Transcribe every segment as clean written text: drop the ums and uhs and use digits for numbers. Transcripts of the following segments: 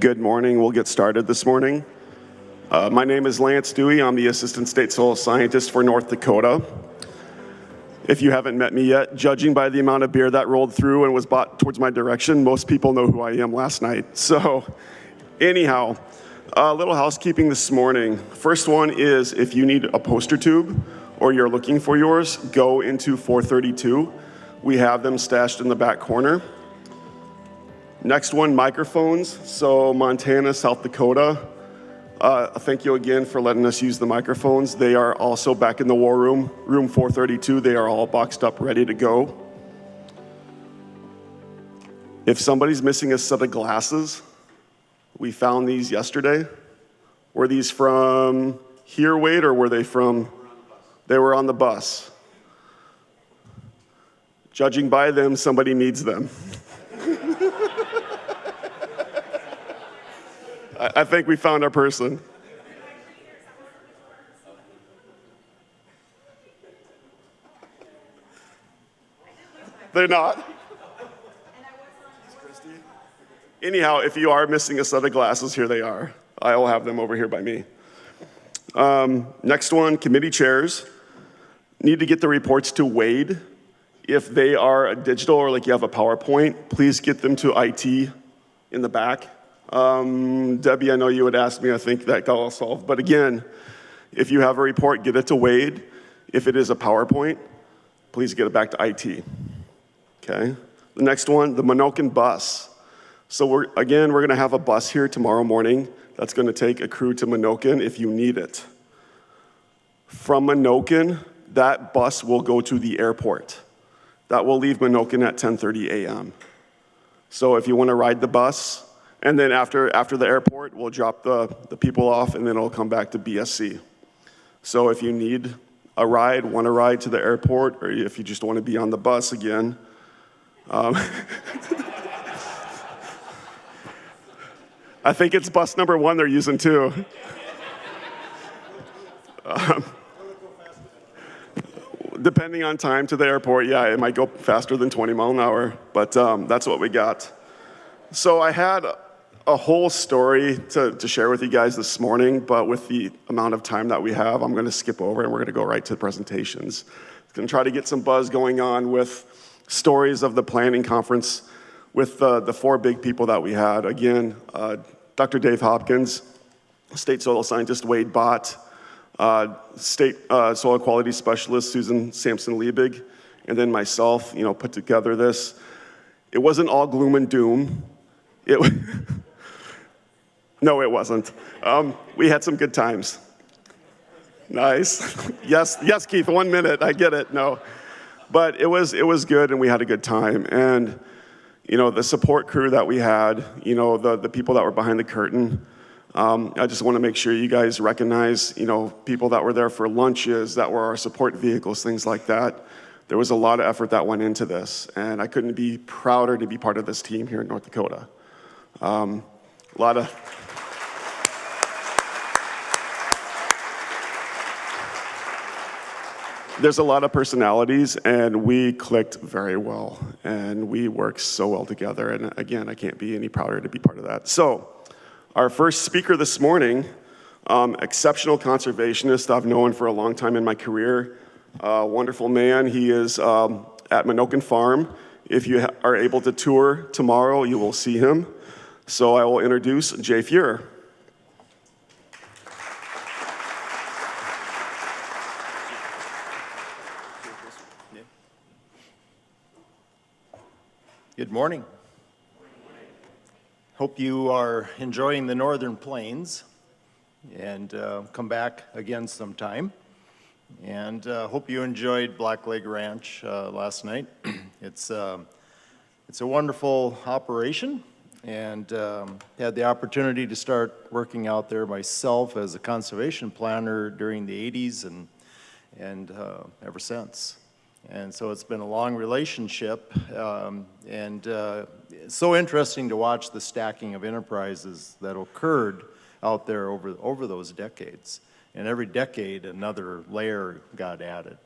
Good morning. We'll get started this morning. My name is Lance Dewey. I'm the Assistant State Soil Scientist for North Dakota. If you haven't met me yet, judging by the amount of beer that rolled through and was brought towards my direction, most people know who I am last night. So anyhow, a little housekeeping this morning. First one is if you need a poster tube or you're looking for yours, go into 432. We have them stashed in the back corner. Next one, microphones. So Montana, South Dakota, thank you again for letting us use the microphones. They are also back in the war room, room 432. They are all boxed up, ready to go. If somebody's missing a set of glasses, we found these yesterday. Were these from here, Wade, or were they from? They were on the bus. Judging by them, somebody needs them. I think we found our person. They're not. Anyhow, if you are missing a set of glasses, here they are. I will have them over here by me. Next one, committee chairs. Need to get the reports to Wade. If they are a digital or like you have a PowerPoint, please get them to IT in the back. Debbie, I know you would ask me, I think that got all solved. But again, if you have a report, get it to Wade. If it is a PowerPoint, please get it back to IT. Okay? The next one, the Minokan bus. So we're going to have a bus here tomorrow morning that's going to take a crew to Minokan if you need it. From Minokan, that bus will go to the airport. That will leave Minokan at 10:30 a.m. So if you want to ride the bus, and then after the airport, we'll drop the people off, and then it'll come back to BSC. So if you need a ride, want to ride to the airport, or if you just want to be on the bus again, I think it's bus number 1 they're using too. Depending on time to the airport, yeah, it might go faster than 20 miles an hour, but that's what we got. So I had a whole story to share with you guys this morning, but with the amount of time that we have, I'm going to skip over and we're going to go right to the presentations. I'm going to try to get some buzz going on with stories of the planning conference with the 4 big people that we had. Again, Dr. Dave Hopkins, State Soil Scientist Wade Bott, State Soil Quality Specialist Susan Sampson-Liebig, and then myself, put together this. It wasn't all gloom and doom. No, it wasn't. We had some good times. Nice. Yes, Keith, 1 minute, I get it, no. But it was good and we had a good time. And, the support crew that we had, the people that were behind the curtain, I just want to make sure you guys recognize, people that were there for lunches, that were our support vehicles, things like that. There was a lot of effort that went into this, and I couldn't be prouder to be part of this team here in North Dakota. There's a lot of personalities, and we clicked very well, and we worked so well together, and again, I can't be any prouder to be part of that. So, our first speaker this morning, exceptional conservationist I've known for a long time in my career, wonderful man. He is at Minokan Farm. If you are able to tour tomorrow, you will see him. So I will introduce Jay Fuhrer. Good morning. Hope you are enjoying the Northern Plains and come back again sometime. And hope you enjoyed Black Leg Ranch last night. It's a wonderful operation, and had the opportunity to start working out there myself as a conservation planner during the 80s and ever since. And so it's been a long relationship, and it's so interesting to watch the stacking of enterprises that occurred out there over those decades. And every decade, another layer got added.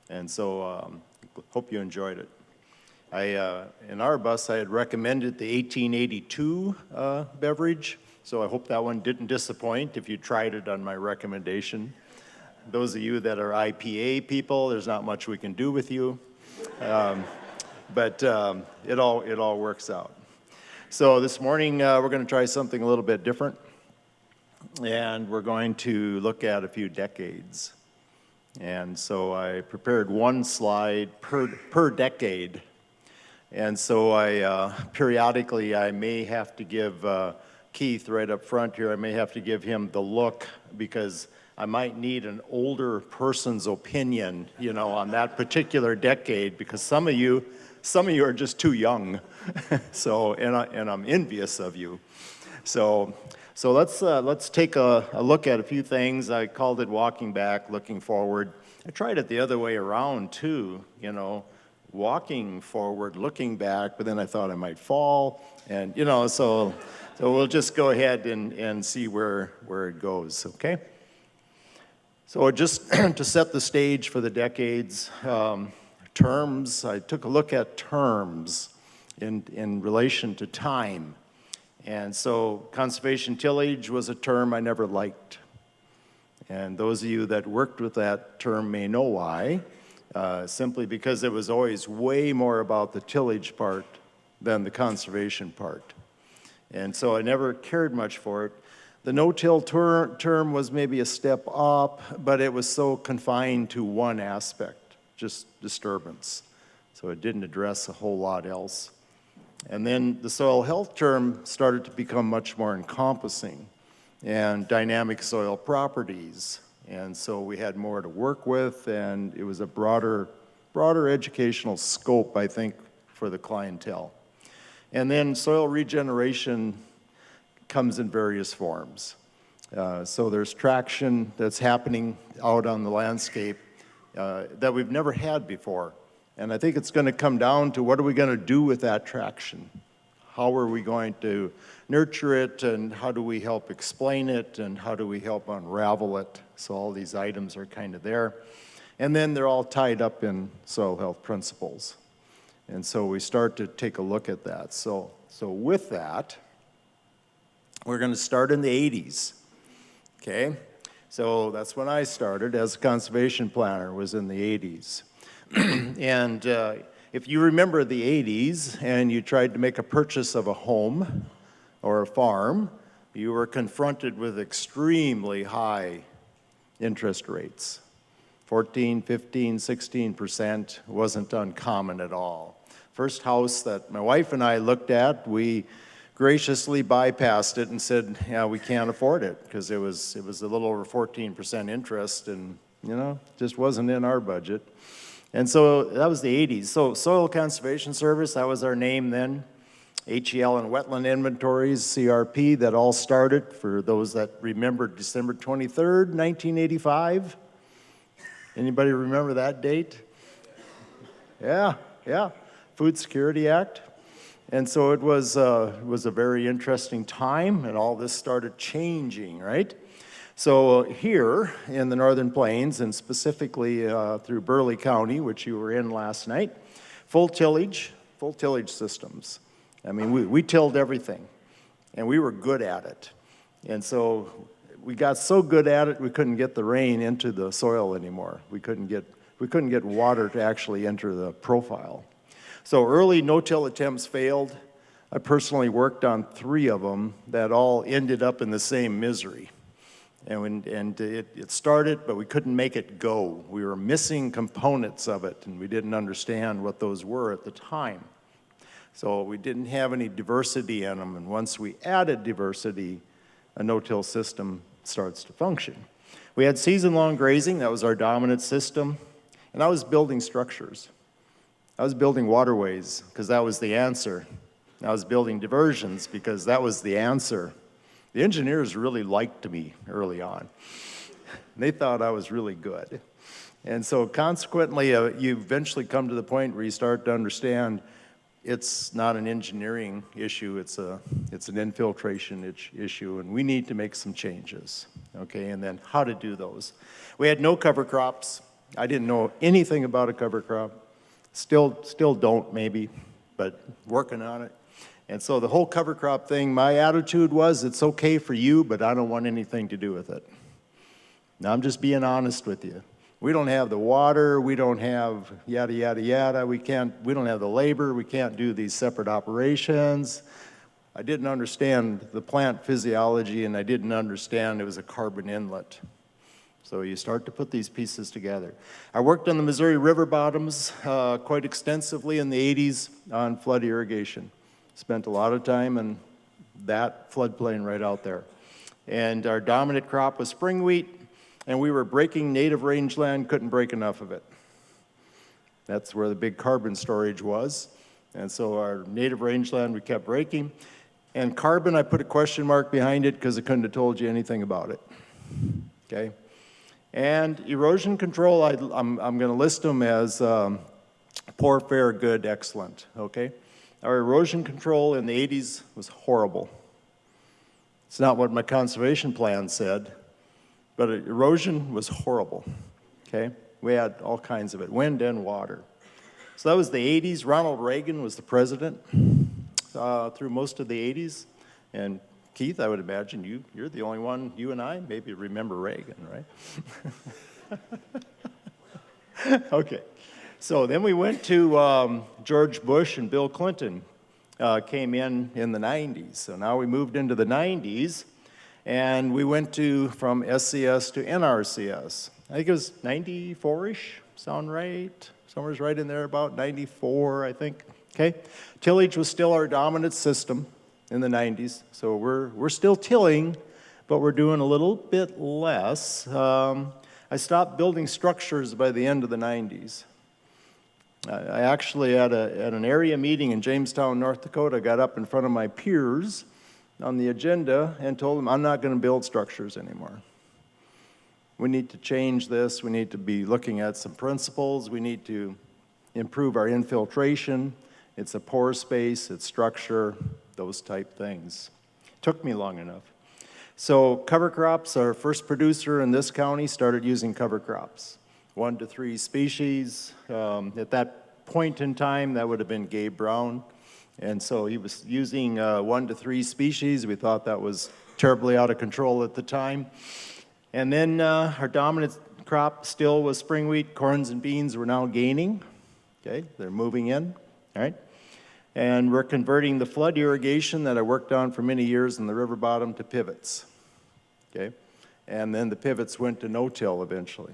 And so hope you enjoyed it. In our bus, I had recommended the 1882 beverage, so I hope that one didn't disappoint if you tried it on my recommendation. Those of you that are IPA people, there's not much we can do with you, but it all works out. So this morning, we're going to try something a little bit different, and we're going to look at a few decades. And so I prepared one slide per decade. And so periodically I may have to give Keith right up front here, I may have to give him the look because I might need an older person's opinion, you know, on that particular decade because some of you are just too young. So, and I'm envious of you. So let's take a look at a few things. I called it walking back, looking forward. I tried it the other way around too, you know. Walking forward, looking back, but then I thought I might fall, and you know, so we'll just go ahead and see where it goes, okay? So just to set the stage for the decades, terms, I took a look at terms in relation to time, and so conservation tillage was a term I never liked, and those of you that worked with that term may know why. Simply because it was always way more about the tillage part than the conservation part. And so I never cared much for it. The no-till term was maybe a step up, but it was so confined to one aspect, just disturbance. So it didn't address a whole lot else. And then the soil health term started to become much more encompassing and dynamic soil properties. And so we had more to work with, and it was a broader educational scope, I think, for the clientele. And then soil regeneration comes in various forms. So there's traction that's happening out on the landscape that we've never had before. And I think it's going to come down to what are we going to do with that traction? How are we going to nurture it, and how do we help explain it, and how do we help unravel it? So all these items are kind of there. And then they're all tied up in soil health principles. And so we start to take a look at that. So with that, we're going to start in the 80s, okay? So that's when I started as a conservation planner, was in the 80s. And if you remember the 80s and you tried to make a purchase of a home or a farm, you were confronted with extremely high interest rates. 14, 15, 16% wasn't uncommon at all. First house that my wife and I looked at, we graciously bypassed it and said, yeah, we can't afford it because it was a little over 14% interest and, you know, just wasn't in our budget. And so that was the 80s. So Soil Conservation Service, that was our name then. HEL and Wetland Inventories, CRP, that all started, for those that remember, December 23rd, 1985. Anybody remember that date? Yeah. Food Security Act. And so it was a very interesting time, and all this started changing, right? So here in the Northern Plains, and specifically through Burleigh County, which you were in last night, full tillage systems. I mean, we tilled everything, and we were good at it. And so we got so good at it, we couldn't get the rain into the soil anymore. We couldn't get water to actually enter the profile. So early no-till attempts failed. I personally worked on 3 of them that all ended up in the same misery. And it started, but we couldn't make it go. We were missing components of it, and we didn't understand what those were at the time. So we didn't have any diversity in them, and once we added diversity, a no-till system starts to function. We had season-long grazing, that was our dominant system, and I was building structures. I was building waterways, because that was the answer. I was building diversions, because that was the answer. The engineers really liked me early on. They thought I was really good. And so consequently, you eventually come to the point where you start to understand it's not an engineering issue, it's an infiltration issue, and we need to make some changes, okay? And then how to do those. We had no cover crops. I didn't know anything about a cover crop. Still don't maybe, but working on it. And so the whole cover crop thing, my attitude was, it's okay for you, but I don't want anything to do with it. Now, I'm just being honest with you. We don't have the water, we don't have yada, yada, yada, we don't have the labor, we can't do these separate operations. I didn't understand the plant physiology, and I didn't understand it was a carbon inlet. So you start to put these pieces together. I worked on the Missouri River bottoms quite extensively in the 80s on flood irrigation. Spent a lot of time in that floodplain right out there. And our dominant crop was spring wheat, and we were breaking native rangeland, couldn't break enough of it. That's where the big carbon storage was. And so our native rangeland we kept breaking. And carbon, I put a question mark behind it because I couldn't have told you anything about it. Okay? And erosion control, I'm going to list them as poor, fair, good, excellent. Okay? Our erosion control in the 80s was horrible. It's not what my conservation plan said, but erosion was horrible. Okay? We had all kinds of it, wind and water. So that was the 80s. Ronald Reagan was the president through most of the 80s. And Keith, I would imagine you're the only one, you and I, maybe remember Reagan, right? Okay. So then we went to George Bush, and Bill Clinton came in the 90s. So now we moved into the 90s, and we went from SCS to NRCS. I think it was 94-ish, sound right? Somewhere's right in there, about 94, I think. Okay. Tillage was still our dominant system in the 90s, so we're still tilling, but we're doing a little bit less. I stopped building structures by the end of the 90s. I actually, at an area meeting in Jamestown, North Dakota, got up in front of my peers on the agenda and told them, I'm not going to build structures anymore. We need to change this. We need to be looking at some principles. We need to improve our infiltration. It's a pore space, it's structure, those type things. Took me long enough. So cover crops, our first producer in this county started using cover crops. 1 to 3 species. At that point in time, that would have been Gabe Brown. And so he was using 1 to 3 species. We thought that was terribly out of control at the time. And then our dominant crop still was spring wheat. Corns and beans were now gaining. Okay, they're moving in, all right? And we're converting the flood irrigation that I worked on for many years in the river bottom to pivots, okay? And then the pivots went to no-till eventually,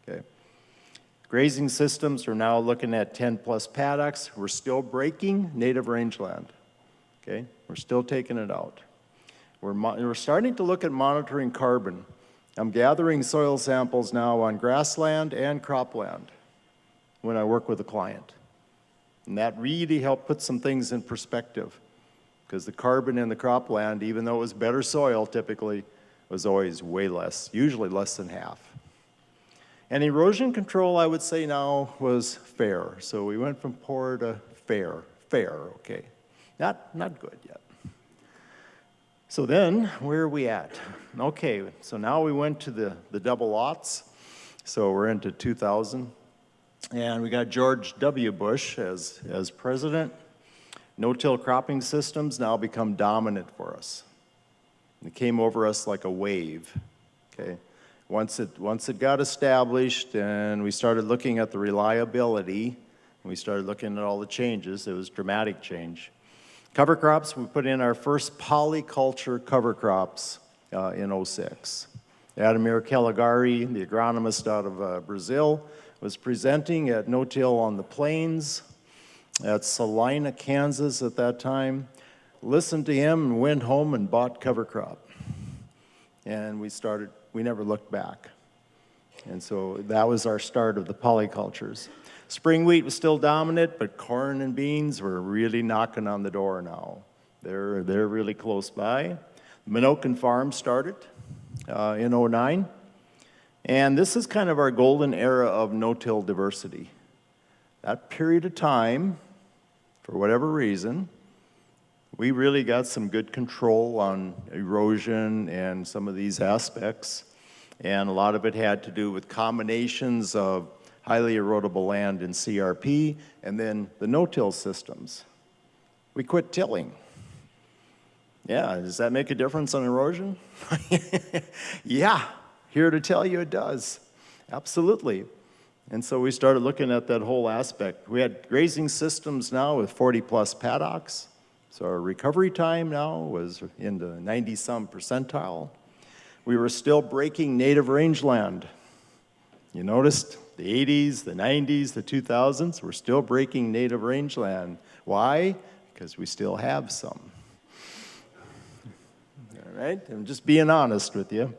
okay? Grazing systems, we're now looking at 10-plus paddocks. We're still breaking native rangeland, okay? We're still taking it out. We're starting to look at monitoring carbon. I'm gathering soil samples now on grassland and cropland when I work with a client. And that really helped put some things in perspective, because the carbon in the cropland, even though it was better soil typically, was always way less, usually less than half. And erosion control, I would say now, was fair. So we went from poor to fair, okay. Not good yet. So then, where are we at? Okay, so now we went to the double aughts. So we're into 2000. And we got George W. Bush as president. No-till cropping systems now become dominant for us. It came over us like a wave, okay? Once it got established and we started looking at the reliability, and we started looking at all the changes, it was dramatic change. Cover crops, we put in our first polyculture cover crops in '06. Ademir Caligari, the agronomist out of Brazil, was presenting at No-Till on the Plains at Salina, Kansas at that time. Listened to him and went home and bought cover crop. And we never looked back. And so that was our start of the polycultures. Spring wheat was still dominant, but corn and beans were really knocking on the door now. They're really close by. Minokan Farm started in '09. And this is kind of our golden era of no-till diversity. That period of time, for whatever reason, we really got some good control on erosion and some of these aspects. And a lot of it had to do with combinations of highly erodible land in CRP, and then the no-till systems. We quit tilling. Yeah, does that make a difference on erosion? Yeah, here to tell you it does. Absolutely. And so we started looking at that whole aspect. We had grazing systems now with 40-plus paddocks. So our recovery time now was in the 90-some percentile. We were still breaking native rangeland. You noticed the 80s, the 90s, the 2000s, we're still breaking native rangeland. Why? Because we still have some. All right, I'm just being honest with you.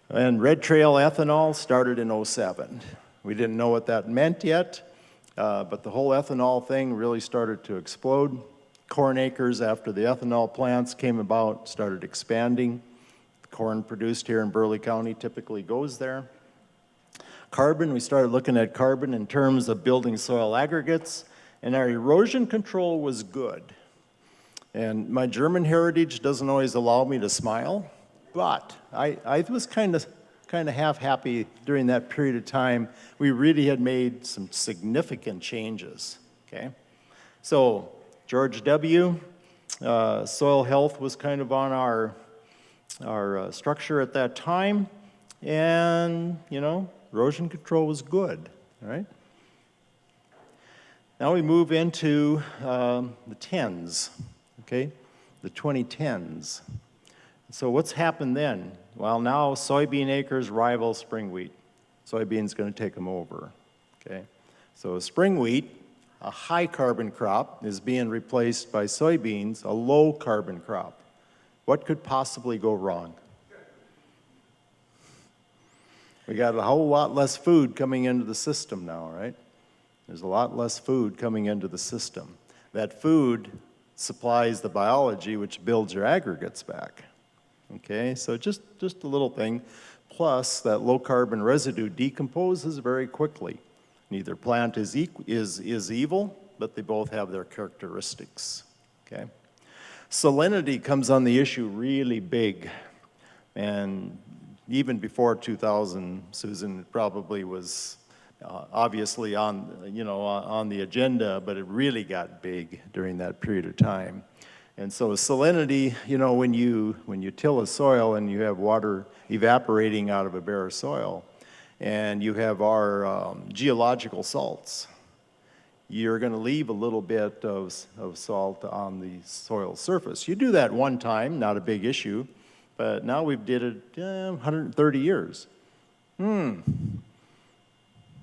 And Red Trail ethanol started in '07. We didn't know what that meant yet, but the whole ethanol thing really started to explode. Corn acres after the ethanol plants came about started expanding. The corn produced here in Burleigh County typically goes there. Carbon, we started looking at carbon in terms of building soil aggregates, and our erosion control was good. And my German heritage doesn't always allow me to smile, but I was kind of half happy during that period of time. We really had made some significant changes, okay? So George W., soil health was kind of on our structure at that time, and, you know, erosion control was good, all right? Now we move into the tens, okay? The 2010s. So what's happened then? Well, now soybean acres rival spring wheat. Soybean's going to take them over, okay? So spring wheat, a high carbon crop, is being replaced by soybeans, a low carbon crop. What could possibly go wrong? We got a whole lot less food coming into the system now, right? There's a lot less food coming into the system. That food supplies the biology which builds your aggregates back. Okay, so just a little thing. Plus, that low carbon residue decomposes very quickly. Neither plant is evil, but they both have their characteristics. Okay, salinity comes on the issue really big, and even before 2000, Susan, it probably was obviously on the agenda, but it really got big during that period of time. And so salinity, you know, when you till a soil and you have water evaporating out of a bare soil, and you have our geological salts, you're going to leave a little bit of salt on the soil surface. You do that one time, not a big issue, but now we've did it 130 years.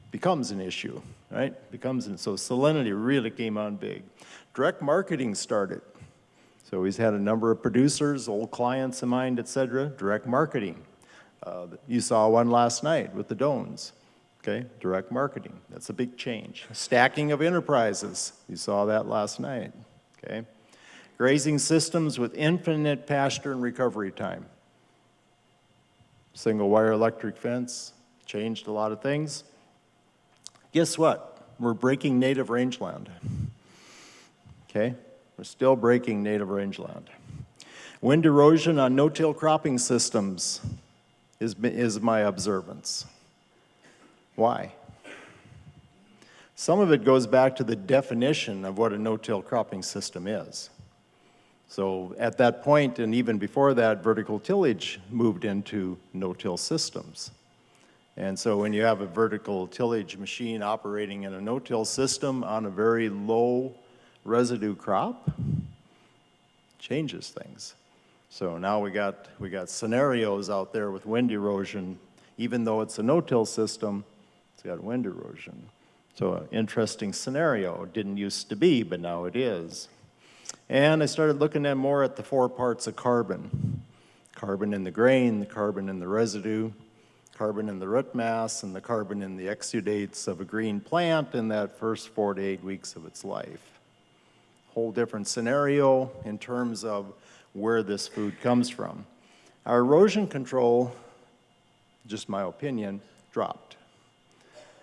Becomes an issue, right? So salinity really came on big. Direct marketing started. So he's had a number of producers, old clients of mine, et cetera, direct marketing. You saw one last night with the Dones, okay? Direct marketing, that's a big change. Stacking of enterprises, you saw that last night, okay? Grazing systems with infinite pasture and recovery time. Single wire electric fence, changed a lot of things. Guess what? We're breaking native rangeland, okay? We're still breaking native rangeland. Wind erosion on no-till cropping systems is my observance. Why? Some of it goes back to the definition of what a no-till cropping system is. So at that point, and even before that, vertical tillage moved into no-till systems. And so when you have a vertical tillage machine operating in a no-till system on a very low residue crop, changes things. So now we got scenarios out there with wind erosion. Even though it's a no-till system, it's got wind erosion. So an interesting scenario. It didn't used to be, but now it is. And I started looking at more at the 4 parts of carbon. Carbon in the grain, the carbon in the residue, carbon in the root mass, and the carbon in the exudates of a green plant in that first 4 to 8 weeks of its life. Whole different scenario in terms of where this food comes from. Our erosion control, just my opinion, dropped.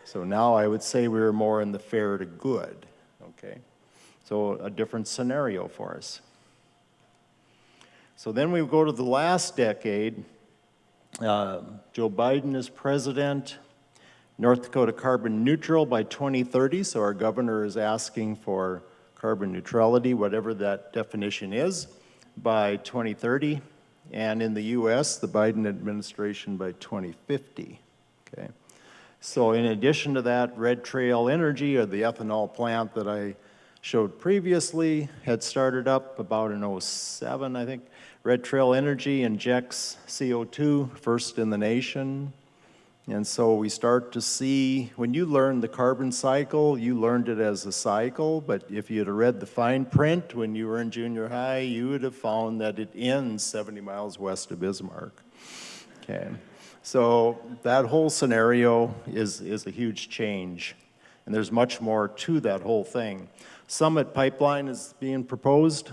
So now I would say we're more in the fair to good, okay? So a different scenario for us. So then we go to the last decade. Joe Biden is president. North Dakota carbon neutral by 2030, so our governor is asking for carbon neutrality, whatever that definition is, by 2030. And in the US, the Biden administration by 2050, okay? So in addition to that, Red Trail Energy, or the ethanol plant that I showed previously, had started up about in '07, I think. Red Trail Energy injects CO2, first in the nation. And so we start to see, when you learn the carbon cycle, you learned it as a cycle, but if you had read the fine print when you were in junior high, you would have found that it ends 70 miles west of Bismarck. Okay, so that whole scenario is a huge change, and there's much more to that whole thing. Summit Pipeline is being proposed,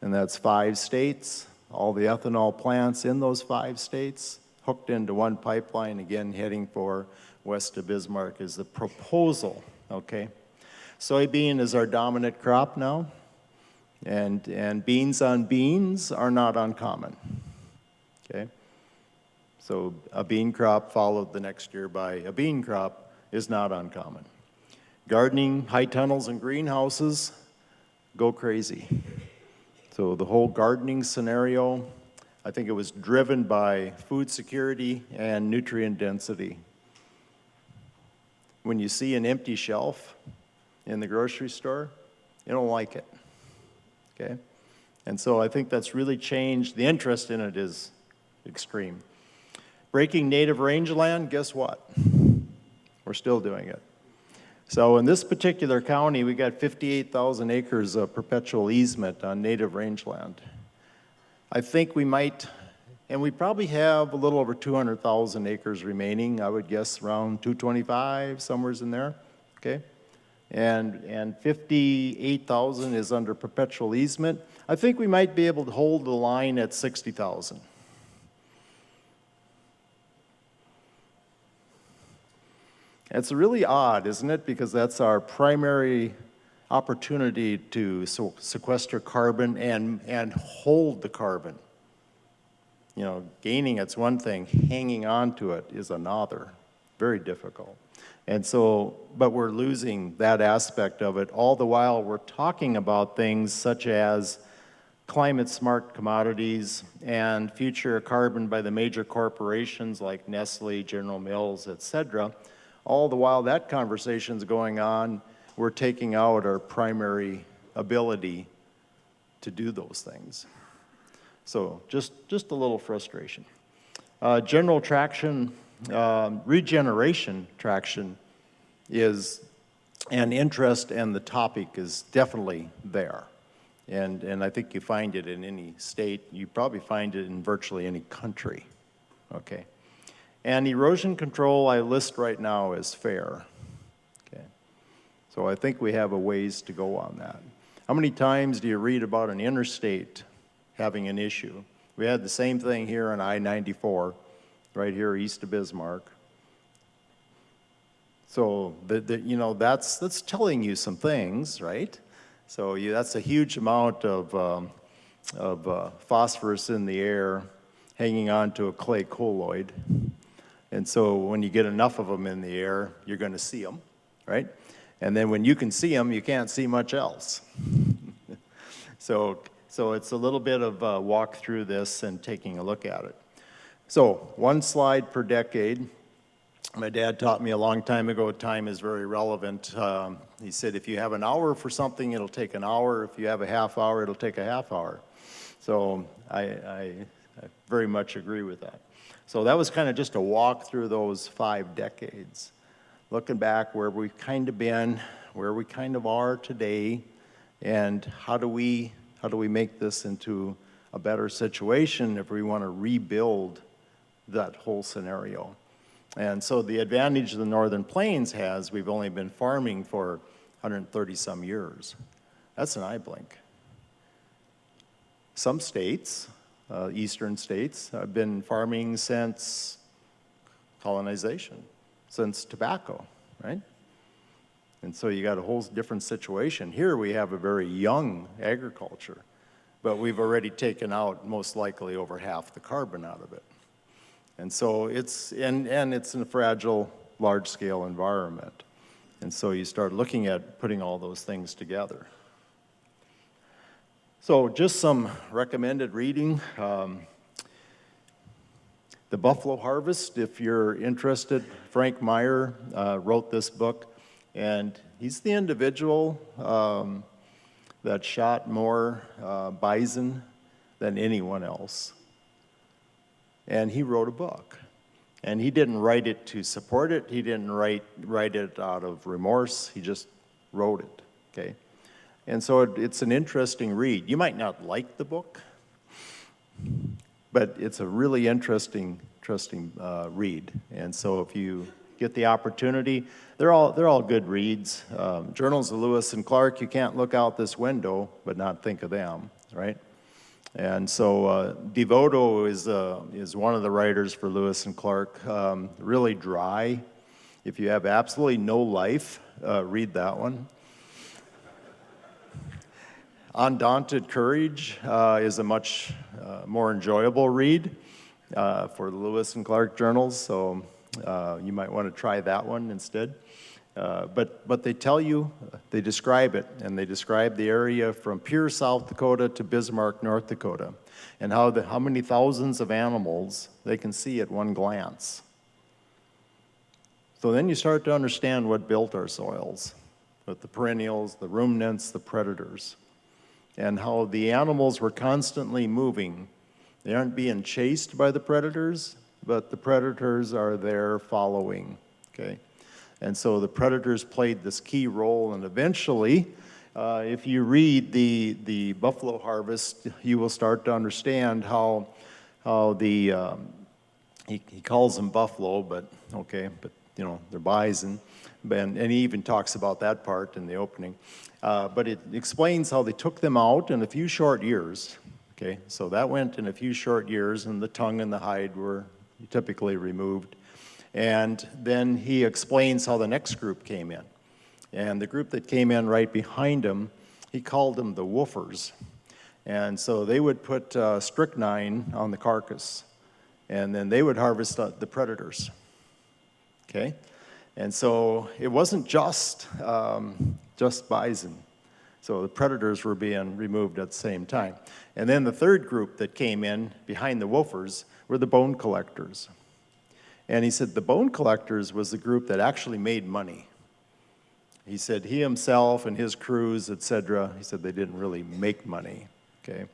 and that's 5 states, all the ethanol plants in those 5 states, hooked into one pipeline, again heading for west of Bismarck is the proposal, okay? Soybean is our dominant crop now, and beans on beans are not uncommon, okay? So a bean crop followed the next year by a bean crop is not uncommon. Gardening, high tunnels, and greenhouses go crazy. So the whole gardening scenario, I think it was driven by food security and nutrient density. When you see an empty shelf in the grocery store, you don't like it, okay? And so I think that's really changed. The interest in it is extreme. Breaking native rangeland, guess what? We're still doing it. So in this particular county, we got 58,000 acres of perpetual easement on native rangeland. I think we might, and we probably have a little over 200,000 acres remaining. I would guess around 225, somewhere's in there, okay? And 58,000 is under perpetual easement. I think we might be able to hold the line at 60,000. It's really odd, isn't it? Because that's our primary opportunity to sequester carbon and hold the carbon. You know, gaining it's one thing, hanging on to it is another. Very difficult. And so, but we're losing that aspect of it. All the while we're talking about things such as climate smart commodities and future carbon by the major corporations like Nestle, General Mills, et cetera. All the while that conversation's going on, we're taking out our primary ability to do those things. So just a little frustration. General traction, regeneration traction is an interest, and the topic is definitely there. And I think you find it in any state. You probably find it in virtually any country, okay? And erosion control I list right now as fair. So I think we have a ways to go on that. How many times do you read about an interstate having an issue? We had the same thing here on I-94, right here east of Bismarck. So you know, that's telling you some things, right? So that's a huge amount of phosphorus in the air hanging on to a clay colloid. And so when you get enough of them in the air, you're going to see them, right? And then when you can see them, you can't see much else. So it's a little bit of a walk through this and taking a look at it. So 1 slide per decade. My dad taught me a long time ago, time is very relevant. He said, if you have an hour for something, it'll take an hour. If you have a half hour, it'll take a half hour. So I very much agree with that. So that was kind of just a walk through those 5 decades. Looking back where we've kind of been, where we kind of are today, and how do we make this into a better situation if we want to rebuild that whole scenario. And so the advantage the Northern Plains has, we've only been farming for 130 some years. That's an eye blink. Some states, eastern states, have been farming since colonization, since tobacco, right? And so you got a whole different situation. Here we have a very young agriculture, but we've already taken out most likely over half the carbon out of it. And so it's, and it's in a fragile large-scale environment. And so you start looking at putting all those things together. So just some recommended reading. The Buffalo Harvest, if you're interested, Frank Meyer wrote this book, and he's the individual that shot more bison than anyone else. And he wrote a book. And he didn't write it to support it. He didn't write it out of remorse. He just wrote it, okay? And so it's an interesting read. You might not like the book, but it's a really interesting read. And so if you get the opportunity, they're all good reads. Journals of Lewis and Clark, you can't look out this window but not think of them, right? And so Devoto is one of the writers for Lewis and Clark. Really dry. If you have absolutely no life, read that one. Undaunted Courage is a much more enjoyable read for the Lewis and Clark journals, so you might want to try that one instead. But they tell you, they describe it, and they describe the area from Pierre, South Dakota to Bismarck, North Dakota, and how many thousands of animals they can see at one glance. So then you start to understand what built our soils, with the perennials, the ruminants, the predators, and how the animals were constantly moving. They aren't being chased by the predators, but the predators are there following, okay? And so the predators played this key role, and eventually, if you read the Buffalo Harvest, you will start to understand how the, he calls them buffalo, but you know, they're bison, and he even talks about that part in the opening. But it explains how they took them out in a few short years, okay? So that went in a few short years, and the tongue and the hide were typically removed. And then he explains how the next group came in. And the group that came in right behind him, he called them the woofers. And so they would put strychnine on the carcass, and then they would harvest the predators, okay? And so it wasn't just bison. So the predators were being removed at the same time. And then the third group that came in behind the woofers were the bone collectors. And he said the bone collectors was the group that actually made money. He said he himself and his crews, etc., he said they didn't really make money, okay?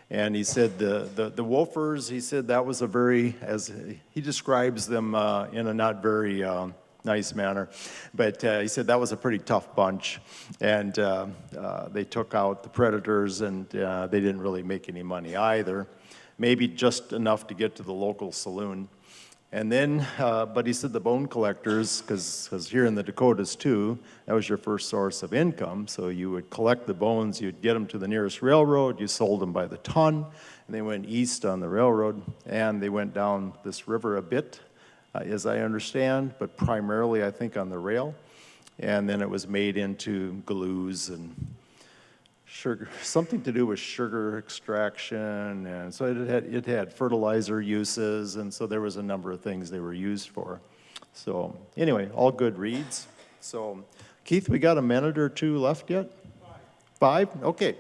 And he said the woofers, he said that was a very, as he describes them in a not very nice manner, but he said that was a pretty tough bunch. And they took out the predators, and they didn't really make any money either. Maybe just enough to get to the local saloon. And then, but he said the bone collectors, because here in the Dakotas too, that was your first source of income. So you would collect the bones, you'd get them to the nearest railroad, you sold them by the ton, and they went east on the railroad, and they went down this river a bit, as I understand, but primarily I think on the rail. And then it was made into glues and sugar, something to do with sugar extraction, and so it had fertilizer uses, and so there was a number of things they were used for. So anyway, all good reads. So Keith, we got a minute or two left yet? Five? Okay.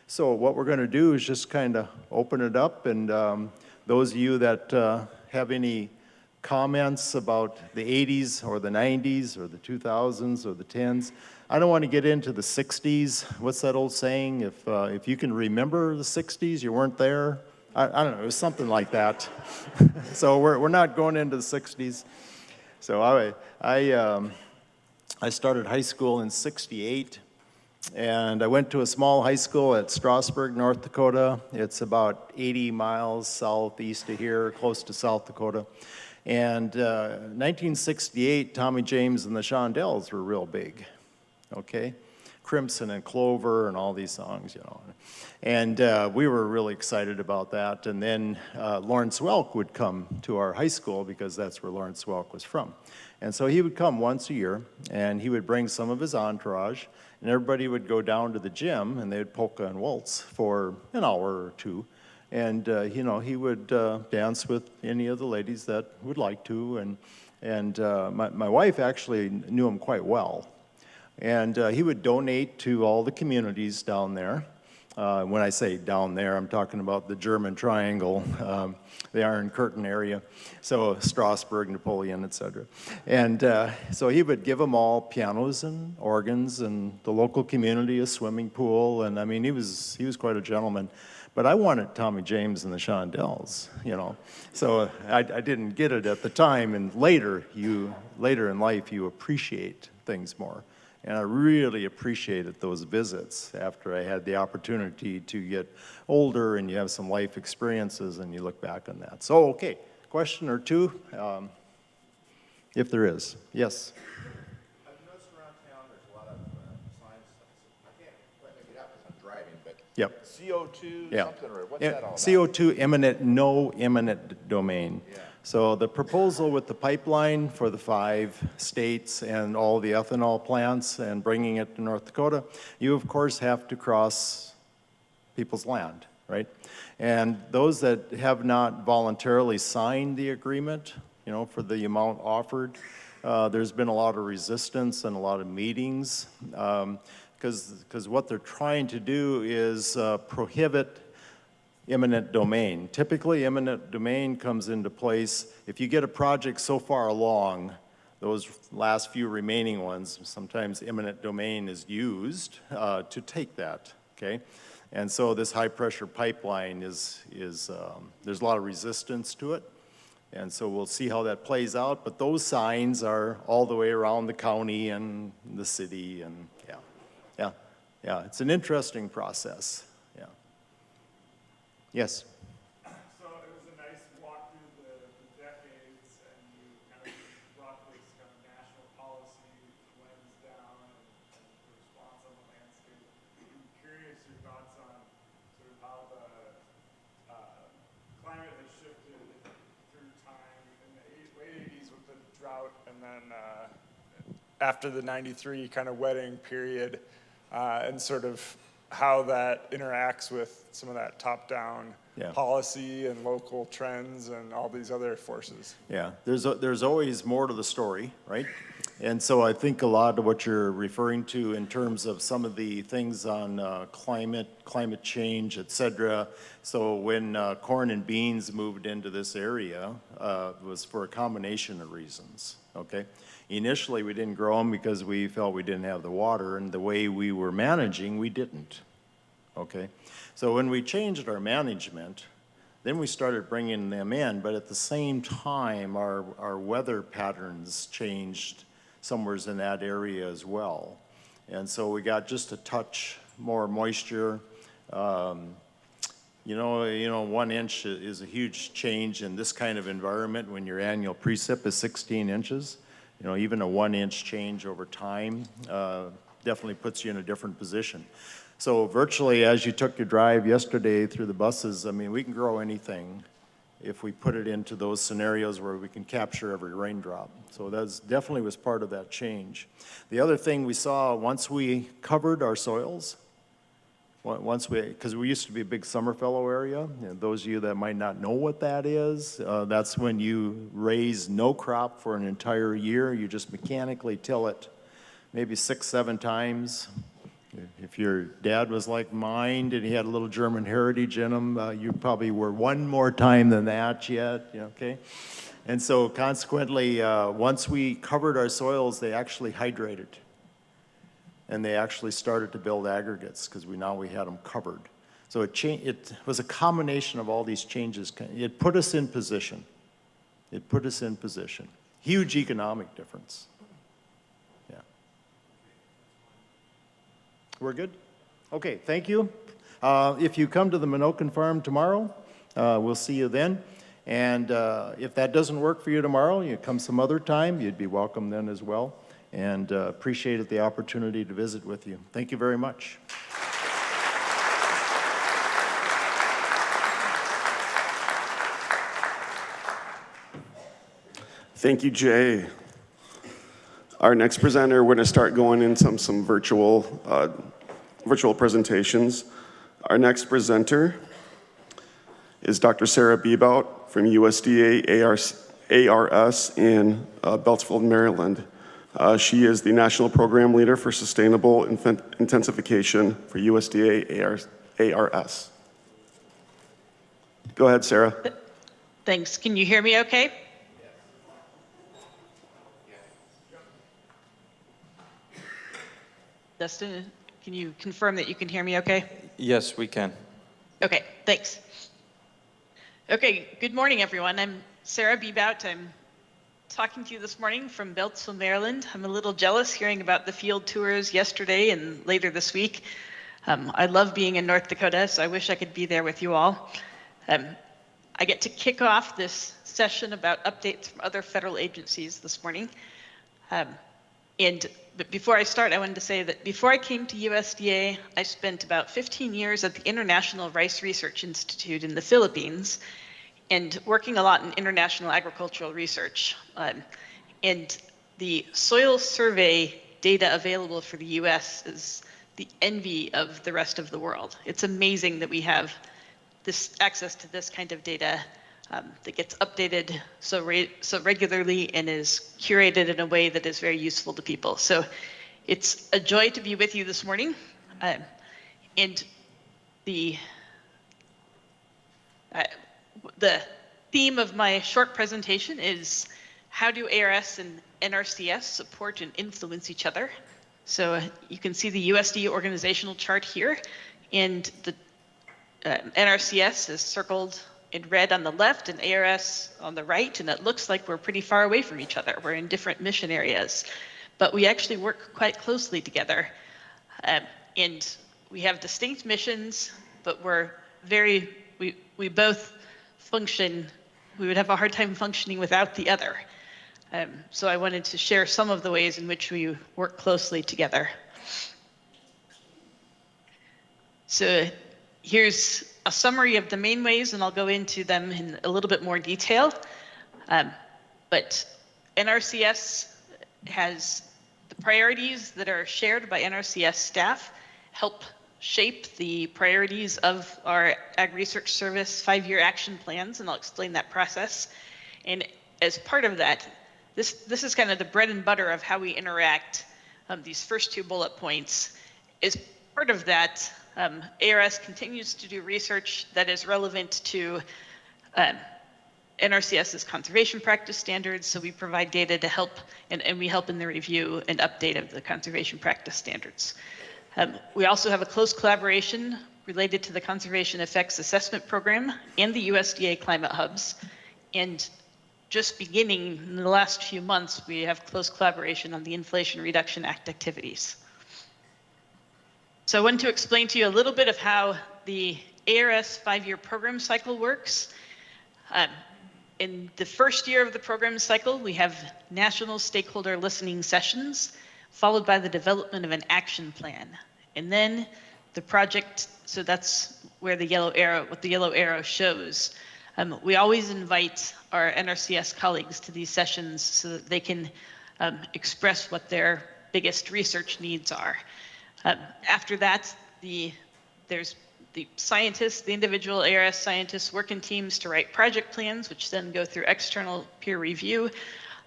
So what we're going to do is just kind of open it up, and those of you that have any comments about the 80s or the 90s or the 2000s or the 10s. I don't want to get into the 60s. What's that old saying? If you can remember the 60s, you weren't there. I don't know. It was something like that. So we're not going into the 60s. So I started high school in '68, and I went to a small high school at Strasburg, North Dakota. It's about 80 miles southeast of here, close to South Dakota. And 1968, Tommy James and the Shondells were real big, okay? Crimson and Clover and all these songs, you know. And we were really excited about that. And then Lawrence Welk would come to our high school because that's where Lawrence Welk was from. And so he would come once a year, and he would bring some of his entourage, and everybody would go down to the gym, and they would polka and waltz for an hour or two. And, you know, he would dance with any of the ladies that would like to, And my wife actually knew him quite well. And he would donate to all the communities down there. When I say down there, I'm talking about the German Triangle, the Iron Curtain area, so Strasbourg, Napoleon, etc. And so he would give them all pianos and organs, and the local community a swimming pool, and I mean, he was quite a gentleman. But I wanted Tommy James and the Shondells, you know. So I didn't get it at the time, and later in life you appreciate things more. And I really appreciated those visits after I had the opportunity to get older and you have some life experiences and you look back on that. So, okay, question or two, if there is. Yes? I've noticed around town there's a lot of signs. I can't quite make it out because I'm driving, but Yep. CO2 Yeah. something, or what's that all about? CO2 imminent, no imminent domain. Yeah. So the proposal with the pipeline for the 5 states and all the ethanol plants and bringing it to North Dakota, you of course have to cross people's land, right? And those that have not voluntarily signed the agreement, you know, for the amount offered, there's been a lot of resistance and a lot of meetings, because what they're trying to do is prohibit eminent domain. Typically, eminent domain comes into place if you get a project so far along, those last few remaining ones, sometimes eminent domain is used to take that, okay? And so this high-pressure pipeline there's a lot of resistance to it. And so we'll see how that plays out, but those signs are all the way around the county and the city, and yeah, it's an interesting process. Yes? So it was a nice walk through the decades, and you kind of brought this kind of national policy lens down and the response on the landscape. I'm curious your thoughts on sort of how the climate has shifted through time in the late 80s with the drought, and then after the 93 kind of wetting period, and sort of how that interacts with some of that top-down policy and local trends and all these other forces. Yeah, there's always more to the story, right? And so I think a lot of what you're referring to in terms of some of the things on climate change, et cetera. So when corn and beans moved into this area, it was for a combination of reasons, okay? Initially, we didn't grow them because we felt we didn't have the water, and the way we were managing, we didn't, okay? So when we changed our management, then we started bringing them in, but at the same time, our weather patterns changed somewhere in that area as well. And so we got just a touch more moisture. You know, 1 inch is a huge change in this kind of environment when your annual precip is 16 inches. You know, even a 1 inch change over time definitely puts you in a different position. So virtually, as you took your drive yesterday through the buses, I mean, we can grow anything if we put it into those scenarios where we can capture every raindrop. So that definitely was part of that change. The other thing we saw, once we covered our soils, because we used to be a big summer fallow area, and those of you that might not know what that is, that's when you raise no crop for an entire year. You just mechanically till it maybe 6, 7 times. If your dad was like mine and he had a little German heritage in him, you probably were 1 more time than that yet, okay? And so consequently, once we covered our soils, they actually hydrated. And they actually started to build aggregates because now we had them covered. So it was a combination of all these changes. It put us in position. It put us in position. Huge economic difference. Yeah. We're good? Okay, thank you. If you come to the Minokan Farm tomorrow, we'll see you then. And if that doesn't work for you tomorrow, you come some other time, you'd be welcome then as well. And appreciated the opportunity to visit with you. Thank you very much. Thank you, Jay. Our next presenter, we're going to start going into some virtual presentations. Our next presenter is Dr. Sarah Bebout from USDA ARS in Beltsville, Maryland. She is the National Program Leader for Sustainable Intensification for USDA ARS. Go ahead, Sarah. Thanks. Can you hear me okay? Dustin, can you confirm that you can hear me okay? Yes, we can. Okay, thanks. Okay, good morning, everyone. I'm Sarah Bebout. I'm talking to you this morning from Beltsville, Maryland. I'm a little jealous hearing about the field tours yesterday and later this week. I love being in North Dakota, so I wish I could be there with you all. I get to kick off this session about updates from other federal agencies this morning. But before I start, I wanted to say that before I came to USDA, I spent about 15 years at the International Rice Research Institute in the Philippines and working a lot in international agricultural research. And the soil survey data available for the US is the envy of the rest of the world. It's amazing that we have this access to this kind of data that gets updated so regularly and is curated in a way that is very useful to people. So it's a joy to be with you this morning. And the theme of my short presentation is how do ARS and NRCS support and influence each other? So you can see the USDA organizational chart here, and the NRCS is circled in red on the left and ARS on the right, and it looks like we're pretty far away from each other. We're in different mission areas, but we actually work quite closely together. And we have distinct missions, but we both function, we would have a hard time functioning without the other. So I wanted to share some of the ways in which we work closely together. So here's a summary of the main ways, and I'll go into them in a little bit more detail. But NRCS has the priorities that are shared by NRCS staff help shape the priorities of our Ag Research Service 5-year action plans, and I'll explain that process. And as part of that, this is kind of the bread and butter of how we interact. These first 2 bullet points. As part of that, ARS continues to do research that is relevant to NRCS's conservation practice standards, so we provide data to help, and we help in the review and update of the conservation practice standards. We also have a close collaboration related to the Conservation Effects Assessment Program and the USDA Climate Hubs, and just beginning in the last few months, we have close collaboration on the Inflation Reduction Act activities. So I wanted to explain to you a little bit of how the ARS 5-year program cycle works. In the first year of the program cycle, we have national stakeholder listening sessions, followed by the development of an action plan. And then the project, so that's where the yellow arrow, what the yellow arrow shows. We always invite our NRCS colleagues to these sessions so that they can express what their biggest research needs are. After that, there's the scientists, the individual ARS scientists work in teams to write project plans, which then go through external peer review,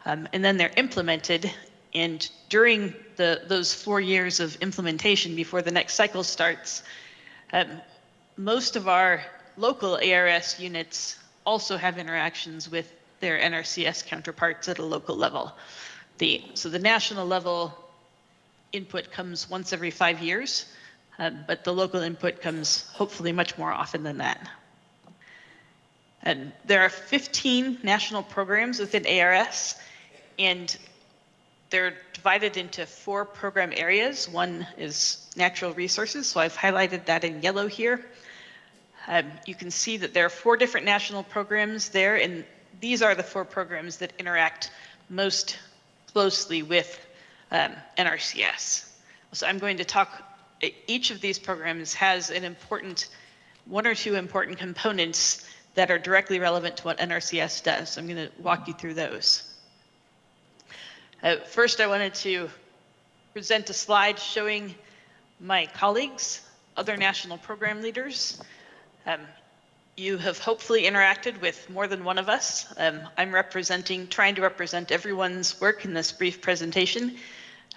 and then they're implemented. And during those 4 years of implementation before the next cycle starts, most of our local ARS units also have interactions with their NRCS counterparts at a local level. So the national level input comes once every 5 years, but the local input comes hopefully much more often than that. And there are 15 national programs within ARS, and they're divided into 4 program areas. One is natural resources, so I've highlighted that in yellow here. You can see that there are 4 different national programs there, and these are the 4 programs that interact most closely with NRCS. So I'm going to talk, each of these programs has an important, 1 or 2 important components that are directly relevant to what NRCS does. So I'm going to walk you through those. First, I wanted to present a slide showing my colleagues, other national program leaders. you have hopefully interacted with more than one of us. I'm trying to represent everyone's work in this brief presentation.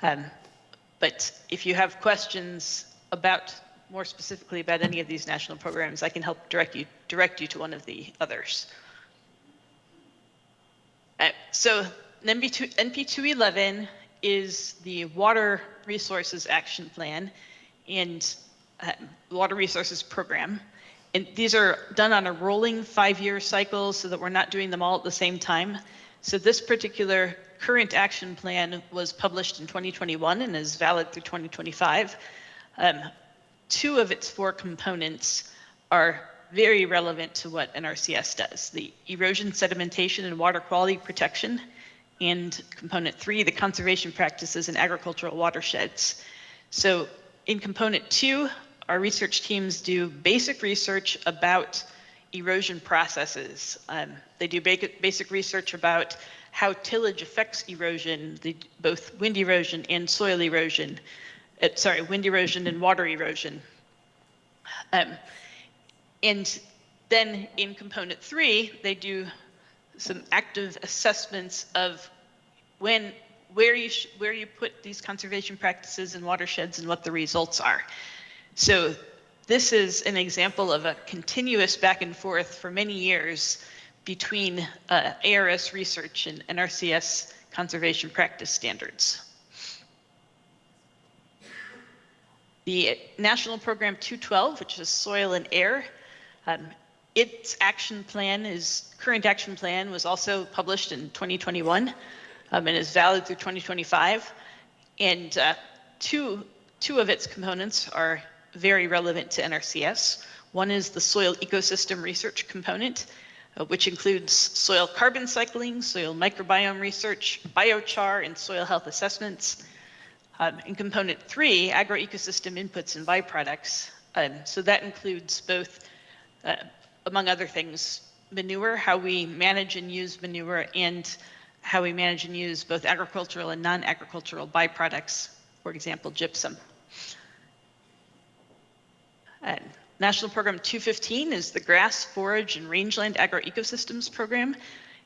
But if you have questions more specifically about any of these national programs, I can help direct you to one of the others. So NP211 is the Water Resources Action Plan and Water Resources Program. And these are done on a rolling 5-year cycle so that we're not doing them all at the same time. So this particular current action plan was published in 2021 and is valid through 2025. 2 of its 4 components are very relevant to what NRCS does: the erosion, sedimentation, and water quality protection, and component 3, the conservation practices in agricultural watersheds. So in component 2, our research teams do basic research about erosion processes. They do basic research about how tillage affects erosion, both wind erosion and soil erosion. Wind erosion and water erosion. And then in component 3, they do some active assessments of where you put these conservation practices in watersheds and what the results are. So this is an example of a continuous back and forth for many years between ARS research and NRCS conservation practice standards. The National Program 212, which is Soil and Air, its current action plan was also published in 2021 and is valid through 2025. And two of its components are very relevant to NRCS. One is the soil ecosystem research component, which includes soil carbon cycling, soil microbiome research, biochar, and soil health assessments. In component 3, agroecosystem inputs and byproducts. So that includes both, among other things, manure, how we manage and use manure, and how we manage and use both agricultural and non-agricultural byproducts, for example, gypsum. National Program 215 is the Grass, Forage, and Rangeland Agroecosystems Program.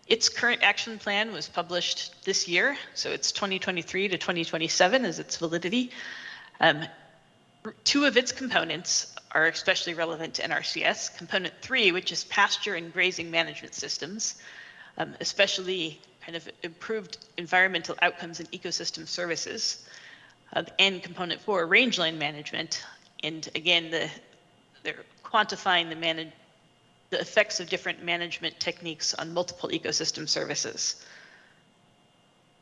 Its current action plan was published this year, so it's 2023 to 2027 is its validity. 2 of its components are especially relevant to NRCS. Component 3, which is pasture and grazing management systems, especially kind of improved environmental outcomes and ecosystem services. And component 4, rangeland management. And again, they're quantifying the effects of different management techniques on multiple ecosystem services.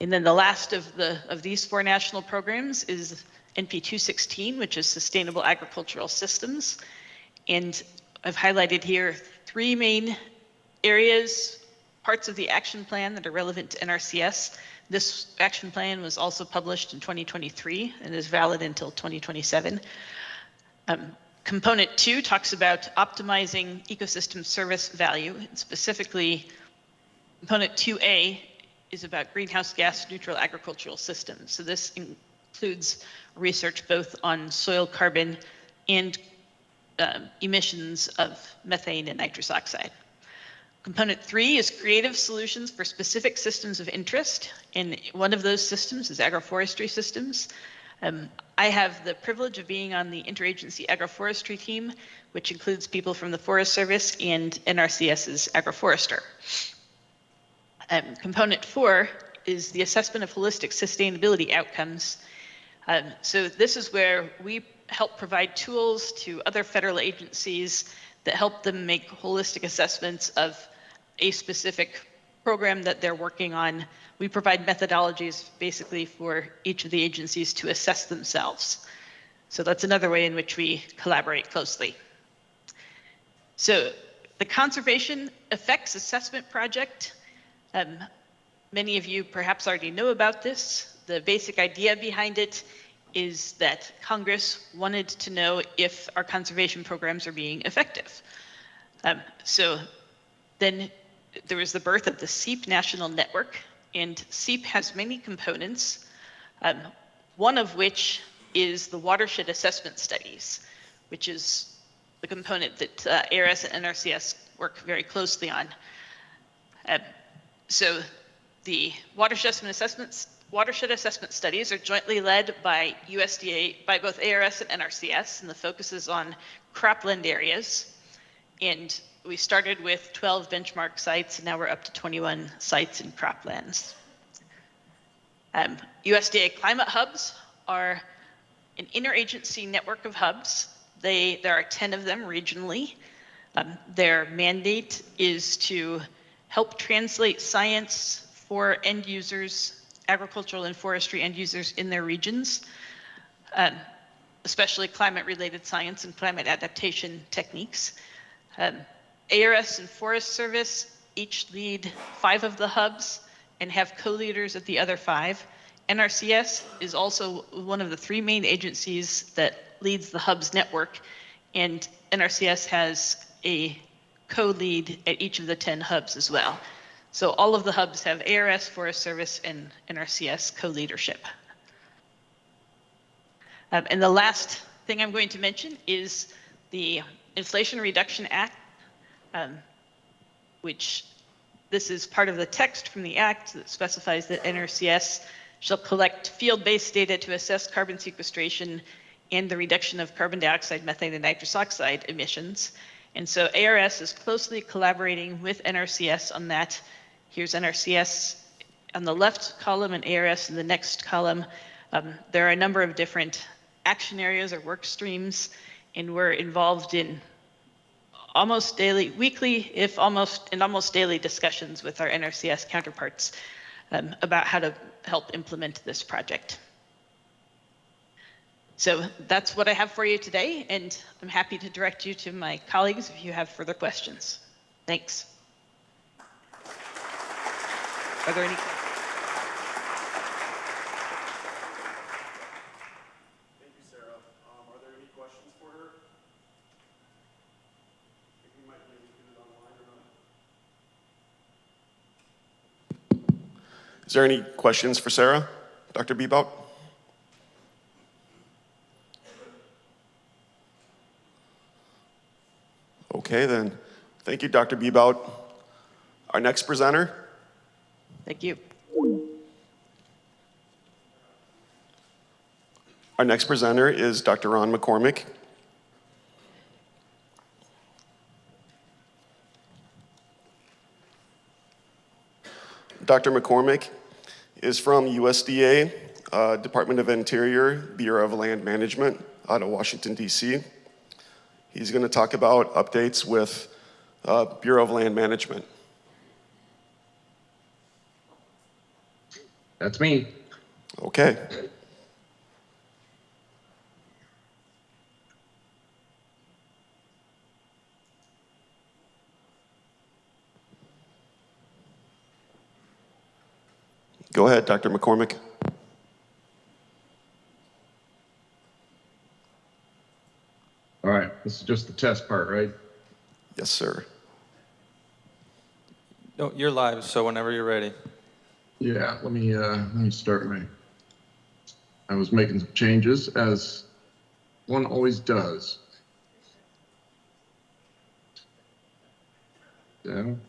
And then the last of these 4 national programs is NP 216, which is Sustainable Agricultural Systems. And I've highlighted here 3 main areas, parts of the action plan that are relevant to NRCS. This action plan was also published in 2023 and is valid until 2027. Component 2 talks about optimizing ecosystem service value, and specifically component 2A is about greenhouse gas neutral agricultural systems. So this includes research both on soil carbon and emissions of methane and nitrous oxide. Component 3 is creative solutions for specific systems of interest, and one of those systems is agroforestry systems. I have the privilege of being on the interagency agroforestry team, which includes people from the Forest Service and NRCS's agroforester. Component 4 is the assessment of holistic sustainability outcomes. So this is where we help provide tools to other federal agencies that help them make holistic assessments of a specific program that they're working on. We provide methodologies basically for each of the agencies to assess themselves. So that's another way in which we collaborate closely. So the Conservation Effects Assessment Project, many of you perhaps already know about this. The basic idea behind it is that Congress wanted to know if our conservation programs are being effective. So then there was the birth of the SEEP National Network, and SEEP has many components, one of which is the watershed assessment studies, which is the component that ARS and NRCS work very closely on. So the watershed assessment studies are jointly led by USDA, by both ARS and NRCS, and the focus is on cropland areas. And we started with 12 benchmark sites, and now we're up to 21 sites in croplands. USDA climate hubs are an interagency network of hubs. There are 10 of them regionally. Their mandate is to help translate science for end users, agricultural and forestry end users in their regions, especially climate-related science and climate adaptation techniques. ARS and Forest Service each lead 5 of the hubs and have co-leaders at the other 5. NRCS is also one of the 3 main agencies that leads the hubs network, and NRCS has a co-lead at each of the 10 hubs as well. So all of the hubs have ARS, Forest Service, and NRCS co-leadership. And the last thing I'm going to mention is the Inflation Reduction Act, which this is part of the text from the act that specifies that NRCS shall collect field-based data to assess carbon sequestration and the reduction of carbon dioxide, methane, and nitrous oxide emissions. And so ARS is closely collaborating with NRCS on that. Here's NRCS on the left column and ARS in the next column. There are a number of different action areas or work streams, and we're involved in almost daily, weekly, almost daily discussions with our NRCS counterparts about how to help implement this project. So that's what I have for you today, and I'm happy to direct you to my colleagues if you have further questions. Thanks. Are there any questions? Thank you, Sarah. Are there any questions for her? I think we might be able to do it online or not. Is there any questions for Sarah, Dr. Bebout? Okay, then. Thank you, Dr. Bebout. Our next presenter. Thank you. Our next presenter is Dr. Ron McCormick. Dr. McCormick is from USDA, Department of Interior, Bureau of Land Management out of Washington, D.C. He's going to talk about updates with Bureau of Land Management. That's me. Okay. Go ahead, Dr. McCormick. All right, this is just the test part, right? Yes, sir. No, you're live, so whenever you're ready. Yeah, let me start I was making some changes as one always does. Down.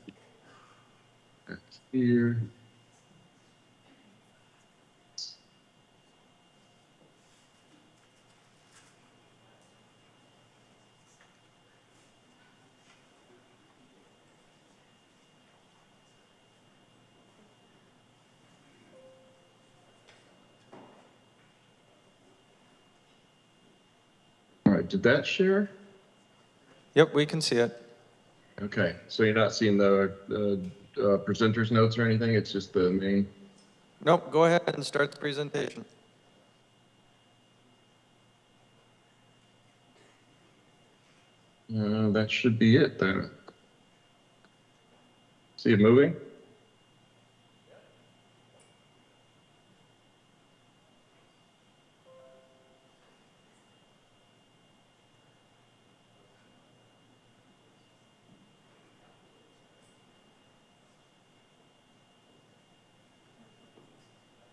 That's here. All right, did that share? Yep, we can see it. Okay, so you're not seeing the presenter's notes or anything? It's just the main. Nope, go ahead and start the presentation. That should be it then. See it moving?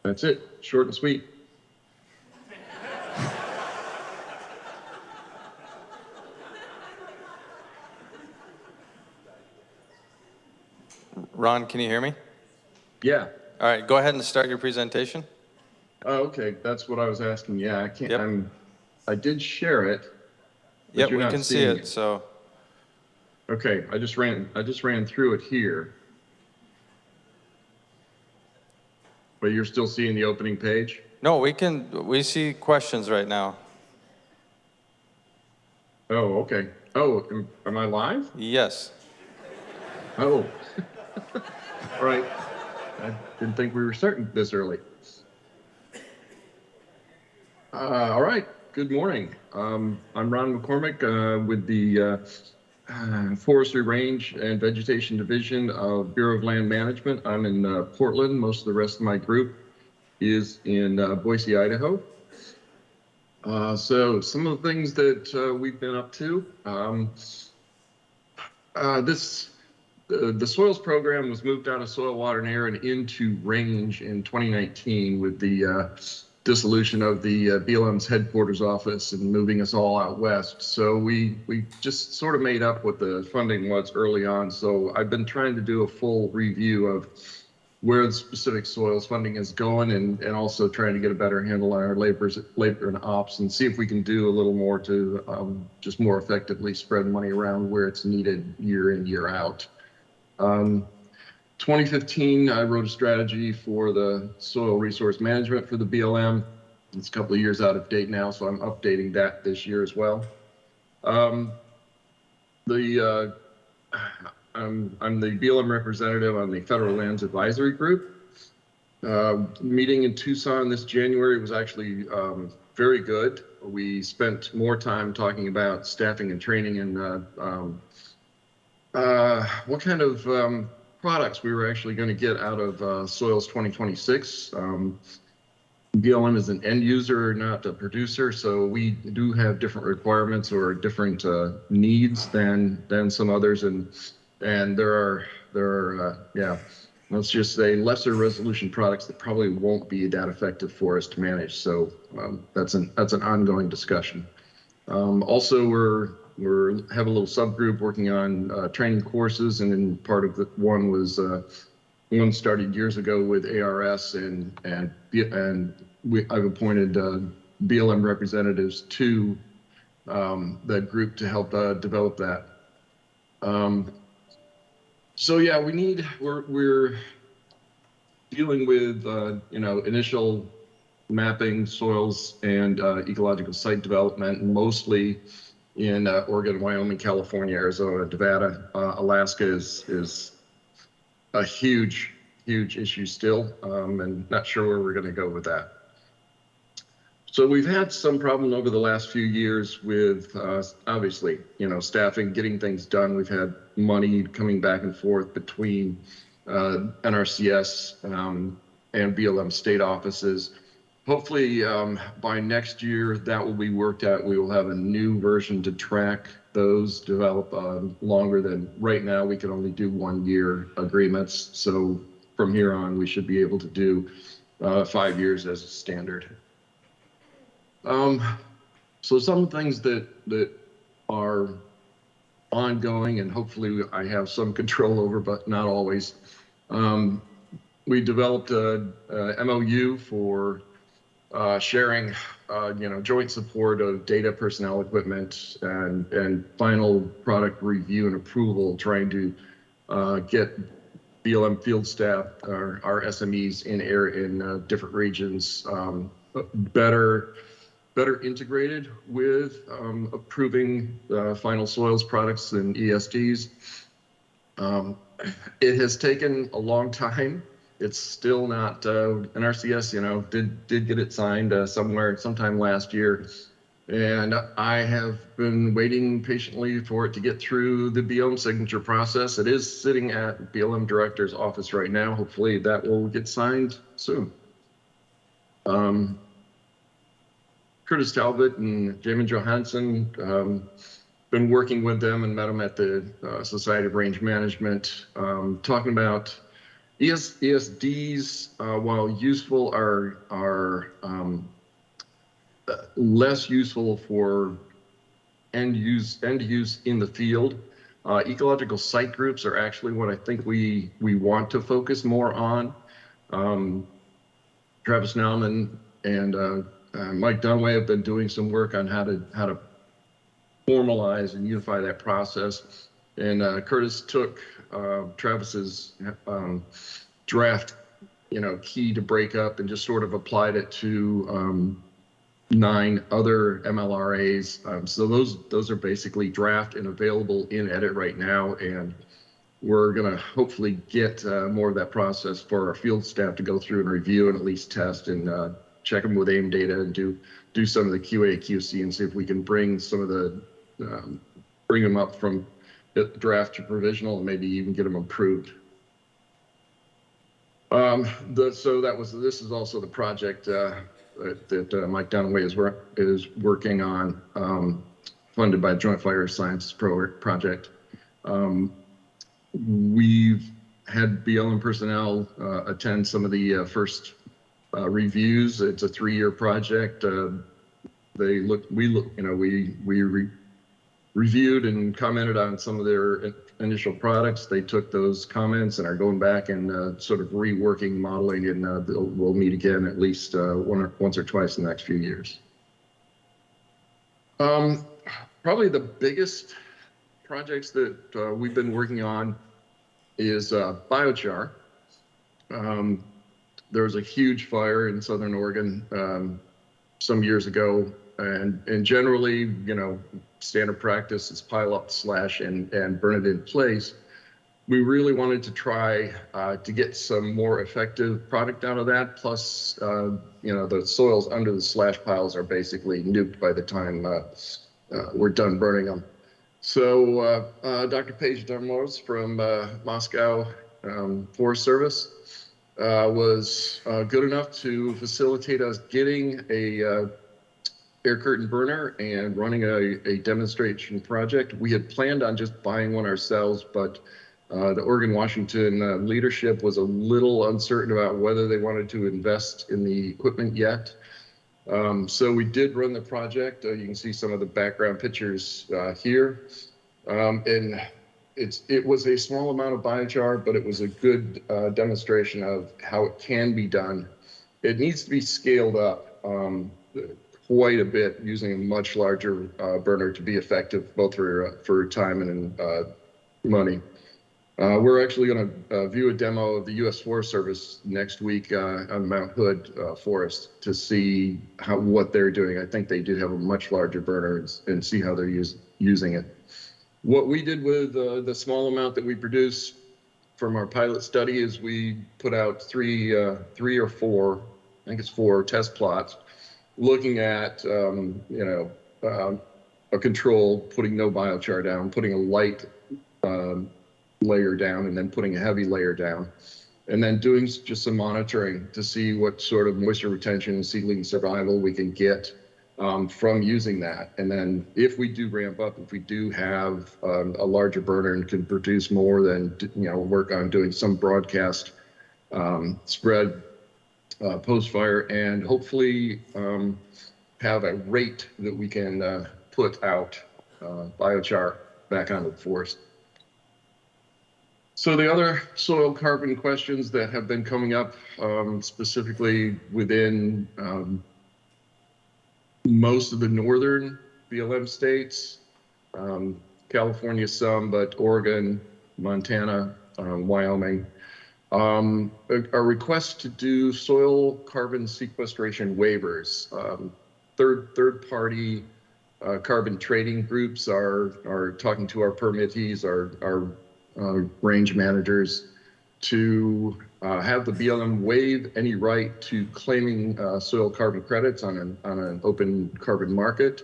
That's it, short and sweet. Ron, can you hear me? Yeah. All right, go ahead and start your presentation. Oh, okay. That's what I was asking. Yeah, I can't, Yep. I did share it, but Yep, you're we not can see seeing it, so. Okay, I just ran through it here. But you're still seeing the opening page? No, we see questions right now. Oh, okay. Oh, am I live? Yes. Oh. All right. I didn't think we were starting this early. All right. Good morning. I'm Ron McCormick with the Forestry Range and Vegetation Division of Bureau of Land Management. I'm in Portland. Most of the rest of my group is in Boise, Idaho. So some of the things that we've been up to. The soils program was moved out of soil, water, and air and into range in 2019 with the dissolution of the BLM's headquarters office and moving us all out west. So we just sort of made up what the funding was early on. So I've been trying to do a full review of where the specific soils funding is going and also trying to get a better handle on our labor and ops and see if we can do a little more to just more effectively spread money around where it's needed year in, year out. 2015, I wrote a strategy for the soil resource management for the BLM. It's a couple of years out of date now, so I'm updating that this year as well. I'm the BLM representative on the Federal Lands Advisory Group. Meeting in Tucson this January was actually very good. We spent more time talking about staffing and training and what kind of products we were actually going to get out of Soils 2026. BLM is an end user, not a producer, so we do have different requirements or different needs than some others, and there are yeah, let's just say lesser resolution products that probably won't be that effective for us to manage. So that's an ongoing discussion. Also, we're have a little subgroup working on training courses, and then part of the one was one started years ago with ARS, and I've appointed BLM representatives to that group to help develop that. So yeah, we're dealing with initial mapping soils and ecological site development, mostly in Oregon, Wyoming, California, Arizona, Nevada. Alaska is a huge issue still, and not sure where we're going to go with that. So we've had some problem over the last few years with obviously, staffing, getting things done. We've had money coming back and forth between NRCS and BLM state offices. Hopefully by next year that will be worked out. We will have a new version to track those, develop longer than right now. We can only do 1-year agreements. So from here on, we should be able to do 5 years as a standard. So some things that are ongoing and hopefully I have some control over, but not always. We developed a MOU for sharing, joint support of data, personnel, equipment, and final product review and approval, trying to get BLM field staff, our SMEs in different regions, better integrated with approving final soils products and ESDs. It has taken a long time. It's still not NRCS, did get it signed sometime last year. And I have been waiting patiently for it to get through the BLM signature process. It is sitting at BLM director's office right now. Hopefully that will get signed soon. Curtis Talbot and Jamin Johansson, been working with them and met them at the Society of Range Management, talking about ESDs, while useful, are less useful for end use in the field. Ecological site groups are actually what I think we want to focus more on. Travis Nauman and Mike Dunaway have been doing some work on how to formalize and unify that process. And Curtis took Travis's draft, key to break up and just sort of applied it to 9 other MLRAs. So those are basically draft and available in edit right now. And we're going to hopefully get more of that process for our field staff to go through and review and at least test and check them with AIM data and do some of the QA, QC and see if we can bring some of the, bring them up from draft to provisional and maybe even get them approved. So this is also the project that Mike Dunaway is working on, funded by Joint Fire Sciences Project. We've had BLM personnel attend some of the first reviews. It's a 3-year project. We reviewed and commented on some of their initial products. They took those comments and are going back and sort of reworking modeling, and we'll meet again at least once or twice in the next few years. Probably the biggest projects that we've been working on is biochar. There was a huge fire in Southern Oregon some years ago, and generally, standard practice is pile up, slash, and burn it in place. We really wanted to try to get some more effective product out of that. Plus, the soils under the slash piles are basically nuked by the time we're done burning them. So Dr. Paige Darmos from Moscow Forest Service was good enough to facilitate us getting a air curtain burner and running a demonstration project. We had planned on just buying one ourselves, but the Oregon-Washington leadership was a little uncertain about whether they wanted to invest in the equipment yet. So we did run the project. You can see some of the background pictures here. And it was a small amount of biochar, but it was a good demonstration of how it can be done. It needs to be scaled up quite a bit using a much larger burner to be effective, both for time and money. We're actually going to view a demo of the U.S. Forest Service next week on Mount Hood Forest to see what they're doing. I think they do have a much larger burner and see how they're using it. What we did with the small amount that we produced from our pilot study is we put out three or four, I think it's 4 test plots, looking at a control, putting no biochar down, putting a light layer down, and then putting a heavy layer down, and then doing just some monitoring to see what sort of moisture retention and seedling survival we can get from using that. And then if we do ramp up, if we do have a larger burner and can produce more, then work on doing some broadcast spread post-fire, and hopefully have a rate that we can put out biochar back onto the forest. So the other soil carbon questions that have been coming up, specifically within most of the northern BLM states, California some, but Oregon, Montana, Wyoming, a request to do soil carbon sequestration waivers. Third-party carbon trading groups are talking to our permittees, our range managers, to have the BLM waive any right to claiming soil carbon credits on an open carbon market,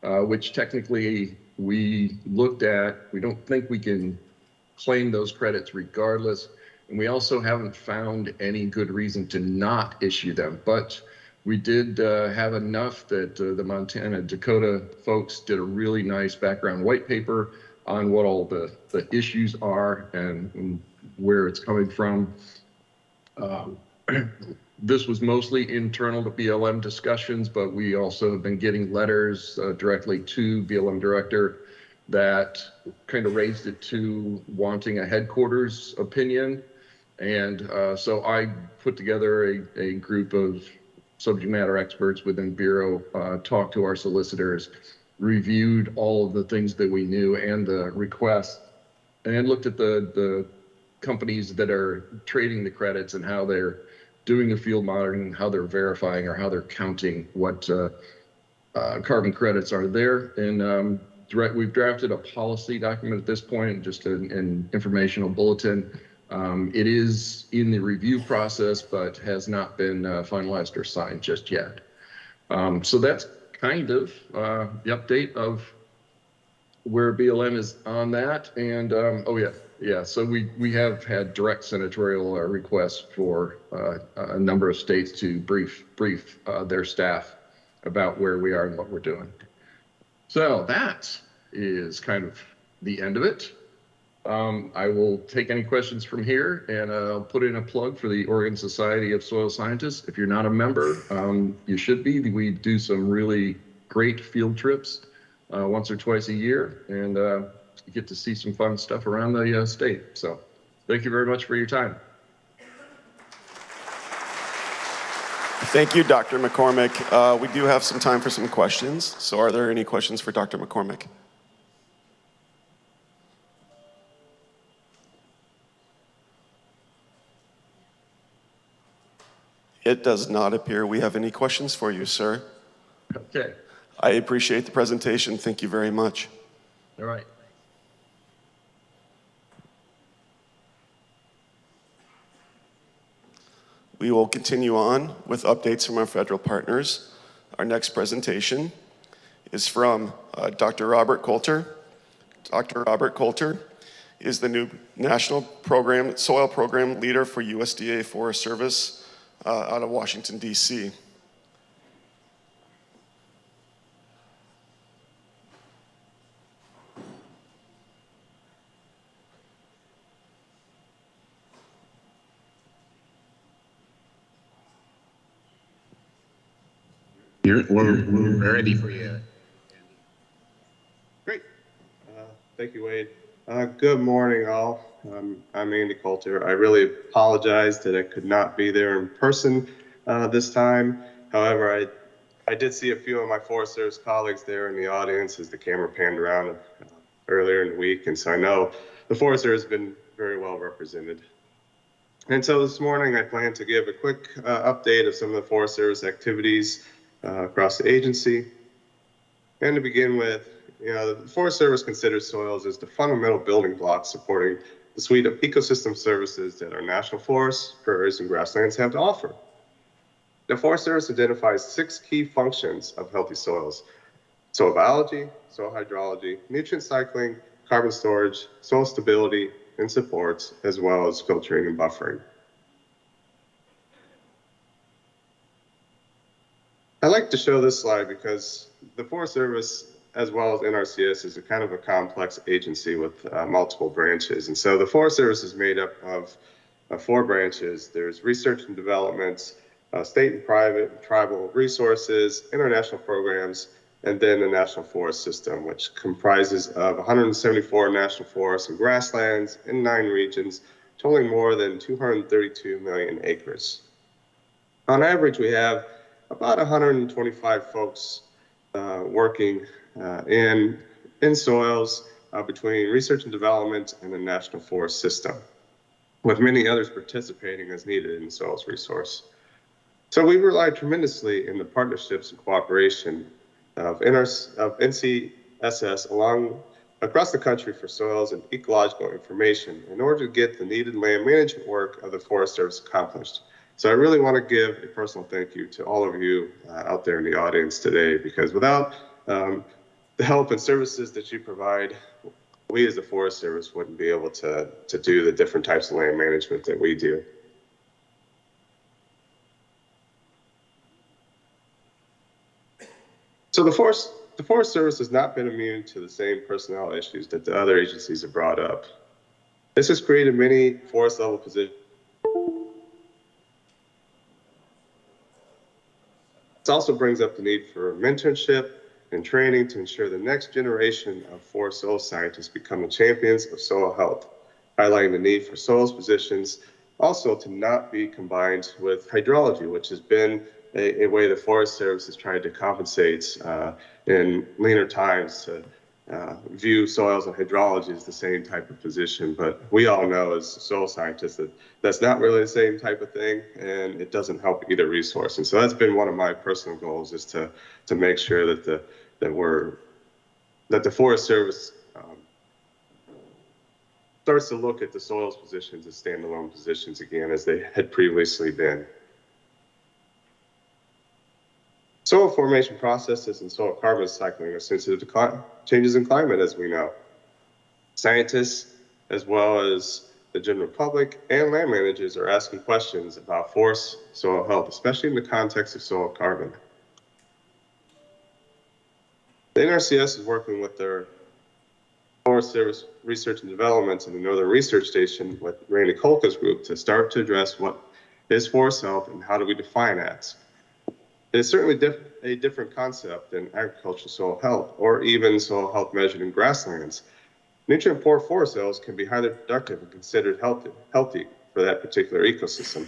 which technically we looked at. We don't think we can claim those credits regardless. And we also haven't found any good reason to not issue them. But we did have enough that the Montana Dakota folks did a really nice background white paper on what all the issues are and where it's coming from. This was mostly internal to BLM discussions, but we also have been getting letters directly to BLM director that kind of raised it to wanting a headquarters opinion. And so I put together a group of subject matter experts within Bureau, talked to our solicitors, reviewed all of the things that we knew and the requests, and looked at the companies that are trading the credits and how they're doing the field monitoring, how they're verifying or how they're counting what carbon credits are there. And we've drafted a policy document at this point, just an informational bulletin. It is in the review process, but has not been finalized or signed just yet. So that's kind of the update of where BLM is on that. And oh yeah. So we have had direct senatorial requests for a number of states to brief their staff about where we are and what we're doing. So that is kind of the end of it. I will take any questions from here, and I'll put in a plug for the Oregon Society of Soil Scientists. If you're not a member, you should be. We do some really great field trips once or twice a year, and you get to see some fun stuff around the state. So thank you very much for your time. Thank you, Dr. McCormick. We do have some time for some questions. So are there any questions for Dr. McCormick? It does not appear we have any questions for you, sir. Okay. I appreciate the presentation. Thank you very much. All right. We will continue on with updates from our federal partners. Our next presentation is from Dr. Robert Coulter. Dr. Robert Coulter is the new National Soil Program Leader for USDA Forest Service out of Washington, D.C. We're ready for you. Great. Thank you, Wade. Good morning, all. I'm Andy Coulter. I really apologize that I could not be there in person this time. However, I did see a few of my Forest Service colleagues there in the audience as the camera panned around earlier in the week, and so I know the Forest Service has been very well represented. And so this morning I plan to give a quick update of some of the Forest Service activities across the agency. And to begin with, the Forest Service considers soils as the fundamental building block supporting the suite of ecosystem services that our national forests, prairies, and grasslands have to offer. The Forest Service identifies 6 key functions of healthy soils: soil biology, soil hydrology, nutrient cycling, carbon storage, soil stability, and supports, as well as filtering and buffering. I like to show this slide because the Forest Service, as well as NRCS, is a kind of a complex agency with multiple branches. And so the Forest Service is made up of 4 branches. There's research and development, state and private and tribal resources, international programs, and then the National Forest System, which comprises of 174 national forests and grasslands in 9 regions, totaling more than 232 million acres. On average, we have about 125 folks working in soils between research and development and the National Forest System, with many others participating as needed in the soils resource. So we rely tremendously in the partnerships and cooperation of NCSS across the country for soils and ecological information in order to get the needed land management work of the Forest Service accomplished. So I really want to give a personal thank you to all of you out there in the audience today, because without the help and services that you provide, we as the Forest Service wouldn't be able to do the different types of land management that we do. So the Forest Service has not been immune to the same personnel issues that the other agencies have brought up. This has created many forest level positions. This also brings up the need for mentorship and training to ensure the next generation of forest soil scientists become the champions of soil health, highlighting the need for soils positions also to not be combined with hydrology, which has been a way the Forest Service has tried to compensate in leaner times to view soils and hydrology as the same type of position. But we all know as soil scientists that that's not really the same type of thing, and it doesn't help either resource. And so that's been one of my personal goals, is to make sure that the Forest Service starts to look at the soils positions as standalone positions again, as they had previously been. Soil formation processes and soil carbon cycling are sensitive to changes in climate, as we know. Scientists, as well as the general public and land managers, are asking questions about forest soil health, especially in the context of soil carbon. The NRCS is working with their Forest Service Research and Development and the Northern Research Station with Randy Kolka's group to start to address what is forest health and how do we define that. It is certainly a different concept than agricultural soil health, or even soil health measured in grasslands. Nutrient-poor forest soils can be highly productive and considered healthy for that particular ecosystem.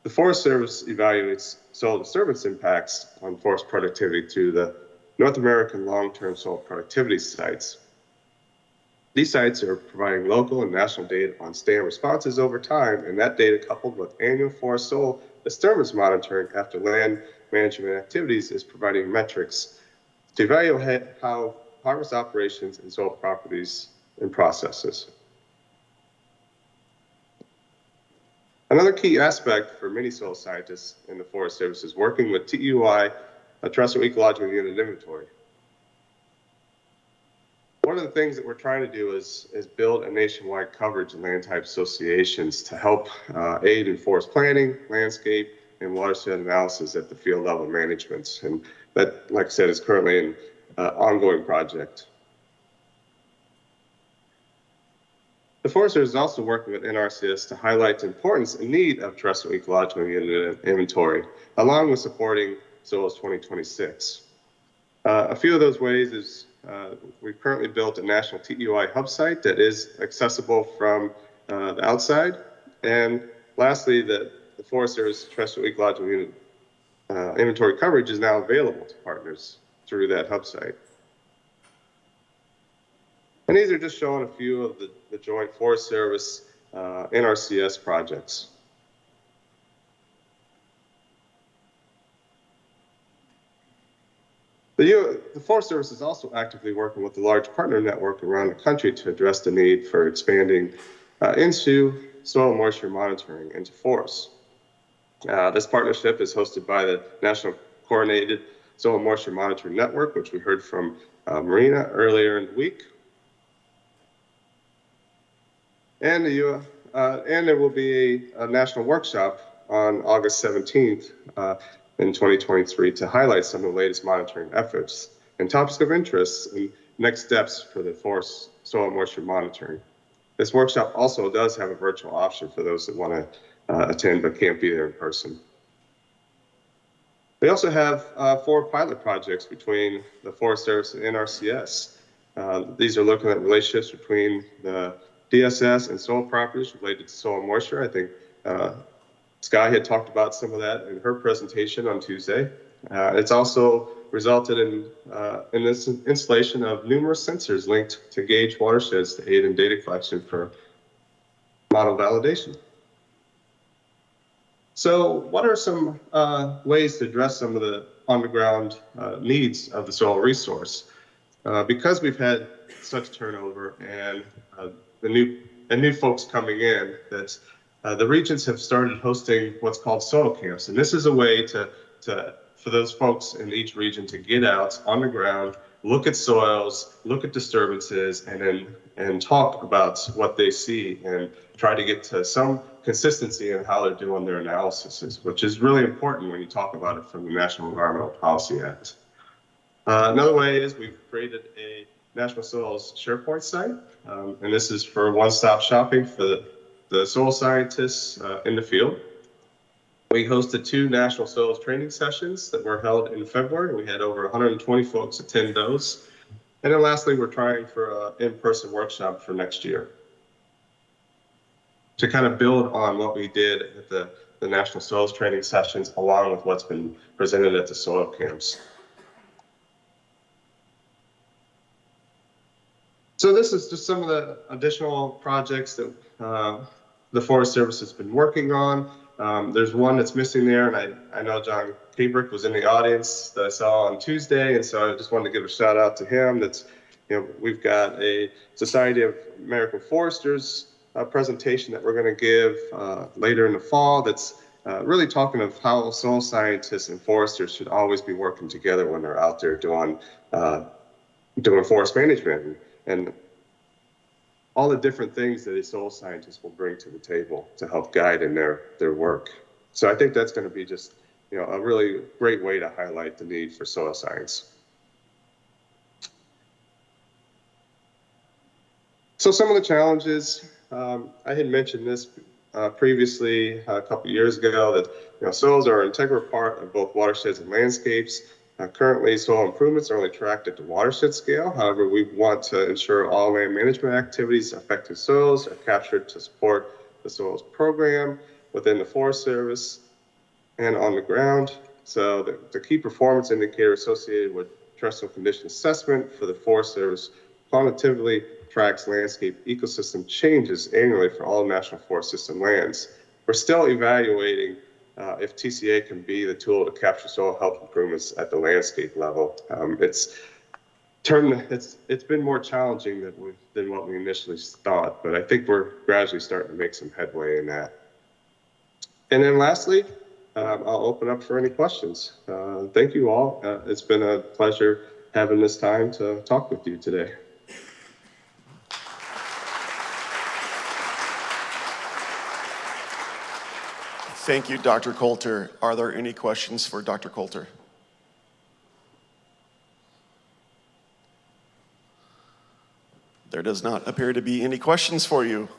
The Forest Service evaluates soil disturbance impacts on forest productivity through the North American Long-Term Soil Productivity Sites. These sites are providing local and national data on stand responses over time, and that data, coupled with annual forest soil disturbance monitoring after land management activities, is providing metrics to evaluate how harvest operations and soil properties and processes. Another key aspect for many soil scientists in the Forest Service is working with TEUI, a terrestrial ecological unit inventory. One of the things that we're trying to do is build a nationwide coverage of land type associations to help aid in forest planning, landscape, and watershed analysis at the field level management. And that, like I said, is currently an ongoing project. The Forest Service is also working with NRCS to highlight the importance and need of terrestrial ecological unit inventory, along with supporting SOILS 2026. A few of those ways is we've currently built a national TEUI hub site that is accessible from the outside. And lastly, the Forest Service terrestrial ecological unit inventory coverage is now available to partners through that hub site. And these are just showing a few of the joint Forest Service NRCS projects. The Forest Service is also actively working with the large partner network around the country to address the need for expanding into soil moisture monitoring into forests. This partnership is hosted by the National Coordinated Soil Moisture Monitoring Network, which we heard from Marina earlier in the week. And there will be a national workshop on August 17th in 2023 to highlight some of the latest monitoring efforts and topics of interest and next steps for the forest soil moisture monitoring. This workshop also does have a virtual option for those that want to attend but can't be there in person. We also have 4 pilot projects between the Forest Service and NRCS. These are looking at relationships between the DSS and soil properties related to soil moisture. I think Sky had talked about some of that in her presentation on Tuesday. It's also resulted in this installation of numerous sensors linked to gauge watersheds to aid in data collection for model validation. So what are some ways to address some of the on-the-ground needs of the soil resource? Because we've had such turnover and new folks coming in, that the regions have started hosting what's called soil camps. And this is a way for those folks in each region to get out on the ground, look at soils, look at disturbances, and talk about what they see and try to get to some consistency in how they're doing their analysis, which is really important when you talk about it from the National Environmental Policy Act. Another way is we've created a National Soils SharePoint site, and this is for one-stop shopping for the soil scientists in the field. We hosted 2 national soils training sessions that were held in February. We had over 120 folks attend those. And then lastly, we're trying for an in-person workshop for next year to kind of build on what we did at the national soils training sessions, along with what's been presented at the soil camps. So this is just some of the additional projects that the Forest Service has been working on. There's one that's missing there, and I know John Kabrick was in the audience that I saw on Tuesday, and so I just wanted to give a shout out to him. That's, we've got a Society of American Foresters presentation that we're going to give later in the fall. That's really talking of how soil scientists and foresters should always be working together when they're out there doing forest management and all the different things that a soil scientist will bring to the table to help guide in their work. So I think that's going to be just a really great way to highlight the need for soil science. So some of the challenges, I had mentioned this previously a couple years ago, that soils are an integral part of both watersheds and landscapes. Currently, soil improvements are only tracked at the watershed scale. However, we want to ensure all land management activities affecting soils are captured to support the soils program within the Forest Service and on the ground. So the key performance indicator associated with terrestrial condition assessment for the Forest Service quantitatively tracks landscape ecosystem changes annually for all National Forest System lands. We're still evaluating if TCA can be the tool to capture soil health improvements at the landscape level. It's been more challenging than what we initially thought, but I think we're gradually starting to make some headway in that. And then lastly, I'll open up for any questions. Thank you all. It's been a pleasure having this time to talk with you today. Thank you, Dr. Coulter. Are there any questions for Dr. Coulter? There does not appear to be any questions for you.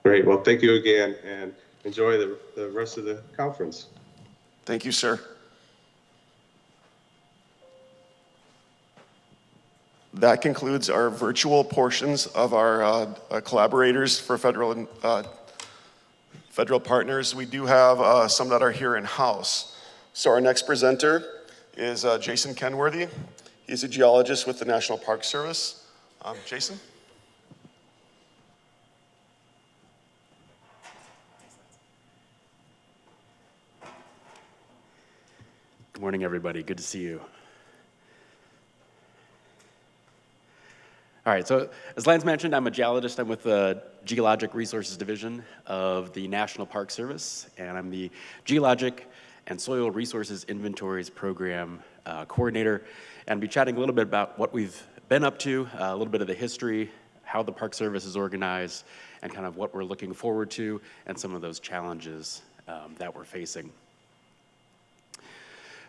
Great. Well, thank you again, and enjoy the rest of the conference. Thank you, sir. That concludes our virtual portions of our collaborators for federal partners. We do have some that are here in-house. So our next presenter is Jason Kenworthy. He's a geologist with the National Park Service. Jason? Good morning, everybody. Good to see you. All right, so as Lance mentioned, I'm a geologist. I'm with the Geologic Resources Division of the National Park Service, and I'm the Geologic and Soil Resources Inventories Program Coordinator. And I'll be chatting a little bit about what we've been up to, a little bit of the history, how the Park Service is organized, and kind of what we're looking forward to, and some of those challenges that we're facing.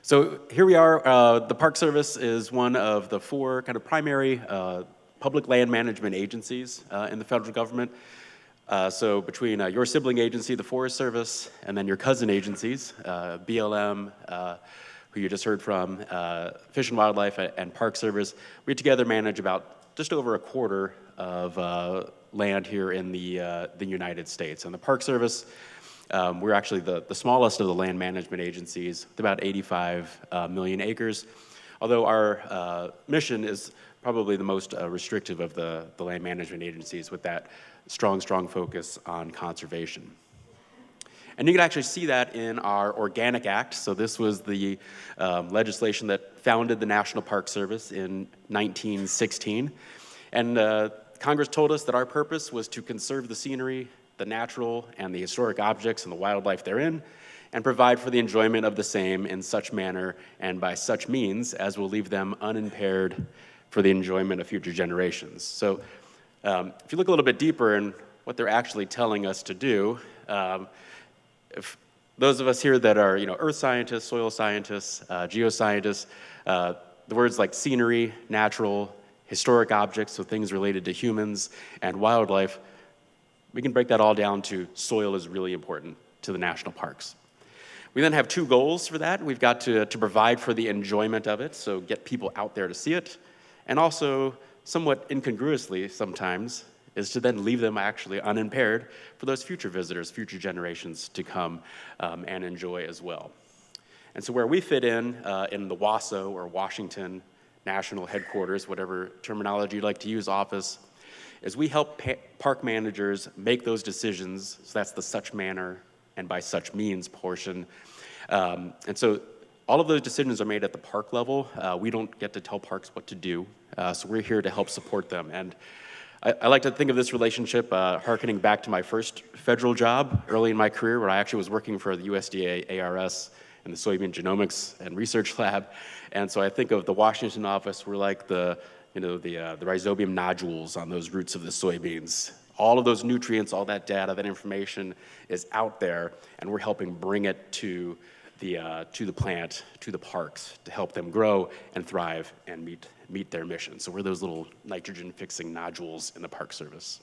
So here we are. The Park Service is one of the 4 kind of primary public land management agencies in the federal government. So between your sibling agency, the Forest Service, and then your cousin agencies, BLM, who you just heard from, Fish and Wildlife, and Park Service, we together manage about just over a quarter of land here in the United States. And the Park Service, we're actually the smallest of the land management agencies, with about 85 million acres, although our mission is probably the most restrictive of the land management agencies, with that strong focus on conservation. And you can actually see that in our Organic Act. So this was the legislation that founded the National Park Service in 1916. And Congress told us that our purpose was to conserve the scenery, the natural and the historic objects and the wildlife therein, and provide for the enjoyment of the same in such manner and by such means as will leave them unimpaired for the enjoyment of future generations. So if you look a little bit deeper in what they're actually telling us to do, if those of us here that are earth scientists, soil scientists, geoscientists, the words like scenery, natural, historic objects, so things related to humans and wildlife, we can break that all down to soil is really important. to the national parks. We then have two goals for that. We've got to provide for the enjoyment of it, so get people out there to see it, and also, somewhat incongruously sometimes, is to then leave them actually unimpaired for those future visitors, future generations to come and enjoy as well. And so where we fit in the WASO, or Washington National Headquarters, whatever terminology you'd like to use, office, is we help park managers make those decisions. So that's the such manner and by such means portion. And so all of those decisions are made at the park level. We don't get to tell parks what to do. So we're here to help support them. And I like to think of this relationship hearkening back to my first federal job early in my career, where I actually was working for the USDA ARS in the Soybean Genomics and Research Lab. And so I think of the Washington office, we're like the rhizobium nodules on those roots of the soybeans. All of those nutrients, all that data, that information is out there, and we're helping bring it to the plant, to the parks, to help them grow and thrive and meet their mission. So we're those little nitrogen-fixing nodules in the Park Service.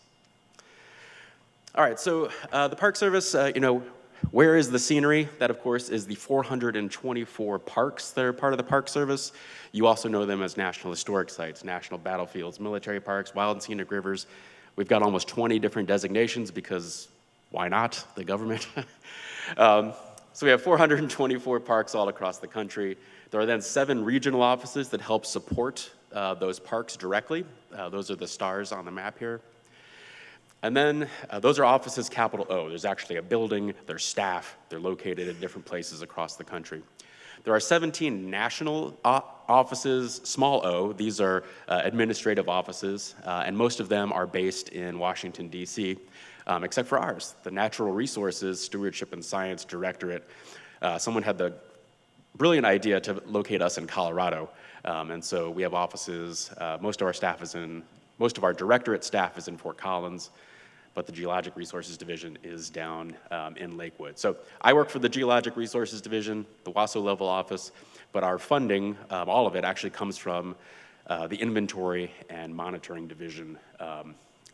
All right, so the Park Service, where is the scenery? That, of course, is the 424 parks that are part of the Park Service. You also know them as National Historic Sites, National Battlefields, Military Parks, Wild and Scenic Rivers. We've got almost 20 different designations because why not, the government? So we have 424 parks all across the country. There are then 7 regional offices that help support those parks directly. Those are the stars on the map here. And then those are offices, capital O. There's actually a building, there's staff, they're located in different places across the country. There are 17 national offices, small o. These are administrative offices, and most of them are based in Washington, D.C., except for ours, the Natural Resources Stewardship and Science Directorate. Someone had the brilliant idea to locate us in Colorado, and so we have offices. Most of our directorate staff is in Fort Collins, but the Geologic Resources Division is down in Lakewood. So I work for the Geologic Resources Division, the WASO level office, but our funding, all of it actually comes from the Inventory and Monitoring Division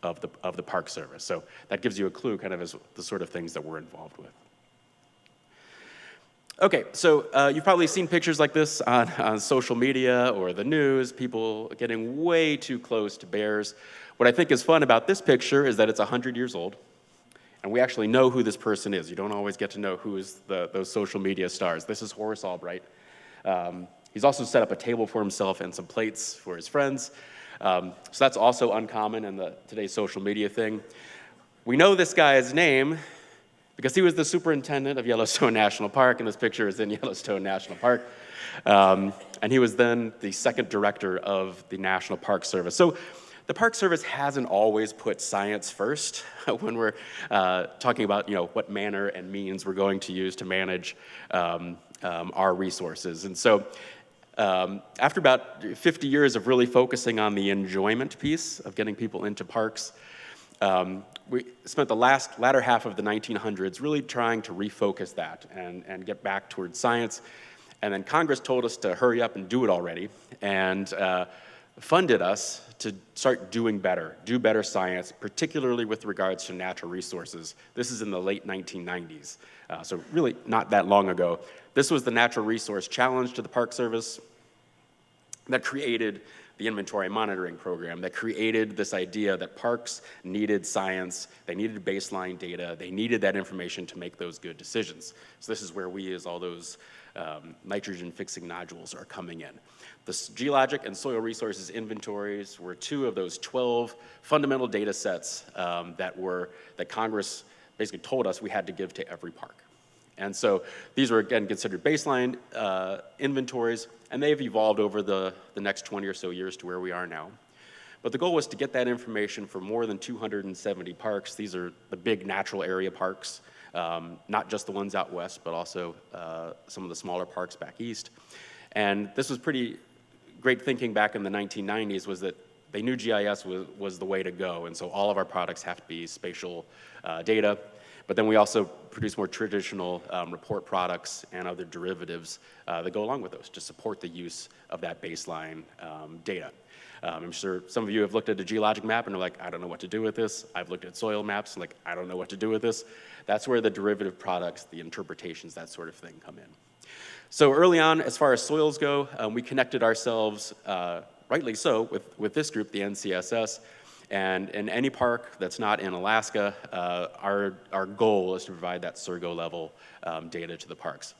of the Park Service. So that gives you a clue kind of as the sort of things that we're involved with. Okay, so you've probably seen pictures like this on social media or the news, people getting way too close to bears. What I think is fun about this picture is that it's 100 years old, and we actually know who this person is. You don't always get to know who is those social media stars. This is Horace Albright. He's also set up a table for himself and some plates for his friends. So that's also uncommon in today's social media thing. We know this guy's name because he was the superintendent of Yellowstone National Park, and this picture is in Yellowstone National Park. And he was then the second director of the National Park Service. So the Park Service hasn't always put science first when we're talking about what manner and means we're going to use to manage our resources. And so after about 50 years of really focusing on the enjoyment piece of getting people into parks, we spent the latter half of the 1900s really trying to refocus that and get back towards science. And then Congress told us to hurry up and do it already, and funded us to start doing better, do better science, particularly with regards to natural resources. This is in the late 1990s, so really not that long ago. This was the Natural Resource Challenge to the Park Service that created the Inventory Monitoring Program, that created this idea that parks needed science, they needed baseline data, they needed that information to make those good decisions. So this is where we, as all those nitrogen-fixing nodules, are coming in. The geologic and soil resources inventories were 2 of those 12 fundamental data sets that Congress basically told us we had to give to every park. And so these were, again, considered baseline inventories, and they've evolved over the next 20 or so years to where we are now. But the goal was to get that information for more than 270 parks. These are the big natural area parks, not just the ones out west, but also some of the smaller parks back east. And this was pretty great thinking back in the 1990s, was that they knew GIS was the way to go, and so all of our products have to be spatial data. But then we also produce more traditional report products and other derivatives that go along with those to support the use of that baseline data. I'm sure some of you have looked at a geologic map and are like, I don't know what to do with this. I've looked at soil maps and like, I don't know what to do with this. That's where the derivative products, the interpretations, that sort of thing come in. So early on, as far as soils go, we connected ourselves, rightly so, with this group, the NCSS. And in any park that's not in Alaska, our goal is to provide that Surgo level data to the parks.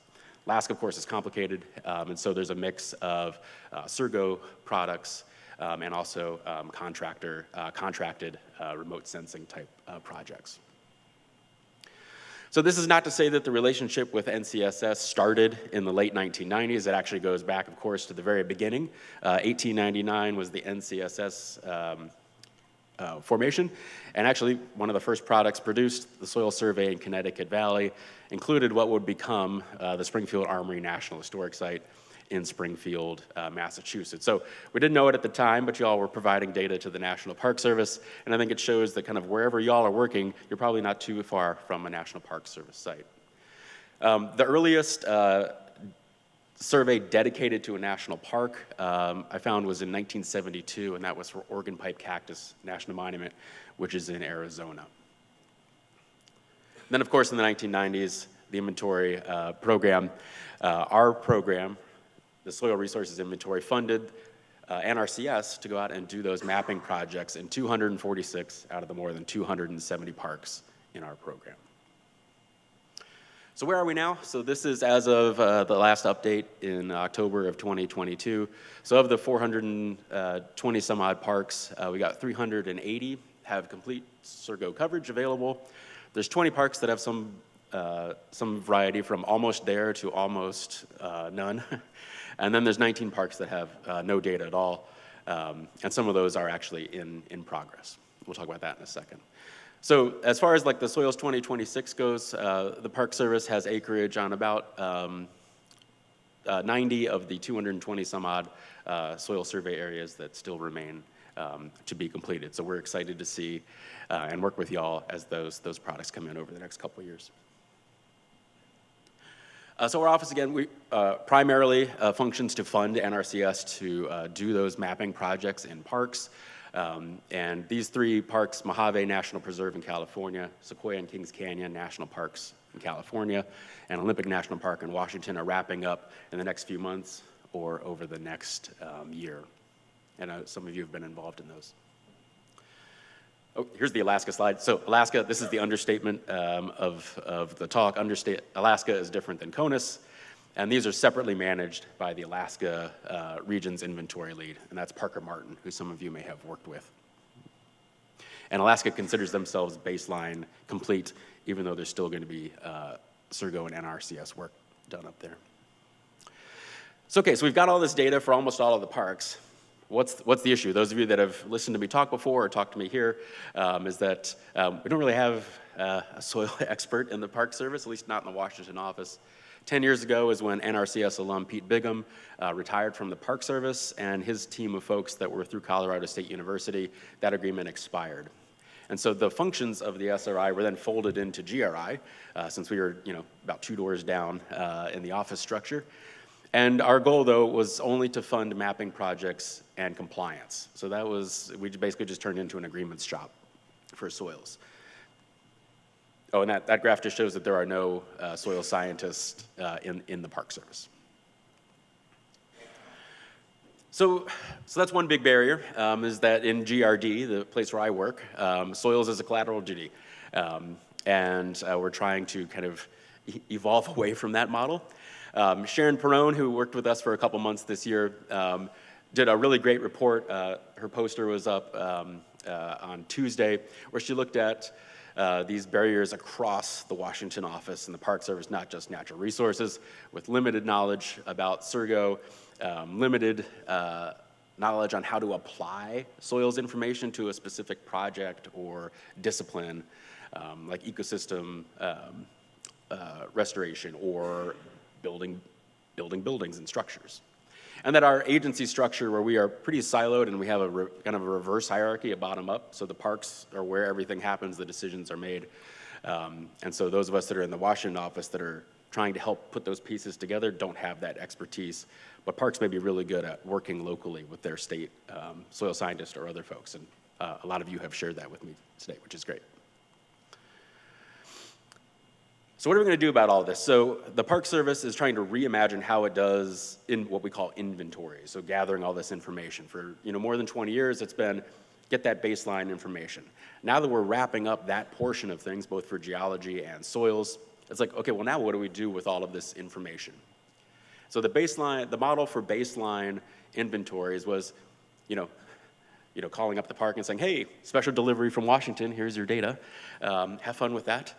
Alaska, of course, is complicated, and so there's a mix of Surgo products and also contracted remote sensing type projects. So this is not to say that the relationship with NCSS started in the late 1990s. It actually goes back, of course, to the very beginning. 1899 was the NCSS formation, and actually one of the first products produced, the soil survey in Connecticut Valley, included what would become the Springfield Armory National Historic Site in Springfield, Massachusetts. So we didn't know it at the time, but y'all were providing data to the National Park Service, and I think it shows that kind of wherever y'all are working, you're probably not too far from a National Park Service site. The earliest survey dedicated to a national park I found was in 1972, and that was for Organ Pipe Cactus National Monument, which is in Arizona. Then, of course, in the 1990s, the inventory program, our program, the Soil Resources Inventory, funded NRCS to go out and do those mapping projects in 246 out of the more than 270 parks in our program. So where are we now? So this is as of the last update in October of 2022. So of the 420 some odd parks, we got 380 have complete Surgo coverage available. There's 20 parks that have some variety from almost there to almost none. And then there's 19 parks that have no data at all. And some of those are actually in progress. We'll talk about that in a second. So as far as like the Soils 2026 goes, the Park Service has acreage on about 90 of the 220 some odd soil survey areas that still remain to be completed. So we're excited to see and work with y'all as those products come in over the next couple of years. So our office, again, we primarily functions to fund NRCS to do those mapping projects in parks. And these three parks, Mojave National Preserve in California, Sequoia and Kings Canyon National Parks in California, and Olympic National Park in Washington are wrapping up in the next few months or over the next year. And some of you have been involved in those. Oh, here's the Alaska slide. So Alaska, this is the understatement of the talk. Alaska is different than CONUS, and these are separately managed by the Alaska Region's Inventory Lead, and that's Parker Martin, who some of you may have worked with. And Alaska considers themselves baseline complete, even though there's still going to be Surgo and NRCS work done up there. So okay, so we've got all this data for almost all of the parks. What's the issue? Those of you that have listened to me talk before or talked to me here, is that we don't really have a soil expert in the Park Service, at least not in the Washington office. 10 years ago is when NRCS alum Pete Bigham retired from the Park Service, and his team of folks that were through Colorado State University, that agreement expired. And so the functions of the SRI were then folded into GRI, since we were about 2 doors down in the office structure. And our goal, though, was only to fund mapping projects and compliance. So that was, we basically just turned into an agreements shop for soils. Oh, and that graph just shows that there are no soil scientists in the Park Service. So that's one big barrier, is that in GRD, the place where I work, soils is a collateral duty. And we're trying to kind of evolve away from that model. Sharon Perrone, who worked with us for a couple months this year, did a really great report. Her poster was up on Tuesday, where she looked at these barriers across the Washington office and the Park Service, not just natural resources, with limited knowledge about Surgo, limited knowledge on how to apply soils information to a specific project or discipline, like ecosystem restoration or building buildings and structures. And that our agency structure, where we are pretty siloed and we have a kind of a reverse hierarchy, a bottom up, so the parks are where everything happens, the decisions are made. And so those of us that are in the Washington office that are trying to help put those pieces together don't have that expertise. But parks may be really good at working locally with their state soil scientists or other folks. And a lot of you have shared that with me today, which is great. So what are we going to do about all this? So the Park Service is trying to reimagine how it does in what we call inventory, so gathering all this information. For more than 20 years, it's been get that baseline information. Now that we're wrapping up that portion of things, both for geology and soils, it's like, okay, well now what do we do with all of this information? So the model for baseline inventories was, calling up the park and saying, hey, special delivery from Washington, here's your data. Have fun with that.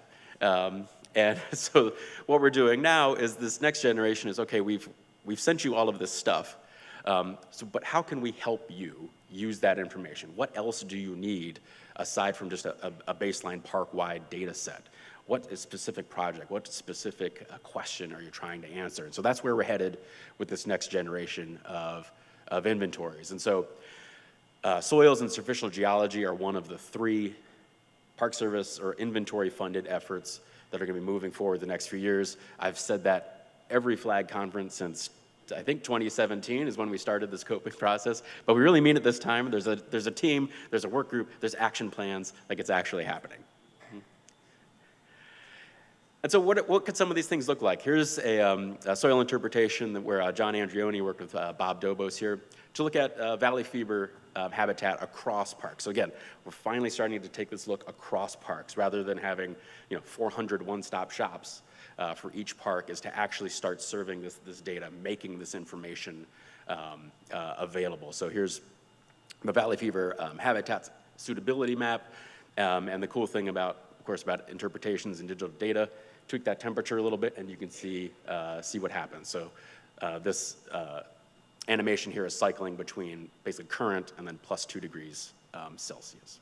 And so what we're doing now is this next generation is, okay, we've sent you all of this stuff, but how can we help you use that information? What else do you need aside from just a baseline park-wide data set? What is specific project? What specific question are you trying to answer? And so that's where we're headed with this next generation of inventories. And so soils and superficial geology are one of the 3 Park Service or inventory-funded efforts that are going to be moving forward the next few years. I've said that every flag conference since, I think, 2017 is when we started the scoping process, but we really mean it this time. There's a team, there's a work group, there's action plans, like it's actually happening. And so what could some of these things look like? Here's a soil interpretation where John Andrioni worked with Bob Dobos here to look at valley fever habitat across parks. So again, we're finally starting to take this look across parks rather than having 400 one-stop shops for each park, is to actually start serving this data, making this information available. So here's the valley fever habitat suitability map, and the cool thing about interpretations and digital data, tweak that temperature a little bit and you can see what happens. So this animation here is cycling between basically current and then +2 degrees Celsius.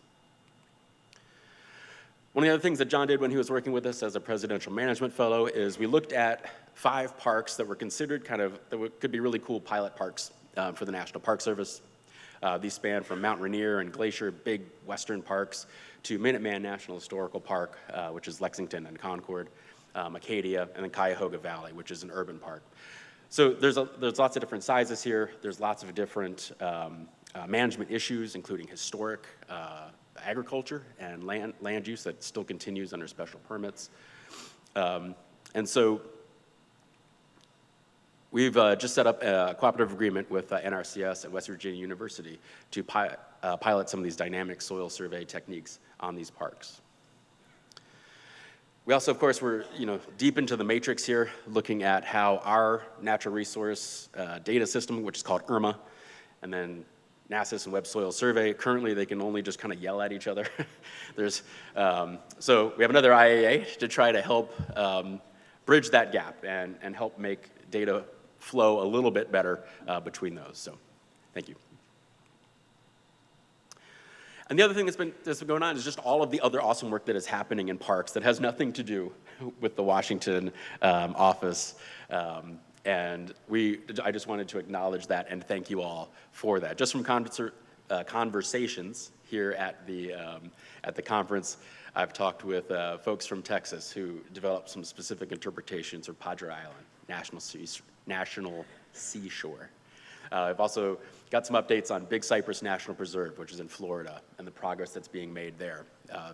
One of the other things that John did when he was working with us as a presidential management fellow is we looked at 5 parks that were considered could be really cool pilot parks for the National Park Service. These span from Mount Rainier and Glacier, big western parks, to Minuteman National Historical Park, which is Lexington and Concord, Acadia, and then Cuyahoga Valley, which is an urban park. So there's lots of different sizes here. There's lots of different management issues, including historic agriculture and land use that still continues under special permits. And so we've just set up a cooperative agreement with NRCS at West Virginia University to pilot some of these dynamic soil survey techniques on these parks. We also, of course, we're deep into the matrix here, looking at how our natural resource data system, which is called IRMA, and then NASIS and Web Soil Survey, currently they can only just kind of yell at each other. So we have another IAA to try to help bridge that gap and help make data flow a little bit better between those. So thank you. And the other thing that's been going on is just all of the other awesome work that is happening in parks that has nothing to do with the Washington office. And I just wanted to acknowledge that and thank you all for that. Just from conversations here at the conference, I've talked with folks from Texas who developed some specific interpretations for Padre Island, National Seashore. I've also got some updates on Big Cypress National Preserve, which is in Florida, and the progress that's being made there.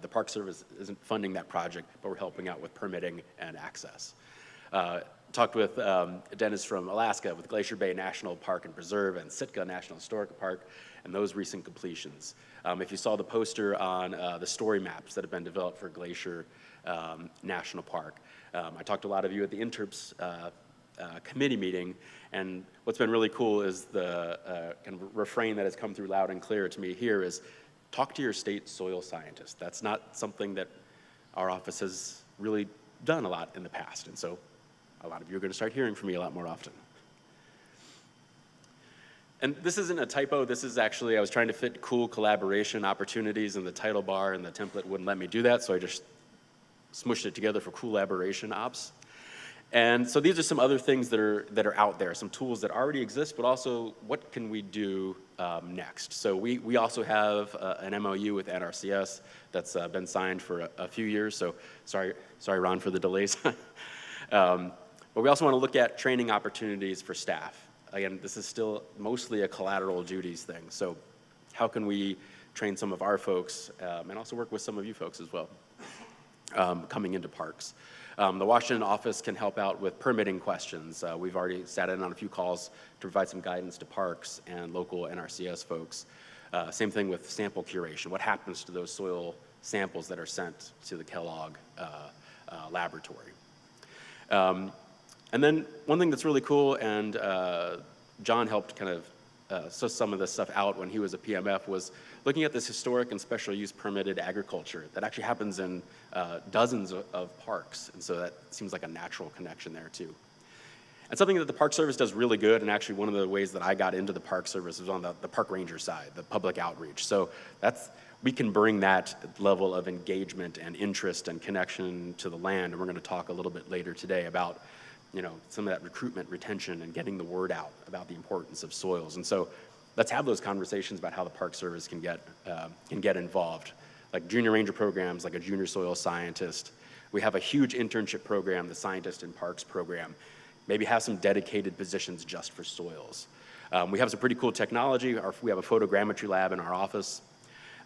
The Park Service isn't funding that project, but we're helping out with permitting and access. Talked with Dennis from Alaska with Glacier Bay National Park and Preserve and Sitka National Historic Park and those recent completions. If you saw the poster on the story maps that have been developed for Glacier National Park, I talked to a lot of you at the Interps committee meeting, and what's been really cool is the kind of refrain that has come through loud and clear to me here is talk to your state soil scientist. That's not something that our office has really done a lot in the past, and so a lot of you are going to start hearing from me a lot more often. And this isn't a typo. This is actually, I was trying to fit cool collaboration opportunities in the title bar, and the template wouldn't let me do that, so I just smushed it together for collaboration ops. And so these are some other things that are out there, some tools that already exist, but also what can we do next? So we also have an MOU with NRCS that's been signed for a few years. So sorry, Ron, for the delays. But we also want to look at training opportunities for staff. Again, this is still mostly a collateral duties thing. So how can we train some of our folks and also work with some of you folks as well coming into parks? The Washington office can help out with permitting questions. We've already sat in on a few calls to provide some guidance to parks and local NRCS folks. Same thing with sample curation. What happens to those soil samples that are sent to the Kellogg laboratory? And then one thing that's really cool, and John helped kind of suss some of this stuff out when he was a PMF, was looking at this historic and special use permitted agriculture that actually happens in dozens of parks. And so that seems like a natural connection there too. And something that the Park Service does really good, and actually one of the ways that I got into the Park Service was on the park ranger side, the public outreach. So we can bring that level of engagement and interest and connection to the land. And we're going to talk a little bit later today about some of that recruitment, retention, and getting the word out about the importance of soils. And so let's have those conversations about how the Park Service can get involved. Like junior ranger programs, like a junior soil scientist. We have a huge internship program, the Scientist in Parks program. Maybe have some dedicated positions just for soils. We have some pretty cool technology. We have a photogrammetry lab in our office.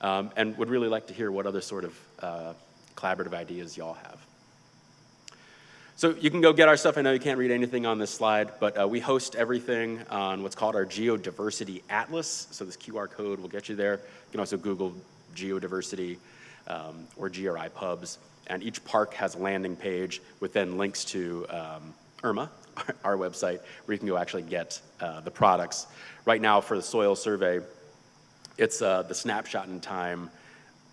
And would really like to hear what other sort of collaborative ideas y'all have. So you can go get our stuff. I know you can't read anything on this slide, but we host everything on what's called our Geodiversity Atlas. So this QR code will get you there. You can also Google geodiversity or GRI pubs. And each park has a landing page with then links to IRMA, our website, where you can go actually get the products. Right now for the soil survey, it's the snapshot in time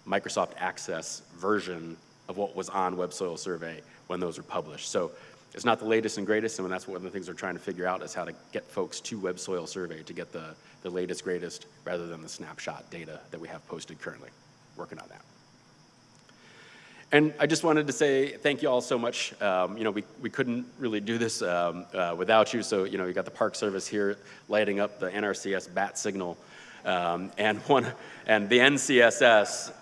Microsoft Access version of what was on Web Soil Survey when those were published. So it's not the latest and greatest, and that's one of the things we're trying to figure out is how to get folks to Web Soil Survey to get the latest, greatest, rather than the snapshot data that we have posted currently. Working on that. And I just wanted to say thank you all so much. We couldn't really do this without you. So, you got the Park Service here lighting up the NRCS bat signal. And the NCSS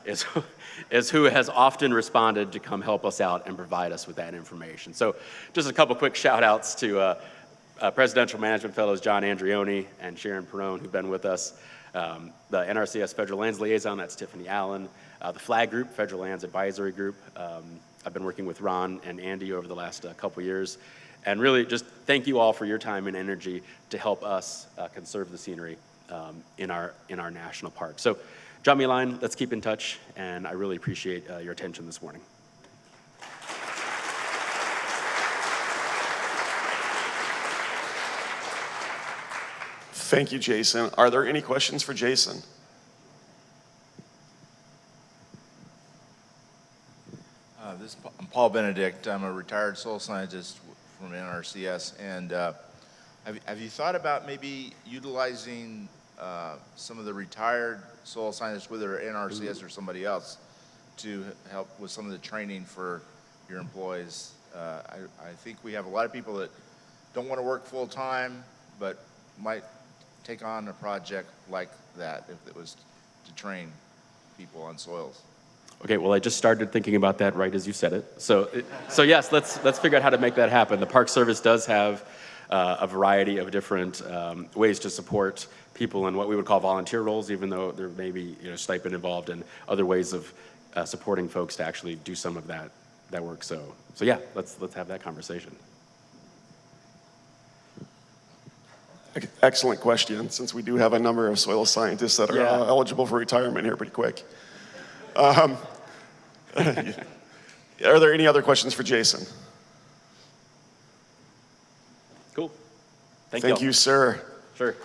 is who has often responded to come help us out and provide us with that information. So just a couple quick shout outs to Presidential Management Fellows John Andrioni and Sharon Perrone, who've been with us. The NRCS Federal Lands Liaison, that's Tiffany Allen. The FLAG Group, Federal Lands Advisory Group. I've been working with Ron and Andy over the last couple years. And really just thank you all for your time and energy to help us conserve the scenery in our national park. So drop me a line, let's keep in touch, and I really appreciate your attention this morning. Thank you, Jason. Are there any questions for Jason? I'm Paul Benedict. I'm a retired soil scientist from NRCS. And have you thought about maybe utilizing some of the retired soil scientists, whether NRCS or somebody else, to help with some of the training for your employees? I think we have a lot of people that don't want to work full time, but might take on a project like that if it was to train people on soils. Okay, well, I just started thinking about that right as you said it. So yes, let's figure out how to make that happen. The Park Service does have a variety of different ways to support people in what we would call volunteer roles, even though there may be stipend involved and other ways of supporting folks to actually do some of that work. So yeah, let's have that conversation. Excellent question, since we do have a number of soil scientists that are eligible for retirement here pretty quick. Are there any other questions for Jason? Cool. Thank you, sir. Sure.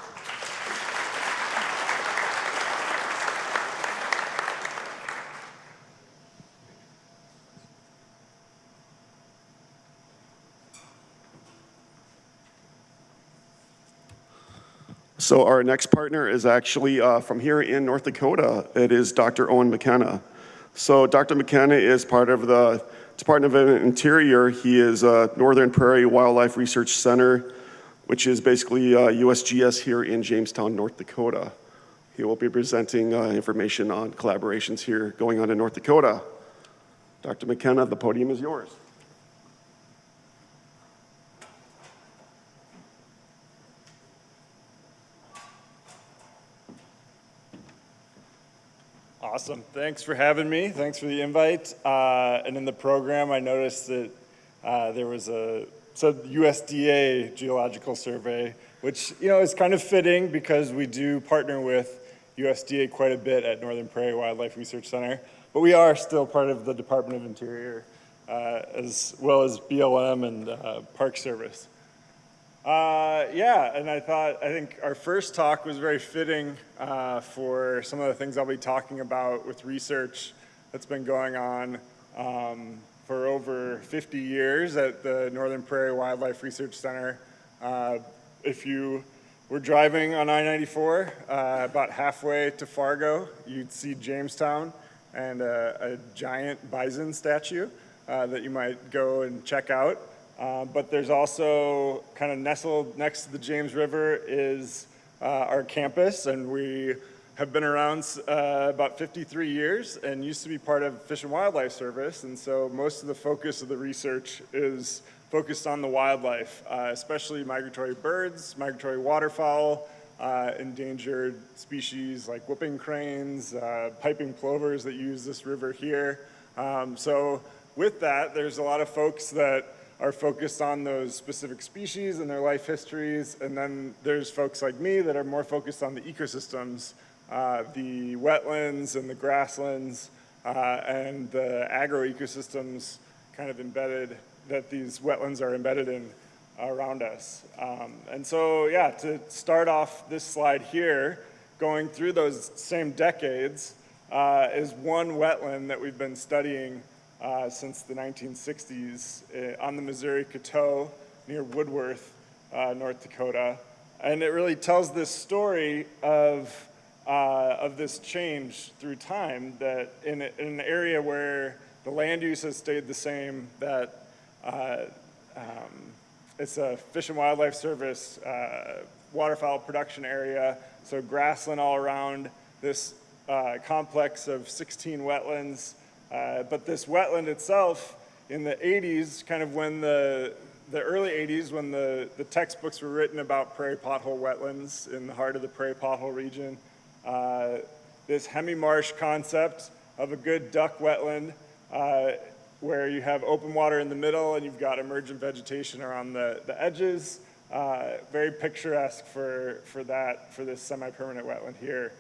So our next partner is actually from here in North Dakota. It is Dr. Owen McKenna. So Dr. McKenna is part of the Department of Interior. He is Northern Prairie Wildlife Research Center, which is basically USGS here in Jamestown, North Dakota. He will be presenting information on collaborations here going on in North Dakota. Dr. McKenna, the podium is yours. Awesome. Thanks for having me. Thanks for the invite. And in the program, I noticed that there was said USDA geological survey, which is kind of fitting because we do partner with USDA quite a bit at Northern Prairie Wildlife Research Center. But we are still part of the Department of Interior, as well as BLM and Park Service. Yeah, and I think our first talk was very fitting for some of the things I'll be talking about with research that's been going on for over 50 years at the Northern Prairie Wildlife Research Center. If you were driving on I-94 about halfway to Fargo, you'd see Jamestown and a giant bison statue that you might go and check out. But there's also kind of nestled next to the James River is our campus, and we have been around about 53 years and used to be part of Fish and Wildlife Service. And so most of the focus of the research is focused on the wildlife, especially migratory birds, migratory waterfowl, endangered species like whooping cranes, piping plovers that use this river here. So with that, there's a lot of folks that are focused on those specific species and their life histories, and then there's folks like me that are more focused on the ecosystems, the wetlands and the grasslands, and the agroecosystems kind of embedded, that these wetlands are embedded in around us. And so, yeah, to start off this slide here, going through those same decades, is one wetland that we've been studying since the 1960s on the Missouri Coteau near Woodworth, North Dakota. And it really tells this story of this change through time, that in an area where the land use has stayed the same, that it's a Fish and Wildlife Service waterfowl production area, so grassland all around this complex of 16 wetlands. But this wetland itself, in the 80s, kind of when the early 80s, when the textbooks were written about prairie pothole wetlands in the heart of the prairie pothole region, this hemi-marsh concept of a good duck wetland where you have open water in the middle and you've got emergent vegetation around the edges, very picturesque for this semi-permanent wetland here.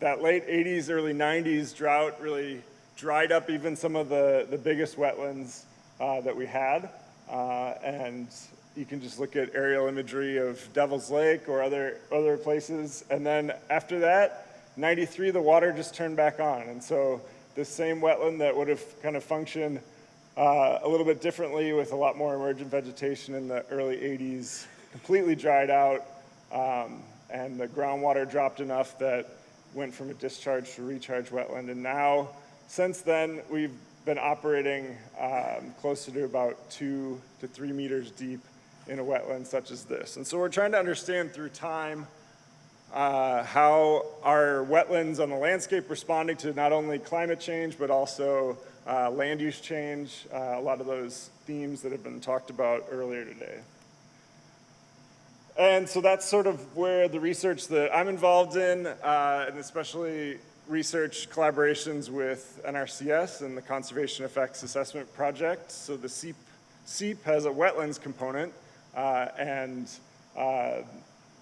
That late 80s, early 90s drought really dried up even some of the biggest wetlands that we had. And you can just look at aerial imagery of Devil's Lake or other places. And then after that, 93, the water just turned back on. And so this same wetland that would have kind of functioned a little bit differently with a lot more emergent vegetation in the early 80s completely dried out. And the groundwater dropped enough that went from a discharge to recharge wetland. And now, since then, we've been operating closer to about 2 to 3 meters deep in a wetland such as this. And so we're trying to understand through time how our wetlands on the landscape responding to not only climate change, but also land use change, a lot of those themes that have been talked about earlier today. And so that's sort of where the research that I'm involved in, and especially research collaborations with NRCS and the Conservation Effects Assessment Project. So the SEEP has a wetlands component, and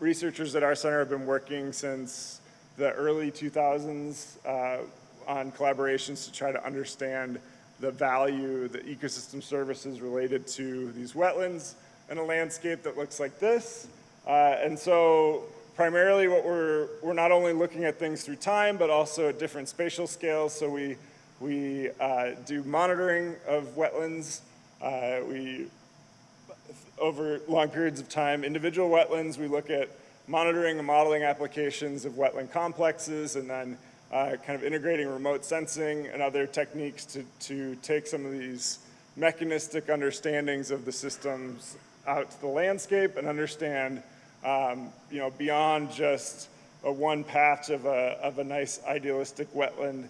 researchers at our center have been working since the early 2000s on collaborations to try to understand the value, the ecosystem services related to these wetlands in a landscape that looks like this. And so primarily what we're not only looking at things through time, but also at different spatial scales. So we do monitoring of wetlands. Over long periods of time, individual wetlands, we look at monitoring and modeling applications of wetland complexes, and then kind of integrating remote sensing and other techniques to take some of these mechanistic understandings of the systems out to the landscape and understand beyond just one patch of a nice idealistic wetland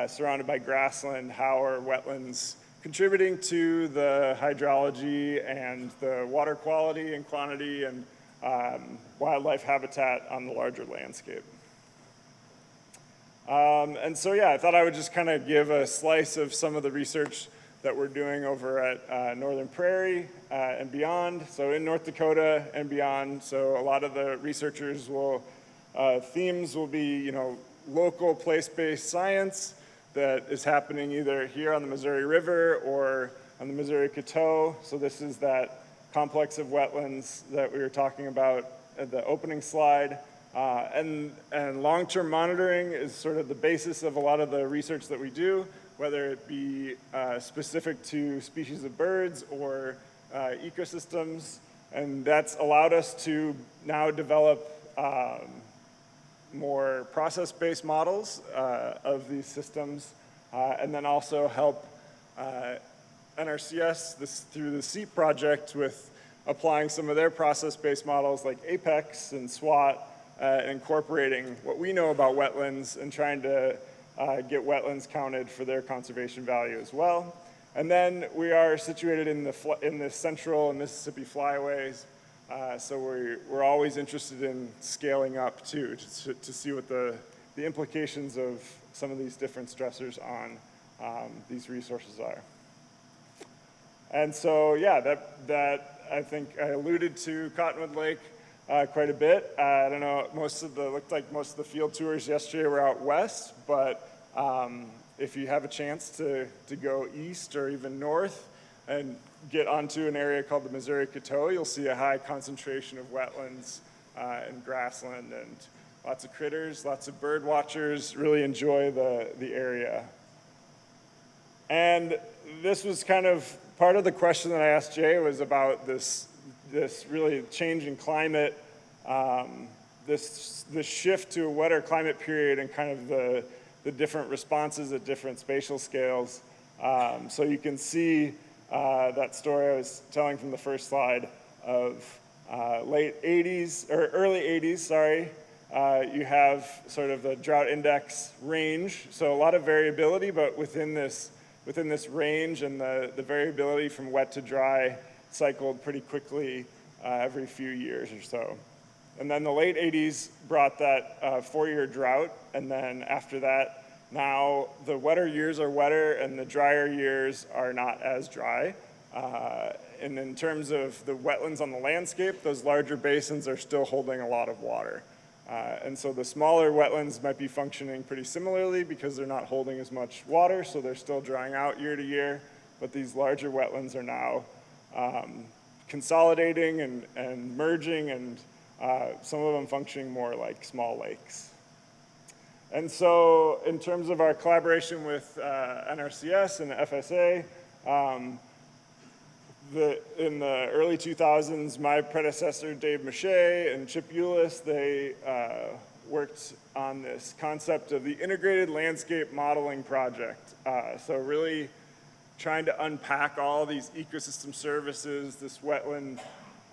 surrounded by grassland, how are wetlands contributing to the hydrology and the water quality and quantity and wildlife habitat on the larger landscape. And so, yeah, I thought I would just kind of give a slice of some of the research that we're doing over at Northern Prairie and beyond, so in North Dakota and beyond. So a lot of the researchers themes will be, you know, local place-based science that is happening either here on the Missouri River or on the Missouri Coteau. So this is that complex of wetlands that we were talking about at the opening slide. And long-term monitoring is sort of the basis of a lot of the research that we do, whether it be specific to species of birds or ecosystems. And that's allowed us to now develop more process-based models of these systems, and then also help NRCS through the SEEP project with applying some of their process-based models like APEX and SWAT, incorporating what we know about wetlands and trying to get wetlands counted for their conservation value as well. And then we are situated in the central and Mississippi flyways, so we're always interested in scaling up too, to see what the implications of some of these different stressors on these resources are. And so, yeah, that I think I alluded to Cottonwood Lake quite a bit. I don't know, looked like most of the field tours yesterday were out west, but if you have a chance to go east or even north and get onto an area called the Missouri Coteau, you'll see a high concentration of wetlands and grassland and lots of critters, lots of bird watchers, really enjoy the area. And this was kind of part of the question that I asked Jay was about this really change in climate, this shift to a wetter climate period and kind of the different responses at different spatial scales. So you can see that story I was telling from the first slide of late 80s, or early 80s, sorry. You have sort of the drought index range, so a lot of variability, but within this range and the variability from wet to dry cycled pretty quickly every few years or so. And then the late 80s brought that 4-year drought, and then after that, now the wetter years are wetter and the drier years are not as dry. And in terms of the wetlands on the landscape, those larger basins are still holding a lot of water. And so the smaller wetlands might be functioning pretty similarly because they're not holding as much water, so they're still drying out year to year. But these larger wetlands are now consolidating and merging, and some of them functioning more like small lakes. And so in terms of our collaboration with NRCS and FSA, in the early 2000s, my predecessor, Dave Mache, and Chip Eulis, they worked on this concept of the Integrated Landscape Modeling Project. So really trying to unpack all these ecosystem services, this wetland,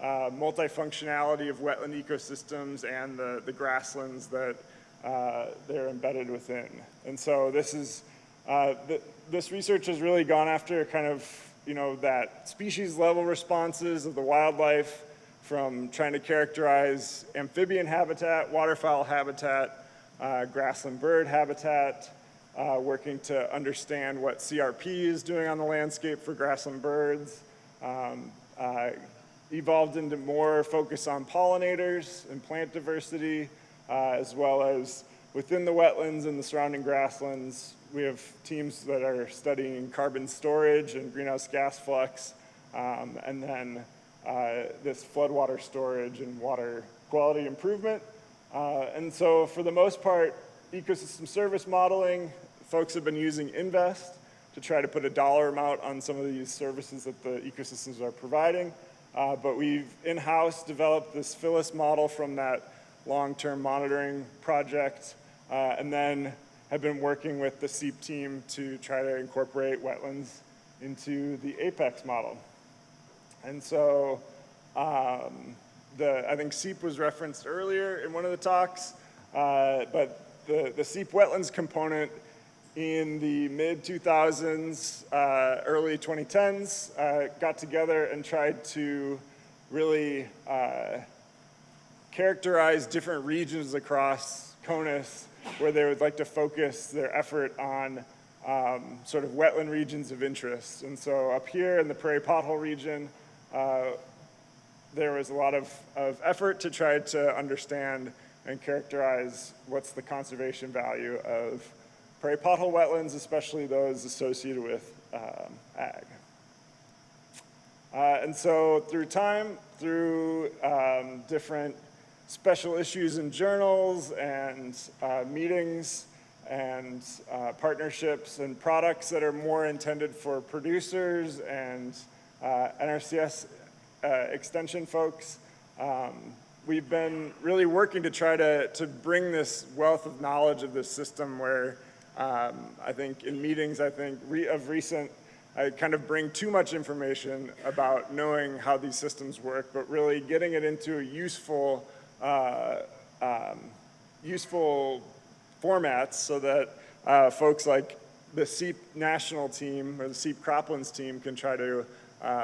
multifunctionality of wetland ecosystems and the grasslands that they're embedded within. And so this is, this research has really gone after kind of, you know, that species level responses of the wildlife, from trying to characterize amphibian habitat, waterfowl habitat, grassland bird habitat, working to understand what CRP is doing on the landscape for grassland birds, evolved into more focus on pollinators and plant diversity, as well as within the wetlands and the surrounding grasslands. We have teams that are studying carbon storage and greenhouse gas flux, and then this floodwater storage and water quality improvement. And so for the most part, ecosystem service modeling, folks have been using Invest to try to put a dollar amount on some of these services that the ecosystems are providing. But we've in-house developed this Phyllis model from that long-term monitoring project, and then have been working with the SEEP team to try to incorporate wetlands into the APEX model. And so I think SEEP was referenced earlier in one of the talks, but the SEEP wetlands component in the mid-2000s, early 2010s, got together and tried to really characterize different regions across CONUS where they would like to focus their effort on sort of wetland regions of interest. And so up here in the prairie pothole region, there was a lot of effort to try to understand and characterize what's the conservation value of prairie pothole wetlands, especially those associated with ag. And so through time, through different special issues in journals and meetings and partnerships and products that are more intended for producers and NRCS extension folks, we've been really working to try to bring this wealth of knowledge of this system where I think in meetings, of recent, I kind of bring too much information about knowing how these systems work, but really getting it into a useful formats so that folks like the SEEP national team or the SEEP croplands team can try to,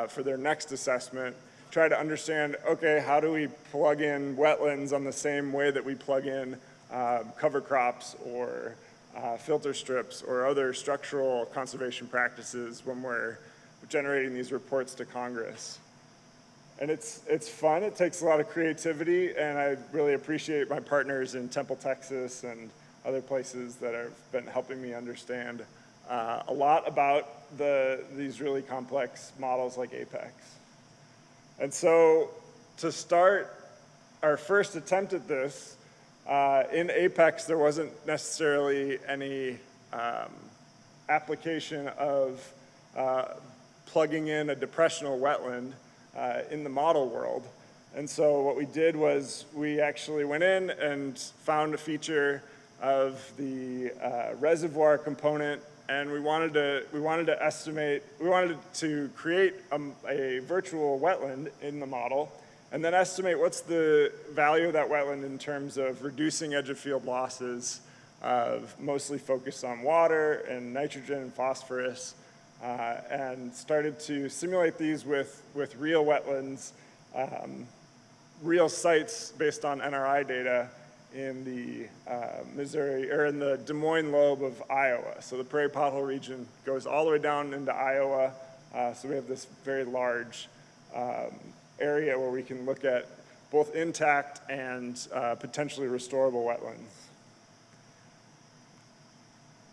for their next assessment, try to understand, okay, how do we plug in wetlands on the same way that we plug in cover crops or filter strips or other structural conservation practices when we're generating these reports to Congress. And it's fun, it takes a lot of creativity, and I really appreciate my partners in Temple, Texas, and other places that have been helping me understand a lot about these really complex models like APEX. And so to start our first attempt at this, in APEX there wasn't necessarily any application of plugging in a depressional wetland in the model world. And so what we did was we actually went in and found a feature of the reservoir component, and we wanted to create a virtual wetland in the model and then estimate what's the value of that wetland in terms of reducing edge of field losses, mostly focused on water and nitrogen and phosphorus, and started to simulate these with real wetlands, real sites based on NRI data in the Missouri, or in the Des Moines lobe of Iowa. So the prairie pothole region goes all the way down into Iowa. So we have this very large area where we can look at both intact and potentially restorable wetlands.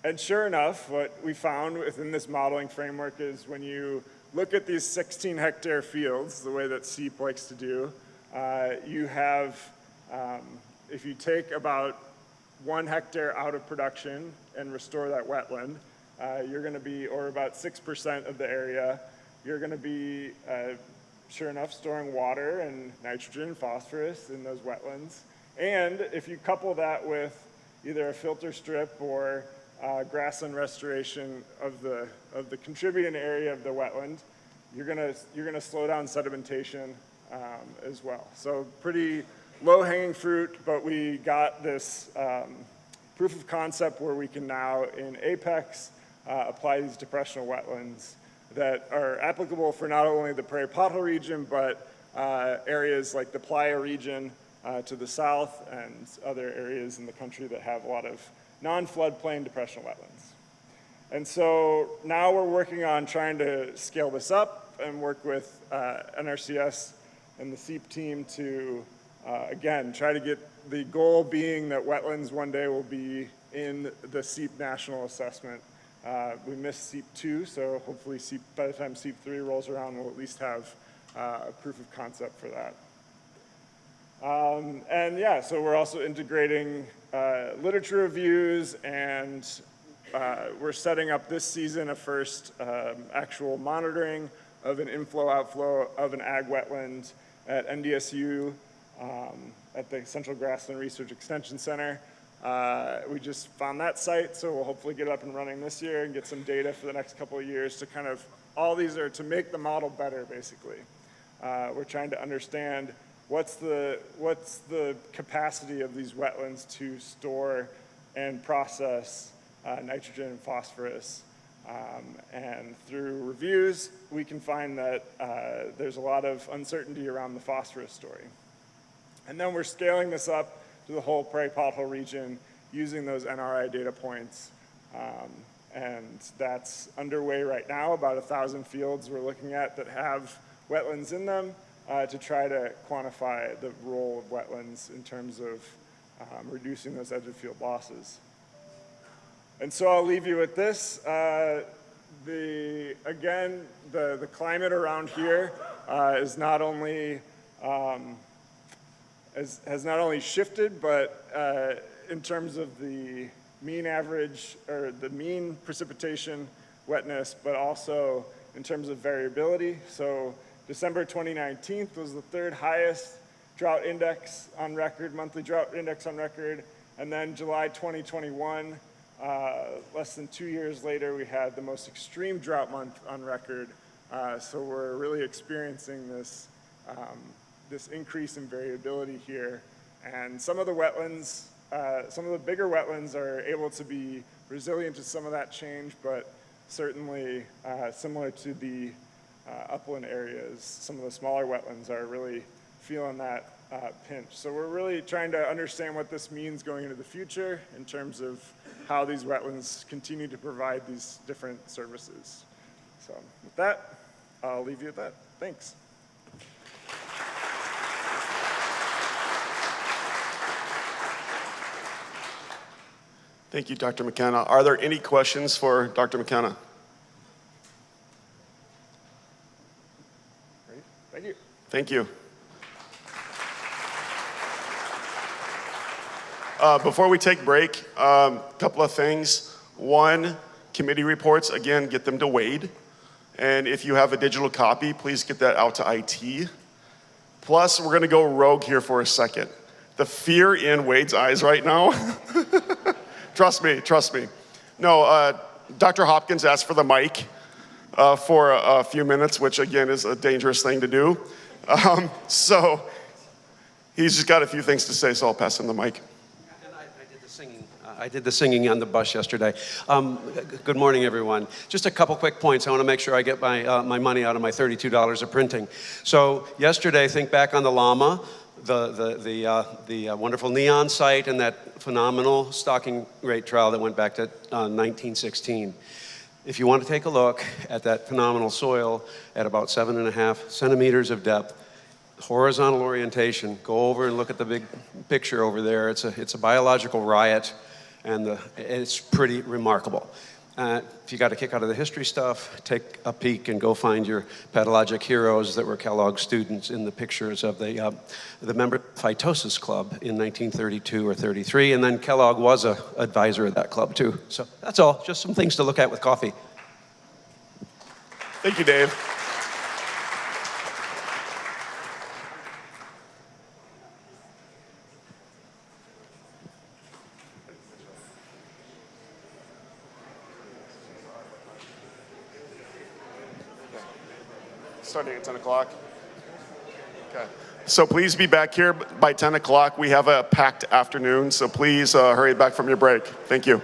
And sure enough, what we found within this modeling framework is when you look at these 16-hectare fields, the way that SEEP likes to do, you have, if you take about 1 hectare out of production and restore that wetland, you're going to be, or about 6% of the area, you're going to be, sure enough, storing water and nitrogen and phosphorus in those wetlands. And if you couple that with either a filter strip or grassland restoration of the contributing area of the wetland, you're gonna slow down sedimentation as well. So pretty low-hanging fruit, but we got this proof of concept where we can now, in APEX, apply these depressional wetlands that are applicable for not only the prairie pothole region, but areas like the Playa region to the south and other areas in the country that have a lot of non-floodplain depressional wetlands. And so now we're working on trying to scale this up and work with NRCS and the SEEP team to, again, try to get the goal being that wetlands one day will be in the SEEP national assessment. We missed SEEP 2, so hopefully by the time SEEP 3 rolls around, we'll at least have a proof of concept for that. And yeah, so we're also integrating literature reviews, and we're setting up this season a first actual monitoring of an inflow-outflow of an ag wetland at NDSU at the Central Grassland Research Extension Center. We just found that site, so we'll hopefully get up and running this year and get some data for the next couple of years to kind of, all these are to make the model better, basically. We're trying to understand what's the capacity of these wetlands to store and process nitrogen and phosphorus. And through reviews, we can find that there's a lot of uncertainty around the phosphorus story. And then we're scaling this up to the whole prairie pothole region using those NRI data points. And that's underway right now, about 1,000 fields we're looking at that have wetlands in them to try to quantify the role of wetlands in terms of reducing those edge of field losses. And so I'll leave you with this. The climate around here is not only has not only shifted, but in terms of the mean average or the mean precipitation wetness, but also in terms of variability. So December 2019 was the third highest drought index on record, monthly drought index on record. And then July 2021, less than 2 years later, we had the most extreme drought month on record. So we're really experiencing this, this increase in variability here. And some of the wetlands, some of the bigger wetlands are able to be resilient to some of that change, but certainly similar to the upland areas, some of the smaller wetlands are really feeling that pinch. So we're really trying to understand what this means going into the future in terms of how these wetlands continue to provide these different services. So with that, I'll leave you at that. Thanks. Thank you, Dr. McKenna. Are there any questions for Dr. McKenna? Great. Thank you. Thank you. Before we take break, a couple of things. One, committee reports, again, get them to Wade. And if you have a digital copy, please get that out to IT. Plus, we're gonna go rogue here for a second. The fear in Wade's eyes right now, trust me, trust me. No, Dr. Hopkins asked for the mic for a few minutes, which again is a dangerous thing to do. So he's just got a few things to say, so I'll pass him the mic. I did the singing on the bus yesterday. Good morning, everyone. Just a couple quick points. I want to make sure I get my money out of my $32 of printing. So yesterday, think back on the llama, the wonderful neon site, and that phenomenal stocking rate trial that went back to 1916. If you want to take a look at that phenomenal soil at about 7.5 centimeters of depth, horizontal orientation, go over and look at the big picture over there. It's a biological riot. And it's pretty remarkable. If you got a kick out of the history stuff, take a peek and go find your pathologic heroes that were Kellogg students in the pictures of the member Phytosis Club in 1932 or 33, and then Kellogg was an advisor of that club too. So that's all, just some things to look at with coffee. Thank you, Dave. Starting at 10 o'clock. Okay. So please be back here by 10 o'clock. We have a packed afternoon, so please hurry back from your break. Thank you.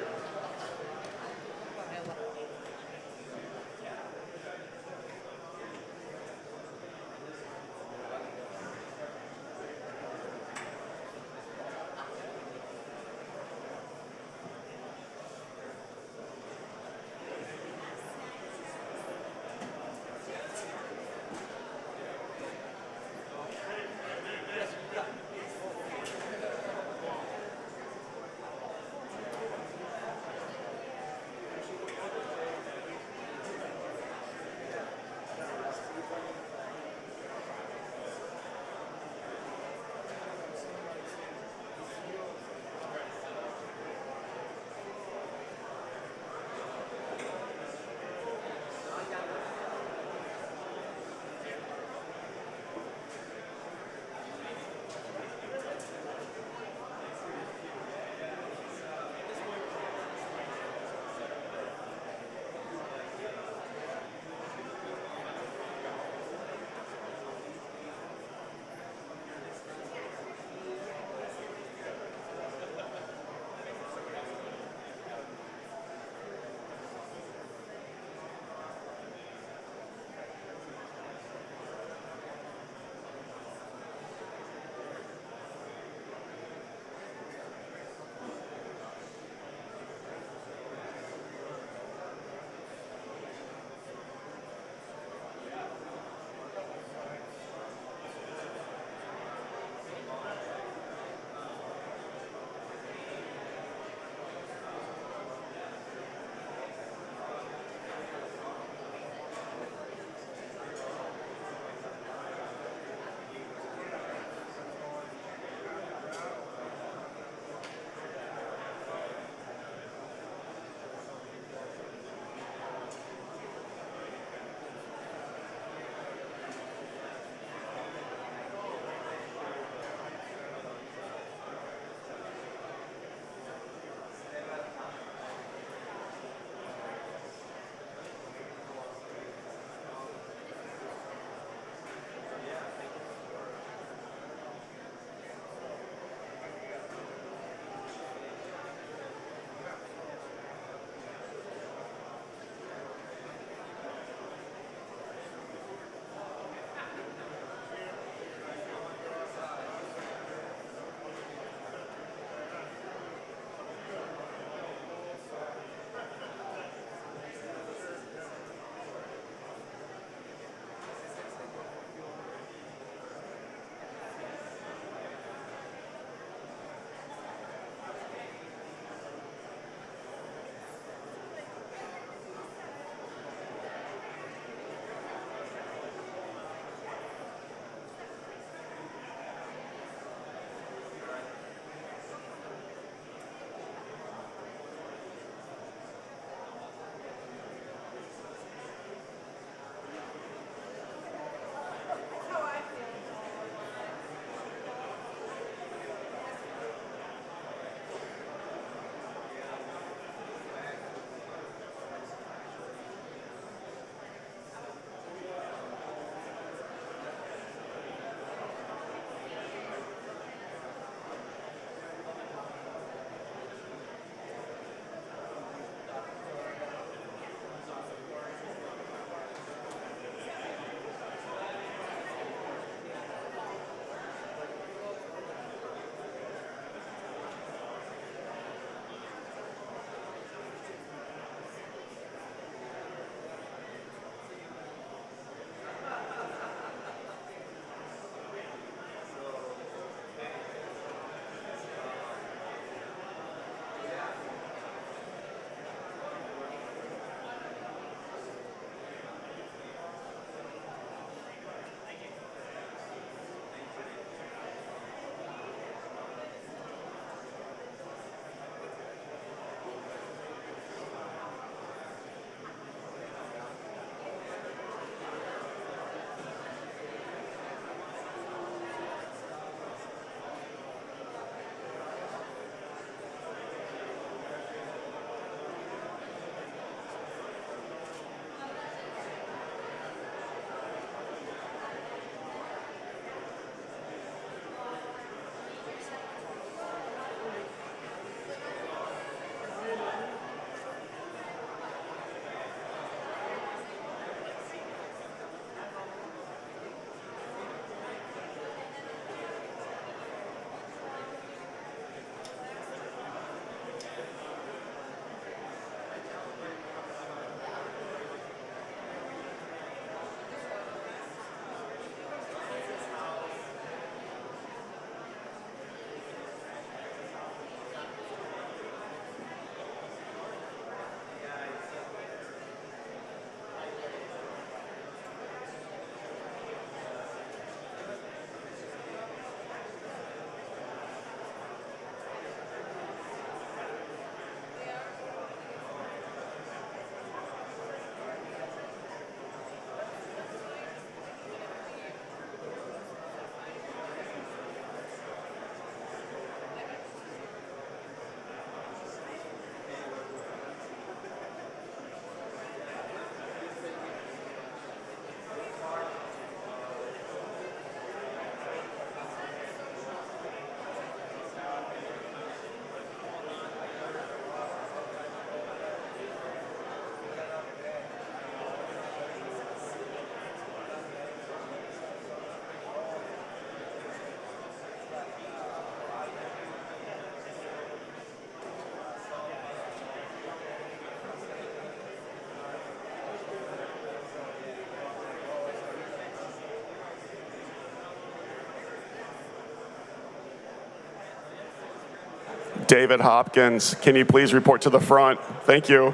David Hopkins. Can you please report to the front? Thank you.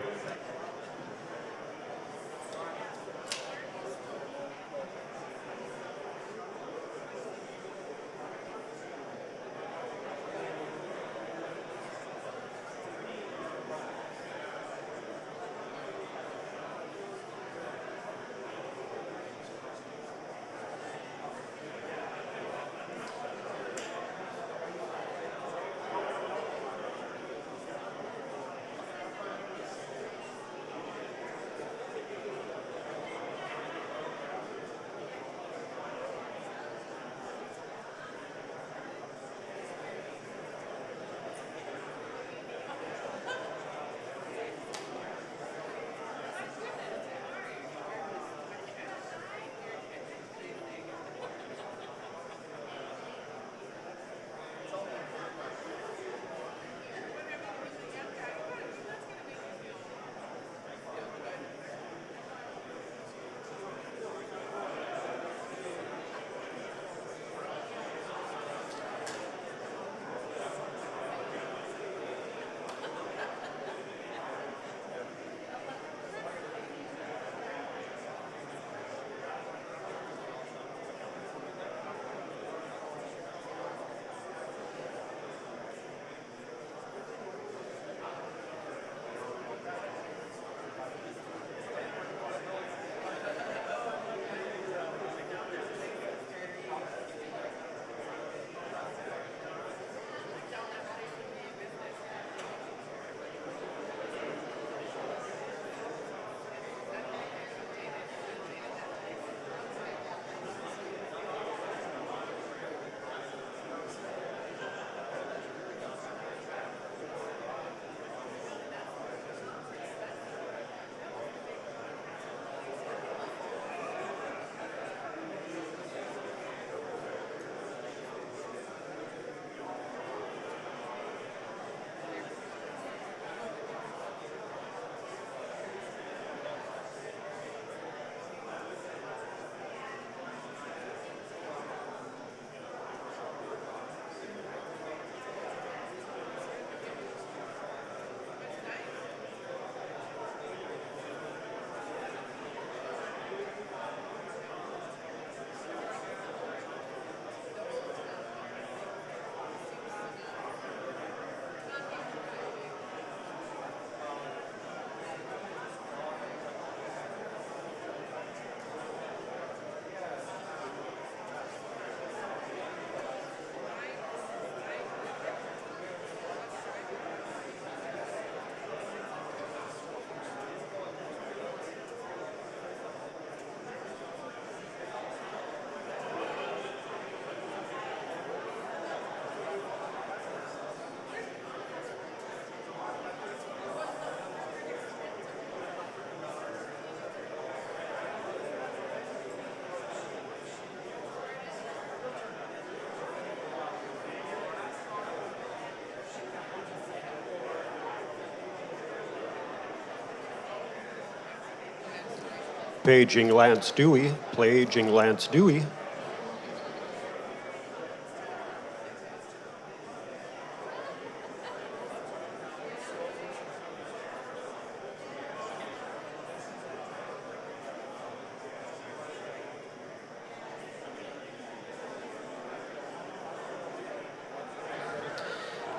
Paging Lance Dewey, paging Lance Dewey.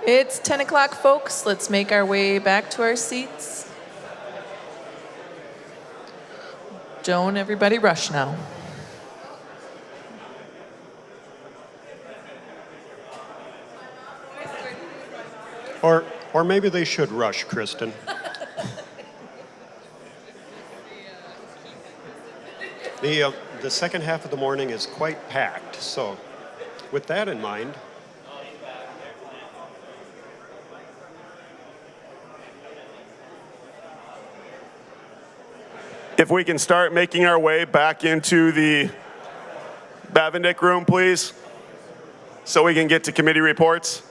It's 10 o'clock, folks. Let's make our way back to our seats. Don't everybody rush now. Or maybe they should rush, Kristen. The second half of the morning is quite packed, so with that in mind, If we can start making our way back into the Bavendick room, please, so we can get to committee reports.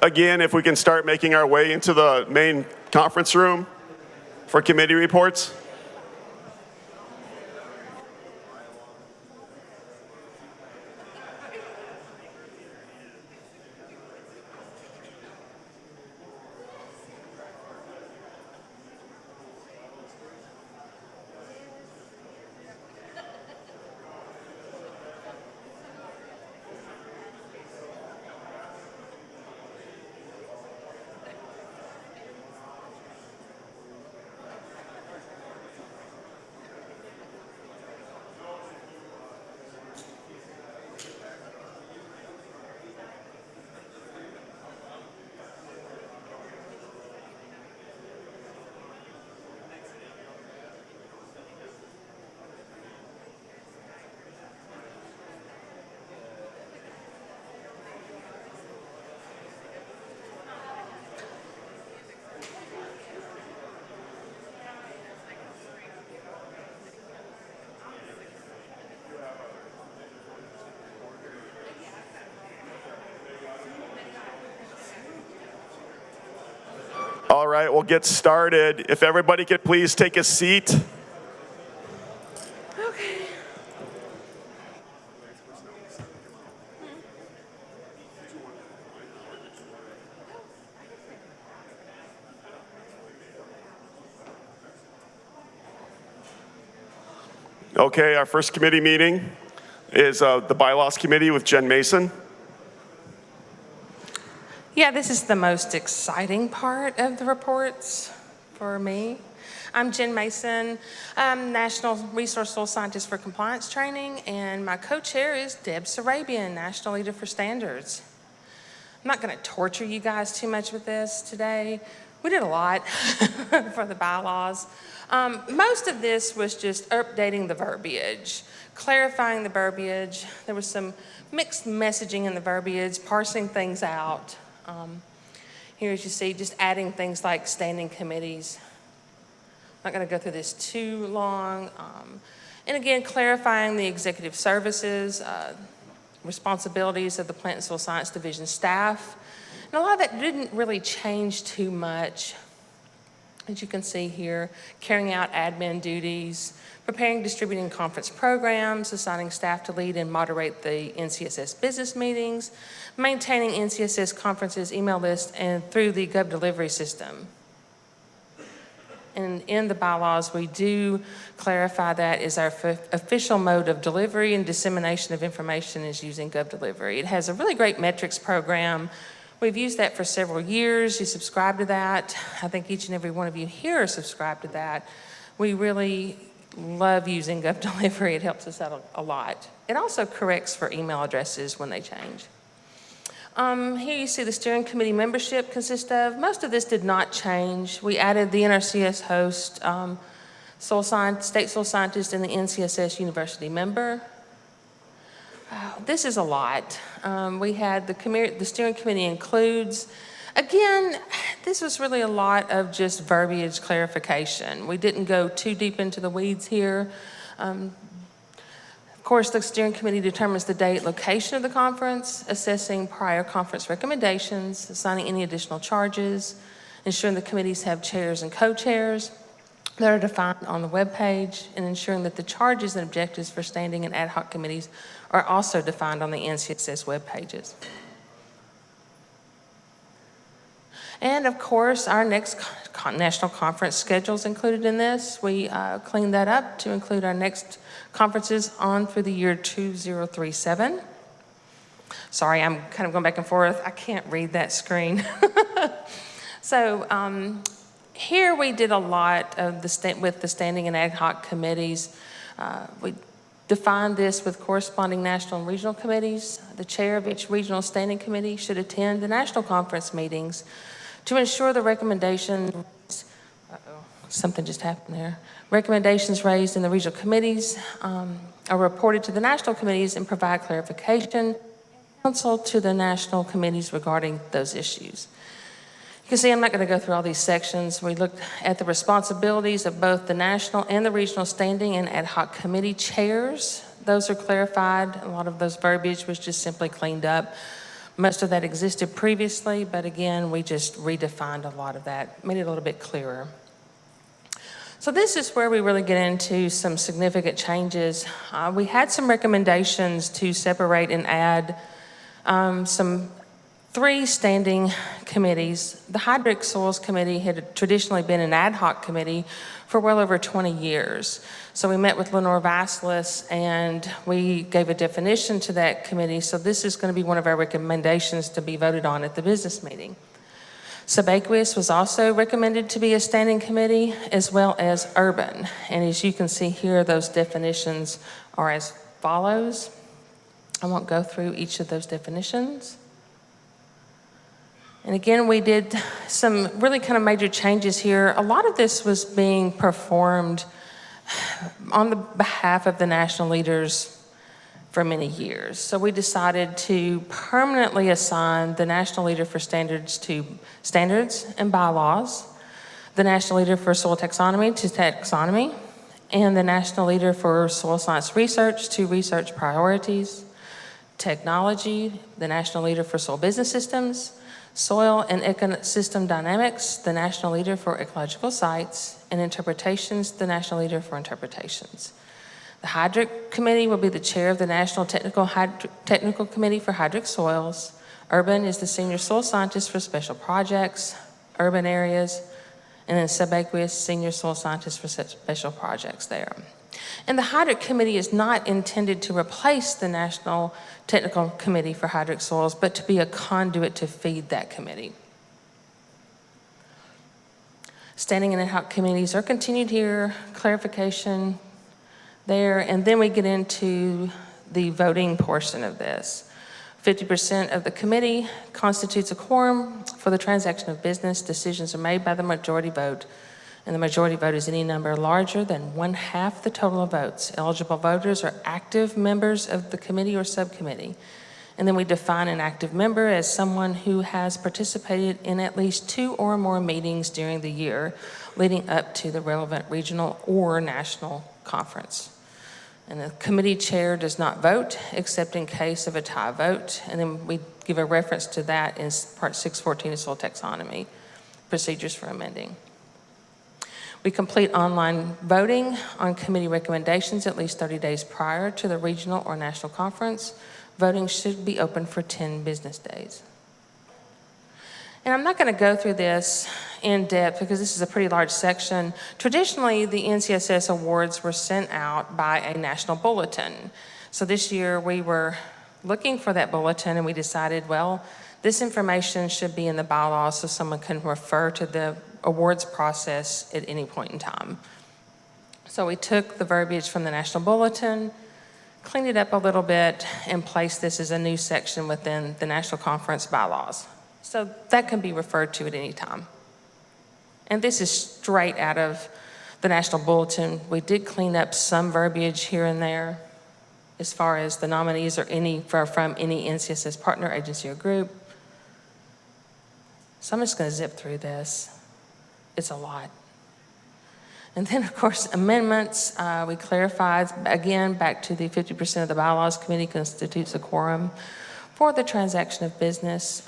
again, if we can start making our way into the main conference room for committee reports. All right, we'll get started. If everybody could please take a seat. Okay, our first committee meeting is the Bylaws Committee with Jen Mason. Yeah, this is the most exciting part of the reports for me. I'm Jen Mason. I'm National Resource Soil Scientist for Compliance Training, and my co-chair is Deb Sarabian, National Leader for Standards. I'm not going to torture you guys too much with this today. We did a lot for the bylaws. Most of this was just updating the verbiage, clarifying the verbiage. There was some mixed messaging in the verbiage, parsing things out. Here, as you see, just adding things like standing committees. I'm not going to go through this too long. And again, clarifying the executive services, responsibilities of the Plant and Soil Science Division staff. And a lot of that didn't really change too much. As you can see here, carrying out admin duties, preparing, distributing conference programs, assigning staff to lead and moderate the NCSS business meetings, maintaining NCSS conferences, email list, and through the Gov delivery system. And in the bylaws, we do clarify that is our official mode of delivery and dissemination of information is using Gov delivery. It has a really great metrics program. We've used that for several years. You subscribe to that. I think each and every one of you here are subscribed to that. We really love using Gov delivery. It helps us out a lot. It also corrects for email addresses when they change. Here you see the steering committee membership consists of. Most of this did not change. We added the NRCS host, state soil scientist, and the NCSS university member. This is a lot. We had the steering committee includes. Again, this was really a lot of just verbiage clarification. We didn't go too deep into the weeds here. Of course, the steering committee determines the date, location of the conference, assessing prior conference recommendations, assigning any additional charges, ensuring the committees have chairs and co-chairs that are defined on the webpage, and ensuring that the charges and objectives for standing and ad hoc committees are also defined on the NCSS web pages. And of course, our next national conference schedule is included in this. We cleaned that up to include our next conferences on through the year 2037. Sorry, I'm kind of going back and forth. I can't read that screen. So here we did a lot of with the standing and ad hoc committees. We defined this with corresponding national and regional committees. The chair of each regional standing committee should attend the national conference meetings to ensure the recommendations, something just happened there. Recommendations raised in the regional committees are reported to the national committees and provide clarification, counsel to the national committees regarding those issues. You can see I'm not going to go through all these sections. We looked at the responsibilities of both the national and the regional standing and ad hoc committee chairs. Those are clarified. A lot of those verbiage was just simply cleaned up. Most of that existed previously, but again, we just redefined a lot of that, made it a little bit clearer. So this is where we really get into some significant changes. We had some recommendations to separate and add some 3 standing committees. The Hydric Soils Committee had traditionally been an ad hoc committee for well over 20 years. So we met with Lenore Vasilis and we gave a definition to that committee. So this is going to be one of our recommendations to be voted on at the business meeting. Subaqueous was also recommended to be a standing committee, as well as urban. And as you can see here, those definitions are as follows. I won't go through each of those definitions. And again, we did some really kind of major changes here. A lot of this was being performed on the behalf of the national leaders for many years. So we decided to permanently assign the national leader for standards to standards and bylaws, the national leader for soil taxonomy to taxonomy, and the national leader for soil science research to research priorities, technology, the national leader for soil business systems, soil and ecosystem dynamics, the national leader for ecological sites, and interpretations, the national leader for interpretations. The Hydric Committee will be the chair of the National Technical Committee for Hydric Soils. Urban is the senior soil scientist for special projects, urban areas, and then Subaqueous, senior soil scientist for special projects there. And the Hydric Committee is not intended to replace the National Technical Committee for Hydric Soils, but to be a conduit to feed that committee. Standing and ad hoc committees are continued here, clarification there, and then we get into the voting portion of this. 50% of the committee constitutes a quorum for the transaction of business. Decisions are made by the majority vote, and the majority vote is any number larger than 1/2 the total of votes. Eligible voters are active members of the committee or subcommittee. And then we define an active member as someone who has participated in at least 2 or more meetings during the year leading up to the relevant regional or national conference. And the committee chair does not vote except in case of a tie vote. And then we give a reference to that in Part 614 of Soil Taxonomy, procedures for amending. We complete online voting on committee recommendations at least 30 days prior to the regional or national conference. Voting should be open for 10 business days. And I'm not going to go through this in depth because this is a pretty large section. Traditionally, the NCSS awards were sent out by a national bulletin. So this year we were looking for that bulletin and we decided, well, this information should be in the bylaws so someone can refer to the awards process at any point in time. So we took the verbiage from the national bulletin, cleaned it up a little bit, and placed this as a new section within the national conference bylaws. So that can be referred to at any time. And this is straight out of the national bulletin. We did clean up some verbiage here and there as far as the nominees or from any NCSS partner, agency, or group. So I'm just going to zip through this. It's a lot. And then, of course, amendments. We clarified, again, back to the 50% of the bylaws committee constitutes a quorum for the transaction of business.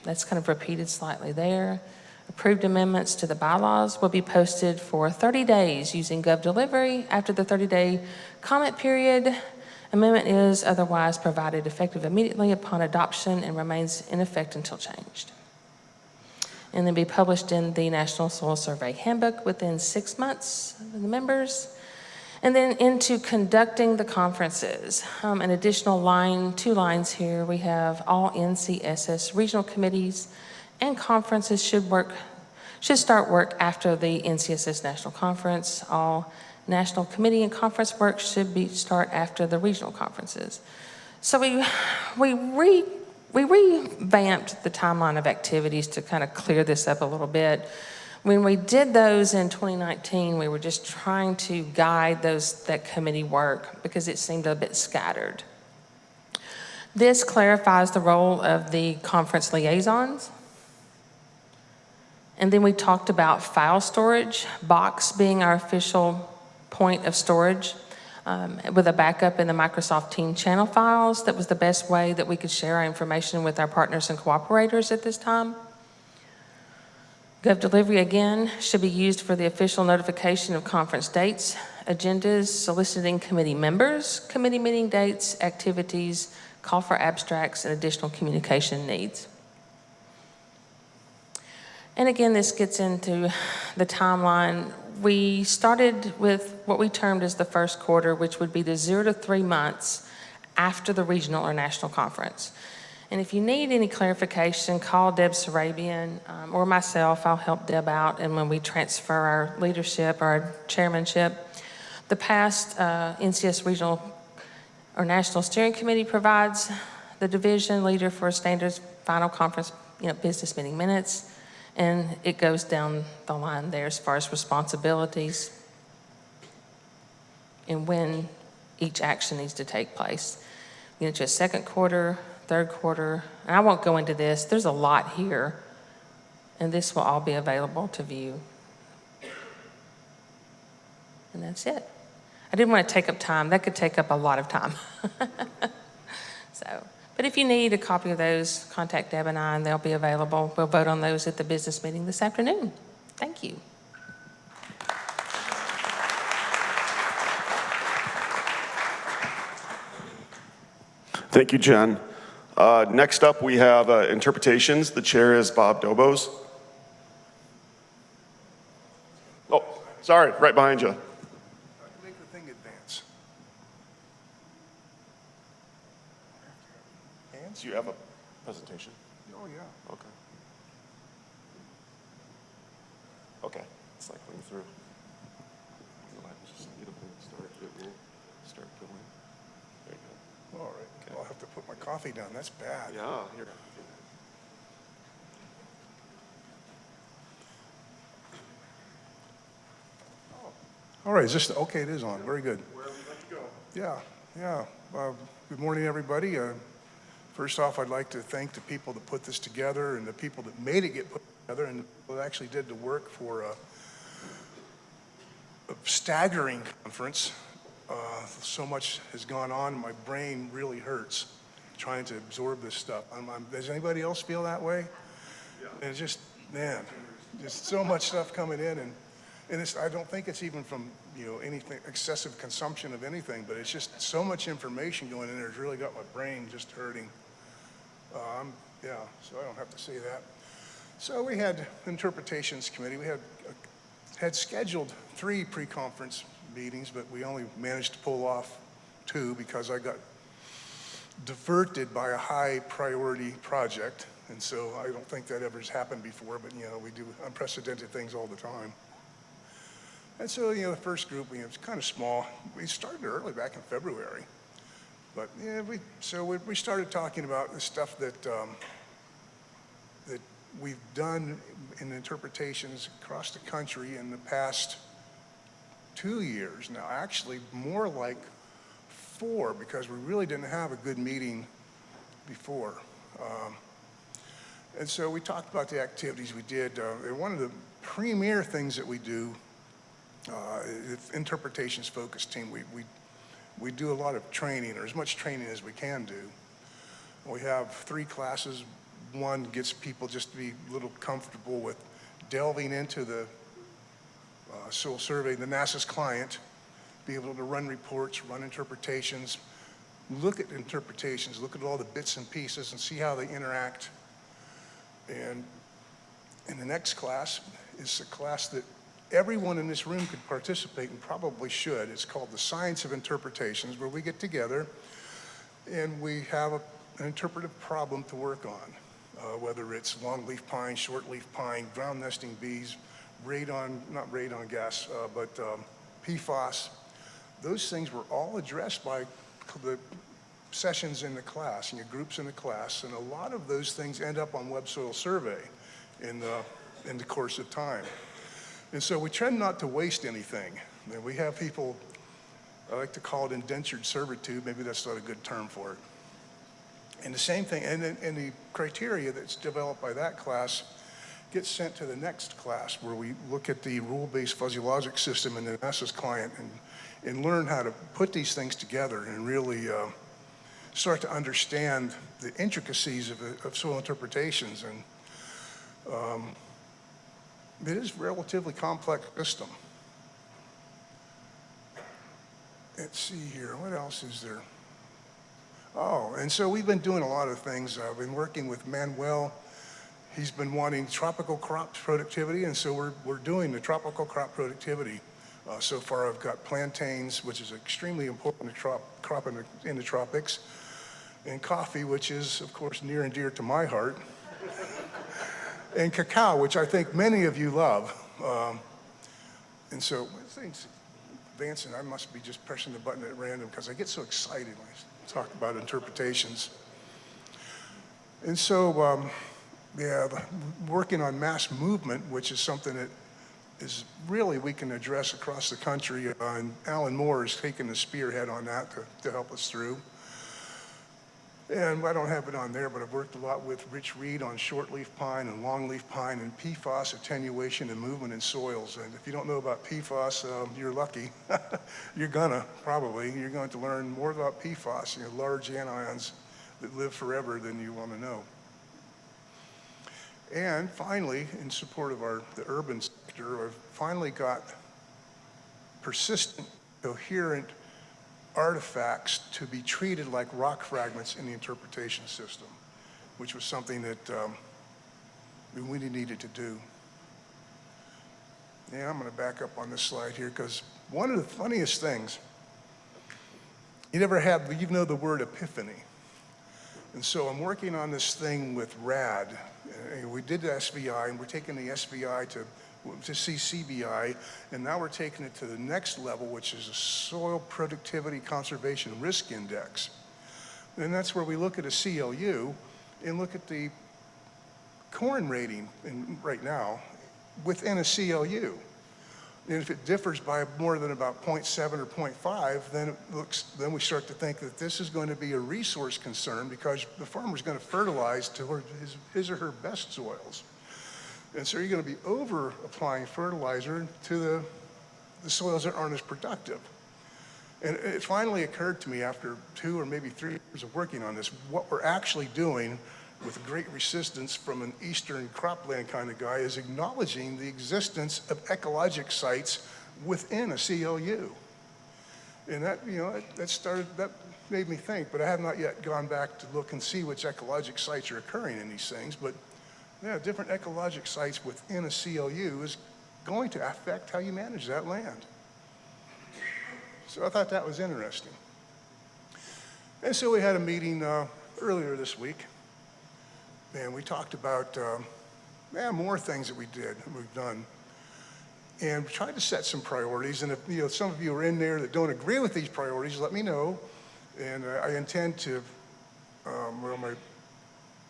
That's kind of repeated slightly there. Approved amendments to the bylaws will be posted for 30 days using GovDelivery. After the 30-day comment period, amendment is otherwise provided effective immediately upon adoption and remains in effect until changed. And then be published in the National Soil Survey Handbook within 6 months of the members. And then into conducting the conferences. An additional line, 2 lines here, we have all NCSS regional committees and conferences should start work after the NCSS National Conference. All national committee and conference work should start after the regional conferences. So we revamped the timeline of activities to kind of clear this up a little bit. When we did those in 2019, we were just trying to guide that committee work because it seemed a bit scattered. This clarifies the role of the conference liaisons. And then we talked about file storage, Box being our official point of storage. with a backup in the Microsoft Team channel files. That was the best way that we could share our information with our partners and cooperators at this time. GovDelivery, again, should be used for the official notification of conference dates, agendas, soliciting committee members, committee meeting dates, activities, call for abstracts, and additional communication needs. And again, this gets into the timeline. We started with what we termed as the first quarter, which would be the 0 to 3 months after the regional or national conference. And if you need any clarification, call Deb Sarabian or myself. I'll help Deb out. And when we transfer our leadership, our chairmanship, the past NCS Regional or National Steering Committee provides the division leader for standards final conference, business meeting minutes. And it goes down the line there as far as responsibilities and when each action needs to take place. Just second quarter, third quarter, and I won't go into this. There's a lot here, and this will all be available to view. And that's it. I didn't want to take up time. That could take up a lot of time. But if you need a copy of those, contact Deb and I, and they'll be available. We'll vote on those at the business meeting this afternoon. Thank you. Thank you, Jen. Next up, we have interpretations. The chair is Bob Dobos. Oh, sorry, right behind you. Make the thing advance. Do you have a presentation? Oh, yeah. Okay. Okay, cycling through. Just need a start. It will start going. There you go. All right. Okay. I'll have to put my coffee down. That's bad. Yeah, here. All right. Is this okay? It is on. Very good. Where would you like to go? Yeah. Good morning, everybody. First off, I'd like to thank the people that put this together and the people that made it get put together and the people that actually did the work for a staggering conference. So much has gone on, my brain really hurts trying to absorb this stuff. Does anybody else feel that way? Yeah. And it's just, man, just so much stuff coming in, and I don't think it's even from anything excessive consumption of anything, but it's just so much information going in there. It's really got my brain just hurting. So I don't have to say that. So we had interpretations committee. We had scheduled 3 pre-conference meetings, but we only managed to pull off 2 because I got diverted by a high priority project. And so I don't think that ever has happened before, but we do unprecedented things all the time. And so, the first group, it was kind of small. We started early back in February. But we started talking about the stuff that we've done in interpretations across the country in the past 2 years now, actually more like 4, because we really didn't have a good meeting before. And so we talked about the activities we did. One of the premier things that we do, interpretations focused team, we do a lot of training, or as much training as we can do. We have 3 classes. One gets people just to be a little comfortable with delving into the soil survey, the NASA's client, be able to run reports, run interpretations, look at interpretations, look at all the bits and pieces and see how they interact. And in the next class is a class that everyone in this room could participate and probably should. It's called the Science of Interpretations, where we get together and we have an interpretive problem to work on, whether it's longleaf pine, shortleaf pine, ground nesting bees, not radon gas, but PFAS. Those things were all addressed by the sessions in the class and your groups in the class, and a lot of those things end up on Web Soil Survey in the course of time. And so we try not to waste anything. And we have people, I like to call it indentured servitude, maybe that's not a good term for it. And the same thing, and the criteria that's developed by that class gets sent to the next class, where we look at the rule-based fuzzy logic system in the NASA's client. And and learn how to put these things together and really start to understand the intricacies of soil interpretations. And it is a relatively complex system. Let's see here, what else is there? Oh, and so we've been doing a lot of things. I've been working with Manuel. He's been wanting tropical crop productivity, and so we're doing the tropical crop productivity. So far, I've got plantains, which is extremely important crop in the tropics, and coffee, which is, of course, near and dear to my heart, and cacao, which I think many of you love. And so, things advancing, I must be just pressing the button at random because I get so excited when I talk about interpretations. And so, yeah, working on mass movement, which is something that is really we can address across the country, and Alan Moore has taken the spearhead on that to help us through. And I don't have it on there, but I've worked a lot with Rich Reed on shortleaf pine and longleaf pine and PFAS attenuation and movement in soils. And if you don't know about PFAS, you're lucky. You're going to learn more about PFAS, large anions that live forever than you want to know. And finally, in support of the urban sector, I've finally got persistent, coherent artifacts to be treated like rock fragments in the interpretation system, which was something that we really needed to do. Yeah, I'm going to back up on this slide here because one of the funniest things, you know the word epiphany. And so I'm working on this thing with RAD. We did the SVI, and we're taking the SVI to see CBI, and now we're taking it to the next level, which is a Soil Productivity Conservation Risk Index. And that's where we look at a CLU and look at the corn rating right now within a CLU. And if it differs by more than about 0.7 or 0.5, then we start to think that this is going to be a resource concern because the farmer's going to fertilize to his or her best soils. And so you're going to be over applying fertilizer to the soils that aren't as productive. And it finally occurred to me after 2 or maybe 3 years of working on this, what we're actually doing with great resistance from an Eastern cropland kind of guy is acknowledging the existence of ecologic sites within a CLU. And that made me think, but I have not yet gone back to look and see which ecologic sites are occurring in these things. But yeah, different ecologic sites within a CLU is going to affect how you manage that land. So I thought that was interesting. And so we had a meeting earlier this week, and we talked about more things that we've done, and we tried to set some priorities. And if some of you are in there that don't agree with these priorities, let me know. And I intend to, my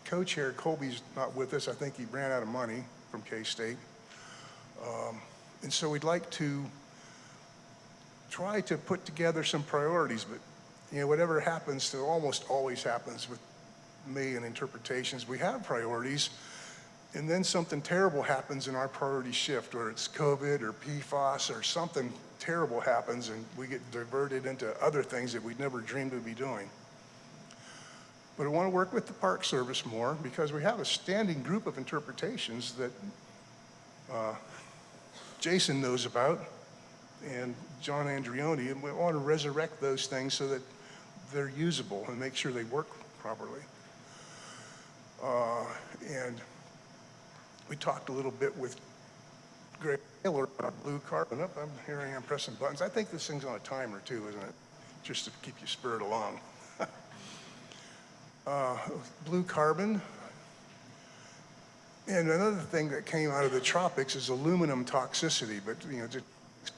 co-chair Colby's not with us. I think he ran out of money from K-State. And so we'd like to try to put together some priorities, but whatever happens, it almost always happens with me and interpretations. We have priorities, and then something terrible happens and our priorities shift, or it's COVID or PFAS or something terrible happens and we get diverted into other things that we'd never dreamed of be doing. But I want to work with the Park Service more because we have a standing group of interpretations that Jason knows about and John Andrioni, and we want to resurrect those things so that they're usable and make sure they work properly. And we talked a little bit with Greg Taylor about blue carbon. Here I am pressing buttons. I think this thing's on a timer too, isn't it? Just to keep you spurred along. Blue carbon. And another thing that came out of the tropics is aluminum toxicity, but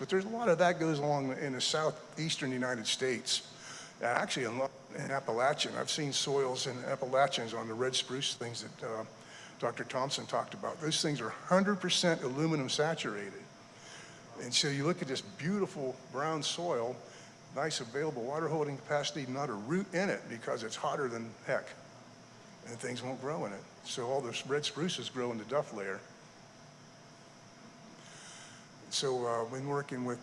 there's a lot of that goes along in the southeastern United States. Actually, in Appalachian, I've seen soils in Appalachians on the red spruce things that Dr. Thompson talked about. Those things are 100% aluminum saturated. And so you look at this beautiful brown soil, nice available water holding capacity, not a root in it because it's hotter than heck. And things won't grow in it. So all those red spruces grow in the duff layer. So I've been working with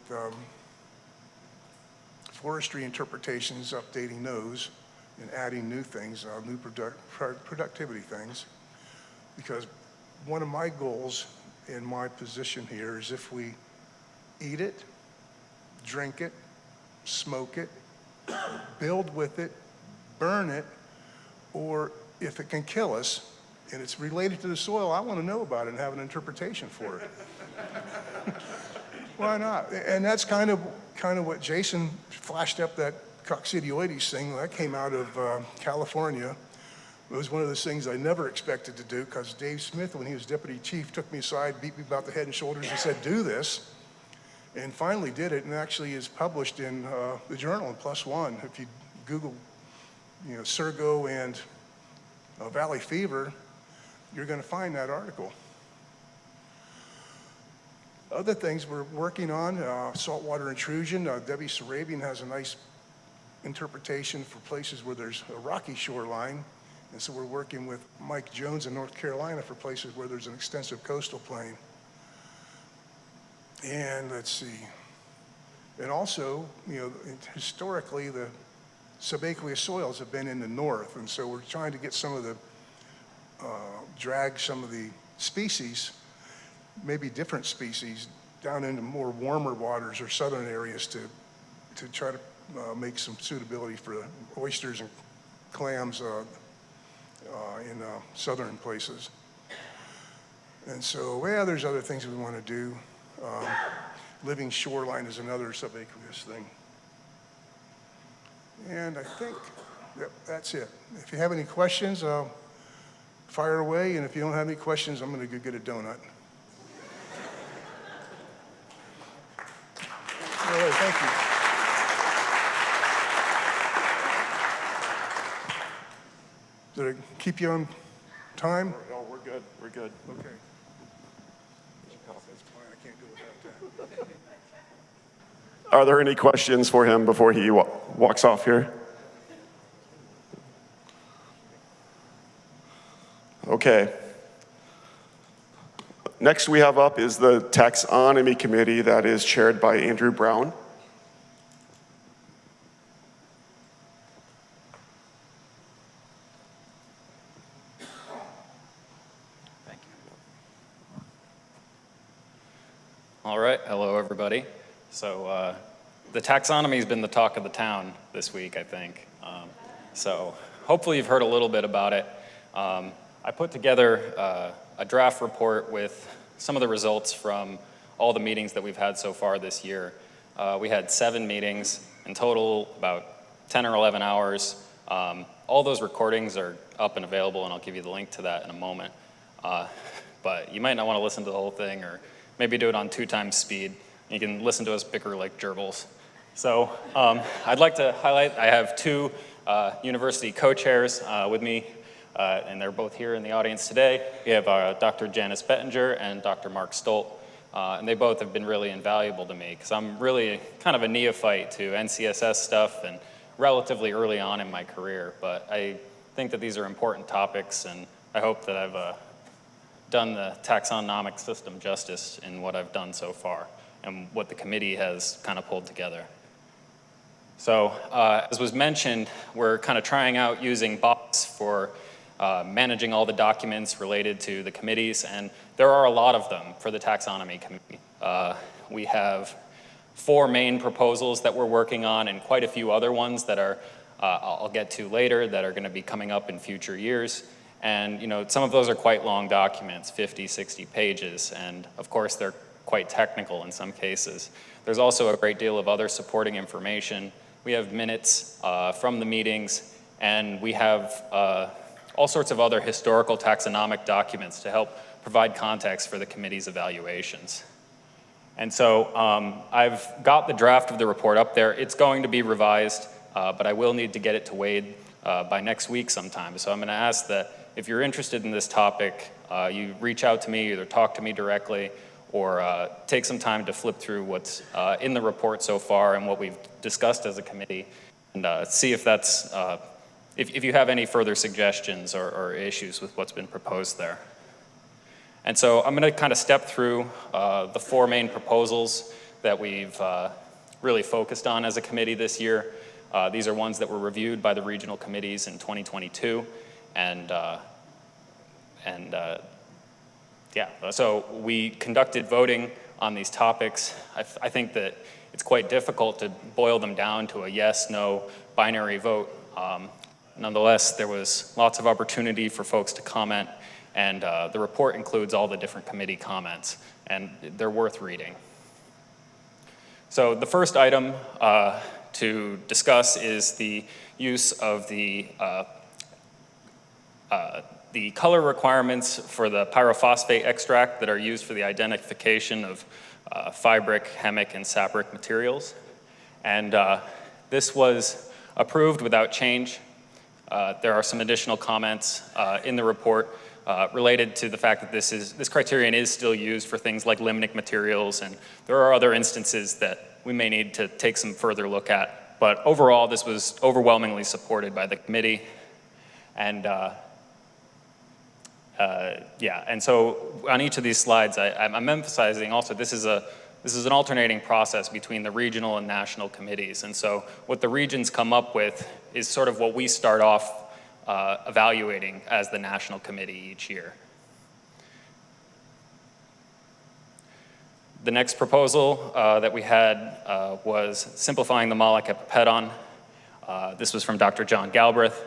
forestry interpretations, updating those, and adding new things, new productivity things. Because one of my goals in my position here is if we eat it, drink it, smoke it, build with it, burn it, or if it can kill us and it's related to the soil, I want to know about it and have an interpretation for it. Why not? And that's kind of what Jason flashed up, that coccidioides thing that came out of California. It was one of those things I never expected to do, because Dave Smith, when he was deputy chief, took me aside, beat me about the head and shoulders and said, do this. And finally did it, and actually is published in the journal in +1. If you Google, Surgo and valley fever, you're going to find that article. Other things we're working on, saltwater intrusion. Debbie Sarabian has a nice interpretation for places where there's a rocky shoreline. And so we're working with Mike Jones in North Carolina for places where there's an extensive coastal plain. And let's see. And also, historically, the subaqueous soils have been in the north. And so we're trying to get some of the, drag some of the species, maybe different species, down into more warmer waters or southern areas to try to make some suitability for oysters and clams in southern places. And so, there's other things we want to do. Living shoreline is another subaqueous thing. And I think that's it. If you have any questions, fire away. And if you don't have any questions, I'm going to go get a donut. All right, thank you. Did I keep you on time? Oh, we're good. We're good. Okay. That's fine. I can't go without that. Are there any questions for him before he walks off here? Okay. Next we have up is the Taxonomy Committee that is chaired by Andrew Brown. Thank you. All right, hello everybody. So the taxonomy has been the talk of the town this week, I think. So hopefully you've heard a little bit about it. I put together a draft report with some of the results from all the meetings that we've had so far this year. We had 7 meetings, in total about 10 or 11 hours. All those recordings are up and available, and I'll give you the link to that in a moment. But you might not want to listen to the whole thing, or maybe do it on 2 times speed. You can listen to us bicker like gerbils. So I'd like to highlight, I have 2 university co-chairs with me, and they're both here in the audience today. We have Dr. Janice Bettinger and Dr. Mark Stolt, and they both have been really invaluable to me, because I'm really kind of a neophyte to NCSS stuff and relatively early on in my career, but I think that these are important topics, and I hope that I've done the taxonomic system justice in what I've done so far and what the committee has kind of pulled together. So as was mentioned, we're kind of trying out using bots for managing all the documents related to the committees, and there are a lot of them for the taxonomy committee. We have 4 main proposals that we're working on, and quite a few other ones that are I'll get to later, that are going to be coming up in future years. And some of those are quite long documents, 50, 60 pages, and of course they're quite technical in some cases. There's also a great deal of other supporting information. We have minutes from the meetings, and we have all sorts of other historical taxonomic documents to help provide context for the committee's evaluations. And so I've got the draft of the report up there. It's going to be revised, but I will need to get it to Wade by next week sometime. So I'm going to ask that if you're interested in this topic, you reach out to me, either talk to me directly, or take some time to flip through what's in the report so far and what we've discussed as a committee, and see if that's, if you have any further suggestions or issues with what's been proposed there. And so I'm going to kind of step through the 4 main proposals that we've really focused on as a committee this year. These are ones that were reviewed by the regional committees in 2022, yeah, so we conducted voting on these topics. I think that it's quite difficult to boil them down to a yes, no binary vote. Nonetheless, there was lots of opportunity for folks to comment, and the report includes all the different committee comments, and they're worth reading. So the first item to discuss is the use of the color requirements for the pyrophosphate extract that are used for the identification of fibric, hemic, and sapric materials. And this was approved without change. There are some additional comments in the report related to the fact that this criterion is still used for things like limnic materials, and there are other instances that we may need to take some further look at. But overall, this was overwhelmingly supported by the committee. And yeah, and so on each of these slides, I'm emphasizing also this is an alternating process between the regional and national committees. And so what the regions come up with is sort of what we start off evaluating as the national committee each year. The next proposal that we had was simplifying the molic epipedon. This was from Dr. John Galbraith.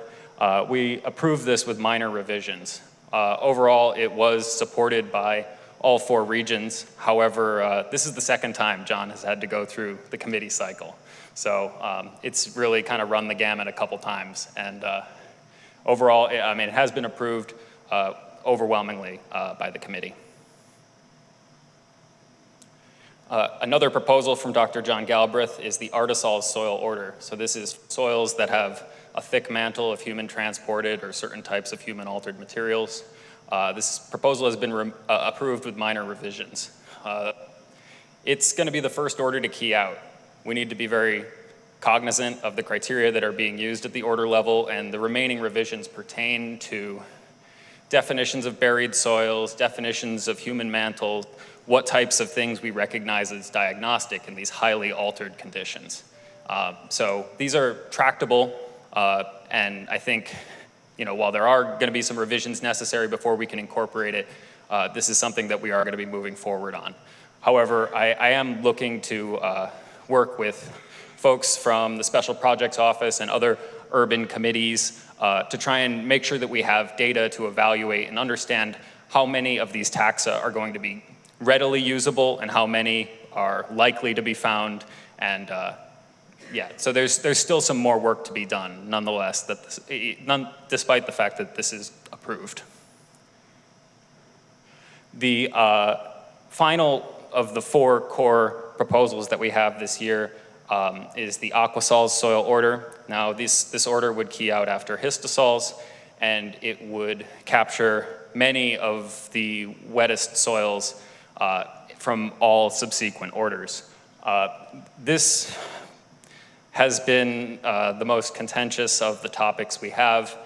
We approved this with minor revisions. Overall, it was supported by all 4 regions. However, this is the second time John has had to go through the committee cycle. So it's really kind of run the gamut a couple times. And overall, I mean, it has been approved overwhelmingly by the committee. Another proposal from Dr. John Galbraith is the Artisol soil order. So this is soils that have a thick mantle of human transported or certain types of human altered materials. This proposal has been approved with minor revisions. It's going to be the first order to key out. We need to be very cognizant of the criteria that are being used at the order level, and the remaining revisions pertain to definitions of buried soils, definitions of human mantle, what types of things we recognize as diagnostic in these highly altered conditions. So these are tractable, and I think, you know, while there are going to be some revisions necessary before we can incorporate it, this is something that we are going to be moving forward on. However, I am looking to work with folks from the Special Projects Office and other urban committees to try and make sure that we have data to evaluate and understand how many of these taxa are going to be readily usable and how many are likely to be found. And yeah, so there's still some more work to be done, nonetheless, despite the fact that this is approved. The final of the 4 core proposals that we have this year is the Aquasols soil order. Now, this order would key out after histosols, and it would capture many of the wettest soils from all subsequent orders. This has been the most contentious of the topics we have,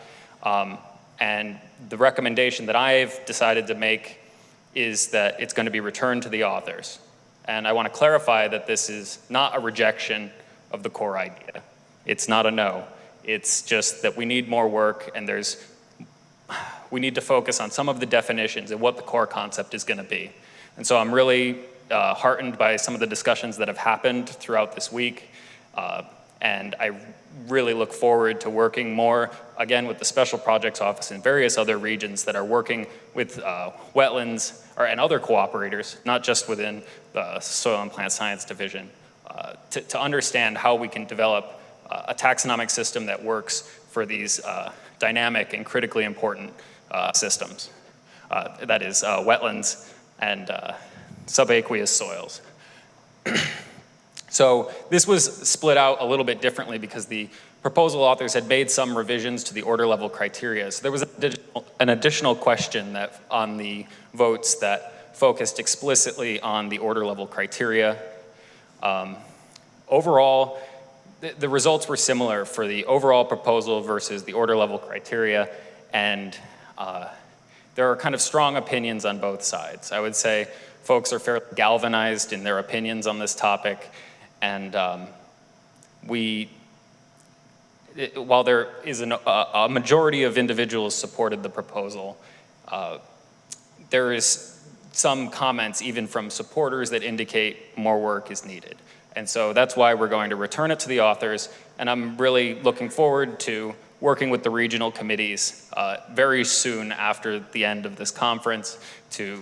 and the recommendation that I've decided to make is that it's going to be returned to the authors. And I want to clarify that this is not a rejection of the core idea. It's not a no. It's just that we need more work, and we need to focus on some of the definitions and what the core concept is going to be. And so I'm really heartened by some of the discussions that have happened throughout this week. And I really look forward to working more, again, with the Special Projects Office and various other regions that are working with wetlands and other cooperators, not just within the Soil and Plant Science Division, to understand how we can develop a taxonomic system that works for these dynamic and critically important systems. That is wetlands and subaqueous soils. So this was split out a little bit differently because the proposal authors had made some revisions to the order level criteria. So there was an additional question on the votes that focused explicitly on the order level criteria. Overall, the results were similar for the overall proposal versus the order level criteria, and there are kind of strong opinions on both sides. I would say folks are fairly galvanized in their opinions on this topic, And while there is a majority of individuals supported the proposal, there is some comments even from supporters that indicate more work is needed. And so that's why we're going to return it to the authors, and I'm really looking forward to working with the regional committees very soon after the end of this conference to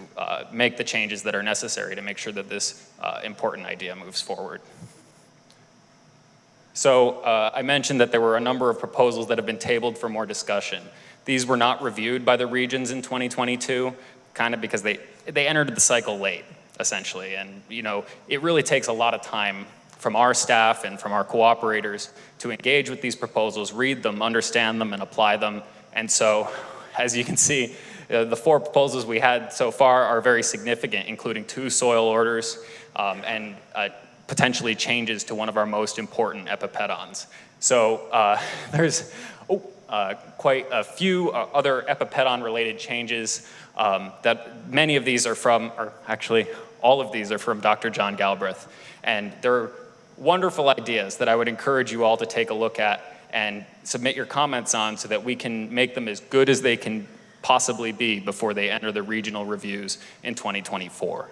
make the changes that are necessary to make sure that this important idea moves forward. So I mentioned that there were a number of proposals that have been tabled for more discussion. These were not reviewed by the regions in 2022, kind of because they entered the cycle late, essentially. And it really takes a lot of time from our staff and from our cooperators to engage with these proposals, read them, understand them, and apply them. And so, as you can see, the 4 proposals we had so far are very significant, including 2 soil orders and potentially changes to one of our most important epipedons. So there's quite a few other epipedon-related changes that many of these are from, or actually all of these are from Dr. John Galbraith. And they're wonderful ideas that I would encourage you all to take a look at and submit your comments on so that we can make them as good as they can possibly be before they enter the regional reviews in 2024.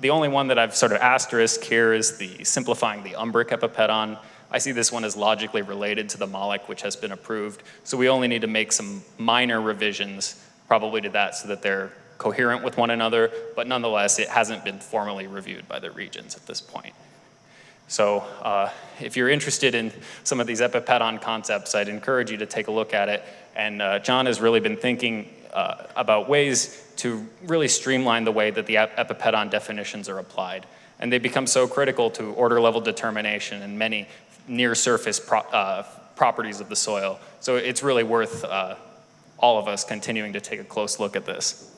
The only one that I've sort of asterisked here is the simplifying the umbric epipedon. I see this one as logically related to the Moloch, which has been approved. So we only need to make some minor revisions probably to that so that they're coherent with one another, but nonetheless, it hasn't been formally reviewed by the regions at this point. So if you're interested in some of these epipedon concepts, I'd encourage you to take a look at it. And John has really been thinking about ways to really streamline the way that the epipedon definitions are applied. And they become so critical to order level determination and many near surface properties of the soil. So it's really worth all of us continuing to take a close look at this.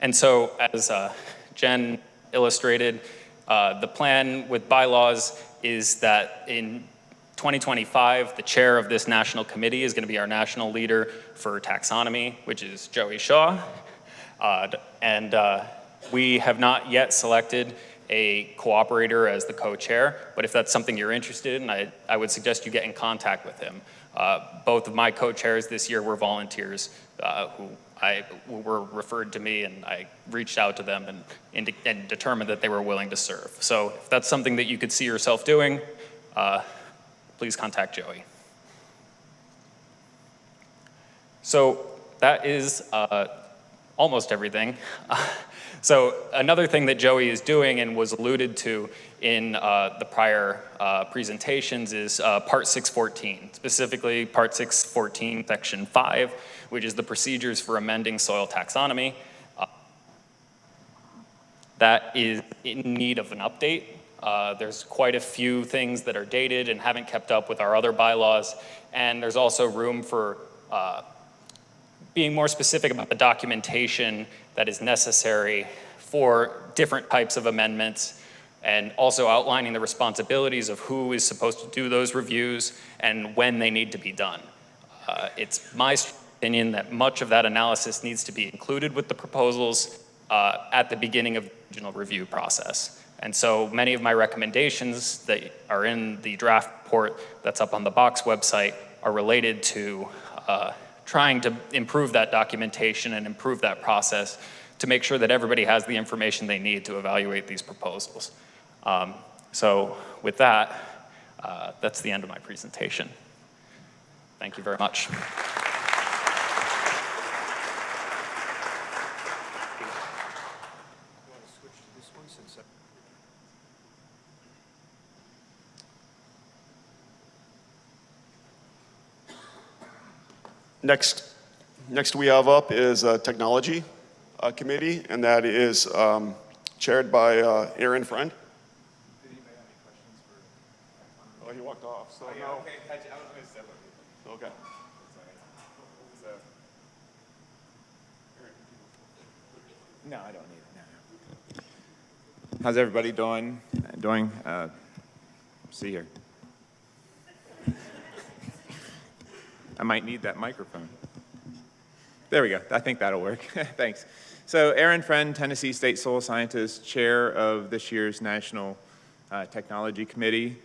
And so as Jen illustrated, the plan with bylaws is that in 2025, the chair of this national committee is going to be our national leader for taxonomy, which is Joey Shaw. We have not yet selected a cooperator as the co-chair, but if that's something you're interested in, I would suggest you get in contact with him. Both of my co-chairs this year were volunteers who were referred to me, and I reached out to them and determined that they were willing to serve. So if that's something that you could see yourself doing, please contact Joey. So that is almost everything. So another thing that Joey is doing and was alluded to in the prior presentations is Part 614, specifically Part 614, Section 5, which is the procedures for amending soil taxonomy. That is in need of an update. There's quite a few things that are dated and haven't kept up with our other bylaws, and there's also room for being more specific about the documentation that is necessary for different types of amendments, and also outlining the responsibilities of who is supposed to do those reviews and when they need to be done. It's my opinion that much of that analysis needs to be included with the proposals at the beginning of the regional review process. And so many of my recommendations that are in the draft report that's up on the Box website are related to trying to improve that documentation and improve that process to make sure that everybody has the information they need to evaluate these proposals. So with that, that's the end of my presentation. Thank you very much. Next we have up is Technology Committee, and that is chaired by Aaron Friend. Did anybody have any questions for? Oh, he walked off, so yeah, no. okay. I was going to say that. Okay. No, I don't need it. No. How's everybody doing? See here. I might need that microphone. There we go. I think that'll work. Thanks. So Aaron Friend, Tennessee State Soil Scientist, chair of this year's National Technology Committee,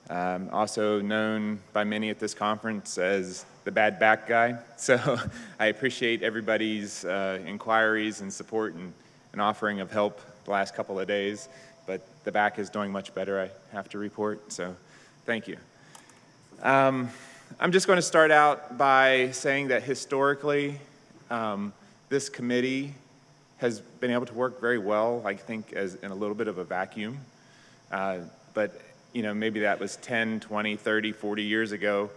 also known by many at this conference as the bad back guy. So I appreciate everybody's inquiries and support and offering of help the last couple of days, but the back is doing much better, I have to report, so thank you. I'm just going to start out by saying that historically, this committee has been able to work very well, I think, as in a little bit of a vacuum. But you know, maybe that was 10, 20, 30, 40 years ago.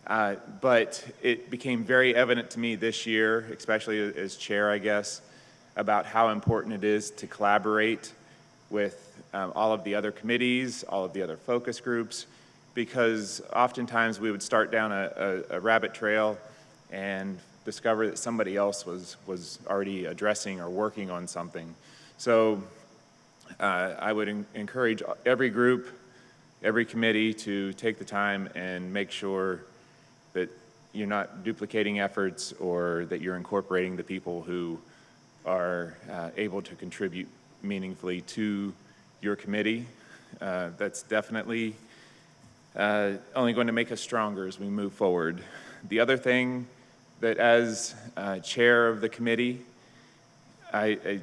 But it became very evident to me this year, especially as chair, I guess, about how important it is to collaborate with all of the other committees, all of the other focus groups, because oftentimes we would start down a rabbit trail and discover that somebody else was already addressing or working on something. So I would encourage every group, every committee to take the time and make sure that you're not duplicating efforts or that you're incorporating the people who are able to contribute meaningfully to your committee. That's definitely only going to make us stronger as we move forward. The other thing that as chair of the committee, it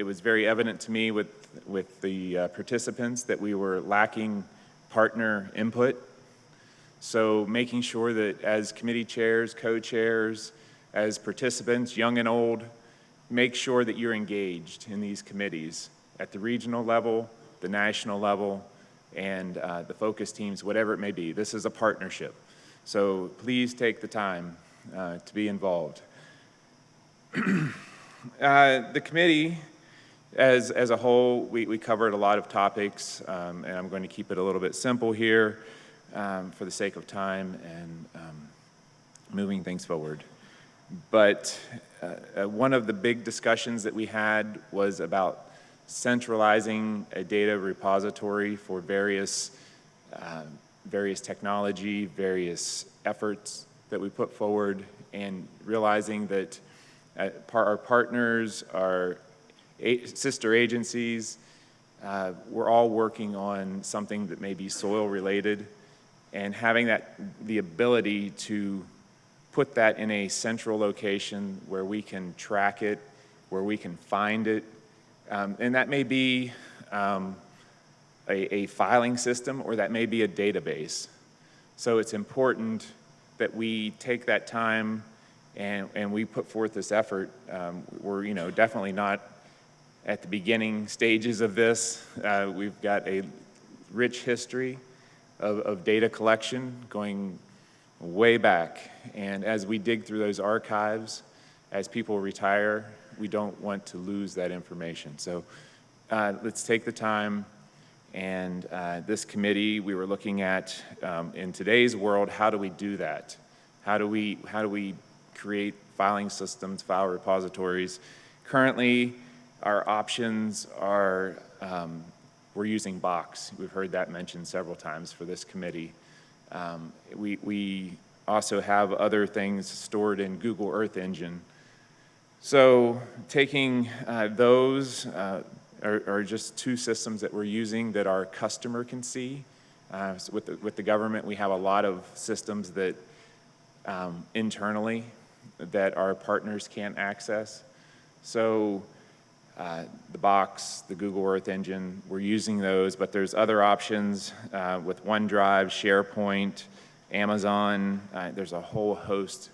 was very evident to me with the participants that we were lacking partner input. So making sure that as committee chairs, co-chairs, as participants, young and old, make sure that you're engaged in these committees at the regional level, the national level, and the focus teams, whatever it may be. This is a partnership. So please take the time to be involved. The committee, as a whole, we covered a lot of topics, and I'm going to keep it a little bit simple here for the sake of time and moving things forward. But one of the big discussions that we had was about centralizing a data repository for various technology, various efforts that we put forward, and realizing that our partners, our sister agencies, we're all working on something that may be soil related, and having the ability to put that in a central location where we can track it, where we can find it, and that may be a filing system, or that may be a database. So it's important that we take that time and we put forth this effort. We're definitely not at the beginning stages of this. We've got a rich history of data collection going way back. And as we dig through those archives, as people retire, we don't want to lose that information. So let's take the time. And this committee, we were looking at, in today's world, how do we do that? How do we create filing systems, file repositories? Currently, our options are, we're using Box. We've heard that mentioned several times for this committee. We also have other things stored in Google Earth Engine. So taking those are just two systems that we're using that our customer can see. So with the government, we have a lot of systems that internally that our partners can't access. So the Box, the Google Earth Engine, we're using those, but there's other options with OneDrive, SharePoint, Amazon. There's a whole host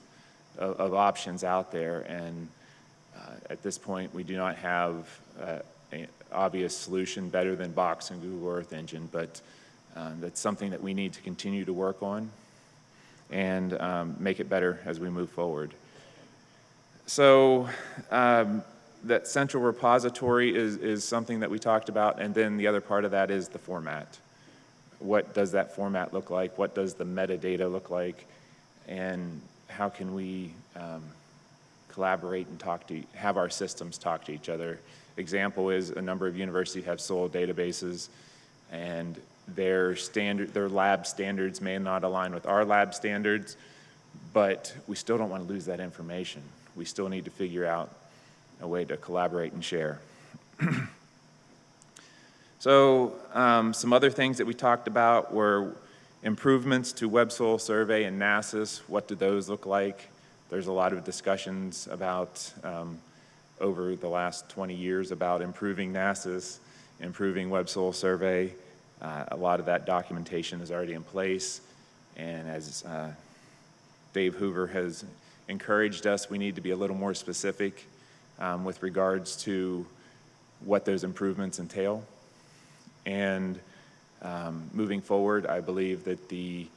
of options out there, and at this point, we do not have an obvious solution better than Box and Google Earth Engine, but that's something that we need to continue to work on and make it better as we move forward. So that central repository is something that we talked about, and then the other part of that is the format. What does that format look like? What does the metadata look like? And how can we collaborate and have our systems talk to each other? Example is a number of universities have soil databases, and their lab standards may not align with our lab standards, but we still don't want to lose that information. We still need to figure out a way to collaborate and share. So some other things that we talked about were improvements to web soil survey and NRCS. What do those look like? There's a lot of discussions about over the last 20 years about improving NRCS, improving web soil survey. A lot of that documentation is already in place, and as Dave Hoover has encouraged us, we need to be a little more specific with regards to what those improvements entail. And moving forward, I believe that the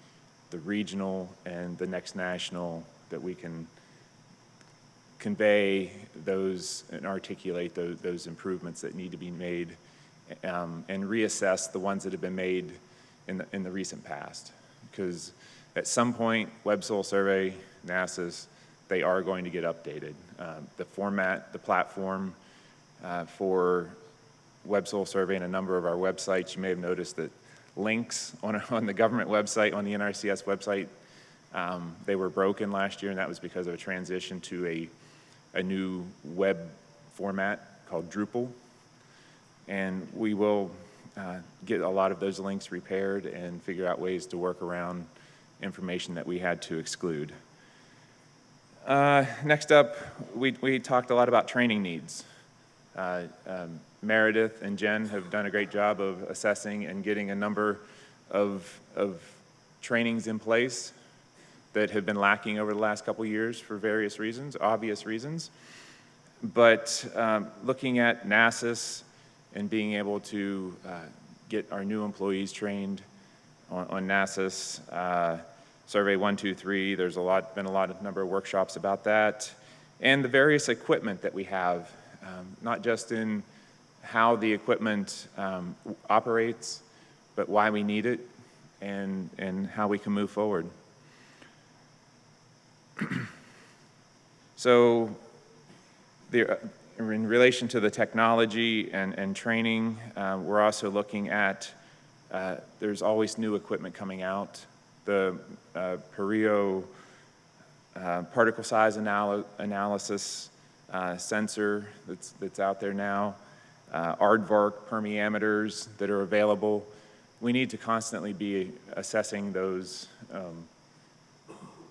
regional and the next national, that we can convey those and articulate those improvements that need to be made, and reassess the ones that have been made in the recent past. Because at some point, web soil survey, NRCS, they are going to get updated. The format, the platform for web soil survey and a number of our websites, you may have noticed that links on the government website, on the NRCS website, they were broken last year, and that was because of a transition to a new web format called Drupal. And we will get a lot of those links repaired and figure out ways to work around information that we had to exclude. Next up, we talked a lot about training needs. Meredith and Jen have done a great job of assessing and getting a number of trainings in place that have been lacking over the last couple years for various reasons, obvious reasons. But looking at NRCS and being able to get our new employees trained on NRCS, Survey 1, 2, 3, there's been a number of workshops about that, and the various equipment that we have, not just in how the equipment operates, but why we need it and how we can move forward. So in relation to the technology and training, we're also looking at, there's always new equipment coming out. The Perio particle size analysis sensor that's out there now, aardvark permeameters that are available. We need to constantly be assessing those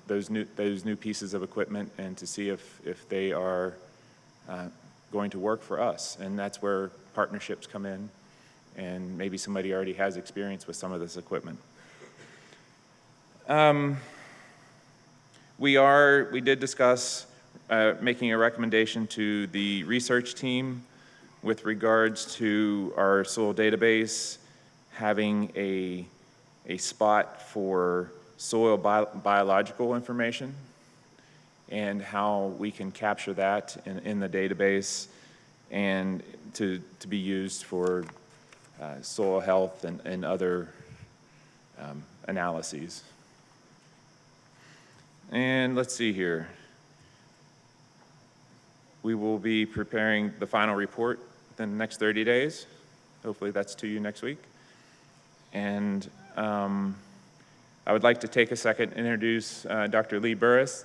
new pieces of equipment and to see if they are going to work for us. And that's where partnerships come in, and maybe somebody already has experience with some of this equipment. We did discuss making a recommendation to the research team with regards to our soil database, having a spot for soil biological information and how we can capture that in the database and to be used for soil health and other analyses. And let's see here. We will be preparing the final report within the next 30 days. Hopefully that's to you next week. And I would like to take a second and introduce Dr. Lee Burris.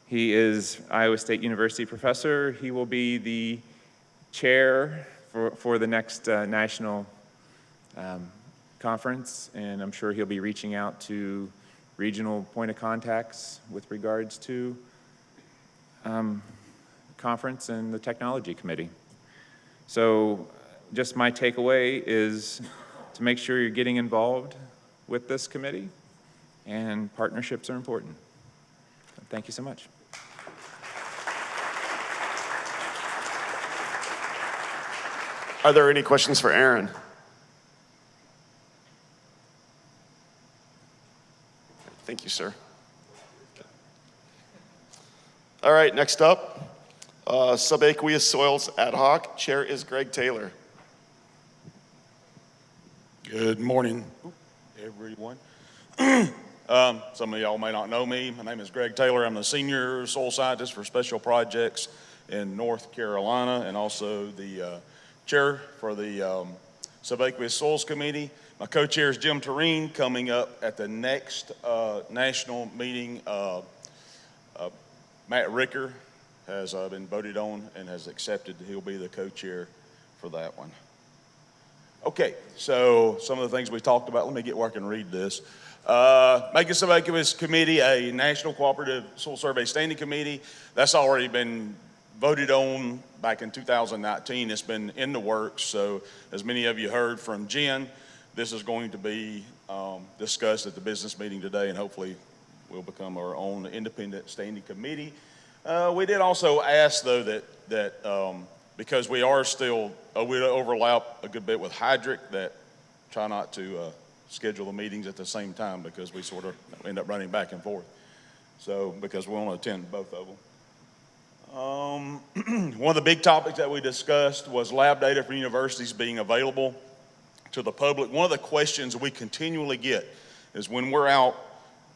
He is Iowa State University professor. He will be the chair for the next national conference, and I'm sure he'll be reaching out to regional point of contacts with regards to conference and the technology committee. So just my takeaway is to make sure you're getting involved with this committee, and partnerships are important. Thank you so much. Are there any questions for Aaron? Thank you, sir. All right, next up, Subaqueous Soils Ad Hoc. Chair is Greg Taylor. Good morning, everyone. Some of y'all may not know me. My name is Greg Taylor. I'm the Senior Soil Scientist for Special Projects in North Carolina and also the Chair for the Subaqueous Soils Committee. My co-chair is Jim Tureen. Coming up at the next national meeting, Matt Ricker has been voted on and has accepted that he'll be the co-chair for that one. Okay, so some of the things we talked about, let me get where I can read this. Making Subbacus Committee a National Cooperative Soil Survey Standing Committee. That's already been voted on back in 2019. It's been in the works, so as many of you heard from Jen, this is going to be discussed at the business meeting today, and hopefully we'll become our own independent standing committee. We did also ask, though, that because we are still, we overlap a good bit with Hydric, that try not to schedule the meetings at the same time because we sort of end up running back and forth. So, because we want to attend both of them. One of the big topics that we discussed was lab data for universities being available to the public. One of the questions we continually get is when we're out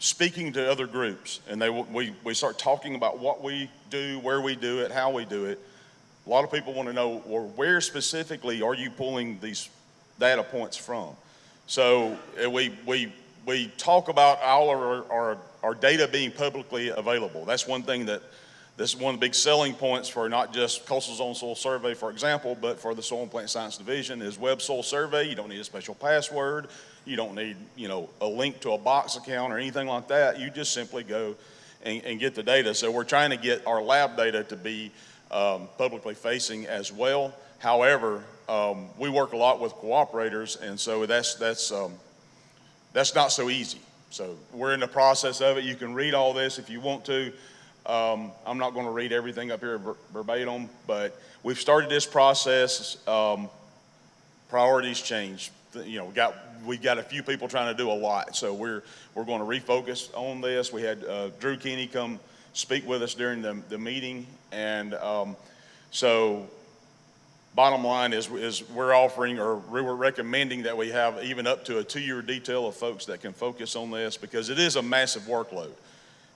speaking to other groups and we start talking about what we do, where we do it, how we do it, a lot of people want to know, well, where specifically are you pulling these data points from? So we talk about all of our data being publicly available. That's one thing that's one of the big selling points for not just Coastal Zone Soil Survey, for example, but for the Soil and Plant Science Division is Web Soil Survey. You don't need a special password. You don't need, a link to a box account or anything like that. You just simply go and get the data. So we're trying to get our lab data to be publicly facing as well. However, we work a lot with cooperators, and so that's not so easy. So we're in the process of it. You can read all this if you want to. I'm not going to read everything up here verbatim, but we've started this process. Priorities change. We got a few people trying to do a lot, so we're going to refocus on this. We had Drew Keeney come speak with us during the meeting, and so bottom line is we're offering, or we're recommending that we have even up to a 2-year detail of folks that can focus on this, because it is a massive workload.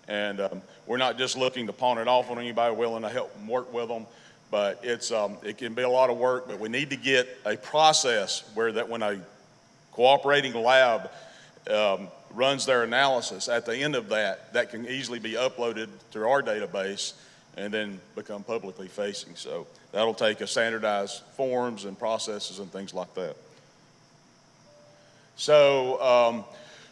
And we're not just looking to pawn it off on anybody willing to help them work with them, but it can be a lot of work, but we need to get a process where that when a cooperating lab runs their analysis, at the end of that can easily be uploaded to our database and then become publicly facing. So that'll take a standardized forms and processes and things like that. So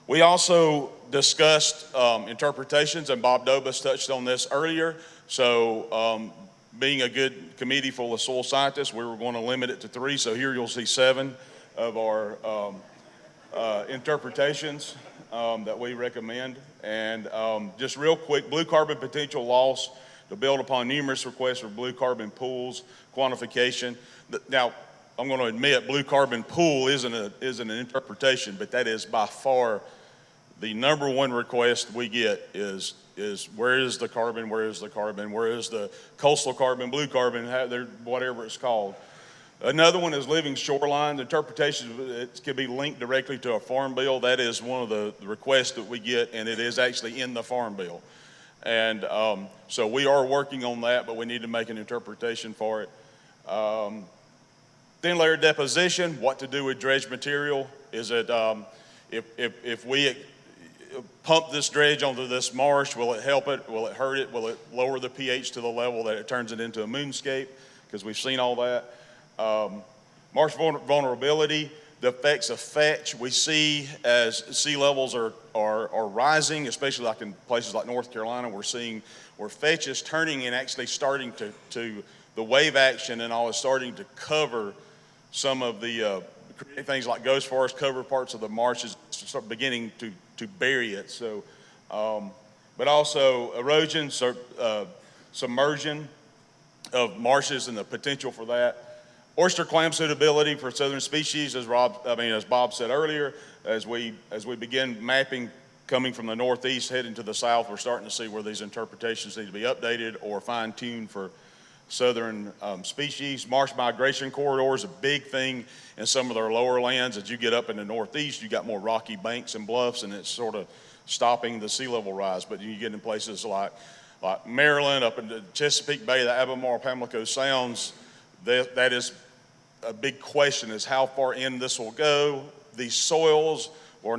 we also discussed interpretations, and Bob Dobas touched on this earlier. So being a good committee full of soil scientists, we were going to limit it to 3. So here you'll see 7 of our interpretations that we recommend. And just real quick, blue carbon potential loss to build upon numerous requests for blue carbon pools, quantification. Now, I'm going to admit blue carbon pool isn't an interpretation, but that is by far the number one request we get is where is the carbon, where is the carbon, where is the coastal carbon, blue carbon, whatever it's called. Another one is living shoreline. The interpretation, it can be linked directly to a farm bill. That is one of the requests that we get, and it is actually in the farm bill. And so we are working on that, but we need to make an interpretation for it. Thin layer deposition, what to do with dredge material. Is it, if we pump this dredge onto this marsh, will it help it? Will it hurt it? Will it lower the pH to the level that it turns it into a moonscape? Because we've seen all that. Marsh vulnerability, the effects of fetch we see as sea levels are rising, especially like in places like North Carolina. We're seeing where fetch is turning and actually starting to the wave action and all is starting to cover some of the things like ghost forest, cover parts of the marshes, start beginning to bury it. So, but also erosion, submersion of marshes and the potential for that. Oyster clam suitability for southern species, as Bob said earlier, as we begin mapping coming from the northeast heading to the south, we're starting to see where these interpretations need to be updated or fine-tuned for southern species. Marsh migration corridors, a big thing in some of their lower lands. As you get up in the northeast, you got more rocky banks and bluffs, and it's sort of stopping the sea level rise. But you get in places like Maryland, up in the Chesapeake Bay, the Albemarle, Pamlico Sounds, that is a big question, is how far in this will go. These soils they're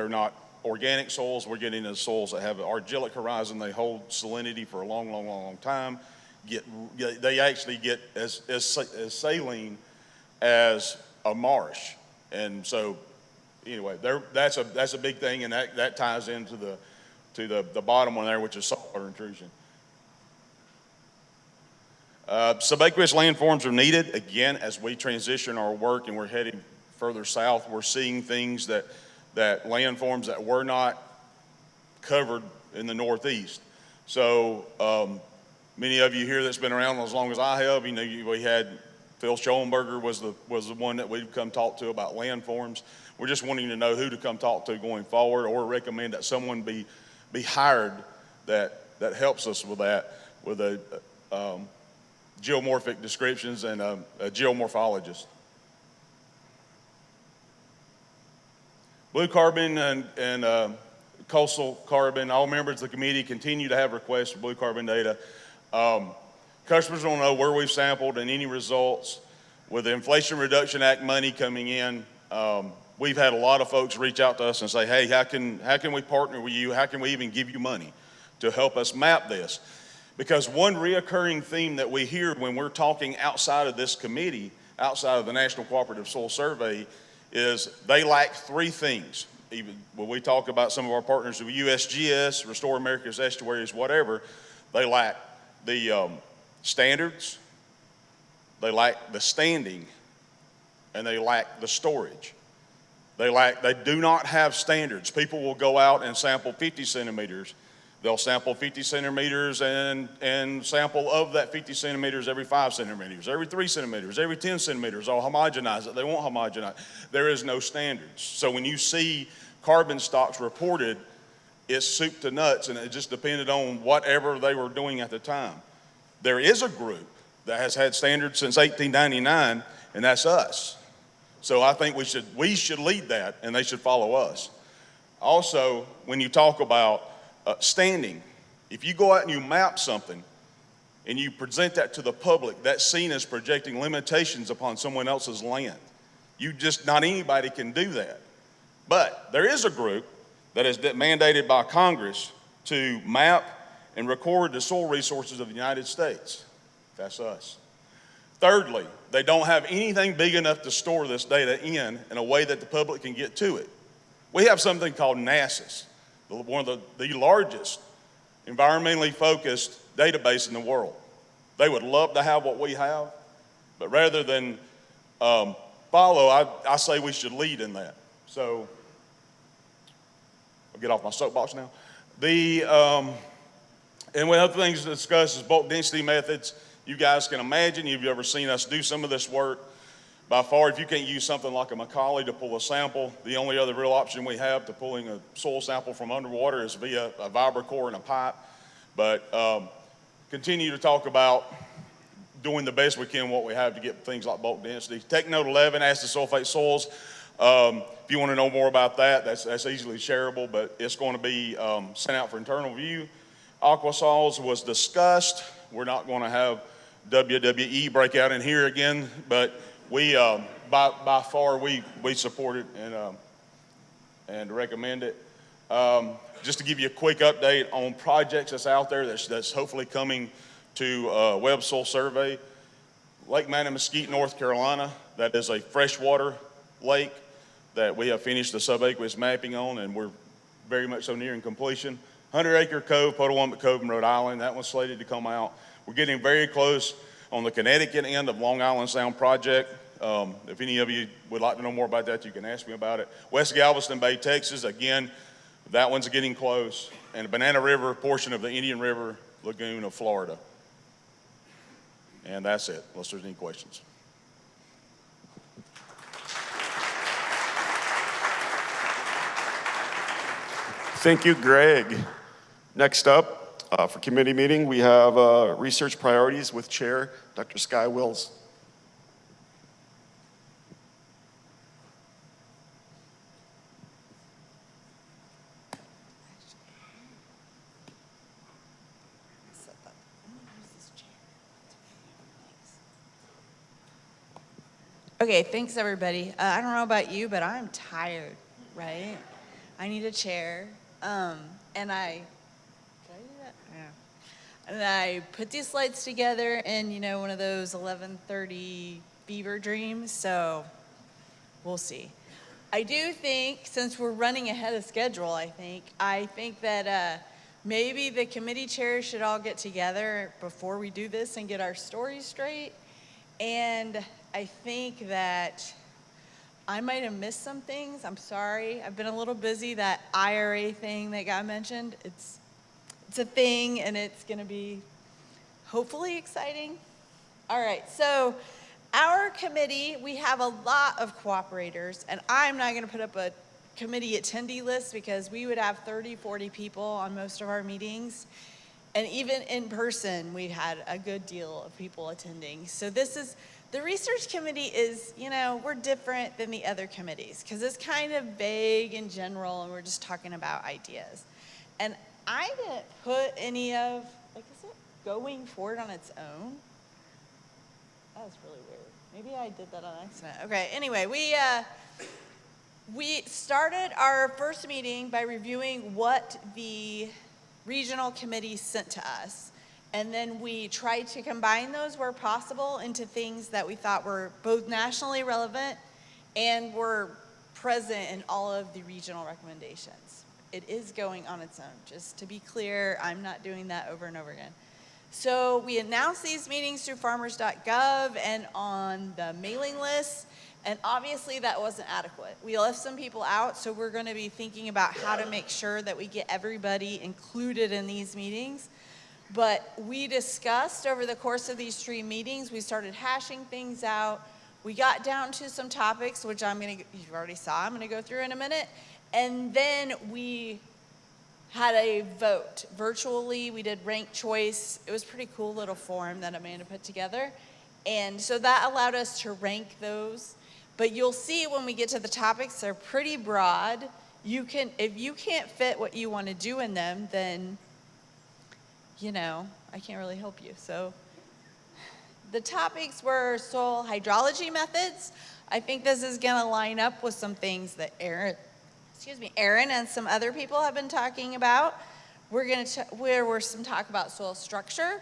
not organic soils. We're getting into soils that have an argillic horizon. They hold salinity for a long, long, long, long time. they actually get as saline as a marsh. And so, anyway, that's a big thing, and that ties into the bottom one there, which is saltwater intrusion. Subaqueous landforms are needed. Again, as we transition our work and we're heading further south, we're seeing things that landforms that were not covered in the Northeast. So many of you here that's been around as long as I have, you know, we had Phil Schoenberger was the one that we've come talk to about landforms. We're just wanting to know who to come talk to going forward, or recommend that someone be hired that helps us with that, with a geomorphic descriptions and a geomorphologist. Blue carbon and coastal carbon, all members of the committee continue to have requests for blue carbon data. Customers don't know where we've sampled and any results. With the Inflation Reduction Act money coming in, we've had a lot of folks reach out to us and say, hey, how can we partner with you? How can we even give you money to help us map this? Because one reoccurring theme that we hear when we're talking outside of this committee, outside of the National Cooperative Soil Survey, is they lack three things. Even when we talk about some of our partners with USGS, Restore America's Estuaries, whatever, they lack the standards, they lack the standing, and they lack the storage. They do not have standards. People will go out and sample 50 centimeters. They'll sample 50 centimeters and sample of that 50 centimeters every 5 centimeters, every 3 centimeters, every 10 centimeters. They'll homogenize it. They won't homogenize. There is no standards. So when you see carbon stocks reported, it's soup to nuts, and it just depended on whatever they were doing at the time. There is a group that has had standards since 1899, and that's us. So I think we should lead that, and they should follow us. Also, when you talk about standing, if you go out and you map something and you present that to the public, that's seen as projecting limitations upon someone else's land. Not anybody can do that. But there is a group that is mandated by Congress to map and record the soil resources of the United States. That's us. Thirdly, they don't have anything big enough to store this data in a way that the public can get to it. We have something called NRCS, one of the largest environmentally focused database in the world. They would love to have what we have, but rather than follow, I say we should lead in that. So I'll get off my soapbox now. And one other things to discuss is bulk density methods. You guys can imagine, you've ever seen us do some of this work. By far, if you can't use something like a Macaulay to pull a sample, the only other real option we have to pulling a soil sample from underwater is via a vibracore and a pipe. But continue to talk about doing the best we can what we have to get things like bulk density. Tech Note 11, acid sulfate soils. If you want to know more about that, that's easily shareable, but it's going to be sent out for internal view. Aquasols was discussed. We're not going to have WWE break out in here again, but we, by far, we support it and recommend it. Just to give you a quick update on projects that's out there that's hopefully coming to Web Soil Survey. Lake Mattamuskeet, North Carolina, that is a freshwater lake that we have finished the subaqueous mapping on, and we're very much so nearing completion. 100-acre cove, Potawatomi Cove in Rhode Island, that one's slated to come out. We're getting very close on the Connecticut end of Long Island Sound project. If any of you would like to know more about that, you can ask me about it. West Galveston Bay, Texas, again, that one's getting close. And the Banana River portion of the Indian River Lagoon of Florida. And that's it, unless there's any questions. Thank you, Greg. Next up, for committee meeting, we have research priorities with Chair Dr. Sky Wills. Okay, thanks everybody. I don't know about you, but I'm tired, right? I need a chair. Can I do that? Yeah. And I put these slides together in, you know, one of those 11:30 fever dreams, so we'll see. I do think, since we're running ahead of schedule, I think that maybe the committee chairs should all get together before we do this and get our stories straight. And I think that I might have missed some things. I'm sorry. I've been a little busy. That IRA thing that got mentioned, it's a thing, and it's going to be hopefully exciting. All right, so our committee, we have a lot of cooperators, and I'm not going to put up a committee attendee list because we would have 30, 40 people on most of our meetings. And even in person, we had a good deal of people attending. So the research committee is, you know, we're different than the other committees because it's kind of vague in general, and we're just talking about ideas. And I didn't put any of, like, is it going forward on its own? That was really weird. Maybe I did that on accident. Okay, anyway, we started our first meeting by reviewing what the regional committees sent to us. And then we tried to combine those where possible into things that we thought were both nationally relevant and were present in all of the regional recommendations. It is going on its own. Just to be clear, I'm not doing that over and over again. So we announced these meetings through farmers.gov and on the mailing list, and obviously that wasn't adequate. We left some people out, so we're going to be thinking about how to make sure that we get everybody included in these meetings. But we discussed over the course of these 3 meetings, we started hashing things out. We got down to some topics, which you already saw, I'm going to go through in a minute. And then we had a vote virtually. We did ranked choice. It was a pretty cool little form that Amanda put together. And so that allowed us to rank those. But you'll see when we get to the topics, they're pretty broad. If you can't fit what you want to do in them, then, you know, I can't really help you. So the topics were soil hydrology methods. I think this is going to line up with some things that Aaron and some other people have been talking about. There were some talk about soil structure.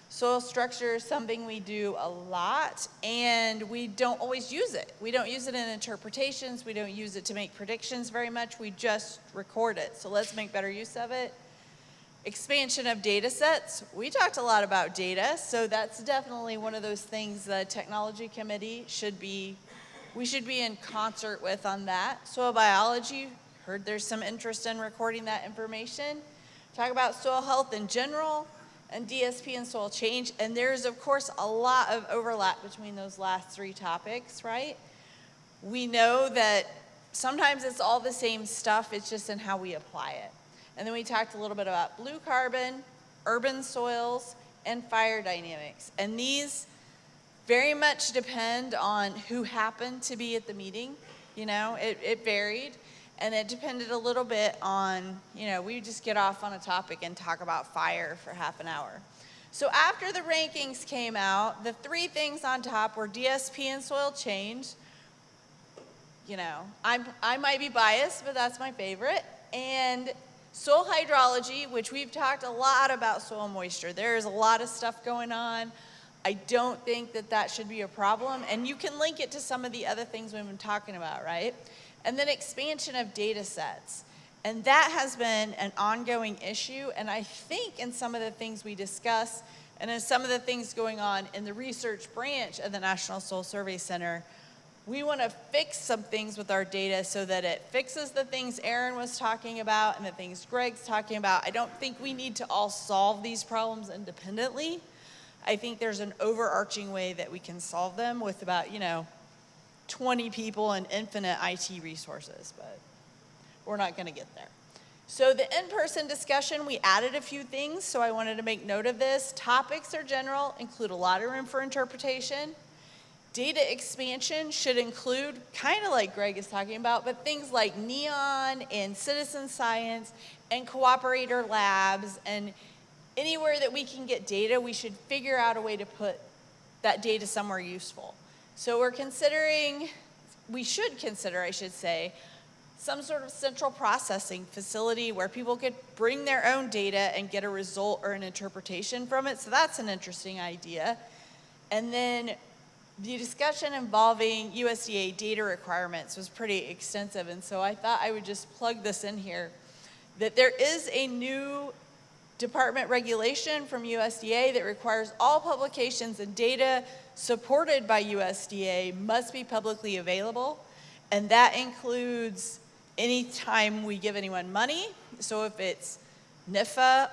Soil structure is something we do a lot, and we don't always use it. We don't use it in interpretations. We don't use it to make predictions very much. We just record it. So let's make better use of it. Expansion of data sets. We talked a lot about data, so that's definitely one of those things the technology committee we should be in concert with on that. Soil biology, heard there's some interest in recording that information. Talk about soil health in general, and DSP and soil change. And there's, of course, a lot of overlap between those last 3 topics, right? We know that sometimes it's all the same stuff, it's just in how we apply it. And then we talked a little bit about blue carbon, urban soils, and fire dynamics. And these very much depend on who happened to be at the meeting. You know, it varied. And it depended a little bit on, you know, we just get off on a topic and talk about fire for half an hour. So after the rankings came out, the 3 things on top were DSP and soil change. You know, I might be biased, but that's my favorite. And soil hydrology, which we've talked a lot about soil moisture. There's a lot of stuff going on. I don't think that should be a problem. And you can link it to some of the other things we've been talking about, right? And then expansion of data sets. And that has been an ongoing issue. And I think in some of the things we discuss, and in some of the things going on in the research branch of the National Soil Survey Center, we want to fix some things with our data so that it fixes the things Aaron was talking about and the things Greg's talking about. I don't think we need to all solve these problems independently. I think there's an overarching way that we can solve them with about, 20 people and infinite IT resources, but we're not going to get there. So the in-person discussion, we added a few things, so I wanted to make note of this. Topics are general, include a lot of room for interpretation. Data expansion should include, kind of like Greg is talking about, but things like NEON and citizen science and cooperator labs, and anywhere that we can get data, we should figure out a way to put that data somewhere useful. So we should consider, some sort of central processing facility where people could bring their own data and get a result or an interpretation from it. So that's an interesting idea. And then the discussion involving USDA data requirements was pretty extensive. And so I thought I would just plug this in here, that there is a new department regulation from USDA that requires all publications and data supported by USDA must be publicly available. And that includes anytime we give anyone money. So if it's NIFA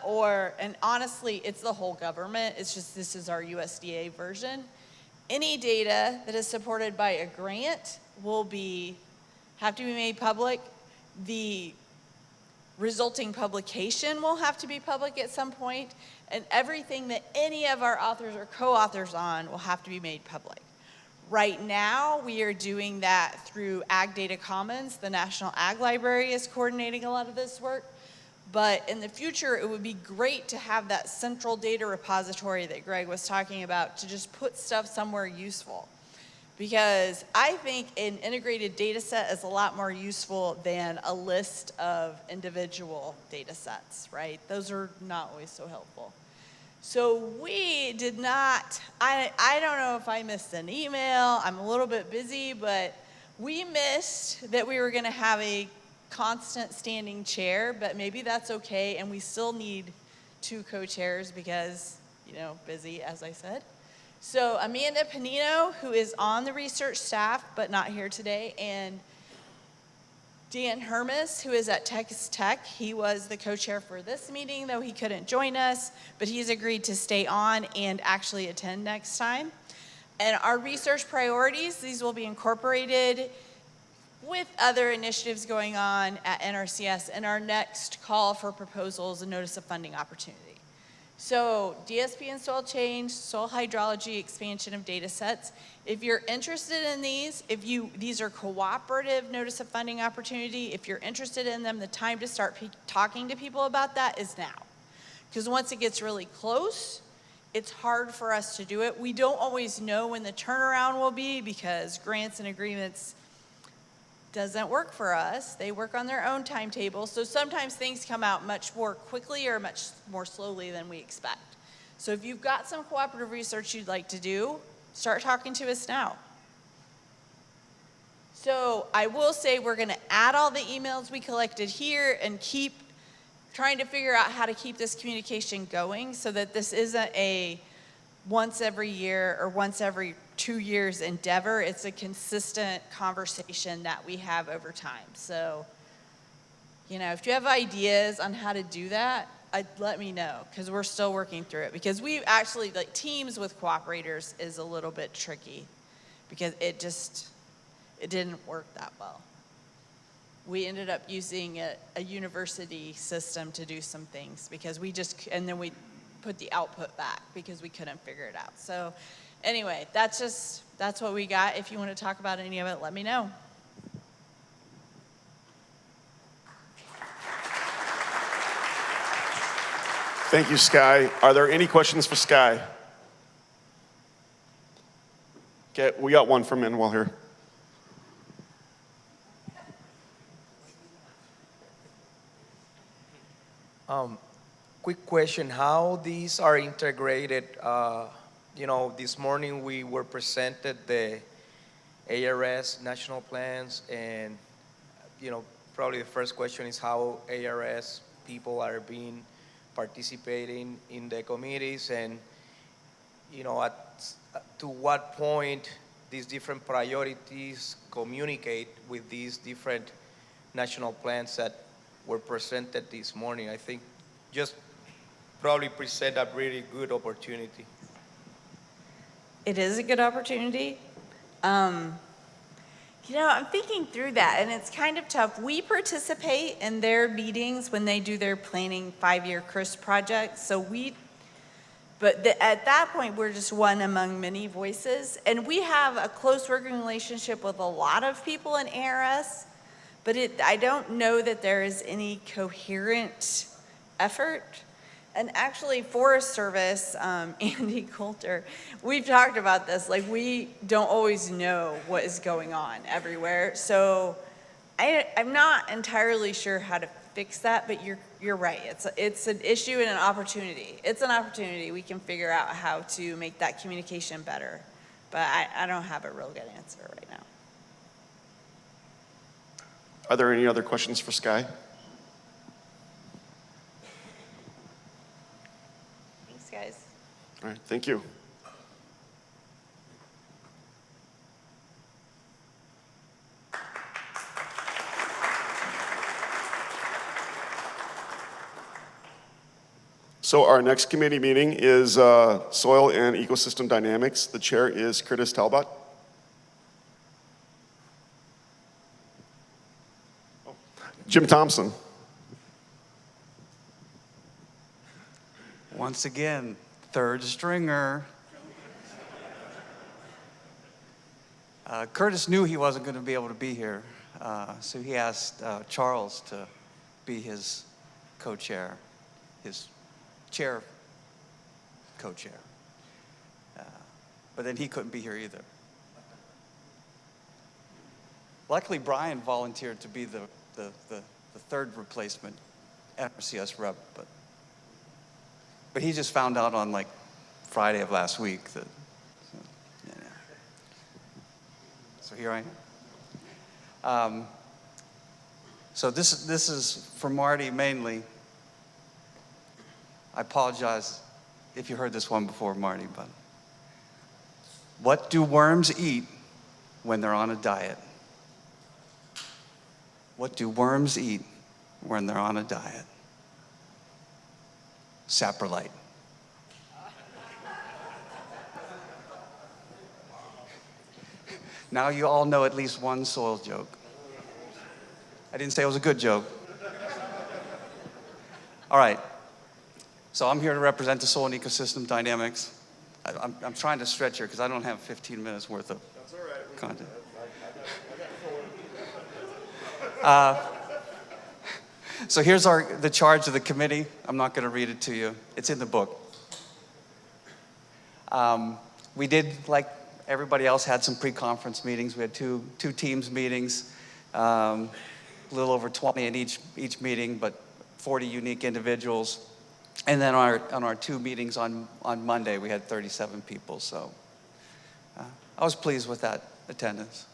and honestly, it's the whole government. It's just, this is our USDA version. Any data that is supported by a grant will have to be made public. The resulting publication will have to be public at some point, and everything that any of our authors or co-authors on will have to be made public. Right now, we are doing that through Ag Data Commons. The National Ag Library is coordinating a lot of this work. But in the future, it would be great to have that central data repository that Greg was talking about to just put stuff somewhere useful. Because I think an integrated data set is a lot more useful than a list of individual data sets, right? Those are not always so helpful. So we did not, I don't know if I missed an email, I'm a little bit busy, but we missed that we were gonna have a constant standing chair, but maybe that's okay, and we still need 2 co-chairs because, busy, as I said. So Amanda Panino, who is on the research staff, but not here today, and Dan Hermes, who is at Texas Tech, he was the co-chair for this meeting, though he couldn't join us, but he's agreed to stay on and actually attend next time. And our research priorities, these will be incorporated with other initiatives going on at NRCS in our next call for proposals and notice of funding opportunity. So DSP and soil change, soil hydrology, expansion of data sets. If you're interested in these, these are cooperative notice of funding opportunity. If you're interested in them, the time to start talking to people about that is now. Because once it gets really close, it's hard for us to do it. We don't always know when the turnaround will be because grants and agreements doesn't work for us. They work on their own timetable. So sometimes things come out much more quickly or much more slowly than we expect. So if you've got some cooperative research you'd like to do, start talking to us now. So I will say we're gonna add all the emails we collected here and keep trying to figure out how to keep this communication going so that this isn't a once every year or once every 2 years endeavor. It's a consistent conversation that we have over time. So, if you have ideas on how to do that, let me know, because we're still working through it. Because we actually, teams with cooperators is a little bit tricky because it didn't work that well. We ended up using a university system to do some things because and then we put the output back because we couldn't figure it out. So anyway, that's what we got. If you want to talk about any of it, let me know. Thank you, Sky. Are there any questions for Sky? Okay, we got one from Manuel here. Quick question, how these are integrated? This morning we were presented the ARS national plans, and probably the first question is how ARS people are participating in the committees, and to what point these different priorities communicate with these different national plans that were presented this morning. I think just probably present a really good opportunity. It is a good opportunity. I'm thinking through that, and it's kind of tough. We participate in their meetings when they do their planning 5-year CRIS projects. But at that point, we're just one among many voices. And we have a close working relationship with a lot of people in ARS, but I don't know that there is any coherent effort. And actually, Forest Service, Andy Coulter, we've talked about this. We don't always know what is going on everywhere. So I'm not entirely sure how to fix that, but you're right. It's an issue and an opportunity. It's an opportunity. We can figure out how to make that communication better, but I don't have a real good answer right now. Are there any other questions for Sky? Thanks, guys. All right, thank you. So our next committee meeting is Soil and Ecosystem Dynamics. The chair is Curtis Talbot. Jim Thompson. Once again, third stringer. Curtis knew he wasn't going to be able to be here, so he asked Charles to be his co-chair, his chair, co-chair. But then he couldn't be here either. Luckily, Brian volunteered to be the third replacement NRCS rep, but he just found out on like Friday of last week that, so here I am. So this is for Marty mainly. I apologize if you heard this one before, Marty, but what do worms eat when they're on a diet? What do worms eat when they're on a diet? Saprolite. Now you all know at least one soil joke. I didn't say it was a good joke. All right. So I'm here to represent the soil and ecosystem dynamics. I'm trying to stretch here because I don't have 15 minutes worth of content. So here's the charge of the committee. I'm not going to read it to you. It's in the book. We did, like everybody else, had some pre-conference meetings. We had two teams meetings, a little over 20 in each meeting, but 40 unique individuals. And then on our two meetings on Monday, we had 37 people. So I was pleased with that attendance.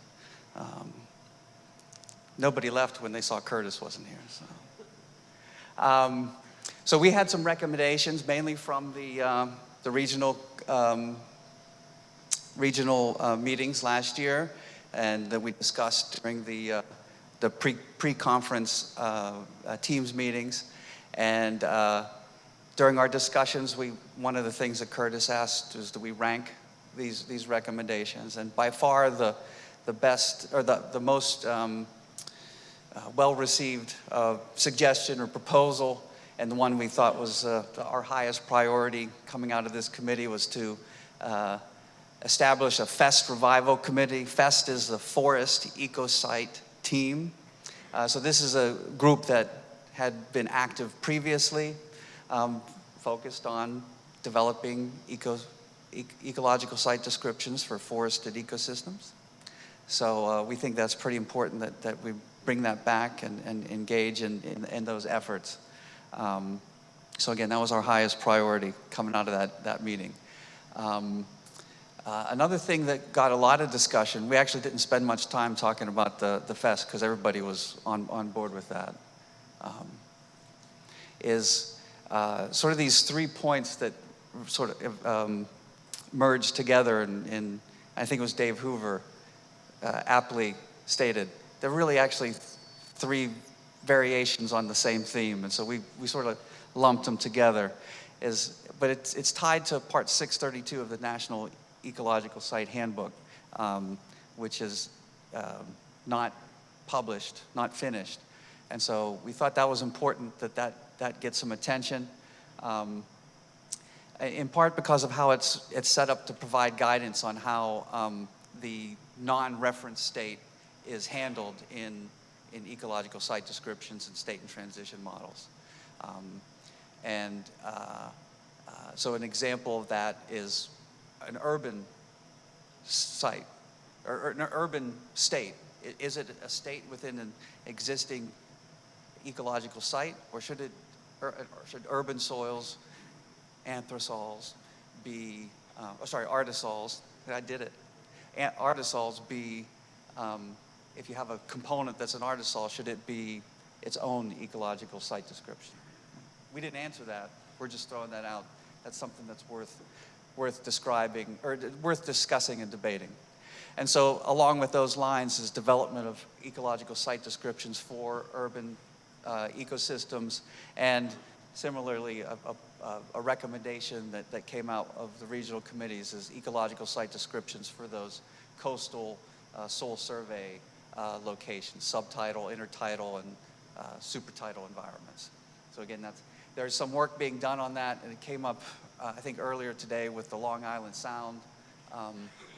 Nobody left when they saw Curtis wasn't here. So we had some recommendations, mainly from the regional meetings last year, and that we discussed during the pre-conference teams meetings. And during our discussions, one of the things that Curtis asked is that we rank these recommendations. And by far the best, or the most well-received suggestion or proposal, and the one we thought was our highest priority coming out of this committee, was to establish a FEST revival committee. FEST is the Forest Ecosite Team. So this is a group that had been active previously, focused on developing ecological site descriptions for forested ecosystems. So we think that's pretty important that we bring that back and engage in those efforts. So again, that was our highest priority coming out of that meeting. Another thing that got a lot of discussion, we actually didn't spend much time talking about the FEST because everybody was on board with that, is sort of these 3 points that sort of merged together, and I think it was Dave Hoover aptly stated. They're really actually 3 variations on the same theme, and so we sort of lumped them together. But it's tied to Part 632 of the National Ecological Site Handbook, which is not published, not finished. And so we thought that was important that gets some attention, in part because of how it's set up to provide guidance on how the non-reference state is handled in ecological site descriptions and state and transition models. So an example of that is an urban site, or an urban state Is it a state within an existing ecological site, or should urban soils, anthrosols be, artisols, I did it. Artisols be, if you have a component that's an artisol, should it be its own ecological site description? We didn't answer that. We're just throwing that out. That's something that's worth describing, or worth discussing and debating. And so along with those lines is development of ecological site descriptions for urban ecosystems, and similarly a recommendation that came out of the regional committees is ecological site descriptions for those coastal soil survey locations, subtidal, intertidal, and supertidal environments. So again, there's some work being done on that, and it came up, I think, earlier today with the Long Island Sound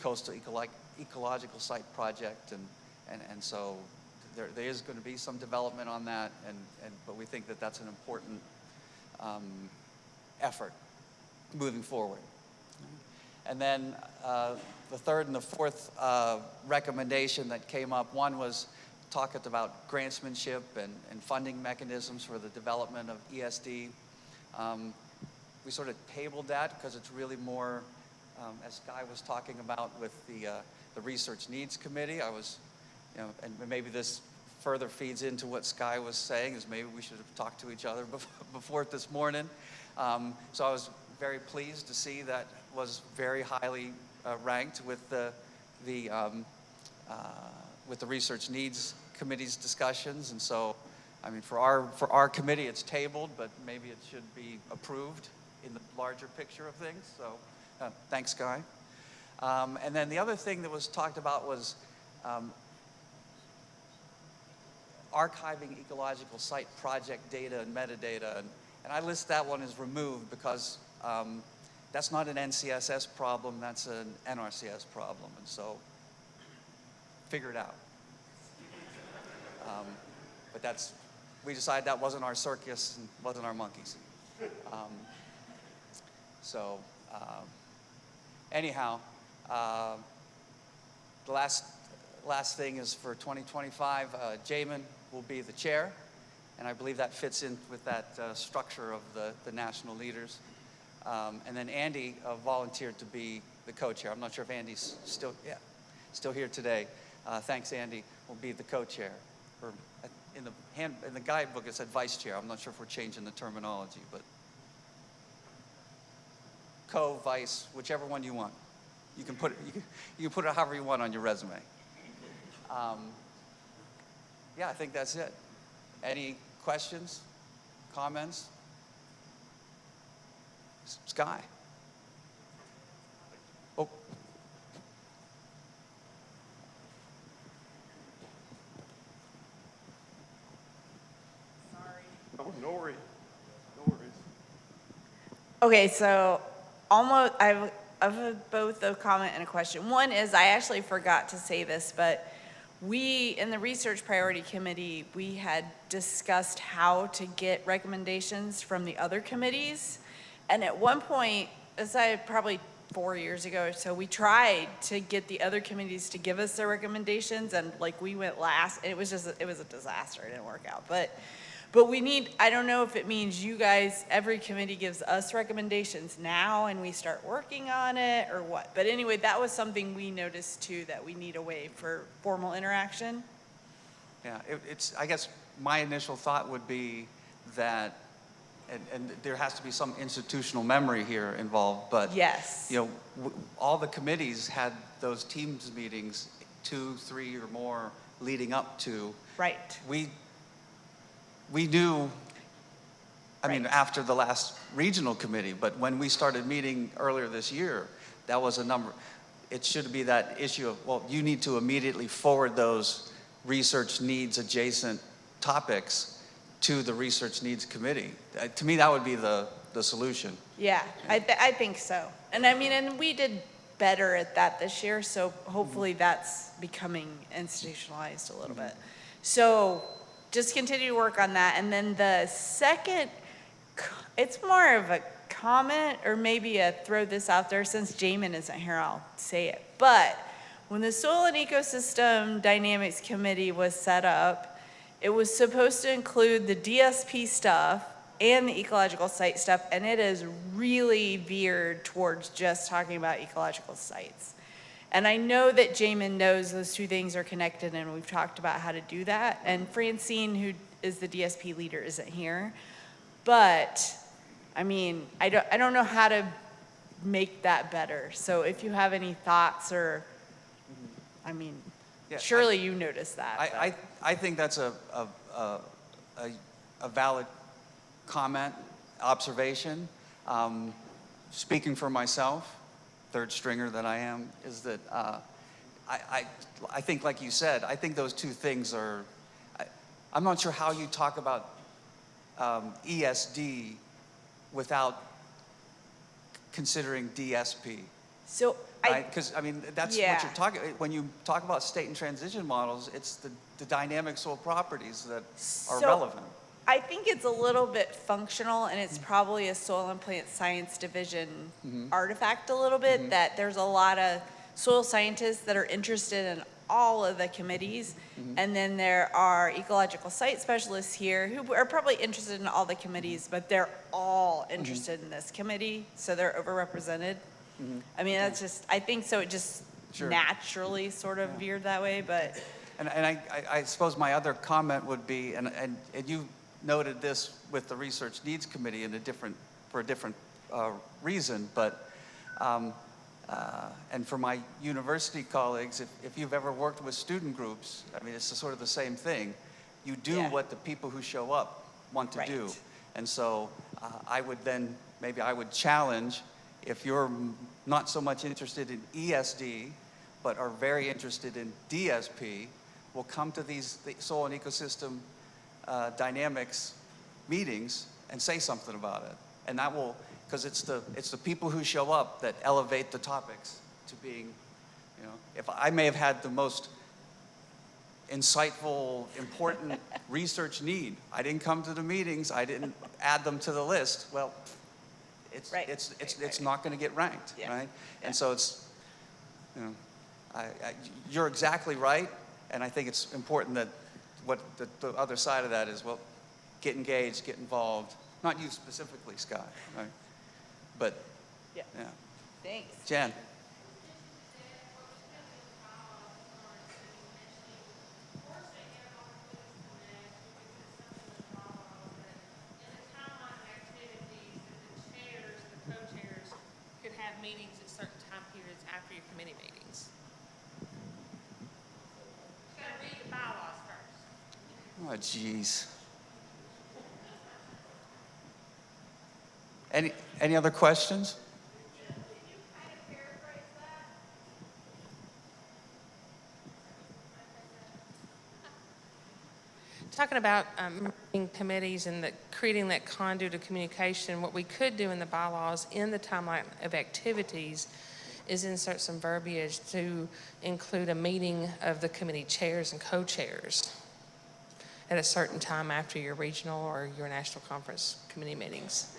Coastal Ecological Site Project, and so there is going to be some development on that, but we think that that's an important effort moving forward. And then the third and the fourth recommendation that came up, one was talked about grantsmanship and funding mechanisms for the development of ESD. We sort of tabled that because it's really more, as Guy was talking about with the Research Needs Committee. I was, and maybe this further feeds into what Sky was saying, is maybe we should have talked to each other before this morning. So I was very pleased to see that was very highly ranked with the Research Needs Committee's discussions. And so, I mean, for our committee, it's tabled, but maybe it should be approved in the larger picture of things. So thanks, Guy. And then the other thing that was talked about was archiving ecological site project data and metadata. And I list that one as removed because that's not an NCSS problem, that's an NRCS problem. And so figure it out. But we decided that wasn't our circus and wasn't our monkeys. Anyhow, the last thing is for 2025, Jamin will be the chair, and I believe that fits in with that structure of the national leaders. And then Andy volunteered to be the co-chair. I'm not sure if Andy's still here today. Thanks, Andy. Will be the co-chair. Or in the guidebook it said vice chair. I'm not sure if we're changing the terminology, but co-vice, whichever one you want. You can put it however you want on your resume. Yeah, I think that's it. Any questions, comments? Sky. Oh. Sorry. Oh, no worries. No worries. Okay, so almost, I have both a comment and a question. One is, I actually forgot to say this, but we, in the Research Priority Committee, we had discussed how to get recommendations from the other committees. And at one point, probably 4 years ago or so, we tried to get the other committees to give us their recommendations, and we went last. It was a disaster. It didn't work out. But we need, I don't know if it means you guys, every committee gives us recommendations now and we start working on it or what. But anyway, that was something we noticed too, that we need a way for formal interaction. Yeah, I guess my initial thought would be that, and there has to be some institutional memory here involved, but yes, all the committees had those teams meetings 2, 3 or more leading up to. Right. We knew, I mean, after the last regional committee, but when we started meeting earlier this year, that was a number. It should be that issue of, well, you need to immediately forward those research needs adjacent topics to the Research Needs Committee. To me, that would be the solution. Yeah, I think so. And I mean, and we did better at that this year, so hopefully that's becoming institutionalized a little bit. So just continue to work on that. And then the second, it's more of a comment or maybe a throw this out there. Since Jamin isn't here, I'll say it. But when the Soil and Ecosystem Dynamics Committee was set up, it was supposed to include the DSP stuff and the ecological site stuff, and it is really veered towards just talking about ecological sites. And I know that Jamin knows those two things are connected, and we've talked about how to do that. And Francine, who is the DSP leader, isn't here. But, I mean, I don't know how to make that better. So if you have any thoughts or, I mean, Yeah, surely you noticed that. I think that's a valid comment, observation. Speaking for myself, third stringer that I am, is that I think, like you said, I think those two things are, I'm not sure how you talk about ESD without considering DSP. So right? Because, I mean, that's Yeah. what you're talking, when you talk about state and transition models, it's the dynamic soil properties that are So, relevant. I think it's a little bit functional, and it's probably a Soil and Plant Science Division artifact a little bit, that there's a lot of soil scientists that are interested in all of the committees, and then there are ecological site specialists here who are probably interested in all the committees, but they're all interested in this committee, so they're overrepresented. I mean, that's just, I think so, it just Sure. naturally sort of veered that way, but. And I suppose my other comment would be, and you noted this with the Research Needs Committee for a different reason, but, and for my university colleagues, if you've ever worked with student groups, I mean, it's sort of the same thing. You do what the people who show up want to do. And so I would then, maybe I would challenge, if you're not so much interested in ESD, but are very interested in DSP, will come to these soil and ecosystem dynamics meetings and say something about it. And that will, because it's the people who show up that elevate the topics to being, you know, if I may have had the most insightful, important research need, I didn't come to the meetings, I didn't add them to the list, well, it's not going to get ranked, right? And so it's, you know, you're exactly right, and I think it's important that what the other side of that is, well, get engaged, get involved. Not you specifically, Scott, right? But, yeah. Thanks. Jen. Could have meetings at certain time periods after your committee meetings. You gotta read the bylaws first. Oh, geez. Any other questions? Talking about meeting committees and creating that conduit of communication, what we could do in the bylaws in the timeline of activities is insert some verbiage to include a meeting of the committee chairs and co-chairs at a certain time after your regional or your national conference committee meetings.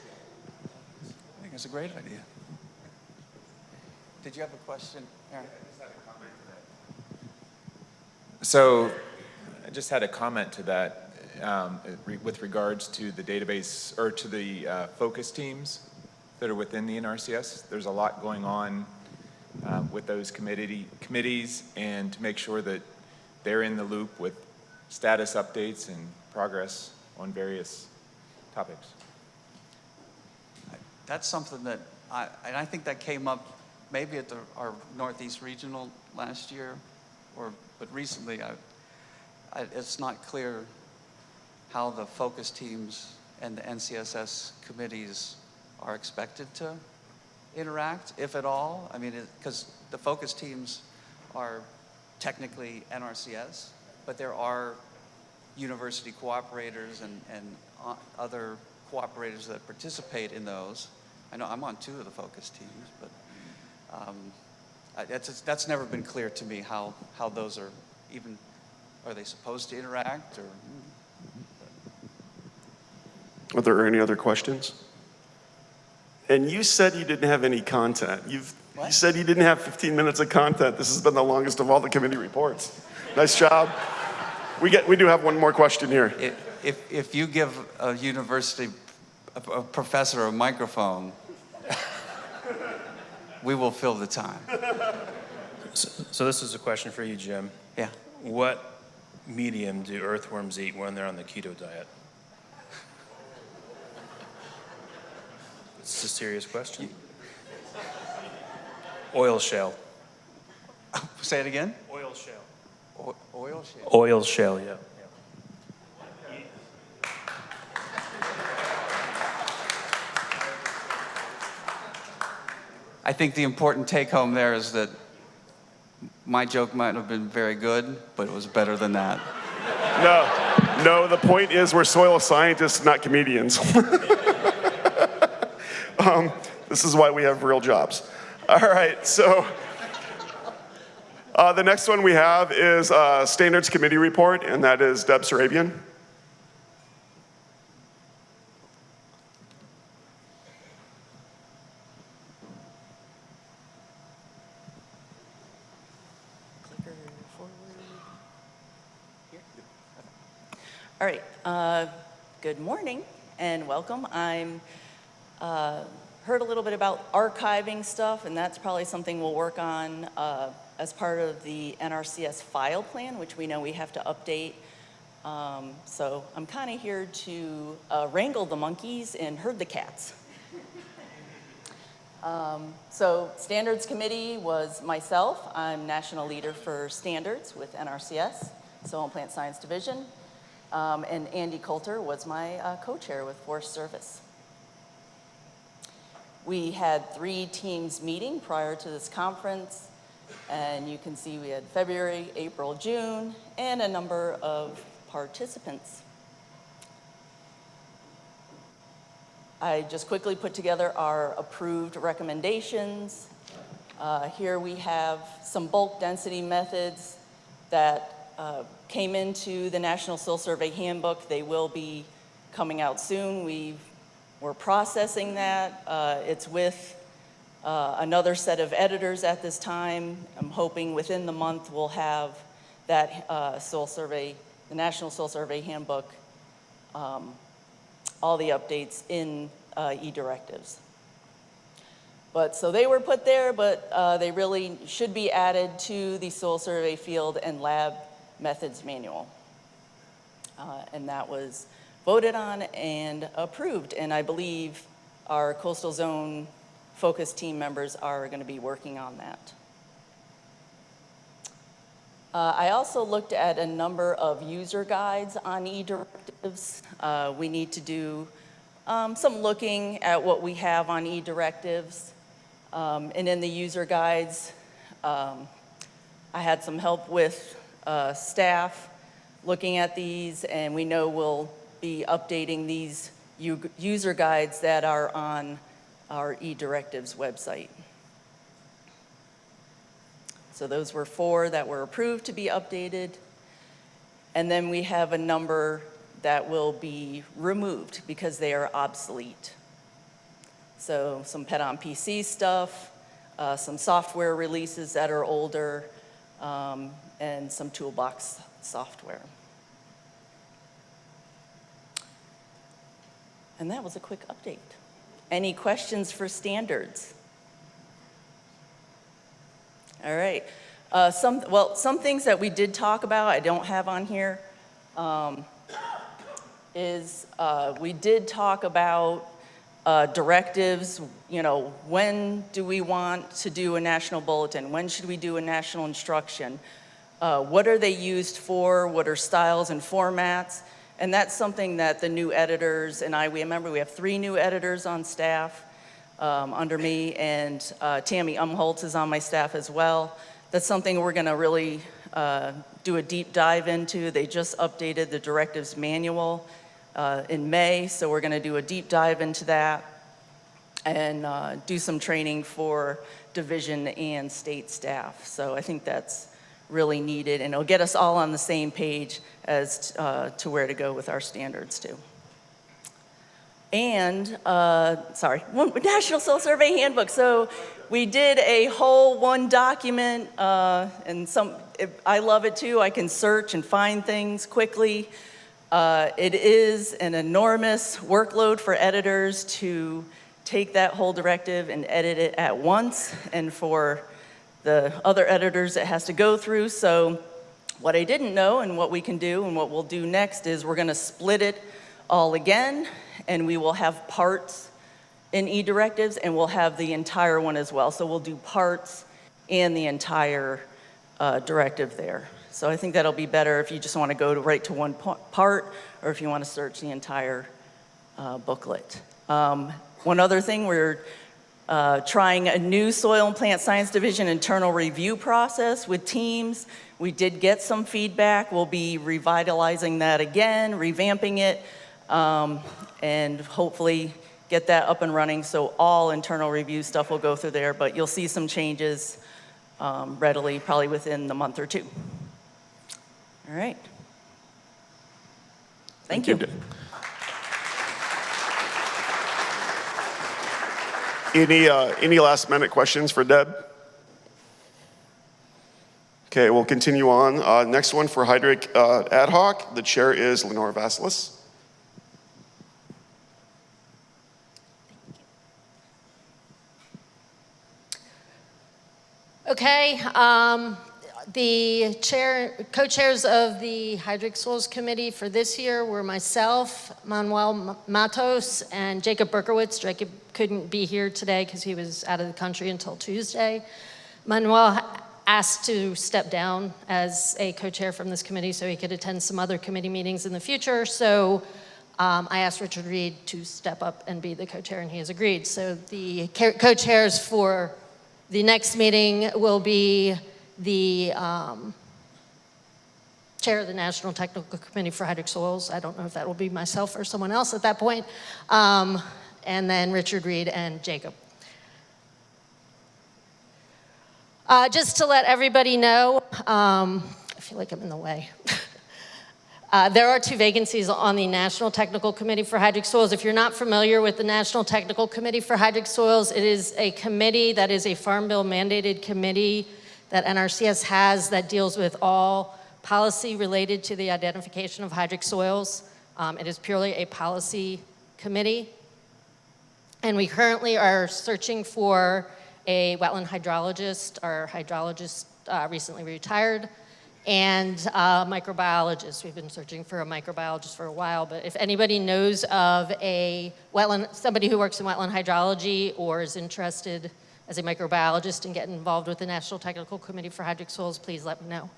I think it's a great idea. Did you have a question, Aaron? So I just had a comment to that with regards to the database or to the focus teams that are within the NRCS. There's a lot going on with those committees, and to make sure that they're in the loop with status updates and progress on various topics. That's something that I think that came up maybe at our Northeast Regional last year, but recently it's not clear how the focus teams and the NCSS committees are expected to interact, if at all. I mean, because the focus teams are technically NRCS, but there are university cooperators and other cooperators that participate in those. I know I'm on 2 of the focus teams, but that's never been clear to me how those are even, are they supposed to interact or? Are there any other questions? And you said you didn't have any content. You said you didn't have 15 minutes of content. This has been the longest of all the committee reports. Nice job. We do have one more question here. If you give a university a professor a microphone, we will fill the time. So this is a question for you, Jim. Yeah. What medium do earthworms eat when they're on the keto diet? It's a serious question. Oil shale. Say it again? Oil shale. Oil shale? Oil shale, yeah. I think the important take home there is that my joke might have been very good, but it was better than that. No, the point is we're soil scientists, not comedians. This is why we have real jobs. All right, so the next one we have is Standards Committee report, and that is Deb Sarabian. All right, good morning and welcome. I'm heard a little bit about archiving stuff, and that's probably something we'll work on as part of the NRCS file plan, which we know we have to update. So I'm kind of here to wrangle the monkeys and herd the cats. So Standards Committee was myself. I'm National Leader for Standards with NRCS, Soil and Plant Science Division. And Andy Coulter was my co-chair with Forest Service. We had 3 teams meeting prior to this conference, and you can see we had February, April, June, and a number of participants. I just quickly put together our approved recommendations. Here we have some bulk density methods that came into the National Soil Survey Handbook. They will be coming out soon. We're processing that. It's with another set of editors at this time. I'm hoping within the month we'll have that soil survey, the National Soil Survey Handbook, all the updates in e-directives. But so they were put there, but they really should be added to the soil survey field and lab methods manual. And that was voted on and approved. And I believe our coastal zone focus team members are going to be working on that. I also looked at a number of user guides on e-directives. We need to do some looking at what we have on e-directives. And in the user guides, I had some help with staff looking at these, and we know we'll be updating these user guides that are on our e-directives website. So those were 4 that were approved to be updated. And then we have a number that will be removed because they are obsolete. So some PET on PC stuff, some software releases that are older, and some toolbox software. And that was a quick update. Any questions for standards? All right. Some things that we did talk about, I don't have on here, we did talk about directives. You know, when do we want to do a national bulletin? When should we do a national instruction? What are they used for? What are styles and formats? And that's something that the new editors and we remember we have 3 new editors on staff under me, and Tammy Umholtz is on my staff as well. That's something we're going to really do a deep dive into. They just updated the directives manual in May, so we're going to do a deep dive into that and do some training for division and state staff. So I think that's really needed, and it'll get us all on the same page as to where to go with our standards too. And, National Soil Survey Handbook. So we did a whole one document, and I love it too. I can search and find things quickly. It is an enormous workload for editors to take that whole directive and edit it at once, and for the other editors it has to go through. So what I didn't know and what we can do and what we'll do next is we're gonna split it all again, and we will have parts in e-directives, and we'll have the entire one as well. So we'll do parts and the entire directive there. So I think that'll be better if you just want to go right to one part, or if you want to search the entire booklet. One other thing, we're trying a new Soil and Plant Science Division internal review process with teams. We did get some feedback. We'll be revitalizing that again, revamping it, and hopefully get that up and running, so all internal review stuff will go through there, but you'll see some changes readily, probably within the month or two. All right. Thank you. Any last minute questions for Deb? Okay, we'll continue on. Next one for Hydric Ad Hoc. The chair is Lenore Vasilis. Okay, the co-chairs of the Hydric Soils Committee for this year were myself, Manuel Matos, and Jacob Berkowitz. Jacob couldn't be here today because he was out of the country until Tuesday. Manuel asked to step down as a co-chair from this committee so he could attend some other committee meetings in the future. So I asked Richard Reed to step up and be the co-chair, and he has agreed. So the co-chairs for the next meeting will be the chair of the National Technical Committee for Hydric Soils. I don't know if that will be myself or someone else at that point. And then Richard Reed and Jacob. Just to let everybody know, I feel like I'm in the way. There are 2 vacancies on the National Technical Committee for Hydric Soils. If you're not familiar with the National Technical Committee for Hydric Soils, it is a committee that is a Farm Bill mandated committee that NRCS has that deals with all policy related to the identification of hydric soils. It is purely a policy committee. And we currently are searching for a wetland hydrologist. Our hydrologist recently retired. And microbiologists. We've been searching for a microbiologist for a while, but if anybody knows of somebody who works in wetland hydrology or is interested as a microbiologist and getting involved with the National Technical Committee for Hydric Soils, please let me know.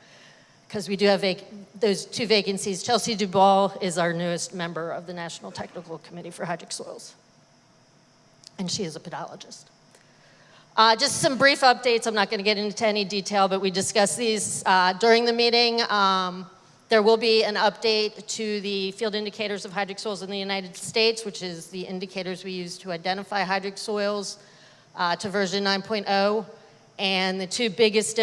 Because we do have those 2 vacancies. Chelsea Dubal is our newest member of the National Technical Committee for Hydric Soils. And she is a pedologist. Just some brief updates. I'm not going to get into any detail, but we discussed these during the meeting. There will be an update to the field indicators of hydric soils in the United States, which is the indicators we use to identify hydric soils, to version 9.0. And the 2 biggest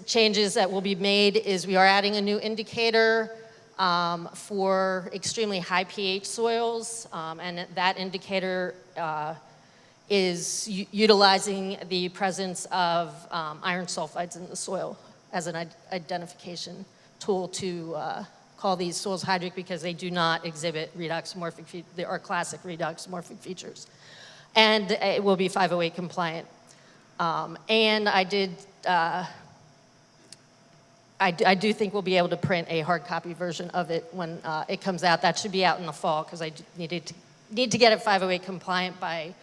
changes that will be made is we are adding a new indicator for extremely high pH soils, and that indicator is utilizing the presence of iron sulfides in the soil as an identification tool to call these soils hydric, because they do not exhibit redoxomorphic, they are classic redoxomorphic features. And it will be 508 compliant. And I do think we'll be able to print a hard copy version of it when it comes out. That should be out in the fall, because I need to get it 508 compliant by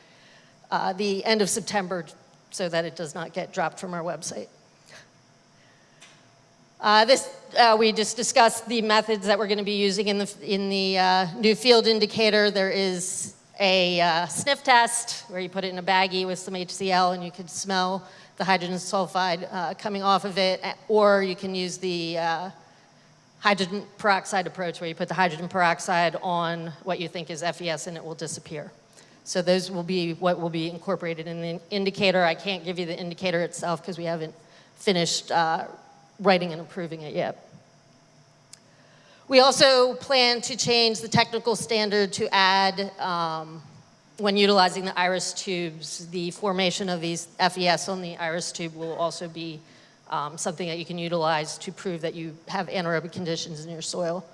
the end of September so that it does not get dropped from our website. We just discussed the methods that we're going to be using in the new field indicator. There is a sniff test where you put it in a baggie with some HCl and you can smell the hydrogen sulfide coming off of it, or you can use the hydrogen peroxide approach where you put the hydrogen peroxide on what you think is FES and it will disappear. So those will be what will be incorporated in the indicator. I can't give you the indicator itself because we haven't finished writing and approving it yet. We also plan to change the technical standard to add when utilizing the iris tubes, the formation of these FES on the iris tube will also be something that you can utilize to prove that you have anaerobic conditions in your soil.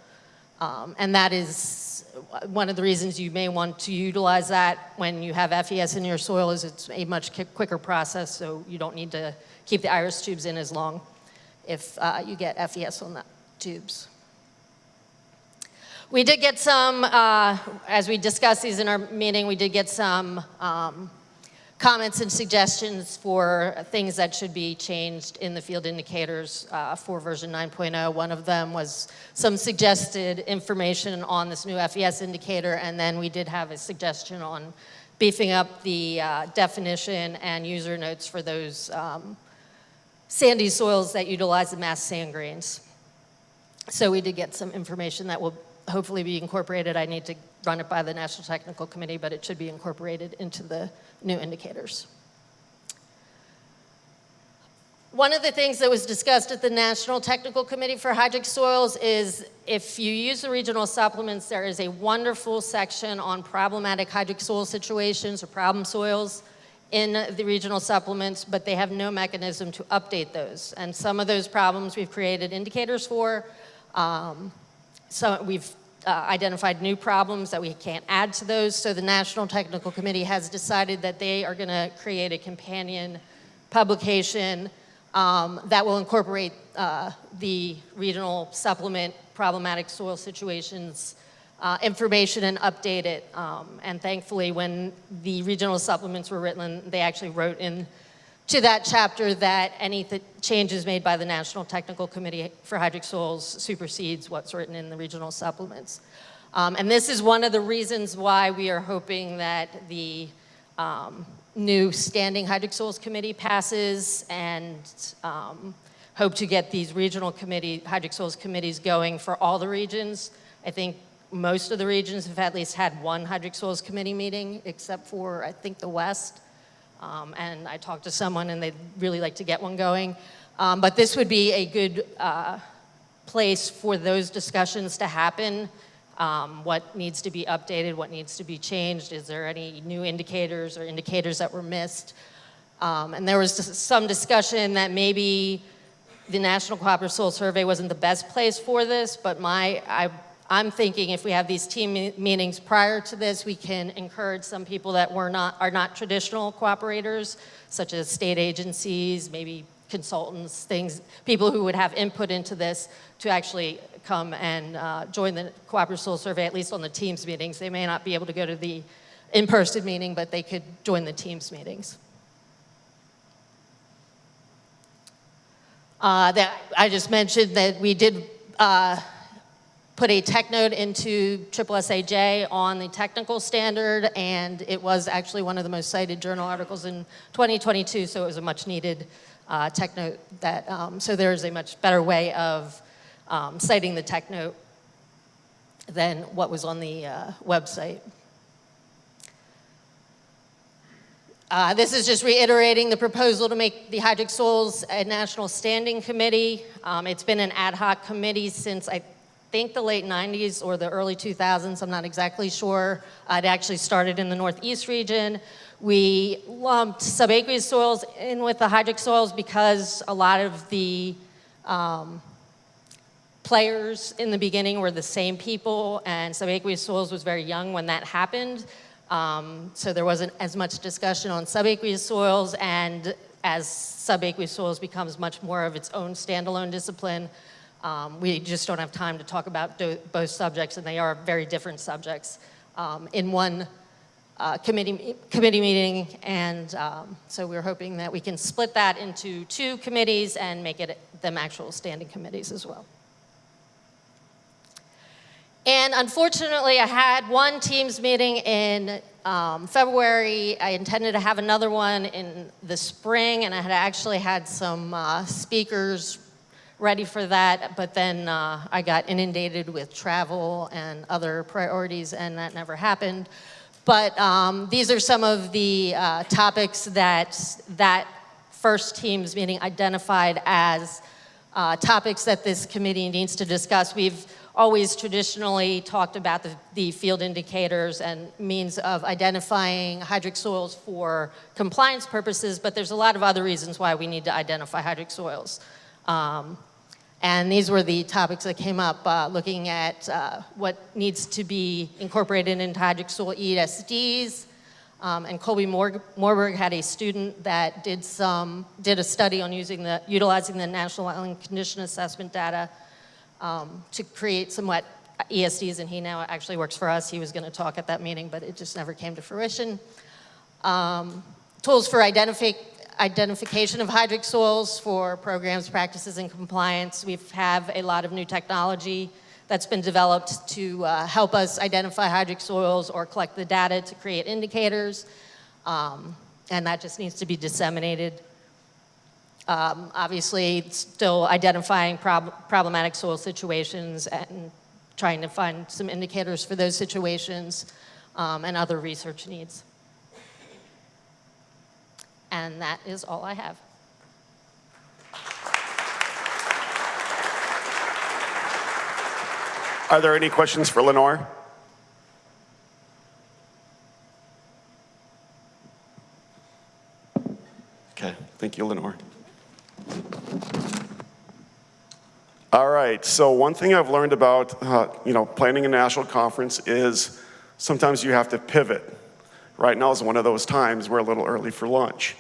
And that is one of the reasons you may want to utilize that when you have FES in your soil, is it's a much quicker process, so you don't need to keep the iris tubes in as long if you get FES on the tubes. We did get some, as we discussed these in our meeting, we did get some comments and suggestions for things that should be changed in the field indicators for version 9.0. One of them was some suggested information on this new FES indicator, and then we did have a suggestion on beefing up the definition and user notes for those sandy soils that utilize the mass sand grains. So we did get some information that will hopefully be incorporated. I need to run it by the National Technical Committee, but it should be incorporated into the new indicators. One of the things that was discussed at the National Technical Committee for Hydric Soils is if you use the regional supplements, there is a wonderful section on problematic hydric soil situations or problem soils in the regional supplements, but they have no mechanism to update those. And some of those problems we've created indicators for. So we've identified new problems that we can't add to those. So the National Technical Committee has decided that they are going to create a companion publication that will incorporate the regional supplement problematic soil situations information and update it. And thankfully, when the regional supplements were written, they actually wrote in to that chapter that any changes made by the National Technical Committee for Hydric Soils supersedes what's written in the regional supplements. And this is one of the reasons why we are hoping that the new Standing Hydric Soils Committee passes, and hope to get these regional hydric soils committees going for all the regions. I think most of the regions have at least had one hydric soils committee meeting, except for, I think, the West. And I talked to someone and they'd really like to get one going. But this would be a good place for those discussions to happen. What needs to be updated, what needs to be changed, is there any new indicators or indicators that were missed? And there was some discussion that maybe the National Cooperative Soil Survey wasn't the best place for this, but I'm thinking if we have these team meetings prior to this, we can encourage some people that are not traditional cooperators, such as state agencies, maybe consultants, people who would have input into this, to actually come and join the Cooperative Soil Survey, at least on the Teams meetings. They may not be able to go to the in-person meeting, but they could join the Teams meetings. I just mentioned that we did put a tech note into SSAJ on the technical standard, and it was actually one of the most cited journal articles in 2022, so it was a much needed tech note. So there's a much better way of citing the tech note than what was on the website. This is just reiterating the proposal to make the Hydric Soils a national standing committee. It's been an ad hoc committee since I think the late 90s or the early 2000s, I'm not exactly sure. It actually started in the Northeast region. We lumped subaqueous soils in with the hydric soils because a lot of the players in the beginning were the same people, and subaqueous soils was very young when that happened. So there wasn't as much discussion on subaqueous soils, and as subaqueous soils becomes much more of its own standalone discipline, we just don't have time to talk about both subjects, and they are very different subjects in one committee meeting, and so we're hoping that we can split that into two committees and make them actual standing committees as well. And unfortunately, I had one Teams meeting in February. I intended to have another one in the spring, and I had actually had some speakers ready for that, but then I got inundated with travel and other priorities, and that never happened. But these are some of the topics that first Teams meeting identified as topics that this committee needs to discuss. We've always traditionally talked about the field indicators and means of identifying hydric soils for compliance purposes, but there's a lot of other reasons why we need to identify hydric soils. And these were the topics that came up, looking at what needs to be incorporated into hydric soil ESDs. And Colby Morberg had a student that did a study on utilizing the National Island Condition Assessment data to create somewhat ESDs, and he now actually works for us. He was going to talk at that meeting, but it just never came to fruition. Tools for identification of hydric soils for programs, practices, and compliance. We have a lot of new technology that's been developed to help us identify hydric soils or collect the data to create indicators, and that just needs to be disseminated. Obviously, still identifying problematic soil situations and trying to find some indicators for those situations and other research needs. And that is all I have. Are there any questions for Lenore? Okay, thank you, Lenore. All right, so one thing I've learned about planning a national conference is sometimes you have to pivot. Right now is one of those times we're a little early for lunch.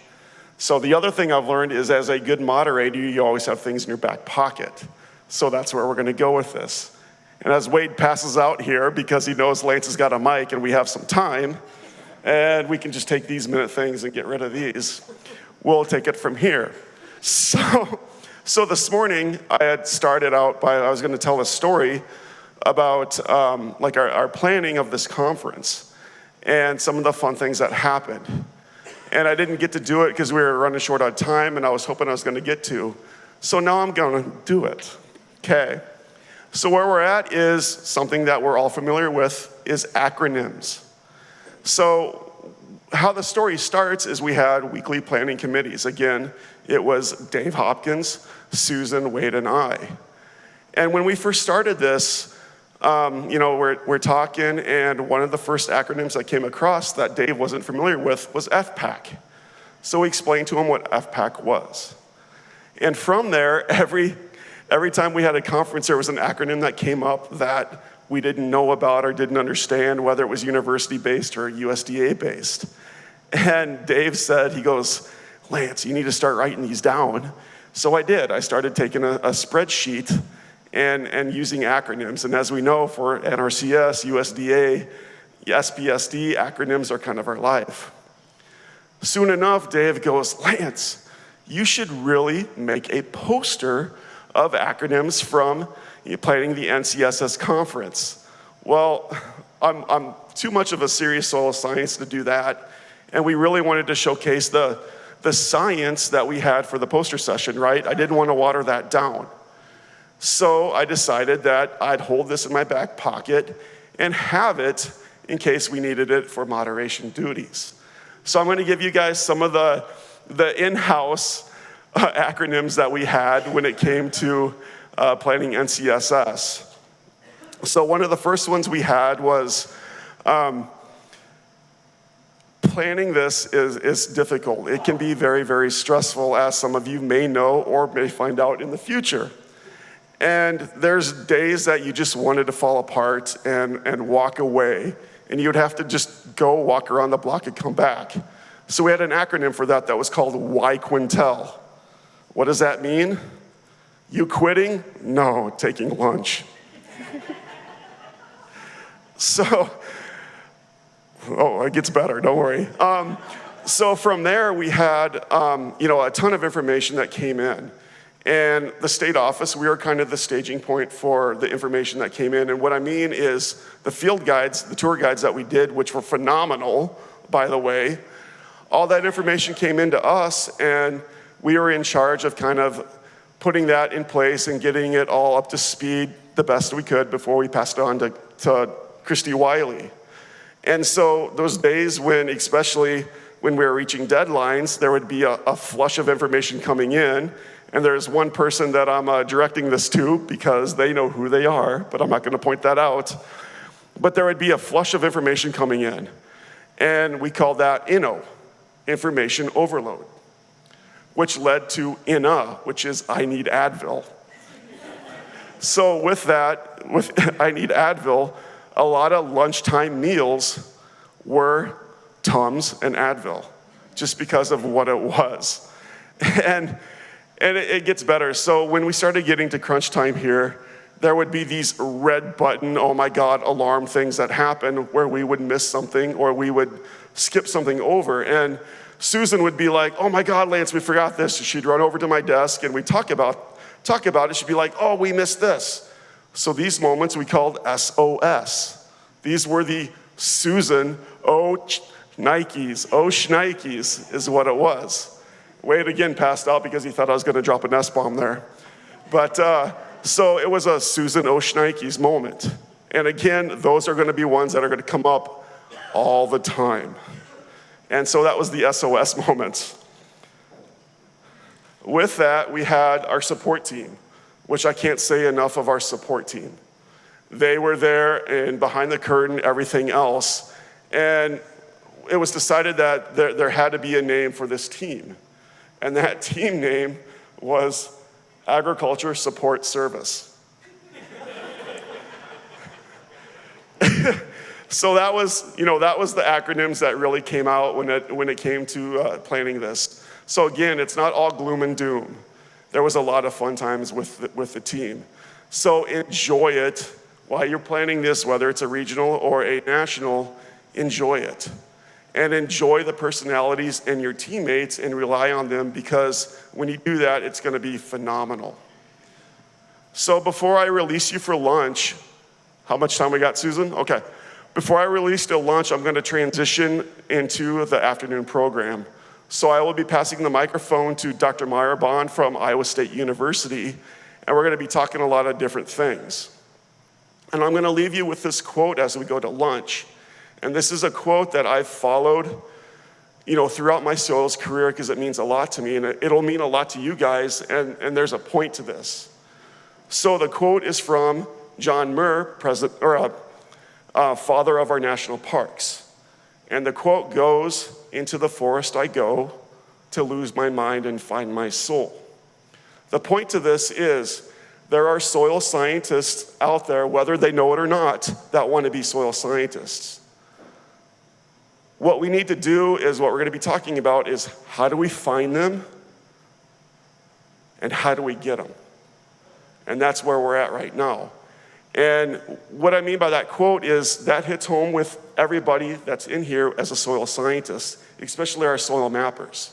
So the other thing I've learned is as a good moderator, you always have things in your back pocket. So that's where we're gonna go with this. And as Wade passes out here, because he knows Lance has got a mic and we have some time, and we can just take these minute things and get rid of these, we'll take it from here. So this morning, I had started out by, I was gonna tell a story about our planning of this conference and some of the fun things that happened. And I didn't get to do it because we were running short on time and I was hoping I was gonna get to. So now I'm gonna do it, okay? So where we're at is something that we're all familiar with is acronyms. So how the story starts is we had weekly planning committees. Again, it was Dave Hopkins, Susan, Wade, and I. And when we first started this, we're talking, and one of the first acronyms I came across that Dave wasn't familiar with was FPAC. So we explained to him what FPAC was. And from there, every time we had a conference, there was an acronym that came up that we didn't know about or didn't understand, whether it was university-based or USDA-based. And Dave said, he goes, Lance, you need to start writing these down. So I did. I started taking a spreadsheet and using acronyms. And as we know, for NRCS, USDA, SPSD, acronyms are kind of our life. Soon enough, Dave goes, Lance, you should really make a poster of acronyms from planning the NCSS conference. Well, I'm too much of a serious soil science to do that. And we really wanted to showcase the science that we had for the poster session, right? I didn't want to water that down. So I decided that I'd hold this in my back pocket and have it in case we needed it for moderation duties. So I'm going to give you guys some of the in-house acronyms that we had when it came to planning NCSS. So one of the first ones we had was planning this is difficult. It can be very, very stressful, as some of you may know or may find out in the future. And there's days that you just wanted to fall apart and walk away, and you'd have to just go walk around the block and come back. So we had an acronym for that was called Y-Quintel. What does that mean? You quitting? No, taking lunch. So, it gets better, don't worry. So from there we had a ton of information that came in. And the state office, we were kind of the staging point for the information that came in. And what I mean is the field guides, the tour guides that we did, which were phenomenal, by the way, all that information came into us, and we were in charge of kind of putting that in place and getting it all up to speed the best we could before we passed it on to Christy Wiley. And so those days when especially when we were reaching deadlines, there would be a flush of information coming in, and there's one person that I'm directing this to because they know who they are, but I'm not going to point that out. But there would be a flush of information coming in, and we called that INO, information overload, which led to INA, which is I need Advil. So with that, with I need Advil, a lot of lunchtime meals were Tums and Advil, just because of what it was. And it gets better. So when we started getting to crunch time here, there would be these red button, oh my God, alarm things that happen where we would miss something or we would skip something over. And Susan would be like, oh my God, Lance, we forgot this. She'd run over to my desk and we'd talk about it. She'd be like, oh, we missed this. So these moments we called SOS. These were the Susan, Nikes, schnikes is what it was. Wade again passed out because he thought I was going to drop an S-bomb there. But so it was a Susan Schnikes moment. And again, those are going to be ones that are going to come up all the time. And so that was the SOS moments. With that, we had our support team, which I can't say enough of our support team. They were there and behind the curtain, everything else. And it was decided that there had to be a name for this team. And that team name was Agriculture Support Service. So that was the acronyms that really came out when it came to planning this. So again, it's not all gloom and doom. There was a lot of fun times with the team. So enjoy it while you're planning this, whether it's a regional or a national, enjoy it. And enjoy the personalities and your teammates and rely on them, because when you do that, it's going to be phenomenal. So before I release you for lunch, how much time we got, Susan? Okay. Before I release you to lunch, I'm going to transition into the afternoon program. So I will be passing the microphone to Dr. Meyerborn from Iowa State University, and we're going to be talking a lot of different things. And I'm going to leave you with this quote as we go to lunch. And this is a quote that I've followed, throughout my soils career, because it means a lot to me, and it'll mean a lot to you guys, and there's a point to this. So the quote is from John Muir, father of our national parks. And the quote goes, "Into the forest I go to lose my mind and find my soul." The point to this is there are soil scientists out there, whether they know it or not, that want to be soil scientists. What we need to do is what we're going to be talking about is how do we find them and how do we get them? And that's where we're at right now. And what I mean by that quote is that hits home with everybody that's in here as a soil scientist, especially our soil mappers.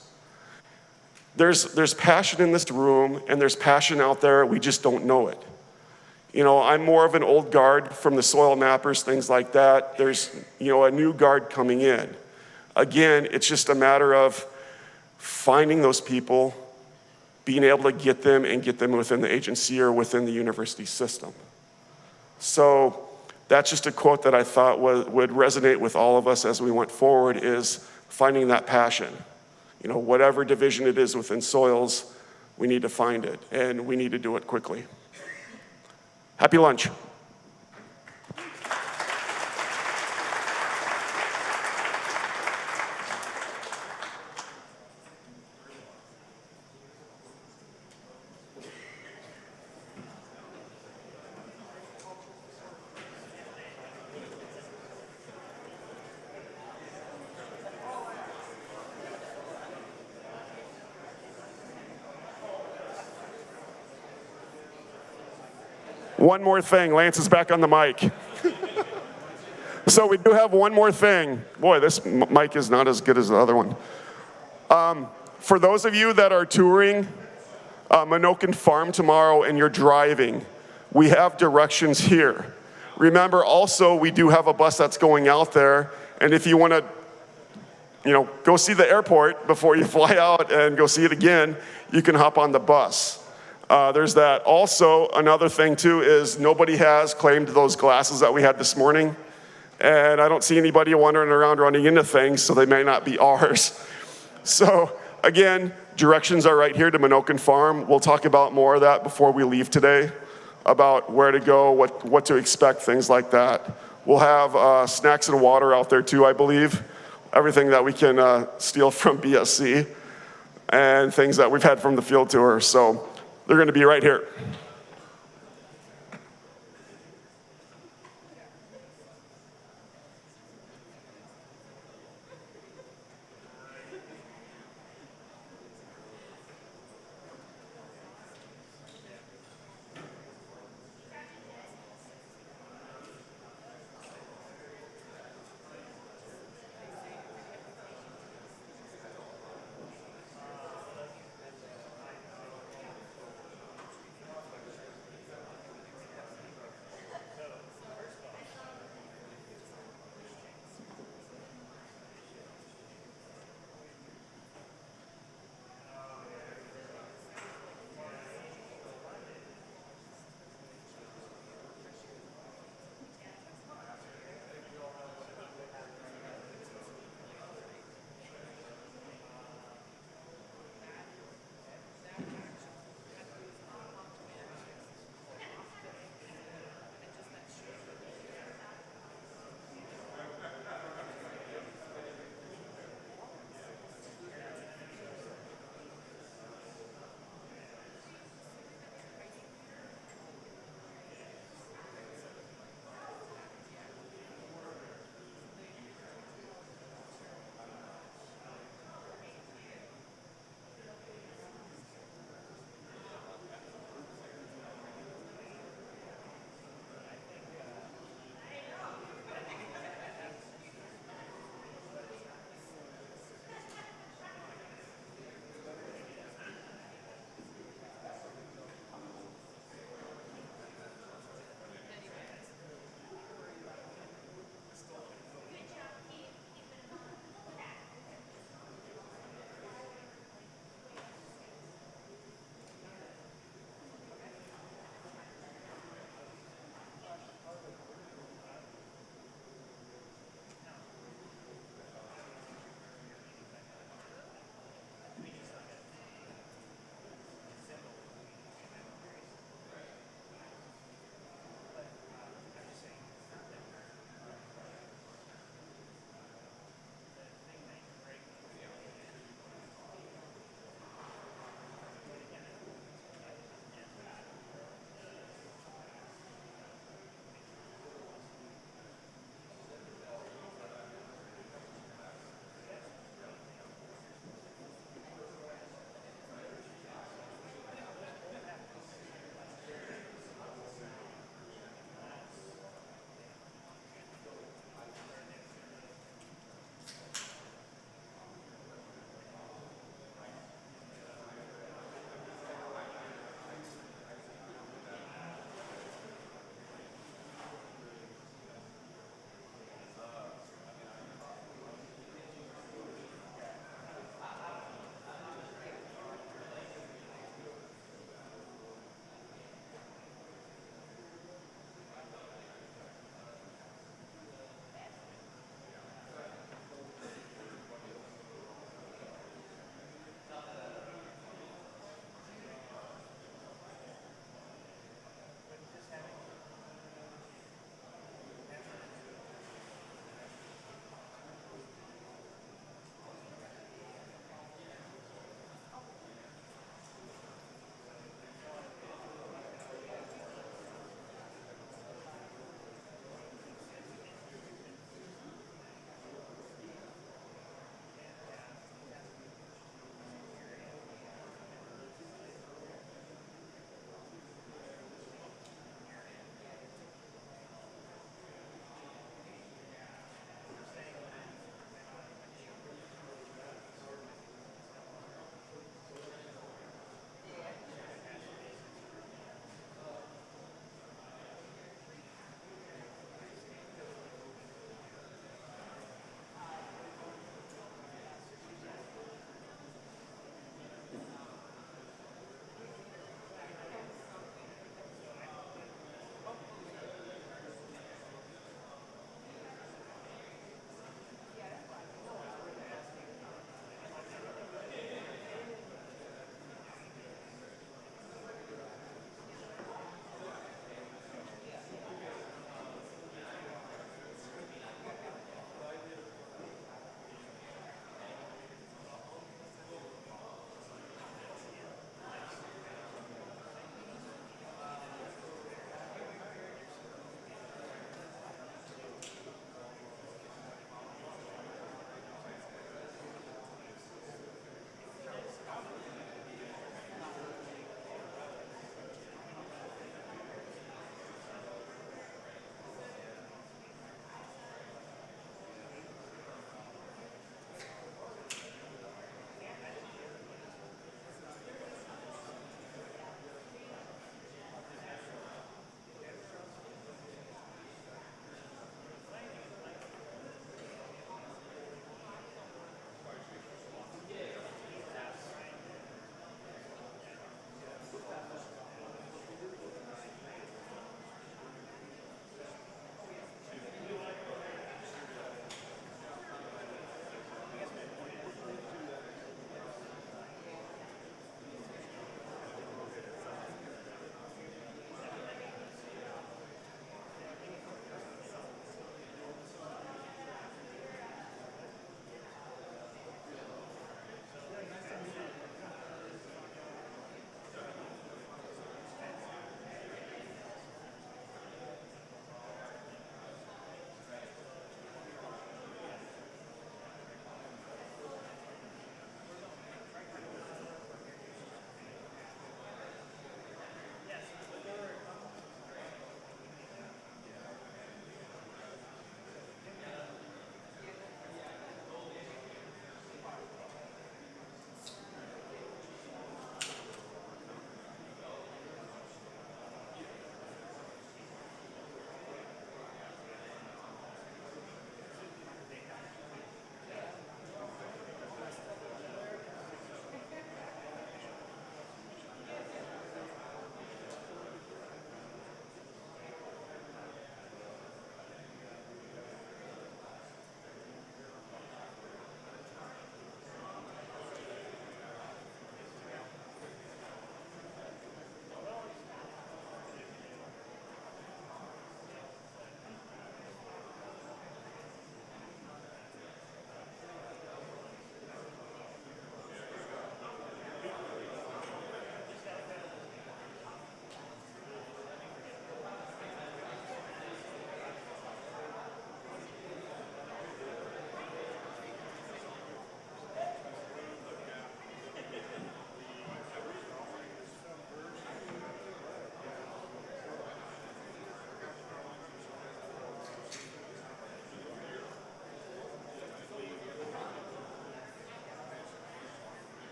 There's passion in this room and there's passion out there, we just don't know it. I'm more of an old guard from the soil mappers, things like that. There's, a new guard coming in. Again, it's just a matter of finding those people, being able to get them and get them within the agency or within the university system. So that's just a quote that I thought would resonate with all of us as we went forward, is finding that passion. Whatever division it is within soils, we need to find it, and we need to do it quickly. Happy lunch. One more thing, Lance is back on the mic. So we do have one more thing. Boy, this mic is not as good as the other one. For those of you that are touring Minokan Farm tomorrow and you're driving, we have directions here. Remember also, we do have a bus that's going out there, and if you want to go see the airport before you fly out and go see it again, you can hop on the bus. There's that. Also, another thing too is nobody has claimed those glasses that we had this morning. and I don't see anybody wandering around running into things, so they may not be ours. So again, directions are right here to Minokan Farm. We'll talk about more of that before we leave today, about where to go, what to expect, things like that. We'll have snacks and water out there too, I believe. Everything that we can steal from BSC and things that we've had from the field tour. So they're gonna be right here.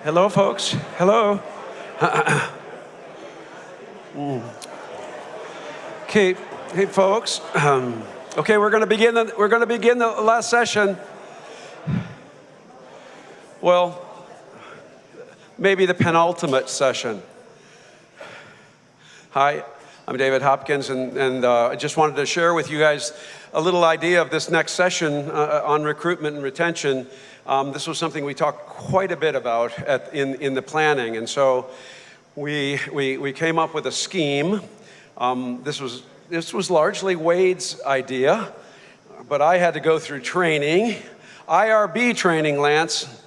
Hello, folks. Hello. Okay, hey, folks. Okay, we're going to begin the last session. Well, maybe the penultimate session. Hi, I'm David Hopkins, and I just wanted to share with you guys a little idea of this next session on recruitment and retention. This was something we talked quite a bit about in the planning, and so we came up with a scheme. This was largely Wade's idea, but I had to go through training, IRB training, Lance,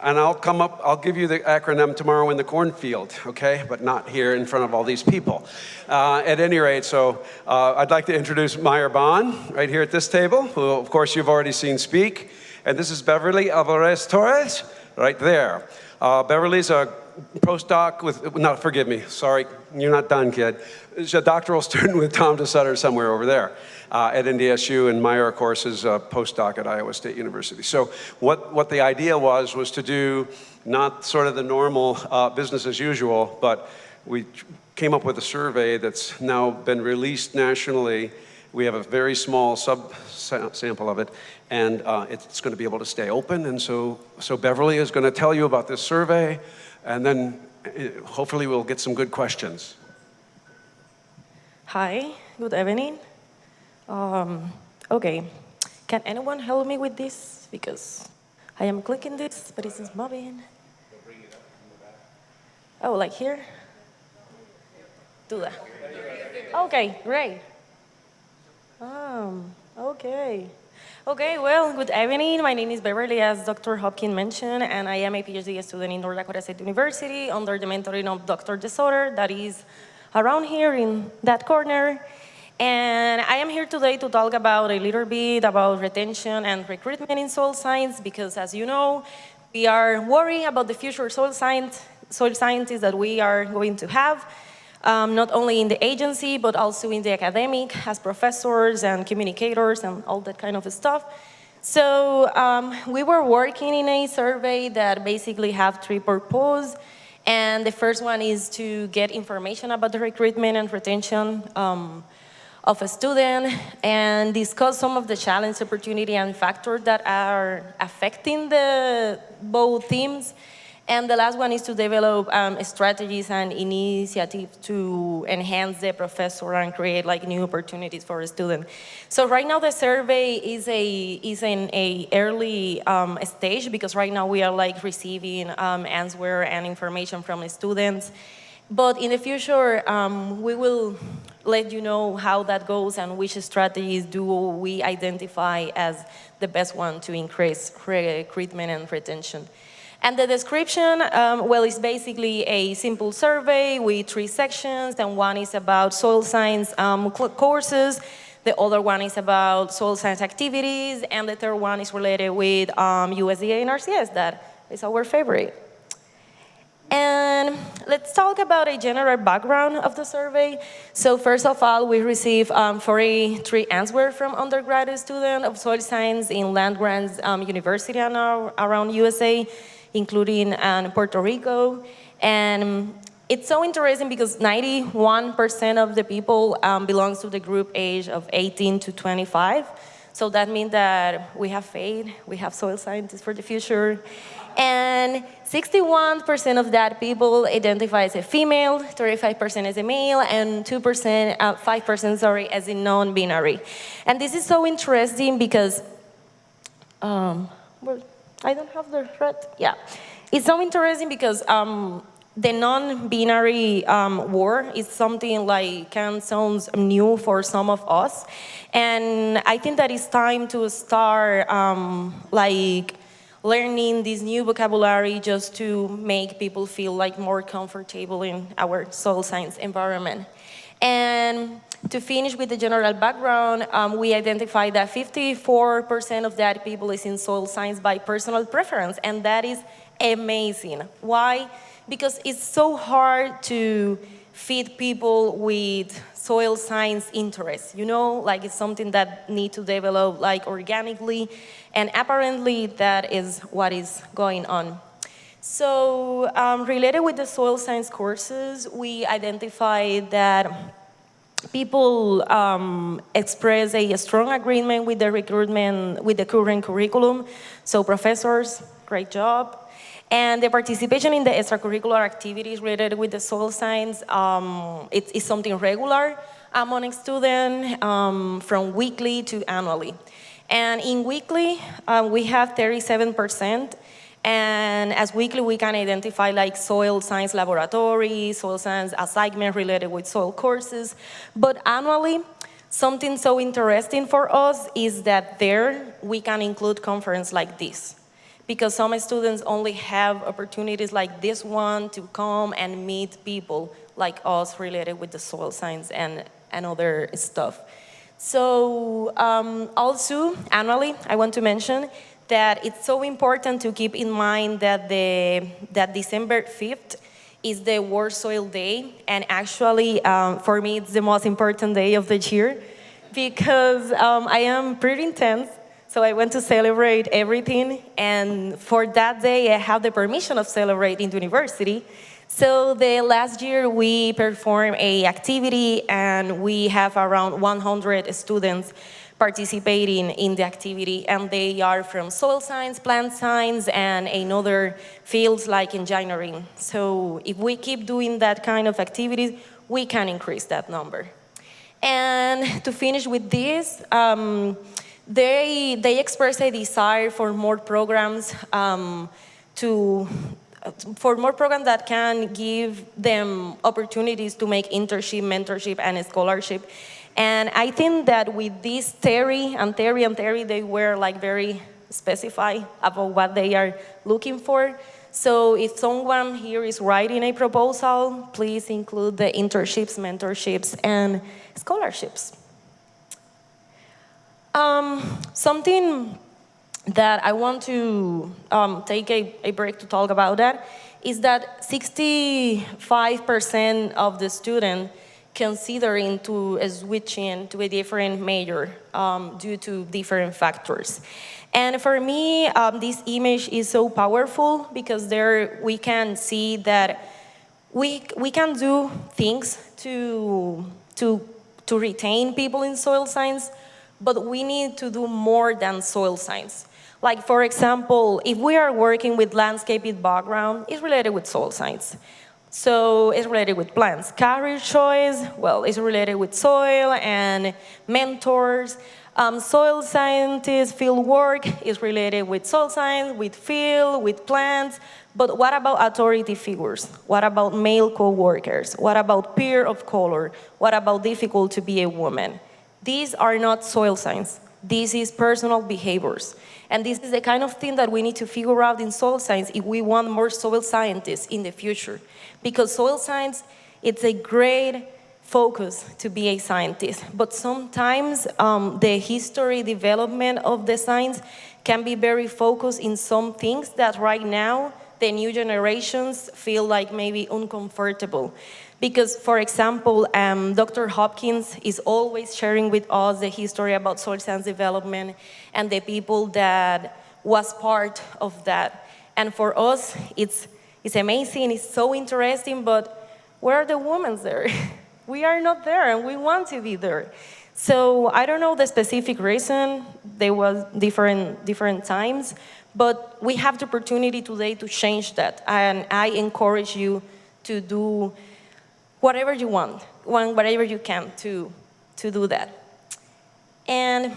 and I'll give you the acronym tomorrow in the cornfield, okay? But not here in front of all these people. At any rate, so I'd like to introduce Meyer Bond right here at this table, who of course you've already seen speak. And this is Beverly Alvarez Torres, right there. Beverly's a postdoc with, no, forgive me, sorry, you're not done, kid. She's a doctoral student with Tom DeSutter somewhere over there at NDSU, and Meyer, of course, is a postdoc at Iowa State University. So what the idea was to do not sort of the normal business as usual, but we came up with a survey that's now been released nationally. We have a very small sample of it, and it's going to be able to stay open. And so Beverly is going to tell you about this survey, and then hopefully we'll get some good questions. Hi, good evening. Okay, can anyone help me with this? Because I am clicking this, but it's not moving. Oh, like here? Do that. Okay, great. Okay. Okay, well, good evening. My name is Beverly, as Dr. Hopkins mentioned, and I am a PhD student in North Dakota State University under the mentoring of Dr. DeSotter, that is around here in that corner. And I am here today to talk about a little bit about retention and recruitment in soil science, because as you know, we are worried about the future soil scientists that we are going to have. Not only in the agency, but also in the academic, as professors and communicators and all that kind of stuff. So we were working in a survey that basically have three purposes. And the first one is to get information about the recruitment and retention of a student and discuss some of the challenge, opportunity, and factors that are affecting both teams. And the last one is to develop strategies and initiatives to enhance the professor and create like new opportunities for a student. So right now the survey is in a early stage, because right now we are like receiving answer and information from the students. But in the future, we will let you know how that goes and which strategies do we identify as the best one to increase recruitment and retention. And the description, well, it's basically a simple survey with 3 sections, and one is about soil science courses, the other one is about soil science activities, and the third one is related with USDA and NRCS, that is our favorite. And let's talk about a general background of the survey. So first of all, we received 43 answers from undergraduate students of soil science in land-grant university around USA, including Puerto Rico. And it's so interesting because 91% of the people belongs to the group age of 18 to 25. So that means that we have faith, we have soil scientists for the future. And 61% of that people identify as a female, 35% as a male, and 5% as a non-binary. And this is so interesting because, well, I don't have the right, yeah. It's so interesting because the non-binary word is something like can sound new for some of us. And I think that it's time to start like learning this new vocabulary just to make people feel like more comfortable in our soil science environment. And to finish with the general background, we identified that 54% of that people is in soil science by personal preference, and that is amazing. Why? Because it's so hard to feed people with soil science interests, you know, like it's something that need to develop like organically, and apparently that is what is going on. So related with the soil science courses, we identified that people express a strong agreement with the recruitment, with the current curriculum. So professors, great job. And the participation in the extracurricular activities related with the soil science, it's something regular among students from weekly to annually. And in weekly, we have 37%. And as weekly, we can identify like soil science laboratory, soil science assignment related with soil courses. But annually, something so interesting for us is that there we can include conference like this. Because some students only have opportunities like this one to come and meet people like us related with the soil science and other stuff. So also, annually, I want to mention that it's so important to keep in mind that that December 5th is the World Soil Day, and actually, for me, it's the most important day of the year because I am pretty intense, so I want to celebrate everything, and for that day, I have the permission of celebrating the university. So the last year, we performed a activity, and we have around 100 students participating in the activity, and they are from soil science, plant science, and in other fields like engineering. So if we keep doing that kind of activities, we can increase that number. And to finish with this, they express a desire for more programs that can give them opportunities to make internship, mentorship, and scholarship. And I think that with this Terry, they were like very specified about what they are looking for. So if someone here is writing a proposal, please include the internships, mentorships, and scholarships. Something that I want to take a break to talk about that is that 65% of the students considering to switching to a different major due to different factors. And for me, this image is so powerful because there we can see that we can do things to retain people in soil science, but we need to do more than soil science. Like for example, if we are working with landscaping background, it's related with soil science. So it's related with plants. Career choice, well, it's related with soil and mentors. Soil scientists field work is related with soil science, with field, with plants. But what about authority figures? What about male co-workers? What about peer of color? What about difficult to be a woman? These are not soil science. This is personal behaviors. And this is the kind of thing that we need to figure out in soil science if we want more soil scientists in the future. Because soil science, it's a great focus to be a scientist. But sometimes the history development of the science can be very focused in some things that right now the new generations feel like maybe uncomfortable. Because, for example, Dr. Hopkins is always sharing with us the history about soil science development and the people that was part of that. And for us, it's amazing, it's so interesting, but where are the women there? We are not there, and we want to be there. So I don't know the specific reason. There was different times, but we have the opportunity today to change that. And I encourage you to do whatever you want, whatever you can to do that. And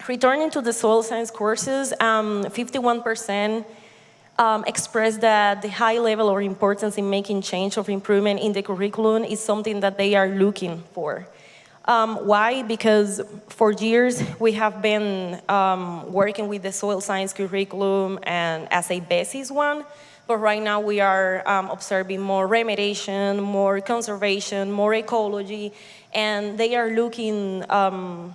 returning to the soil science courses, 51% expressed that the high level or importance in making change or improvement in the curriculum is something that they are looking for. Why? Because for years we have been working with the soil science curriculum and as a basis one, but right now we are observing more remediation, more conservation, more ecology, and they are looking,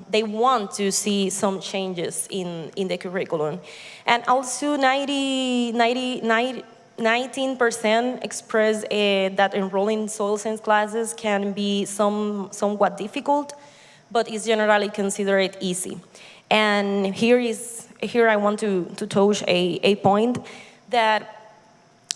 they want to see some changes in the curriculum. And also 19% express that enrolling in soil science classes can be somewhat difficult, but is generally considered easy. And here I want to touch a point that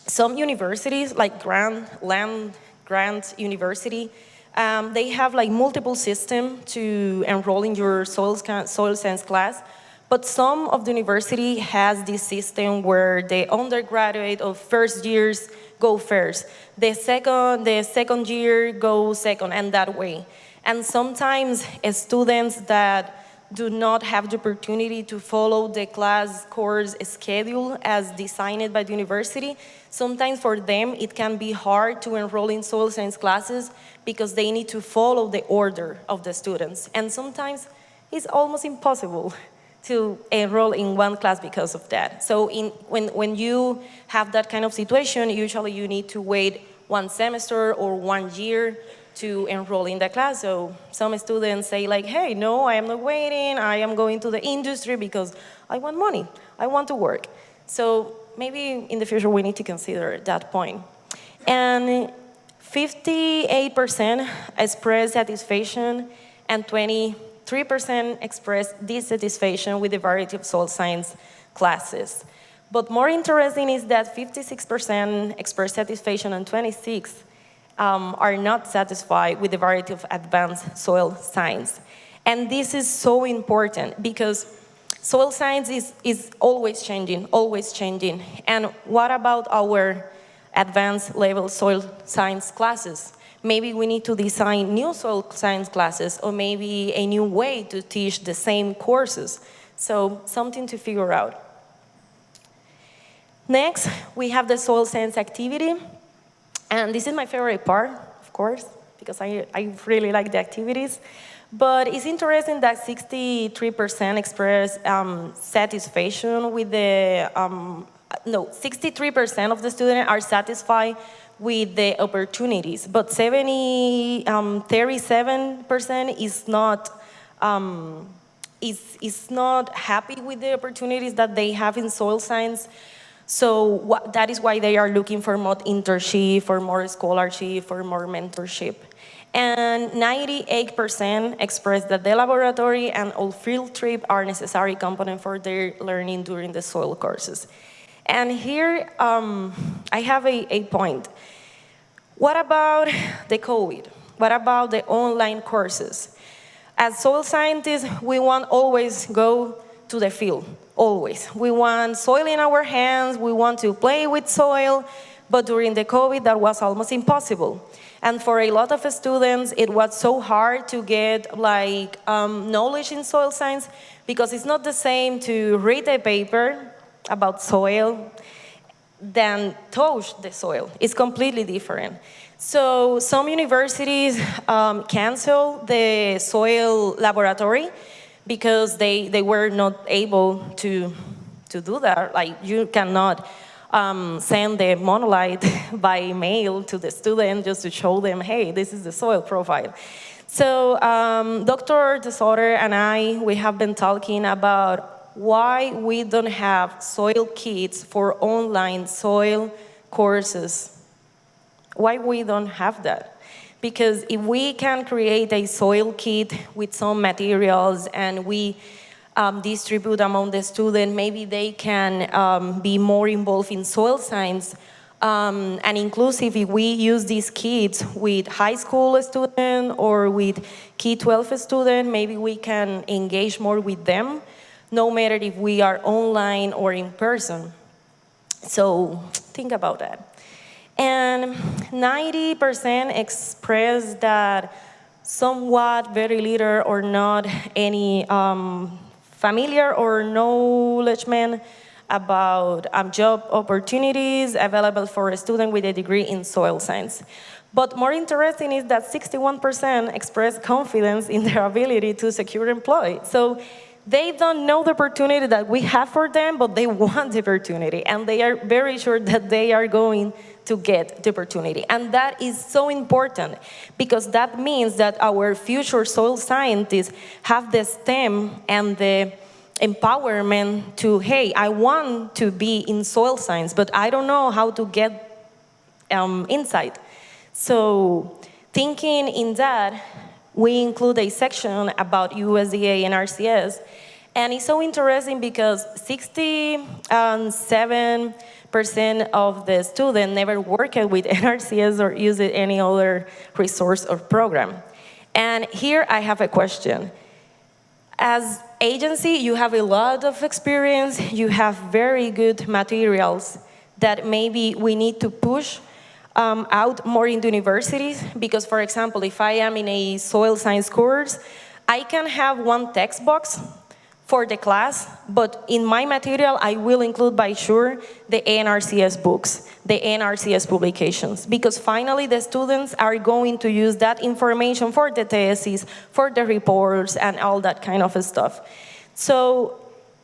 some universities, like land grant university, they have like multiple systems to enroll in your soil science class, but some of the university has this system where the undergraduate of first years go first, the second year go second, and that way. And sometimes students that do not have the opportunity to follow the class course schedule as designed by the university, sometimes for them it can be hard to enroll in soil science classes because they need to follow the order of the students. And sometimes it's almost impossible to enroll in one class because of that. So when you have that kind of situation, usually you need to wait 1 semester or 1 year to enroll in the class. So some students say like, hey, no, I am not waiting, I am going to the industry because I want money, I want to work. So maybe in the future we need to consider that point. And 58% express satisfaction and 23% express dissatisfaction with the variety of soil science classes. But more interesting is that 56% express satisfaction and 26% are not satisfied with the variety of advanced soil science. And this is so important because soil science is always changing, always changing. And what about our advanced level soil science classes? Maybe we need to design new soil science classes or maybe a new way to teach the same courses. So something to figure out. Next, we have the soil science activity. And this is my favorite part, of course, because I really like the activities. But it's interesting that 63% express satisfaction with the, 63% of the students are satisfied with the opportunities, but 37% is not happy with the opportunities that they have in soil science. So that is why they are looking for more internship, for more scholarship, for more mentorship. And 98% express that the laboratory and all field trip are necessary component for their learning during the soil courses. And here I have a point. What about the COVID? What about the online courses? As soil scientists, we want always go to the field. Always. We want soil in our hands, we want to play with soil, but during the COVID, that was almost impossible. And for a lot of students, it was so hard to get like knowledge in soil science because it's not the same to read a paper about soil than touch the soil. It's completely different. So some universities cancel the soil laboratory because they were not able to do that. Like you cannot send the monolith by mail to the student just to show them, hey, this is the soil profile. So Dr. DeSoto and we have been talking about why we don't have soil kits for online soil courses. Why we don't have that? Because if we can create a soil kit with some materials and we distribute among the students, maybe they can be more involved in soil science. And inclusive, if we use these kits with high school students or with K-12 students, maybe we can engage more with them, no matter if we are online or in person. So think about that. And 90% express that somewhat, very little, or not any familiar or knowledgement about job opportunities available for a student with a degree in soil science. But more interesting is that 61% express confidence in their ability to secure employment. So they don't know the opportunity that we have for them, but they want the opportunity, and they are very sure that they are going to get the opportunity. And that is so important because that means that our future soil scientists have the STEM and the empowerment to, hey, I want to be in soil science, but I don't know how to get insight. So thinking in that, we include a section about USDA and NRCS. And it's so interesting because 67% of the students never worked with NRCS or used any other resource or program. And here I have a question. As agency, you have a lot of experience, you have very good materials that maybe we need to push out more in the universities, because for example, if I am in a soil science course, I can have one text box for the class, but in my material, I will include by sure the NRCS books, the NRCS publications, because finally the students are going to use that information for the thesis, for the reports, and all that kind of stuff. So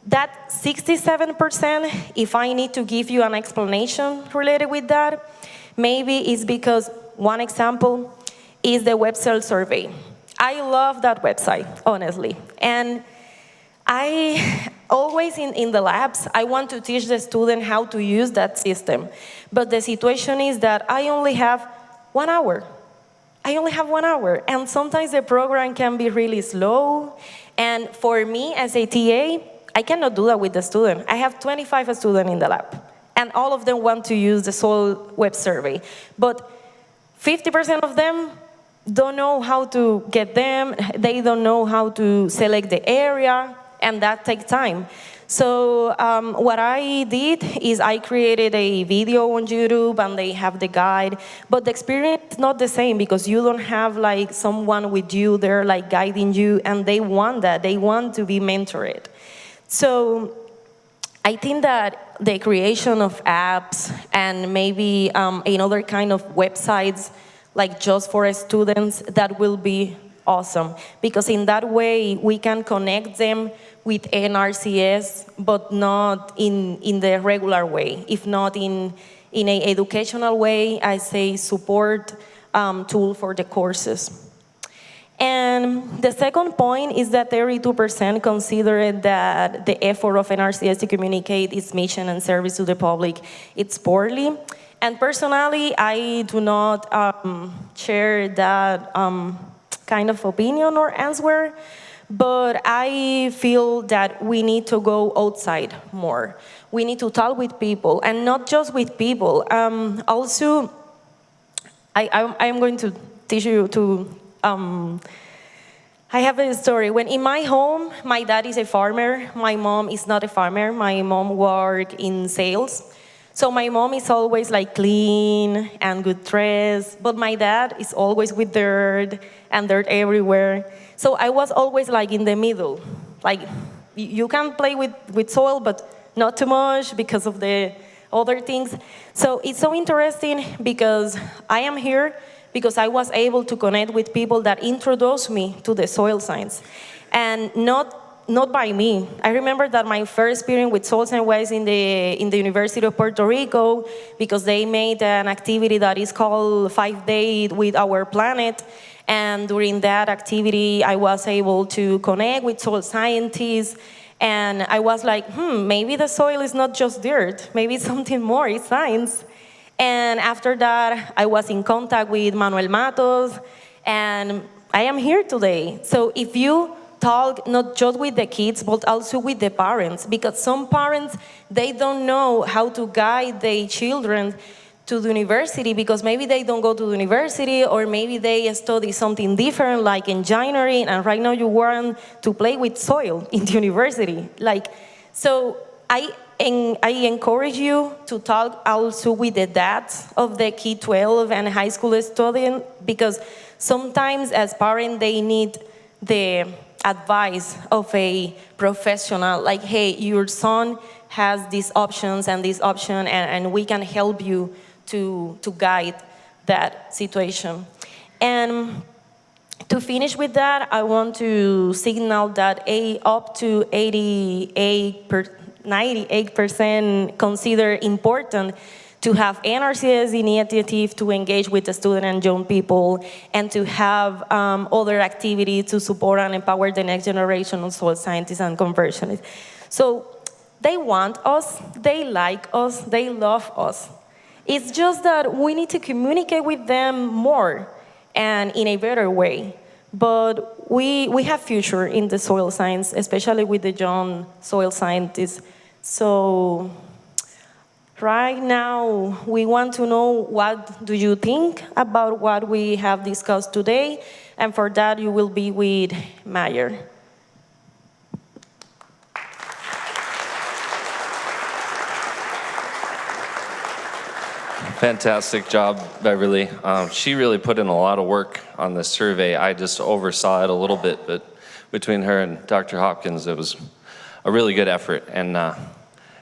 that 67%, if I need to give you an explanation related with that, maybe it's because one example is the web cell survey. I love that website, honestly. And I always in the labs, I want to teach the student how to use that system. But the situation is that I only have 1 hour. I only have 1 hour. And sometimes the program can be really slow. And for me as a TA, I cannot do that with the student. I have 25 students in the lab. And all of them want to use the soil web survey. But 50% of them don't know how to get them. They don't know how to select the area. And that takes time. So what I did is I created a video on YouTube and they have the guide, but the experience is not the same because you don't have like someone with you there like guiding you, and they want that, they want to be mentored. So I think that the creation of apps and maybe another kind of websites like just for students, that will be awesome, because in that way we can connect them with NRCS, but not in the regular way. If not in an educational way, I say support tool for the courses. And the second point is that 32% consider that the effort of NRCS to communicate its mission and service to the public, it's poorly. And personally, I do not share that kind of opinion or answer, but I feel that we need to go outside more. We need to talk with people, and not just with people. Also, I'm going to teach you to, I have a story. When in my home, my dad is a farmer, my mom is not a farmer, my mom works in sales. So my mom is always like clean and good dressed, but my dad is always with dirt and dirt everywhere. So I was always like in the middle. Like you can play with soil, but not too much because of the other things. So it's so interesting because I am here because I was able to connect with people that introduced me to the soil science. And not by me. I remember that my first experience with soil science was in the University of Puerto Rico, because they made an activity that is called 5 Days with Our Planet. And during that activity, I was able to connect with soil scientists. And I was like, maybe the soil is not just dirt. Maybe it's something more, it's science. And after that, I was in contact with Manuel Matos, and I am here today. So if you talk not just with the kids, but also with the parents, because some parents, they don't know how to guide their children to the university, because maybe they don't go to the university, or maybe they study something different, like engineering, and right now you want to play with soil in the university. So I encourage you to talk also with the dads of the K-12 and high school students, because sometimes as parents, they need the advice of a professional, like, hey, your son has these options and this option, and we can help you to guide that situation. And to finish with that, I want to signal that up to 98% consider important to have NRCS initiative to engage with the student and young people, and to have other activities to support and empower the next generation of soil scientists and conversionists. So they want us, they like us, they love us. It's just that we need to communicate with them more and in a better way. But we have future in the soil science, especially with the young soil scientists. So Right now, we want to know what do you think about what we have discussed today, and for that you will be with Mayer. Fantastic job, Beverly. She really put in a lot of work on this survey. I just oversaw it a little bit, but between her and Dr. Hopkins, it was a really good effort, and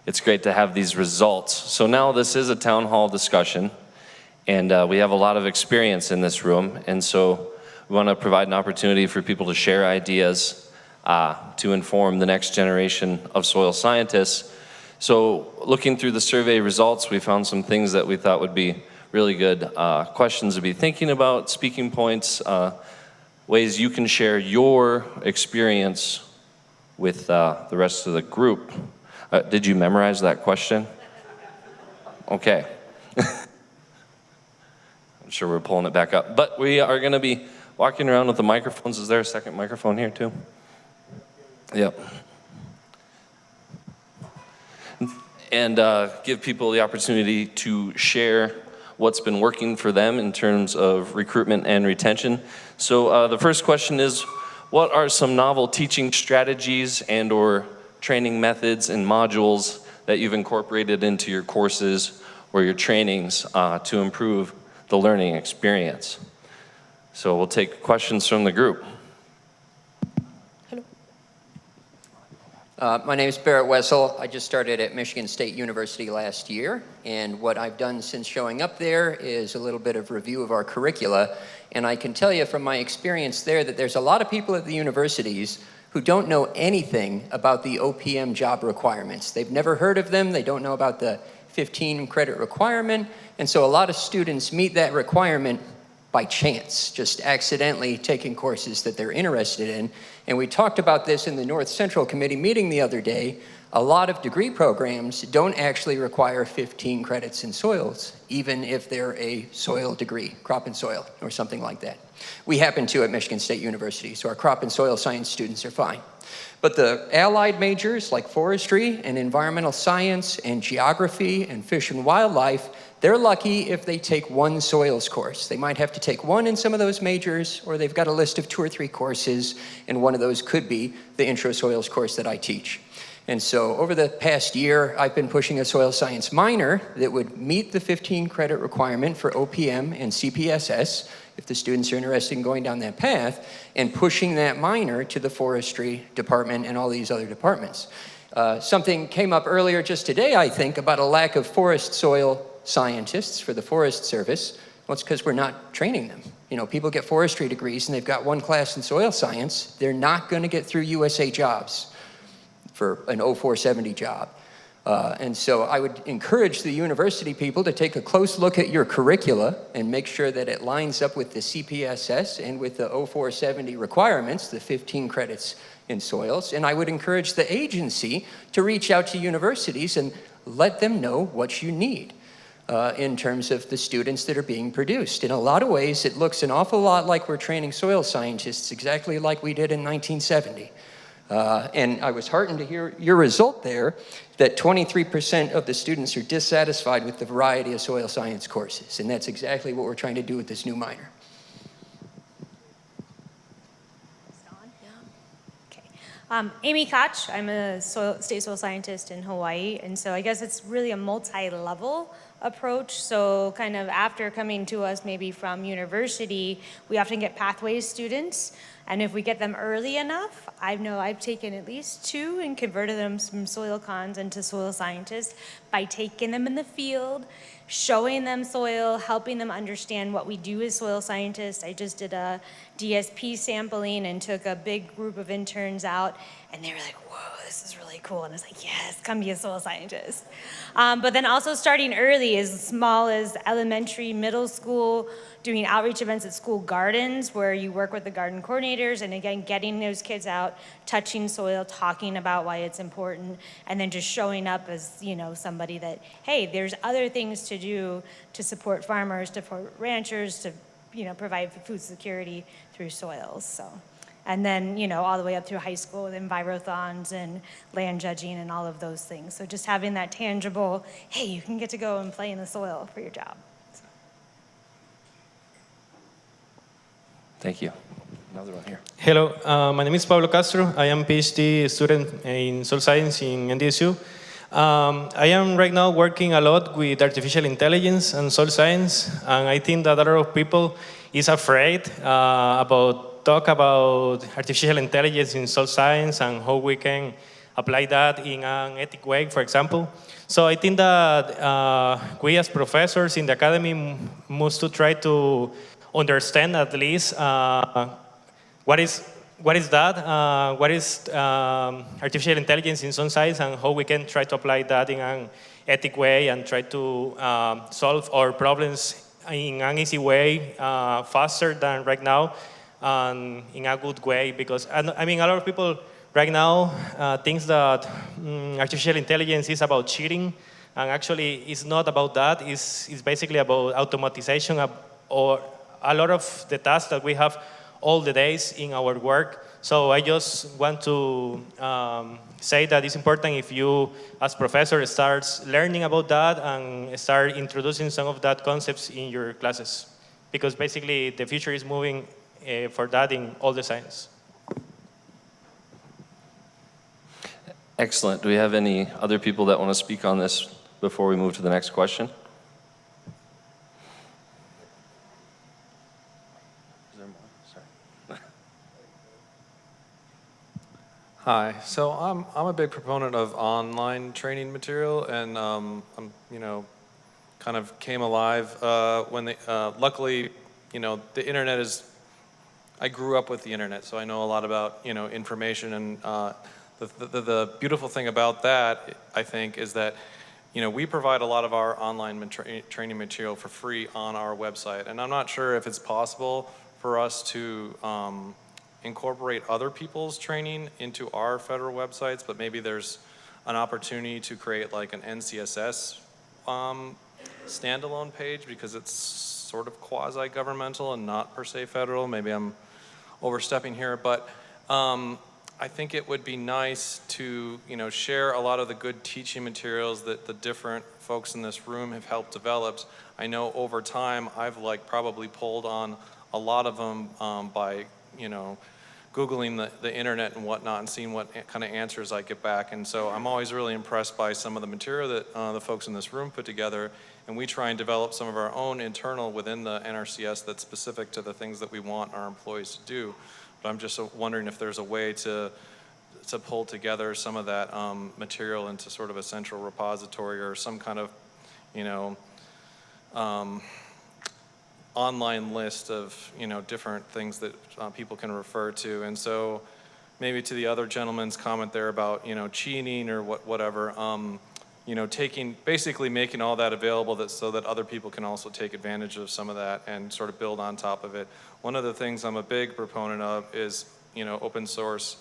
it's great to have these results. So now this is a town hall discussion, and we have a lot of experience in this room, and so we want to provide an opportunity for people to share ideas to inform the next generation of soil scientists. So looking through the survey results, we found some things that we thought would be really good questions to be thinking about, speaking points, ways you can share your experience with the rest of the group. Did you memorize that question? Okay. I'm sure we're pulling it back up. But we are going to be walking around with the microphones. Is there a second microphone here too? Yep. And give people the opportunity to share what's been working for them in terms of recruitment and retention. So the first question is, what are some novel teaching strategies and or training methods and modules that you've incorporated into your courses or your trainings to improve the learning experience? So we'll take questions from the group. My name is Barrett Wessel. I just started at Michigan State University last year, and what I've done since showing up there is a little bit of review of our curricula, and I can tell you from my experience there that there's a lot of people at the universities who don't know anything about the OPM job requirements. They've never heard of them, they don't know about the 15 credit requirement, and so a lot of students meet that requirement by chance, just accidentally taking courses that they're interested in. And we talked about this in the North Central Committee meeting the other day. A lot of degree programs don't actually require 15 credits in soils, even if they're a soil degree, crop and soil, or something like that. We happen to at Michigan State University, so our crop and soil science students are fine. But the allied majors like forestry and environmental science and geography and fish and wildlife, they're lucky if they take one soils course. They might have to take one in some of those majors, or they've got a list of 2 or 3 courses, and one of those could be the intro soils course that I teach. And so over the past year, I've been pushing a soil science minor that would meet the 15 credit requirement for OPM and CPSS, if the students are interested in going down that path, and pushing that minor to the forestry department and all these other departments. Something came up earlier just today, I think, about a lack of forest soil scientists for the Forest Service. Well, it's because we're not training them. You know, people get forestry degrees and they've got 1 class in soil science. They're not going to get through USA jobs for an 0470 job. And so I would encourage the university people to take a close look at your curricula and make sure that it lines up with the CPSS and with the 0470 requirements, the 15 credits in soils. And I would encourage the agency to reach out to universities and let them know what you need in terms of the students that are being produced. In a lot of ways, it looks an awful lot like we're training soil scientists, exactly like we did in 1970. And I was heartened to hear your result there, that 23% of the students are dissatisfied with the variety of soil science courses. And that's exactly what we're trying to do with this new minor. Amy Koch, I'm a state soil scientist in Hawaii, and so I guess it's really a multi-level approach. So kind of after coming to us maybe from university, we often get pathways students, and if we get them early enough, I know I've taken at least 2 and converted them from soil cons into soil scientists by taking them in the field, showing them soil, helping them understand what we do as soil scientists. I just did a DSP sampling and took a big group of interns out, and they were like, whoa, this is really cool. And I was like, yes, come be a soil scientist. But then also starting early, as small as elementary, middle school, doing outreach events at school gardens where you work with the garden coordinators, and again, getting those kids out, touching soil, talking about why it's important, and then just showing up as, you know, somebody that, hey, there's other things to do to support farmers, to support ranchers, to, you know, provide food security through soils. So And then, you know, all the way up through high school with envirothons and land judging and all of those things. So just having that tangible, hey, you can get to go and play in the soil for your job. Thank you. Another one here. Hello, my name is Pablo Castro. I am PhD student in soil science in NDSU. I am right now working a lot with artificial intelligence and soil science, and I think that a lot of people is afraid talk about artificial intelligence in soil science and how we can apply that in an ethic way, for example. So I think that we as professors in the academy must to try to understand at least what is that? What is artificial intelligence in soil science, and how we can try to apply that in an ethic way and try to solve our problems in an easy way, faster than right now, and in a good way. Because I mean, a lot of people right now thinks that artificial intelligence is about cheating, and actually it's not about that. It's basically about automatization or a lot of the tasks that we have all the days in our work. So I just want to say that it's important if you, as professor, starts learning about that and start introducing some of that concepts in your classes. Because basically the future is moving for that in all the science. Excellent. Do we have any other people that want to speak on this before we move to the next question? Hi. So I'm a big proponent of online training material, and I'm kind of came alive when luckily the internet is. I grew up with the internet, so I know a lot about information, and the beautiful thing about that, I think, is that we provide a lot of our online training material for free on our website, and I'm not sure if it's possible for us to incorporate other people's training into our federal websites, but maybe there's an opportunity to create like an NCSS standalone page, because it's sort of quasi-governmental and not per se federal. Maybe I'm overstepping here, but I think it would be nice to share a lot of the good teaching materials that the different folks in this room have helped develop. I know over time I've probably pulled on a lot of them by Googling the internet and whatnot and seeing what kind of answers I get back. And so I'm always really impressed by some of the material that the folks in this room put together. And we try and develop some of our own internal within the NRCS that's specific to the things that we want our employees to do. But I'm just wondering if there's a way to pull together some of that material into sort of a central repository or some kind of, online list of different things that people can refer to. And so maybe to the other gentleman's comment there about cheating or whatever, basically making all that available so that other people can also take advantage of some of that and sort of build on top of it. One of the things I'm a big proponent of is open source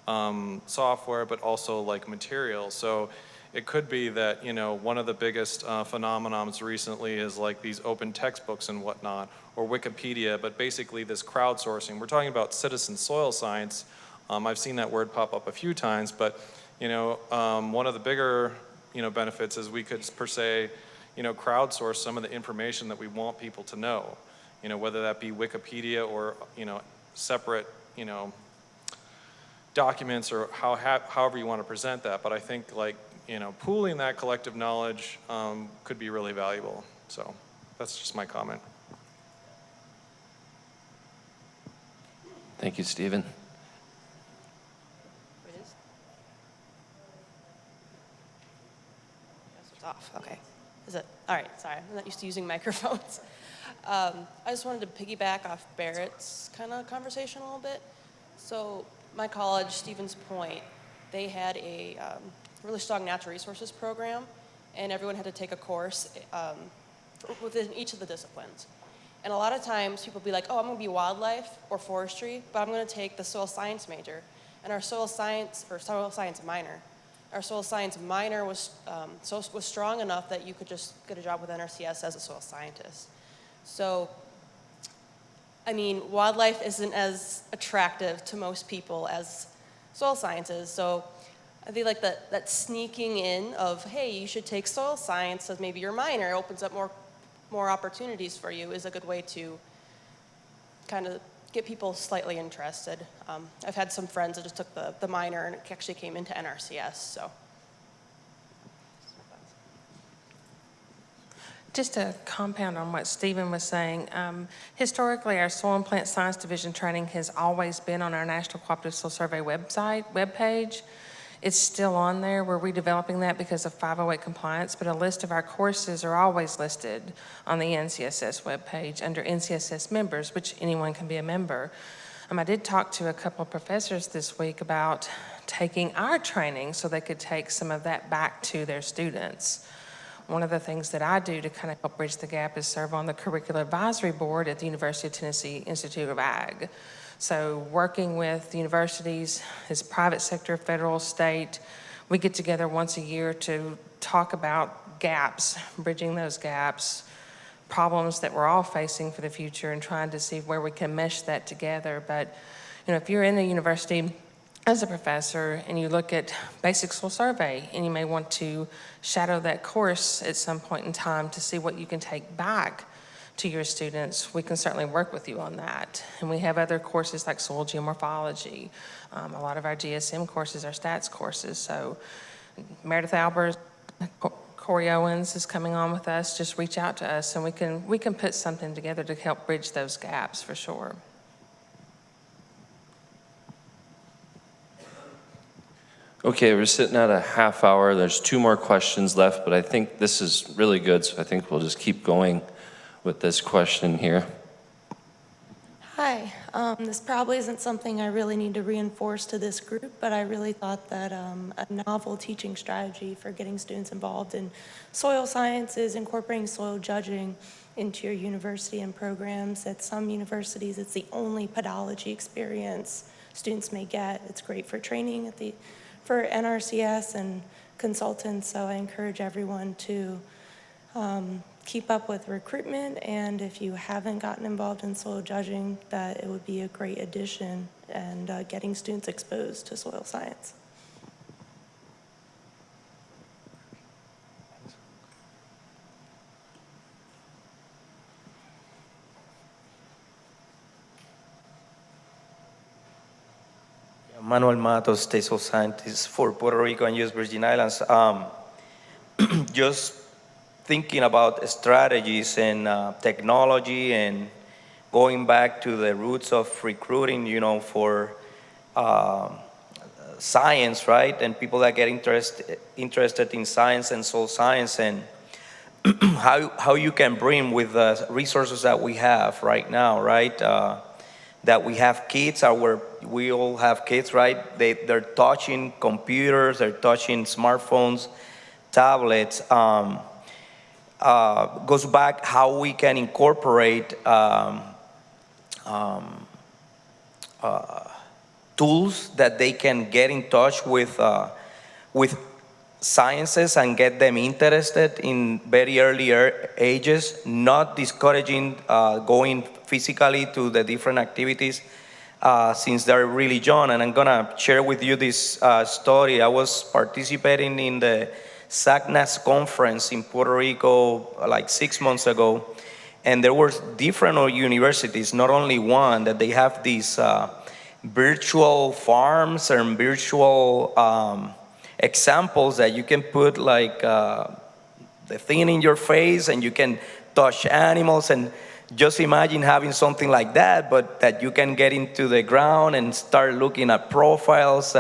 software, but also like material. So it could be that, one of the biggest phenomenons recently is like these open textbooks and whatnot, or Wikipedia, but basically this crowdsourcing. We're talking about citizen soil science. I've seen that word pop up a few times, but, one of the bigger, benefits is we could, per se, crowdsource some of the information that we want people to know, whether that be Wikipedia or, separate, documents or however you want to present that. But I think pooling that collective knowledge could be really valuable. So that's just my comment. Thank you, Stephen. It's off. Okay. Is it? All right. Sorry. I'm not used to using microphones. I just wanted to piggyback off Barrett's kind of conversation a little bit. So my college, Stevens Point, they had a really strong natural resources program, and everyone had to take a course within each of the disciplines. And a lot of times people be like, oh, I'm going to be wildlife or forestry, but I'm going to take the soil science major. And our soil science minor was strong enough that you could just get a job with NRCS as a soil scientist. So I mean, wildlife isn't as attractive to most people as soil sciences. So I think like that sneaking in of, hey, you should take soil science as maybe your minor, it opens up more opportunities for you, is a good way to kind of get people slightly interested. I've had some friends that just took the minor and it actually came into NRCS, so. Just to compound on what Stephen was saying, historically our Soil and Plant Science Division training has always been on our National Cooperative Soil Survey webpage. It's still on there. We're redeveloping that because of 508 compliance, but a list of our courses are always listed on the NCSS webpage under NCSS members, which anyone can be a member. I did talk to a couple of professors this week about taking our training so they could take some of that back to their students. One of the things that I do to kind of help bridge the gap is serve on the Curricular Advisory Board at the University of Tennessee Institute of Ag. So working with the universities, as private sector, federal, state, we get together once a year to talk about gaps, bridging those gaps, problems that we're all facing for the future and trying to see where we can mesh that together. But if you're in the university as a professor and you look at basic soil survey and you may want to shadow that course at some point in time to see what you can take back to your students, we can certainly work with you on that. And we have other courses like soil geomorphology. A lot of our GSM courses are stats courses. So Meredith Albers, Corey Owens is coming on with us. Just reach out to us and we can put something together to help bridge those gaps for sure. Okay, we're sitting at a half hour. There's 2 more questions left, but I think this is really good, so I think we'll just keep going with this question here. Hi, this probably isn't something I really need to reinforce to this group, but I really thought that a novel teaching strategy for getting students involved in soil science is incorporating soil judging into your university and programs. At some universities, it's the only pedology experience students may get. It's great for training for NRCS and consultants, so I encourage everyone to keep up with recruitment, and if you haven't gotten involved in soil judging, that it would be a great addition and getting students exposed to soil science. Manuel Matos, State Soil Scientist for Puerto Rico and U.S. Virgin Islands. Just thinking about strategies and technology and going back to the roots of recruiting, for science, right? And people that get interested in science and soil science, and how you can bring with the resources that we have right now, right? That we have kids, we all have kids, right? They're touching computers, they're touching smartphones, tablets. Goes back how we can incorporate tools that they can get in touch with sciences and get them interested in very early ages, not discouraging going physically to the different activities since they're really young. And I'm gonna share with you this story. I was participating in the SACNAS conference in Puerto Rico like 6 months ago, and there were different universities, not only one, that they have these virtual farms and virtual examples that you can put like the thing in your face and you can touch animals, and just imagine having something like that, but that you can get into the ground and start looking at profiles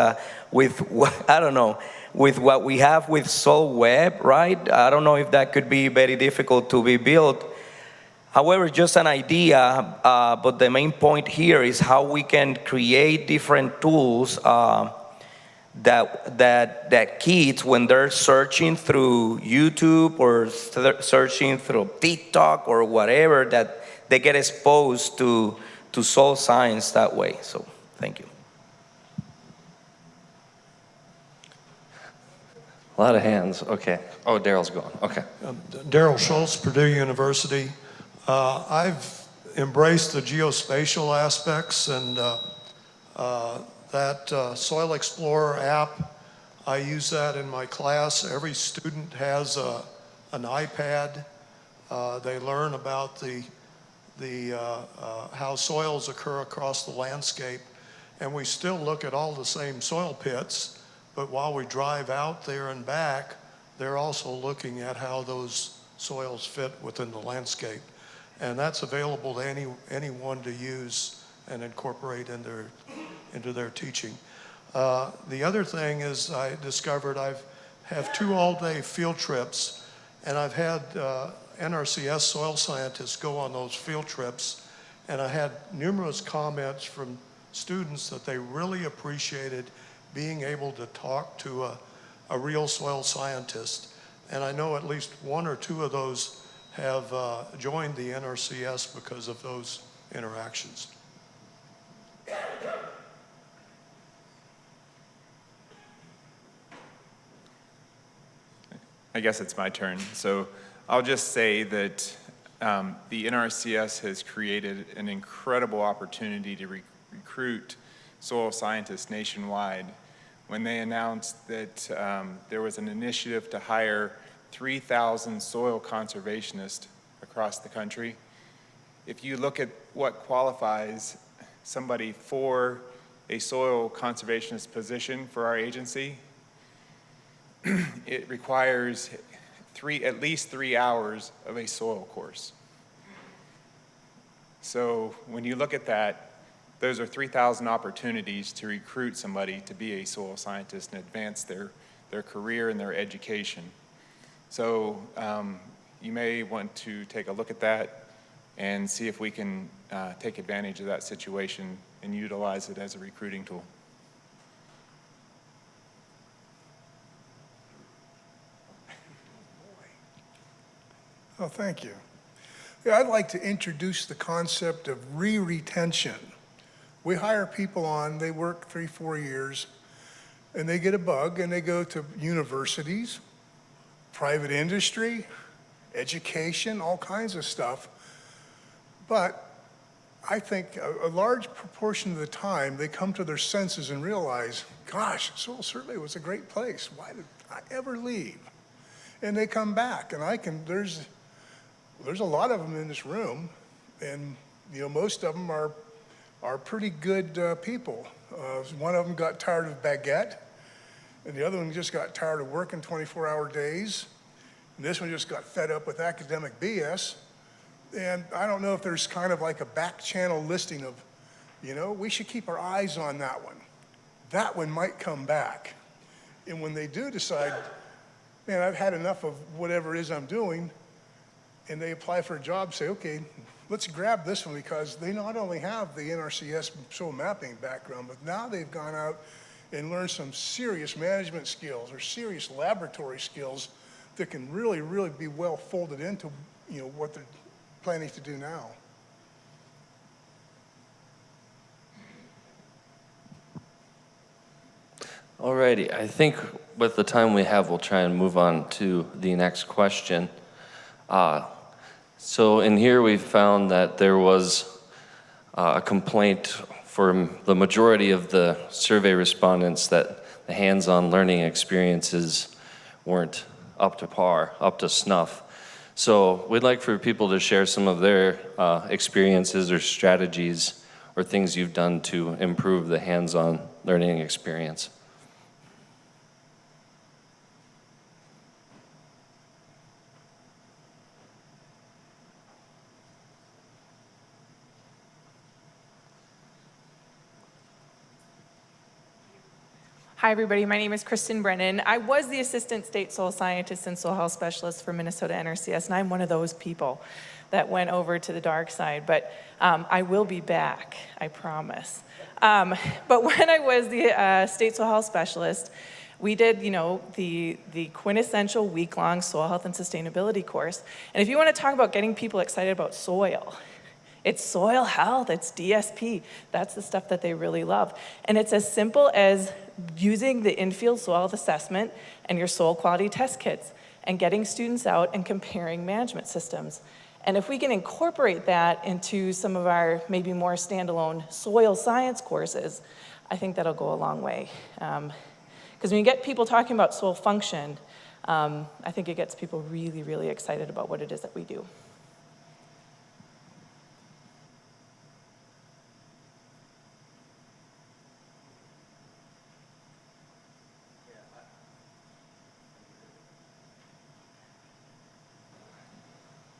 with, I don't know, with what we have with Soil Web, right? I don't know if that could be very difficult to be built. However, just an idea, but the main point here is how we can create different tools that kids, when they're searching through YouTube or searching through TikTok or whatever, that they get exposed to soil science that way. So, thank you. A lot of hands, okay. Oh, Daryl's going, okay. Daryl Schultz, Purdue University. I've embrace the geospatial aspects, and that Soil Explorer app, I use that in my class. Every student has an iPad. They learn about how soils occur across the landscape. And we still look at all the same soil pits, but while we drive out there and back, they're also looking at how those soils fit within the landscape. And that's available to anyone to use and incorporate into their teaching. The other thing is I discovered I have 2 all-day field trips, and I've had NRCS soil scientists go on those field trips, and I had numerous comments from students that they really appreciated being able to talk to a real soil scientist. And I know at least 1 or 2 of those have joined the NRCS because of those interactions. I guess it's my turn. So I'll just say that the NRCS has created an incredible opportunity to recruit soil scientists nationwide. When they announced that there was an initiative to hire 3,000 soil conservationists across the country, if you look at what qualifies somebody for a soil conservationist position for our agency, it requires at least 3 hours of a soil course. So when you look at that, those are 3,000 opportunities to recruit somebody to be a soil scientist and advance their career and their education. So you may want to take a look at that and see if we can take advantage of that situation and utilize it as a recruiting tool. Oh, thank you. Yeah, I'd like to introduce the concept of re-retention. We hire people on, they work 3-4 years, and they get a bug, and they go to universities, private industry, education, all kinds of stuff. But I think a large proportion of the time, they come to their senses and realize, gosh, soil survey was a great place. Why did I ever leave? And they come back, and there's a lot of them in this room, and most of them are pretty good people. One of them got tired of baguette, and the other one just got tired of working 24-hour days, and this one just got fed up with academic BS. And I don't know if there's kind of like a back channel listing of, we should keep our eyes on that one. That one might come back. And when they do decide, man, I've had enough of whatever it is I'm doing, and they apply for a job, say, okay, let's grab this one, because they not only have the NRCS soil mapping background, but now they've gone out and learned some serious management skills or serious laboratory skills that can really, really be well folded into, what they're planning to do now. Alrighty, I think with the time we have, we'll try and move on to the next question. So in here we found that there was a complaint from the majority of the survey respondents that the hands-on learning experiences weren't up to par, up to snuff. So we'd like for people to share some of their experiences or strategies or things you've done to improve the hands-on learning experience. Hi, everybody. My name is Kristen Brennan. I was the Assistant State Soil Scientist and Soil Health Specialist for Minnesota NRCS, and I'm one of those people that went over to the dark side. But I will be back, I promise. But when I was the State Soil Health Specialist, we did, the quintessential week-long soil health and sustainability course. And if you want to talk about getting people excited about soil, it's soil health, it's DSP. That's the stuff that they really love. And it's as simple as using the in-field soil health assessment and your soil quality test kits and getting students out and comparing management systems. And if we can incorporate that into some of our maybe more standalone soil science courses, I think that'll go a long way. Because when you get people talking about soil function, I think it gets people really, really excited about what it is that we do.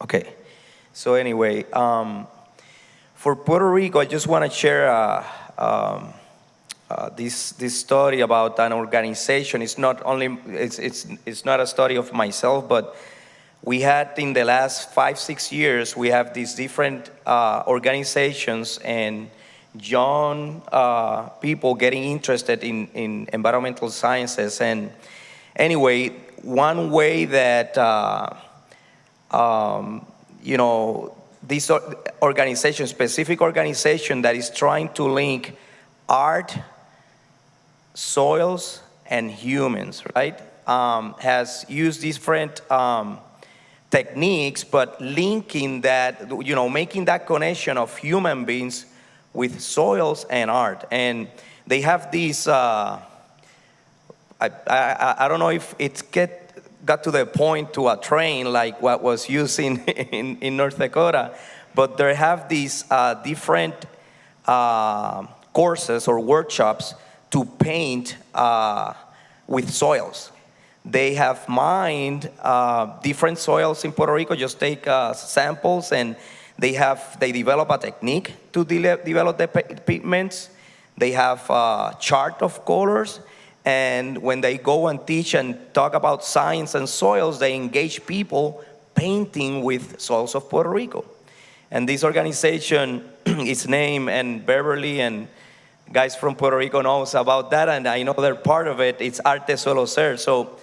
Okay, so anyway, for Puerto Rico, I just want to share this story about an organization. It's not only it's not a story of myself, but we had in the last 5-6 years we have these different organizations and young people getting interested in environmental sciences. And anyway, one way that you know, this organization, specific organization that is trying to link art, soils, and humans, right? Has used different techniques, but linking that, you know, making that connection of human beings with soils and art. And they have these, I don't know if it's got to the point to a train like what was used in North Dakota, but they have these different courses or workshops to paint with soils. They have mined different soils in Puerto Rico, just take samples, and they develop a technique to develop the pigments. They have a chart of colors, and when they go and teach and talk about science and soils, they engage people painting with soils of Puerto Rico. And this organization is named, and Beverly and guys from Puerto Rico knows about that, and I know they're part of it. It's Arte Suelo Ser. So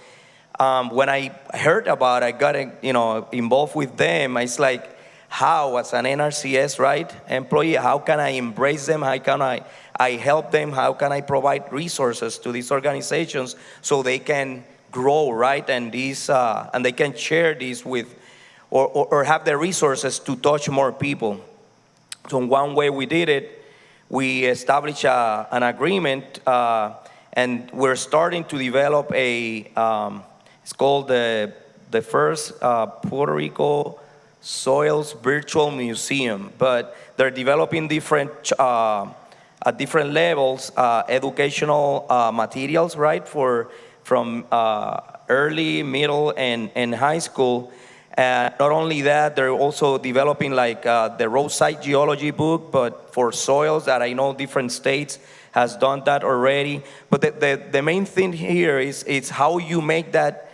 when I heard about it, I got involved with them. It's like, how, as an NRCS, right, employee, how can I embrace them? How can I help them? How can I provide resources to these organizations so they can grow, right? And and they can share this with, or have the resources to touch more people. So one way we did it, we established an agreement, and we're starting to develop it's called the first Puerto Rico Soils Virtual Museum. But they're developing different, at different levels, educational materials, right, from early, middle, and high school. Not only that, they're also developing like the roadside geology book, but for soils that I know different states has done that already. But the main thing here is how you make that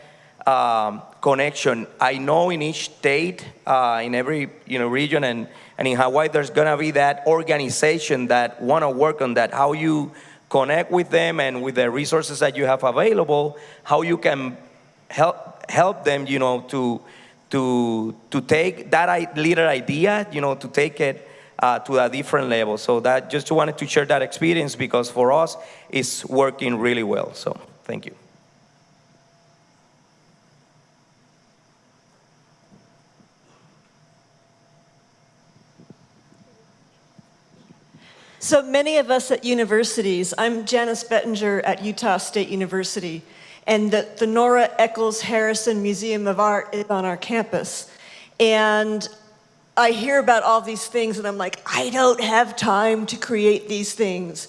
connection. I know in each state, in every region, and in Hawaii, there's gonna be that organization that wanna work on that. How you connect with them and with the resources that you have available, how you can help them, to take that little idea, to take it to a different level. So that just wanted to share that experience, because for us, it's working really well. So thank you. So many of us at universities, I'm Janice Bettinger at Utah State University, and the Nora Eccles Harrison Museum of Art is on our campus. And I hear about all these things and I'm like, I don't have time to create these things.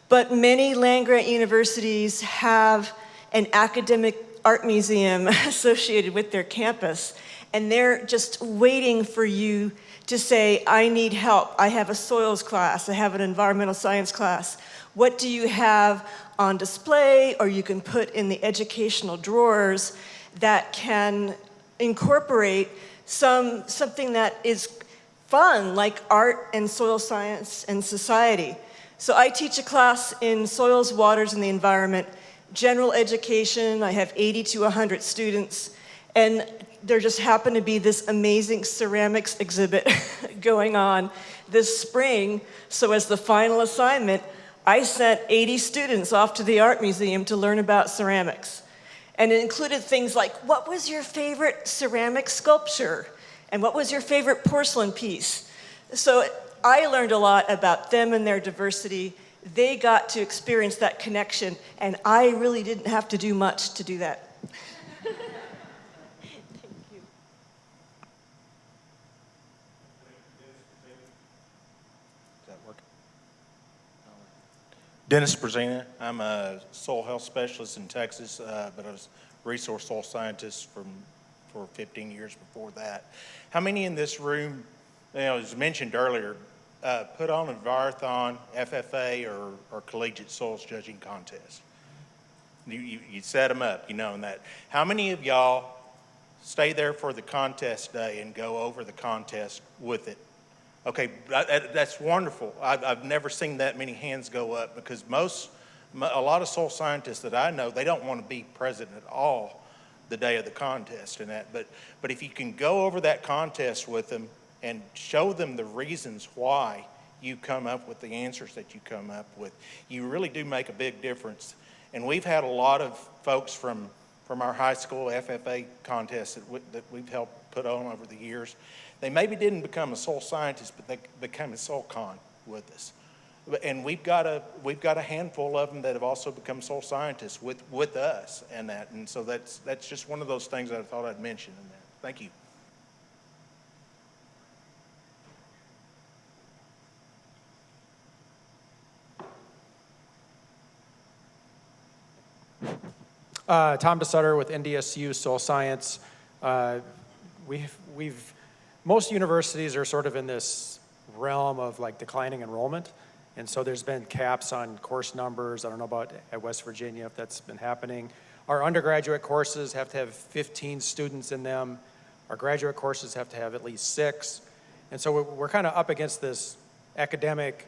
But many land-grant universities have an academic art museum associated with their campus, and they're just waiting for you to say, I need help. I have a soils class, I have an environmental science class. What do you have on display, or you can put in the educational drawers that can incorporate something that is fun, like art and soil science and society. So I teach a class in soils, waters, and the environment, general education. I have 80 to 100 students, and there just happened to be this amazing ceramics exhibit going on this spring. So as the final assignment, I sent 80 students off to the art museum to learn about ceramics. And it included things like, what was your favorite ceramic sculpture? And what was your favorite porcelain piece? So I learned a lot about them and their diversity. They got to experience that connection, and I really didn't have to do much to do that. Dennis Brzezina. I'm a soil health specialist in Texas, but I was a resource soil scientist for 15 years before that. How many in this room, as mentioned earlier, put on a Envirothon, FFA, or collegiate soils judging contest? You set them up, you know, and that. How many of y'all stay there for the contest day and go over the contest with it? Okay, that's wonderful. I've never seen that many hands go up, because a lot of soil scientists that I know, they don't want to be present at all the day of the contest and that. But if you can go over that contest with them and show them the reasons why you come up with the answers that you come up with, you really do make a big difference. And we've had a lot of folks from our high school FFA contests that we've helped put on over the years. They maybe didn't become a soil scientist, but they became a soil con with us. And we've got a handful of them that have also become soil scientists with us and that. And so that's just one of those things that I thought I'd mention in there. Thank you. Tom DeSutter with NDSU Soil Science. Most universities are sort of in this realm of like declining enrollment. And so there's been caps on course numbers. I don't know about at West Virginia if that's been happening. Our undergraduate courses have to have 15 students in them. Our graduate courses have to have at least 6. And so we're kind of up against this academic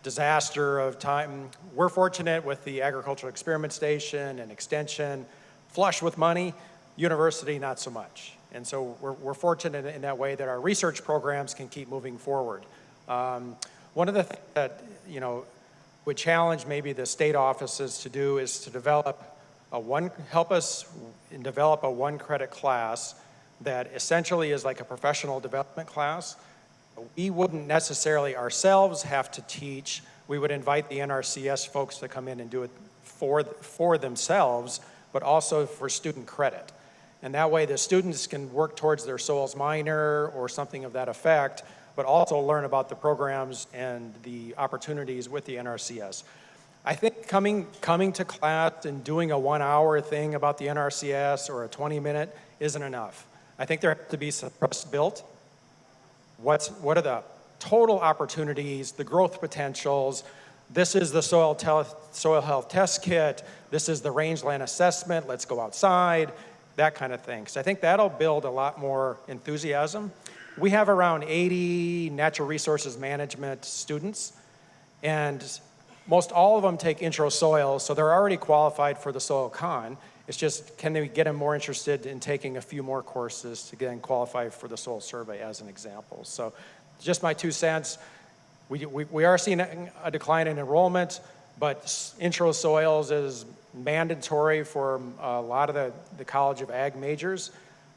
disaster of time. We're fortunate with the Agricultural Experiment Station and Extension, flush with money. University, not so much. And so we're fortunate in that way that our research programs can keep moving forward. One of the things that, would challenge maybe the state offices to do is to help us develop a 1-credit class that essentially is like a professional development class. We wouldn't necessarily ourselves have to teach. We would invite the NRCS folks to come in and do it for themselves, but also for student credit. And that way the students can work towards their soils minor or something of that effect, but also learn about the programs and the opportunities with the NRCS. I think coming to class and doing a 1-hour thing about the NRCS or a 20-minute isn't enough. I think there has to be some trust built. What are the total opportunities, the growth potentials? This is the soil health test kit. This is the rangeland assessment. Let's go outside, that kind of thing. So I think that'll build a lot more enthusiasm. We have around 80 natural resources management students, and most all of them take intro soil, so they're already qualified for the soil con. It's just, can they get them more interested in taking a few more courses to then qualify for the soil survey as an example. So just my 2 cents. We are seeing a decline in enrollment, but intro soils is mandatory for a lot of the College of Ag majors.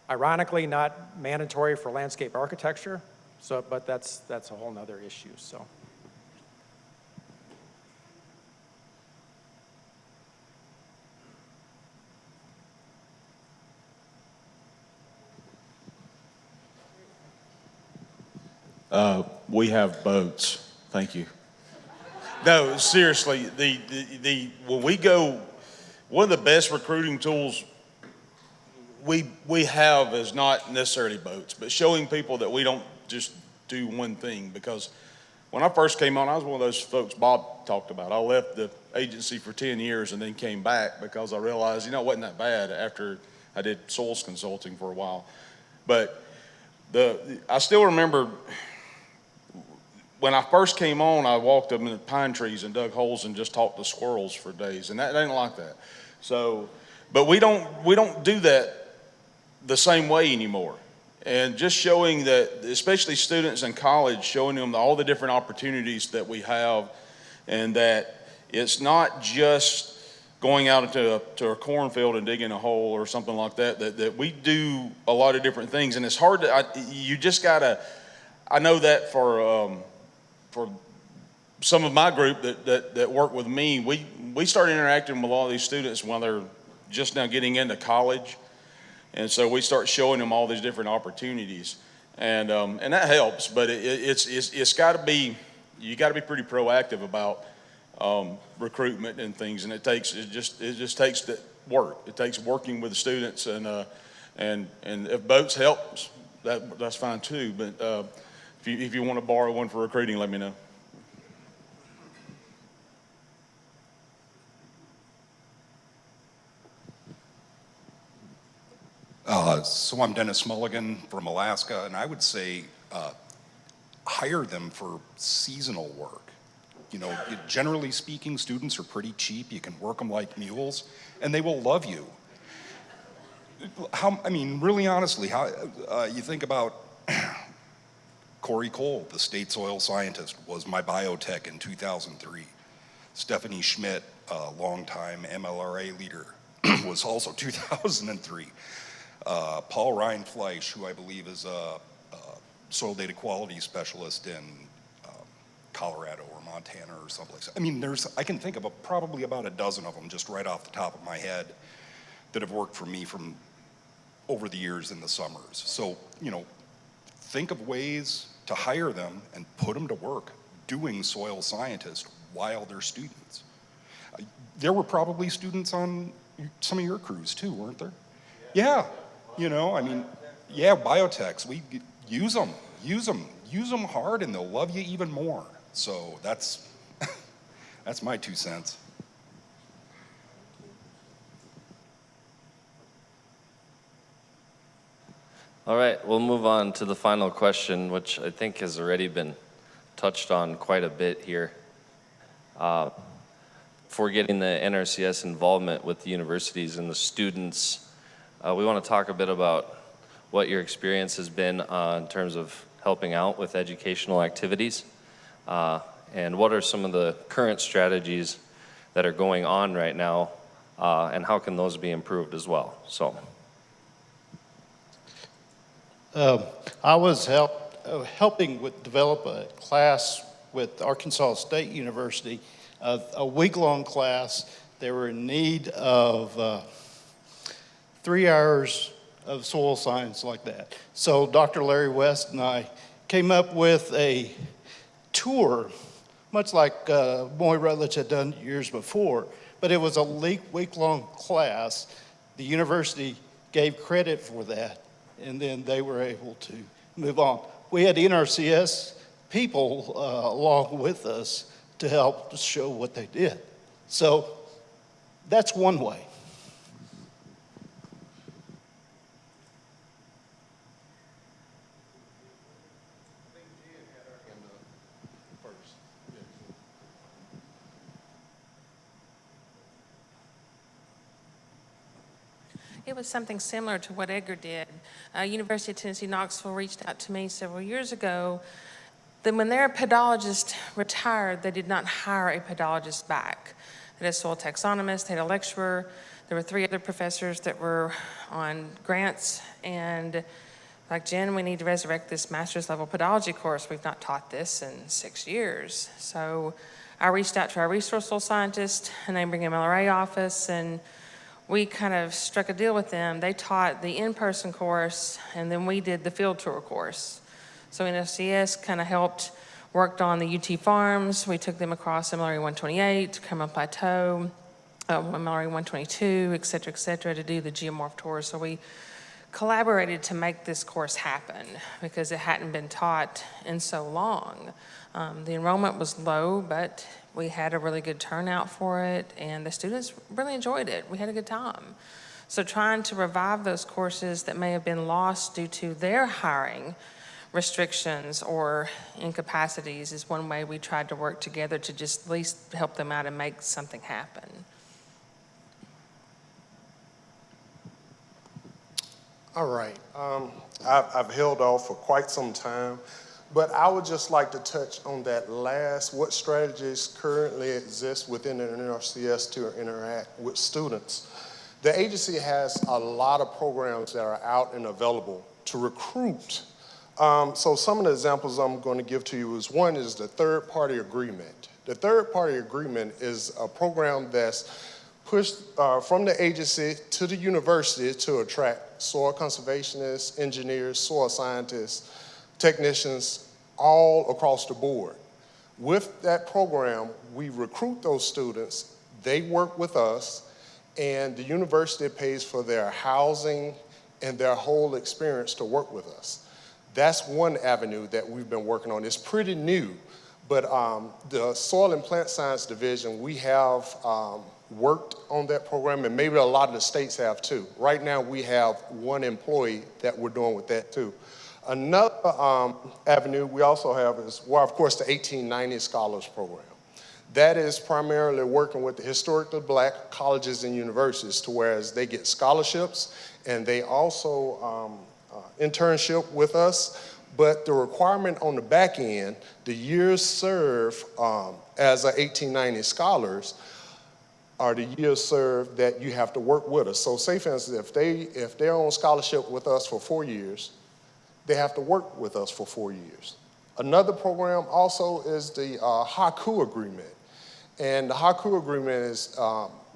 Ironically, not mandatory for landscape architecture, but that's a whole nother issue. So. We have boats. Thank you. No, seriously, when we go, one of the best recruiting tools we have is not necessarily boats, but showing people that we don't just do one thing. Because when I first came on, I was one of those folks Bob talked about. I left the agency for 10 years and then came back because I realized, it wasn't that bad after I did soils consulting for a while. But I still remember when I first came on, I walked up in the pine trees and dug holes and just talked to squirrels for days, and that ain't like that. So, but we don't do that the same way anymore. And just showing that, especially students in college, showing them all the different opportunities that we have, and that it's not just going out to a cornfield and digging a hole or something like that, that we do a lot of different things. And it's hard to, you just gotta, I know that for some of my group that work with me, we start interacting with a lot of these students when they're just now getting into college. And so we start showing them all these different opportunities. And that helps, but it's gotta be, you gotta be pretty proactive about recruitment and things, and it just takes the work. It takes working with the students, and if boats helps, that's fine too. But if you want to borrow one for recruiting, let me know. So I'm Dennis Mulligan from Alaska, and I would say hire them for seasonal work. You know, generally speaking, students are pretty cheap. You can work them like mules, and they will love you. I mean, really honestly, how you think about Corey Cole, the state soil scientist, was my biotech in 2003. Stephanie Schmidt, a longtime MLRA leader, was also 2003. Paul Ryan Fleisch, who I believe is a soil data quality specialist in Colorado or Montana or someplace. I mean, I can think of probably about a dozen of them just right off the top of my head that have worked for me from over the years in the summers. So, you know, think of ways to hire them and put them to work doing soil scientist while they're students. There were probably students on some of your crews too, weren't there? Yeah, you know, I mean, yeah, biotechs, we use them hard and they'll love you even more. So that's my 2 cents. All right, we'll move on to the final question, which I think has already been touched on quite a bit here. For getting the NRCS involvement with the universities and the students, we want to talk a bit about what your experience has been in terms of helping out with educational activities, and what are some of the current strategies that are going on right now, and how can those be improved as well? So. I was helping develop a class with Arkansas State University, a week-long class. They were in need of 3 hours of soil science like that. So Dr. Larry West and I came up with a tour, much like Moy Rutledge had done years before, but it was a week-long class. The university gave credit for that, and then they were able to move on. We had NRCS people along with us to help show what they did. So that's one way. It was something similar to what Edgar did. University of Tennessee, Knoxville reached out to me several years ago that when their pedologist retired, they did not hire a pedologist back. They had a soil taxonomist, they had a lecturer, there were 3 other professors that were on grants, and like, Jen, we need to resurrect this master's level pedology course. We've not taught this in 6 years. So I reached out to our resource soil scientist and neighboring MLRA office, and we kind of struck a deal with them. They taught the in-person course, and then we did the field tour course. So NRCS kind of helped, worked on the UT farms. We took them across MLRA 128, Kerma Plateau, MLRA 122, et cetera, to do the geomorph tours. So we collaborated to make this course happen because it hadn't been taught in so long. The enrollment was low, but we had a really good turnout for it, and the students really enjoyed it. We had a good time. So trying to revive those courses that may have been lost due to their hiring restrictions or incapacities is one way we tried to work together to just at least help them out and make something happen. All right. I've held off for quite some time, But I would just like to touch on that last, what strategies currently exist within the NRCS to interact with students. The agency has a lot of programs that are out and available to recruit. So some of the examples I'm going to give to you is one is the third-party agreement. The third-party agreement is a program that's pushed from the agency to the university to attract soil conservationists, engineers, soil scientists, technicians, all across the board. With that program, we recruit those students, they work with us, and the university pays for their housing and their whole experience to work with us. That's one avenue that we've been working on. It's pretty new, but the Soil and Plant Science Division, we have worked on that program, and maybe a lot of the states have too. Right now, we have one employee that we're doing with that too. Another avenue we also have is, well, of course, the 1890 Scholars Program. That is primarily working with the historically black colleges and universities to whereas they get scholarships and they also internship with us, but the requirement on the back end, the years served as a 1890 scholars are the years served that you have to work with us. So say for instance, if they're on scholarship with us for 4 years, they have to work with us for 4 years. Another program also is the HAKU agreement. And the HAKU agreement is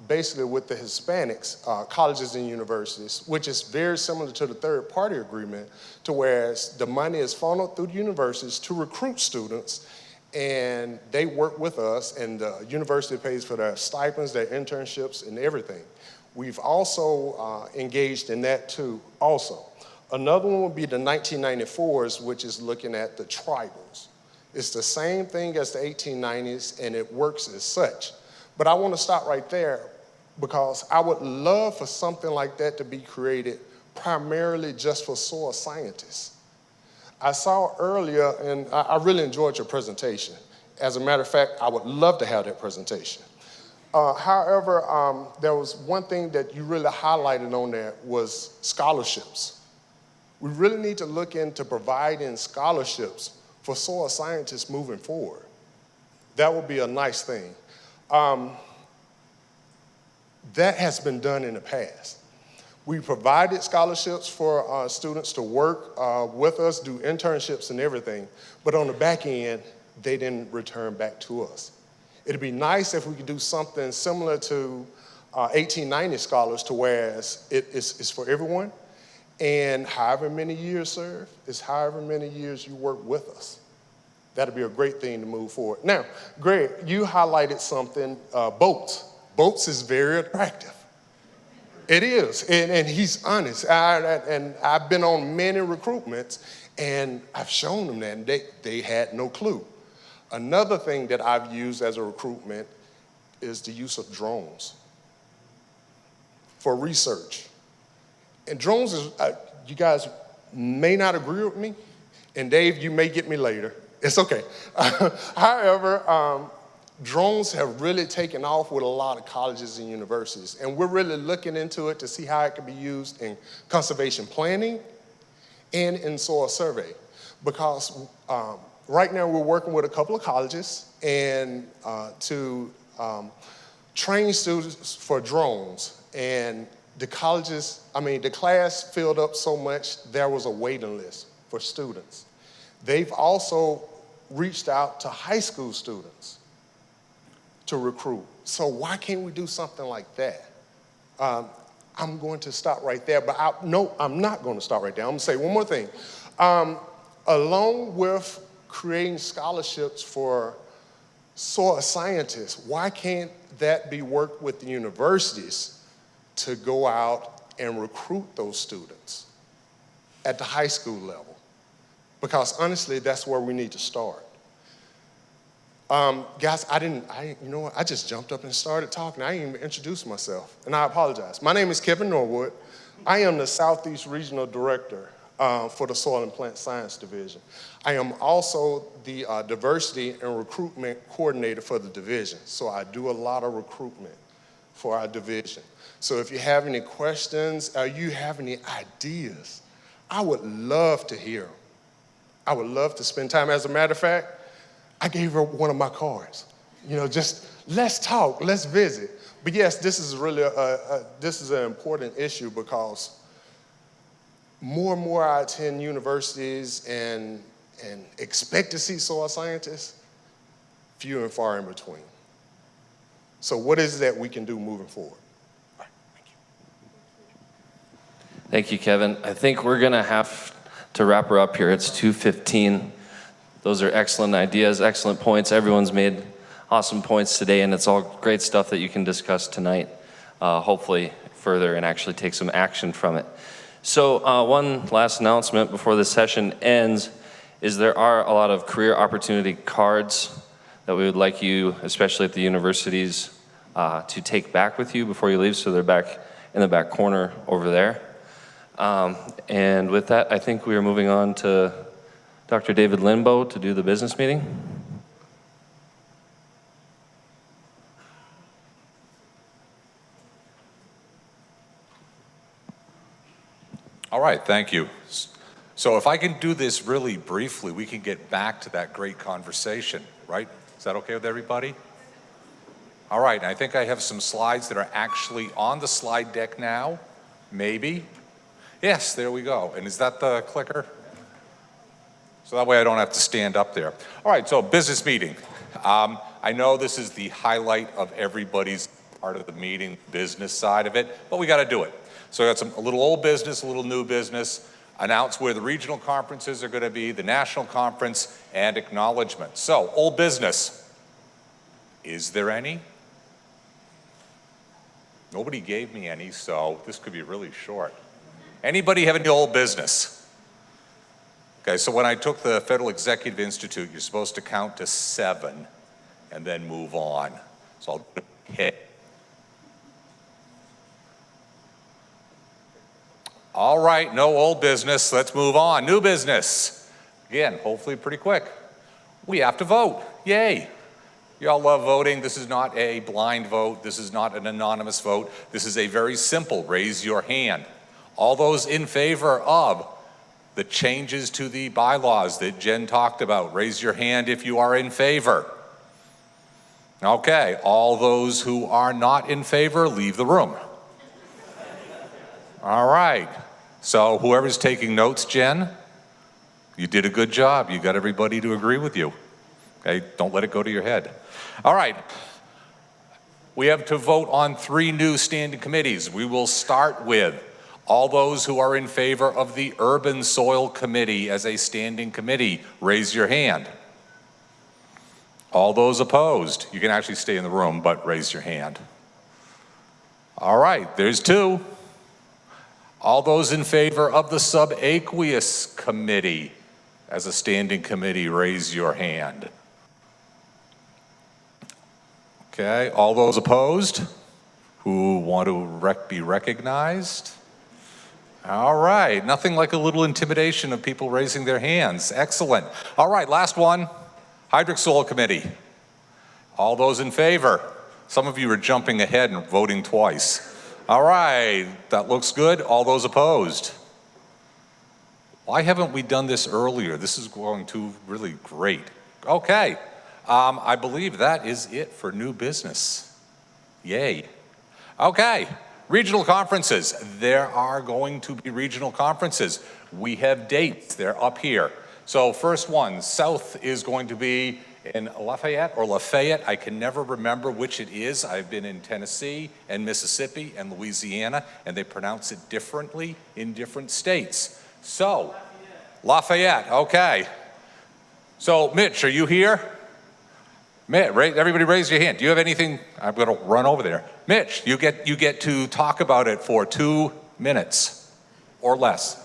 basically with the Hispanics, colleges and universities, which is very similar to the third-party agreement, to whereas the money is funneled through the universities to recruit students, and they work with us, and the university pays for their stipends, their internships, and everything. We've also engaged in that too also. Another one would be the 1994s, which is looking at the tribals. It's the same thing as the 1890s, and it works as such. But I want to stop right there because I would love for something like that to be created primarily just for soil scientists. I saw earlier, and I really enjoyed your presentation. As a matter of fact, I would love to have that presentation. However, there was one thing that you really highlighted on there was scholarships. We really need to look into providing scholarships for soil scientists moving forward. That would be a nice thing. That has been done in the past. We provided scholarships for students to work with us, do internships and everything, but on the back end, they didn't return back to us. It'd be nice if we could do something similar to 1890 scholars to where it's for everyone, and however many years served is however many years you work with us. That'd be a great thing to move forward. Now, Greg, you highlighted something, boats. Boats is very attractive. It is, and he's honest. And I've been on many recruitments, and I've shown them that, and they had no clue. Another thing that I've used as a recruitment is the use of drones for research. And drones is, you guys may not agree with me, and Dave, you may get me later. It's okay. However, drones have really taken off with a lot of colleges and universities, and we're really looking into it to see how it can be used in conservation planning and in soil survey. Because right now we're working with a couple of colleges and to train students for drones, and the class filled up so much, there was a waiting list for students. They've also reached out to high school students to recruit. So why can't we do something like that? I'm going to stop right there, but I'm not going to stop right there. I'm going to say one more thing. Along with creating scholarships for soil scientists, why can't that be worked with the universities to go out and recruit those students at the high school level? Because honestly, that's where we need to start. Guys, you know what? I just jumped up and started talking. I didn't even introduce myself, and I apologize. My name is Kevin Norwood. I am the Southeast Regional Director for the Soil and Plant Science Division. I am also the Diversity and Recruitment Coordinator for the division, so I do a lot of recruitment for our division. So if you have any questions or you have any ideas, I would love to hear them. I would love to spend time. As a matter of fact, I gave her one of my cards. You know, just let's talk, let's visit. But yes, this is really this is an important issue because more and more I attend universities and expect to see soil scientists, few and far in between. So what is it that we can do moving forward? Thank you, Kevin. I think we're going to have to wrap her up here. It's 2:15. Those are excellent ideas, excellent points. Everyone's made awesome points today, and it's all great stuff that you can discuss tonight, hopefully further and actually take some action from it. So one last announcement before the session ends is there are a lot of career opportunity cards that we would like you, especially at the universities, to take back with you before you leave. So they're back in the back corner over there. And with that, I think we are moving on to Dr. David Linbo to do the business meeting. All right, thank you. So if I can do this really briefly, we can get back to that great conversation, right? Is that okay with everybody? All right, I think I have some slides that are actually on the slide deck now, maybe. Yes, there we go. And is that the clicker? So that way I don't have to stand up there. All right, so business meeting. I know this is the highlight of everybody's part of the meeting, business side of it, but we got to do it. So we got a little old business, a little new business, announce where the regional conferences are going to be, the national conference, and acknowledgement. So, old business. Is there any? Nobody gave me any, so this could be really short. Anybody have any old business? Okay, so when I took the Federal Executive Institute, you're supposed to count to 7 and then move on. So I'll hit. All right, no old business. Let's move on. New business. Again, hopefully pretty quick. We have to vote. Yay. Y'all love voting. This is not a blind vote. This is not an anonymous vote. This is a very simple raise your hand. All those in favor of the changes to the bylaws that Jen talked about, raise your hand if you are in favor. Okay, all those who are not in favor, leave the room. All right, so whoever's taking notes, Jen, you did a good job. You got everybody to agree with you. Okay, don't let it go to your head. All right, we have to vote on 3 new standing committees. We will start with all those who are in favor of the Urban Soil Committee as a standing committee, raise your hand. All those opposed, you can actually stay in the room, but raise your hand. All right, there's 2. All those in favor of the Subaqueous Committee as a standing committee, raise your hand. Okay, all those opposed who want to be recognized? All right, nothing like a little intimidation of people raising their hands. Excellent. All right, last one, Hydric Soil Committee. All those in favor? Some of you are jumping ahead and voting twice. All right, that looks good. All those opposed? Why haven't we done this earlier? This is going to really great. Okay, I believe that is it for new business. Yay. Okay, regional conferences. There are going to be regional conferences. We have dates, they're up here. So first one, South is going to be in Lafayette. I can never remember which it is. I've been in Tennessee and Mississippi and Louisiana, and they pronounce it differently in different states. So, Lafayette, okay. So, Mitch, are you here? Mitch, everybody raise your hand. Do you have anything? I'm going to run over there. Mitch, you get to talk about it for 2 minutes or less.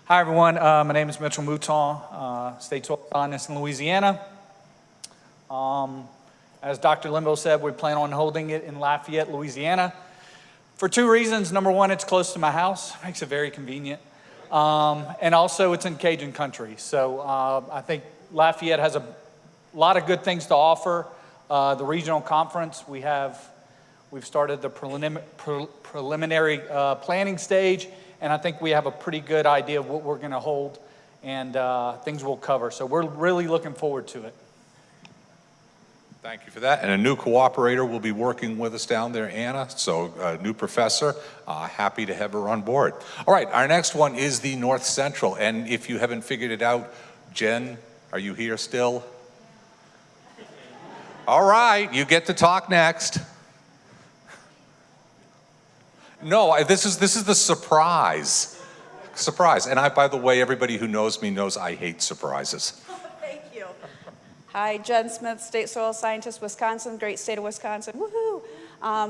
Hi, everyone. My name is Mitchell Mouton, State Soil Scientist in Louisiana. As Dr. Limbo said, we plan on holding it in Lafayette, Louisiana, for 2 reasons. Number one, it's close to my house. Makes it very convenient. And also, it's in Cajun country. So I think Lafayette has a lot of good things to offer. The regional conference, we've started the preliminary planning stage, and I think we have a pretty good idea of what we're going to hold and things we'll cover. So we're really looking forward to it. Thank you for that. And a new cooperator will be working with us down there, Anna. So a new professor, happy to have her on board. All right, our next one is the North Central. And if you haven't figured it out, Jen, are you here still? All right, you get to talk next. No, this is the surprise. Surprise. And by the way, everybody who knows me knows I hate surprises. Thank you. Hi, Jen Smith, State Soil Scientist, Wisconsin, great state of Wisconsin. Woohoo!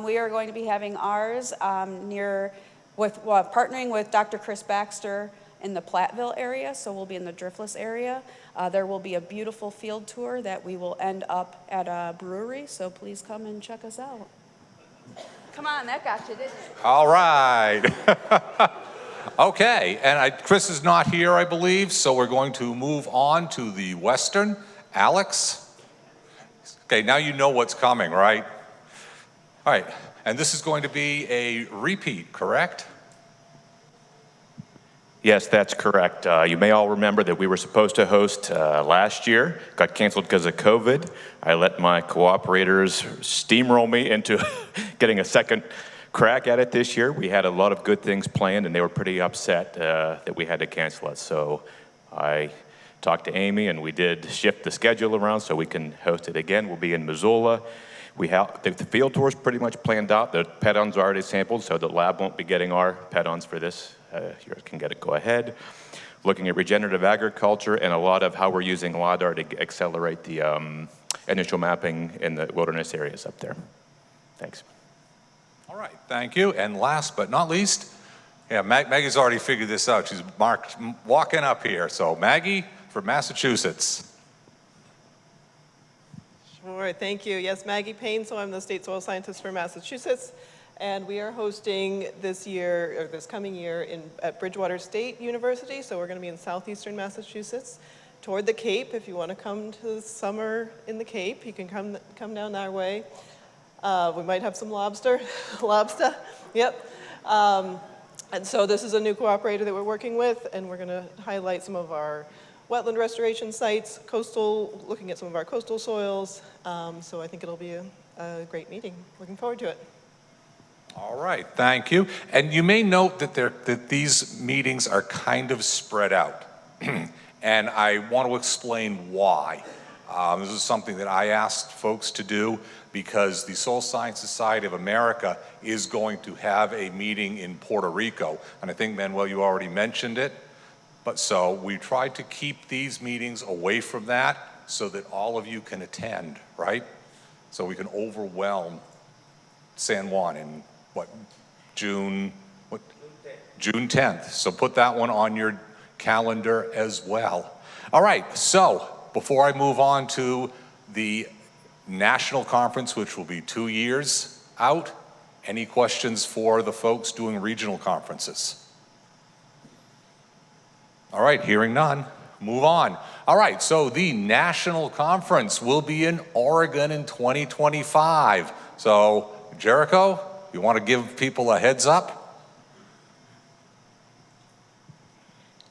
We are going to be having ours partnering with Dr. Chris Baxter in the Platteville area, so we'll be in the Driftless area. There will be a beautiful field tour that we will end up at a brewery, so please come and check us out. Come on, that got you, didn't it? All right. Okay, and Chris is not here, I believe, so we're going to move on to the Western. Alex? Okay, now you know what's coming, right? All right, and this is going to be a repeat, correct? Yes, that's correct. You may all remember that we were supposed to host last year, got canceled because of COVID. I let my cooperators steamroll me into getting a second crack at it this year. We had a lot of good things planned, and they were pretty upset that we had to cancel it. So I talked to Amy, and we did shift the schedule around so we can host it again. We'll be in Missoula. We have the field tour is pretty much planned out. The pet-ons are already sampled, so the lab won't be getting our pet-ons for this. You can get it, go ahead. Looking at regenerative agriculture and a lot of how we're using LiDAR to accelerate the initial mapping in the wilderness areas up there. Thanks. All right, thank you. And last but not least, yeah, Maggie's already figured this out. She's walking up here. So Maggie from Massachusetts. Sure, thank you. Yes, Maggie Payne, so I'm the State Soil Scientist for Massachusetts, and we are hosting this coming year at Bridgewater State University, so we're going to be in southeastern Massachusetts, toward the Cape. If you want to come to the summer in the Cape, you can come down our way. We might have some lobster, yep. And so this is a new cooperator that we're working with, and we're going to highlight some of our wetland restoration sites, looking at some of our coastal soils. So I think it'll be a great meeting. Looking forward to it. All right, thank you. And you may note that these meetings are kind of spread out. And I want to explain why. This is something that I asked folks to do because the Soil Science Society of America is going to have a meeting in Puerto Rico. And I think, Manuel, you already mentioned it. But so we tried to keep these meetings away from that so that all of you can attend, right? So we can overwhelm San Juan in June 10th. So put that one on your calendar as well. All right, so before I move on to the national conference, which will be 2 years out, any questions for the folks doing regional conferences? All right, hearing none, move on. All right, so the national conference will be in Oregon in 2025. So, Jericho, you want to give people a heads up?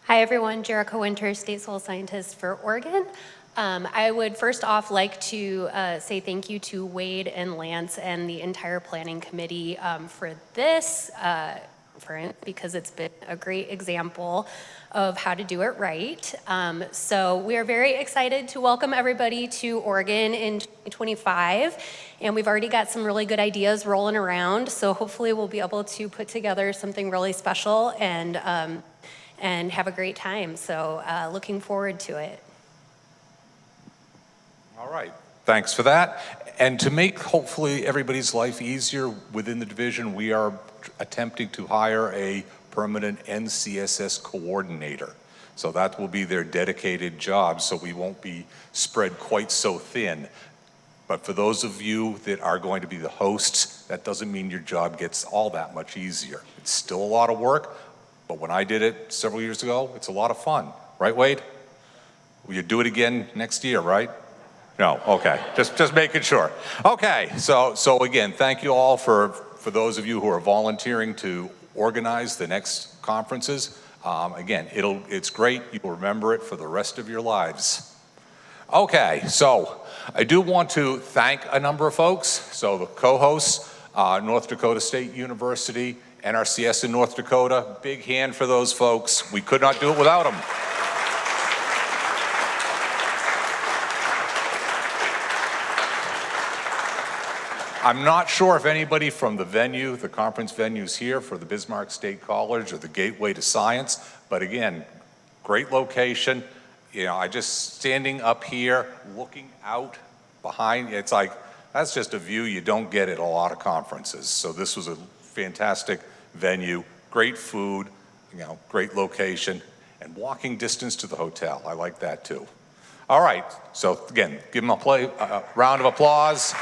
Hi everyone, Jericho Winter, State Soil Scientist for Oregon. I would first off like to say thank you to Wade and Lance and the entire planning committee for this because it's been a great example of how to do it right. So we are very excited to welcome everybody to Oregon in 2025, and we've already got some really good ideas rolling around, so hopefully we'll be able to put together something really special and have a great time. So looking forward to it. All right, thanks for that. And to make hopefully everybody's life easier within the division, we are attempting to hire a permanent NCSS coordinator. So that will be their dedicated job, so we won't be spread quite so thin. But for those of you that are going to be the hosts, that doesn't mean your job gets all that much easier. It's still a lot of work, but when I did it several years ago, it's a lot of fun. Right, Wade? Will you do it again next year, right? No, okay, just making sure. Okay, so again, thank you all for those of you who are volunteering to organize the next conferences. Again, it's great. You'll remember it for the rest of your lives. Okay, so I do want to thank a number of folks. So the co-hosts, North Dakota State University, NRCS in North Dakota, big hand for those folks. We could not do it without them. I'm not sure if anybody from the venue, the conference venues here for the Bismarck State College or the Gateway to Science, but again, great location. You know, I just standing up here, looking out behind, it's like, that's just a view you don't get at a lot of conferences. So this was a fantastic venue, great food, you know, great location, and walking distance to the hotel. I like that too. All right, so again, give them a round of applause.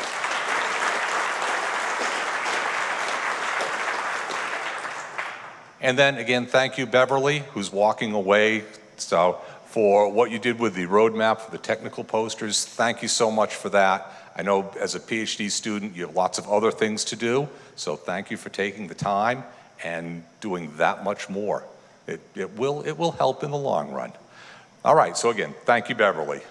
And then again, thank you, Beverly, who's walking away. So for what you did with the roadmap for the technical posters, thank you so much for that. I know as a PhD student, you have lots of other things to do. So thank you for taking the time and doing that much more. It will help in the long run. All right, so again, thank you, Beverly.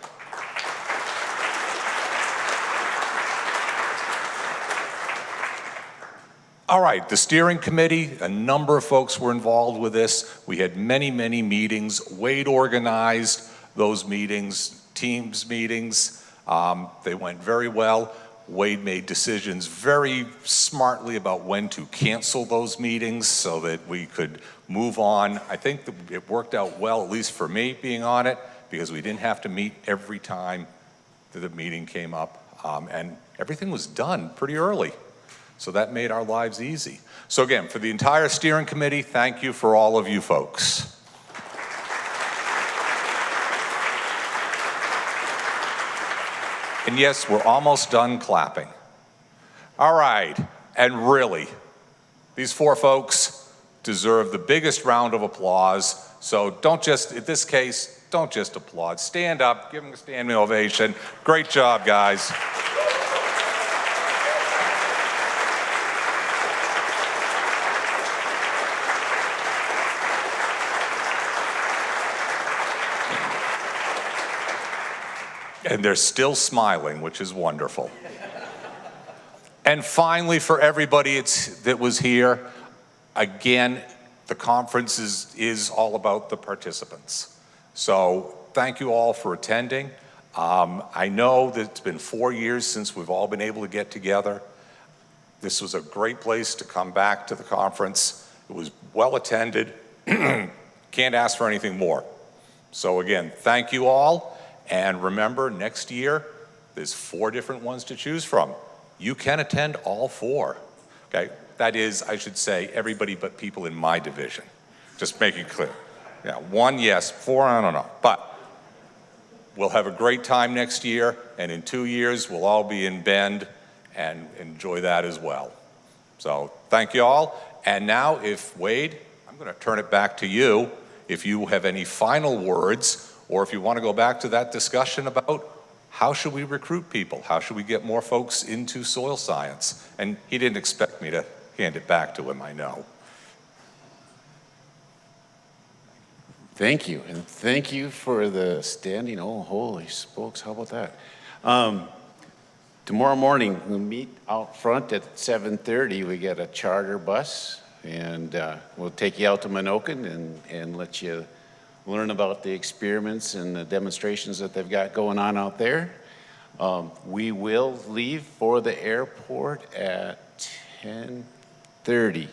All right, the steering committee, a number of folks were involved with this. We had many, many meetings. Wade organized those meetings, teams meetings. They went very well. Wade made decisions very smartly about when to cancel those meetings so that we could move on. I think that it worked out well, at least for me being on it, because we didn't have to meet every time that the meeting came up. And everything was done pretty early. So that made our lives easy. So again, for the entire steering committee, thank you for all of you folks. And yes, we're almost done clapping. All right, and really, these four folks deserve the biggest round of applause. So don't just, in this case, don't just applaud. Stand up, give them a standing ovation. Great job, guys. And they're still smiling, which is wonderful. And finally, for everybody that was here, again, the conference is all about the participants. So thank you all for attending. I know that it's been 4 years since we've all been able to get together. This was a great place to come back to the conference. It was well attended. Can't ask for anything more. So again, thank you all. And remember, next year, there's 4 different ones to choose from. You can attend all 4, okay? That is, I should say, everybody but people in my division. Just make it clear. Yeah, 1, yes, 4, I don't know. But we'll have a great time next year, and in 2 years, we'll all be in Bend and enjoy that as well. So thank you all. And now, if Wade, I'm gonna turn it back to you. If you have any final words, or if you want to go back to that discussion about how should we recruit people? How should we get more folks into soil science? And he didn't expect me to hand it back to him, I know. Thank you, and thank you for the standing. Oh, holy smokes, how about that? Tomorrow morning, we'll meet out front at 7:30. We get a charter bus, and we'll take you out to Menoken and let you learn about the experiments and the demonstrations that they've got going on out there. We will leave for the airport at 10:30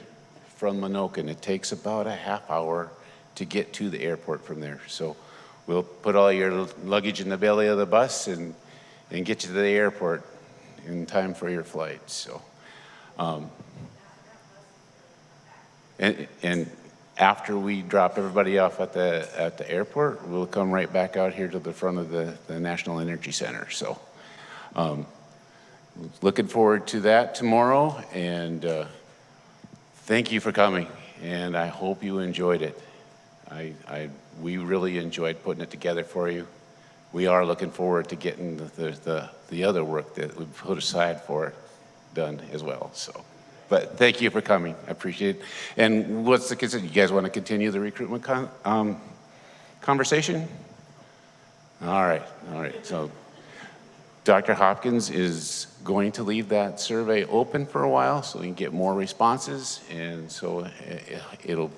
from Menoken. It takes about a half hour to get to the airport from there. So we'll put all your luggage in the belly of the bus and get you to the airport in time for your flight. So, and after we drop everybody off at the airport, we'll come right back out here to the front of the National Energy Center. So looking forward to that tomorrow, and thank you for coming, and I hope you enjoyed it. We really enjoyed putting it together for you. We are looking forward to getting the other work that we've put aside for it done as well. So, But thank you for coming. I appreciate it. And what's the consent? You guys want to continue the recruitment conversation? All right. So Dr. Hopkins is going to leave that survey open for a while so we can get more responses, and so it'll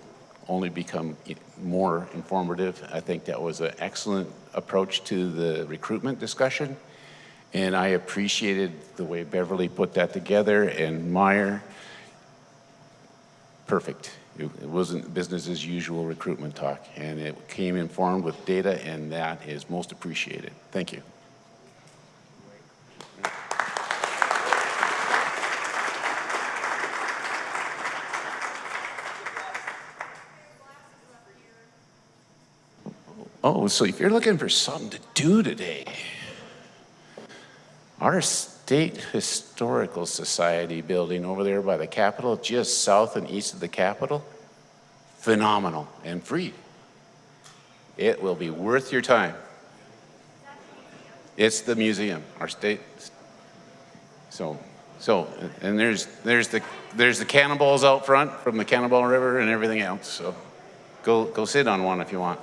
only become more informative. I think that was an excellent approach to the recruitment discussion, and I appreciated the way Beverly put that together, and Meyer, perfect. It wasn't business as usual recruitment talk, and it came informed with data, and that is most appreciated. Thank you. Oh, so if you're looking for something to do today, our State Historical Society building over there by the Capitol, just south and east of the Capitol, phenomenal and free. It will be worth your time. It's the museum, our state. So, and there's the cannonballs out front from the Cannonball River and everything else. So, go sit on one if you want.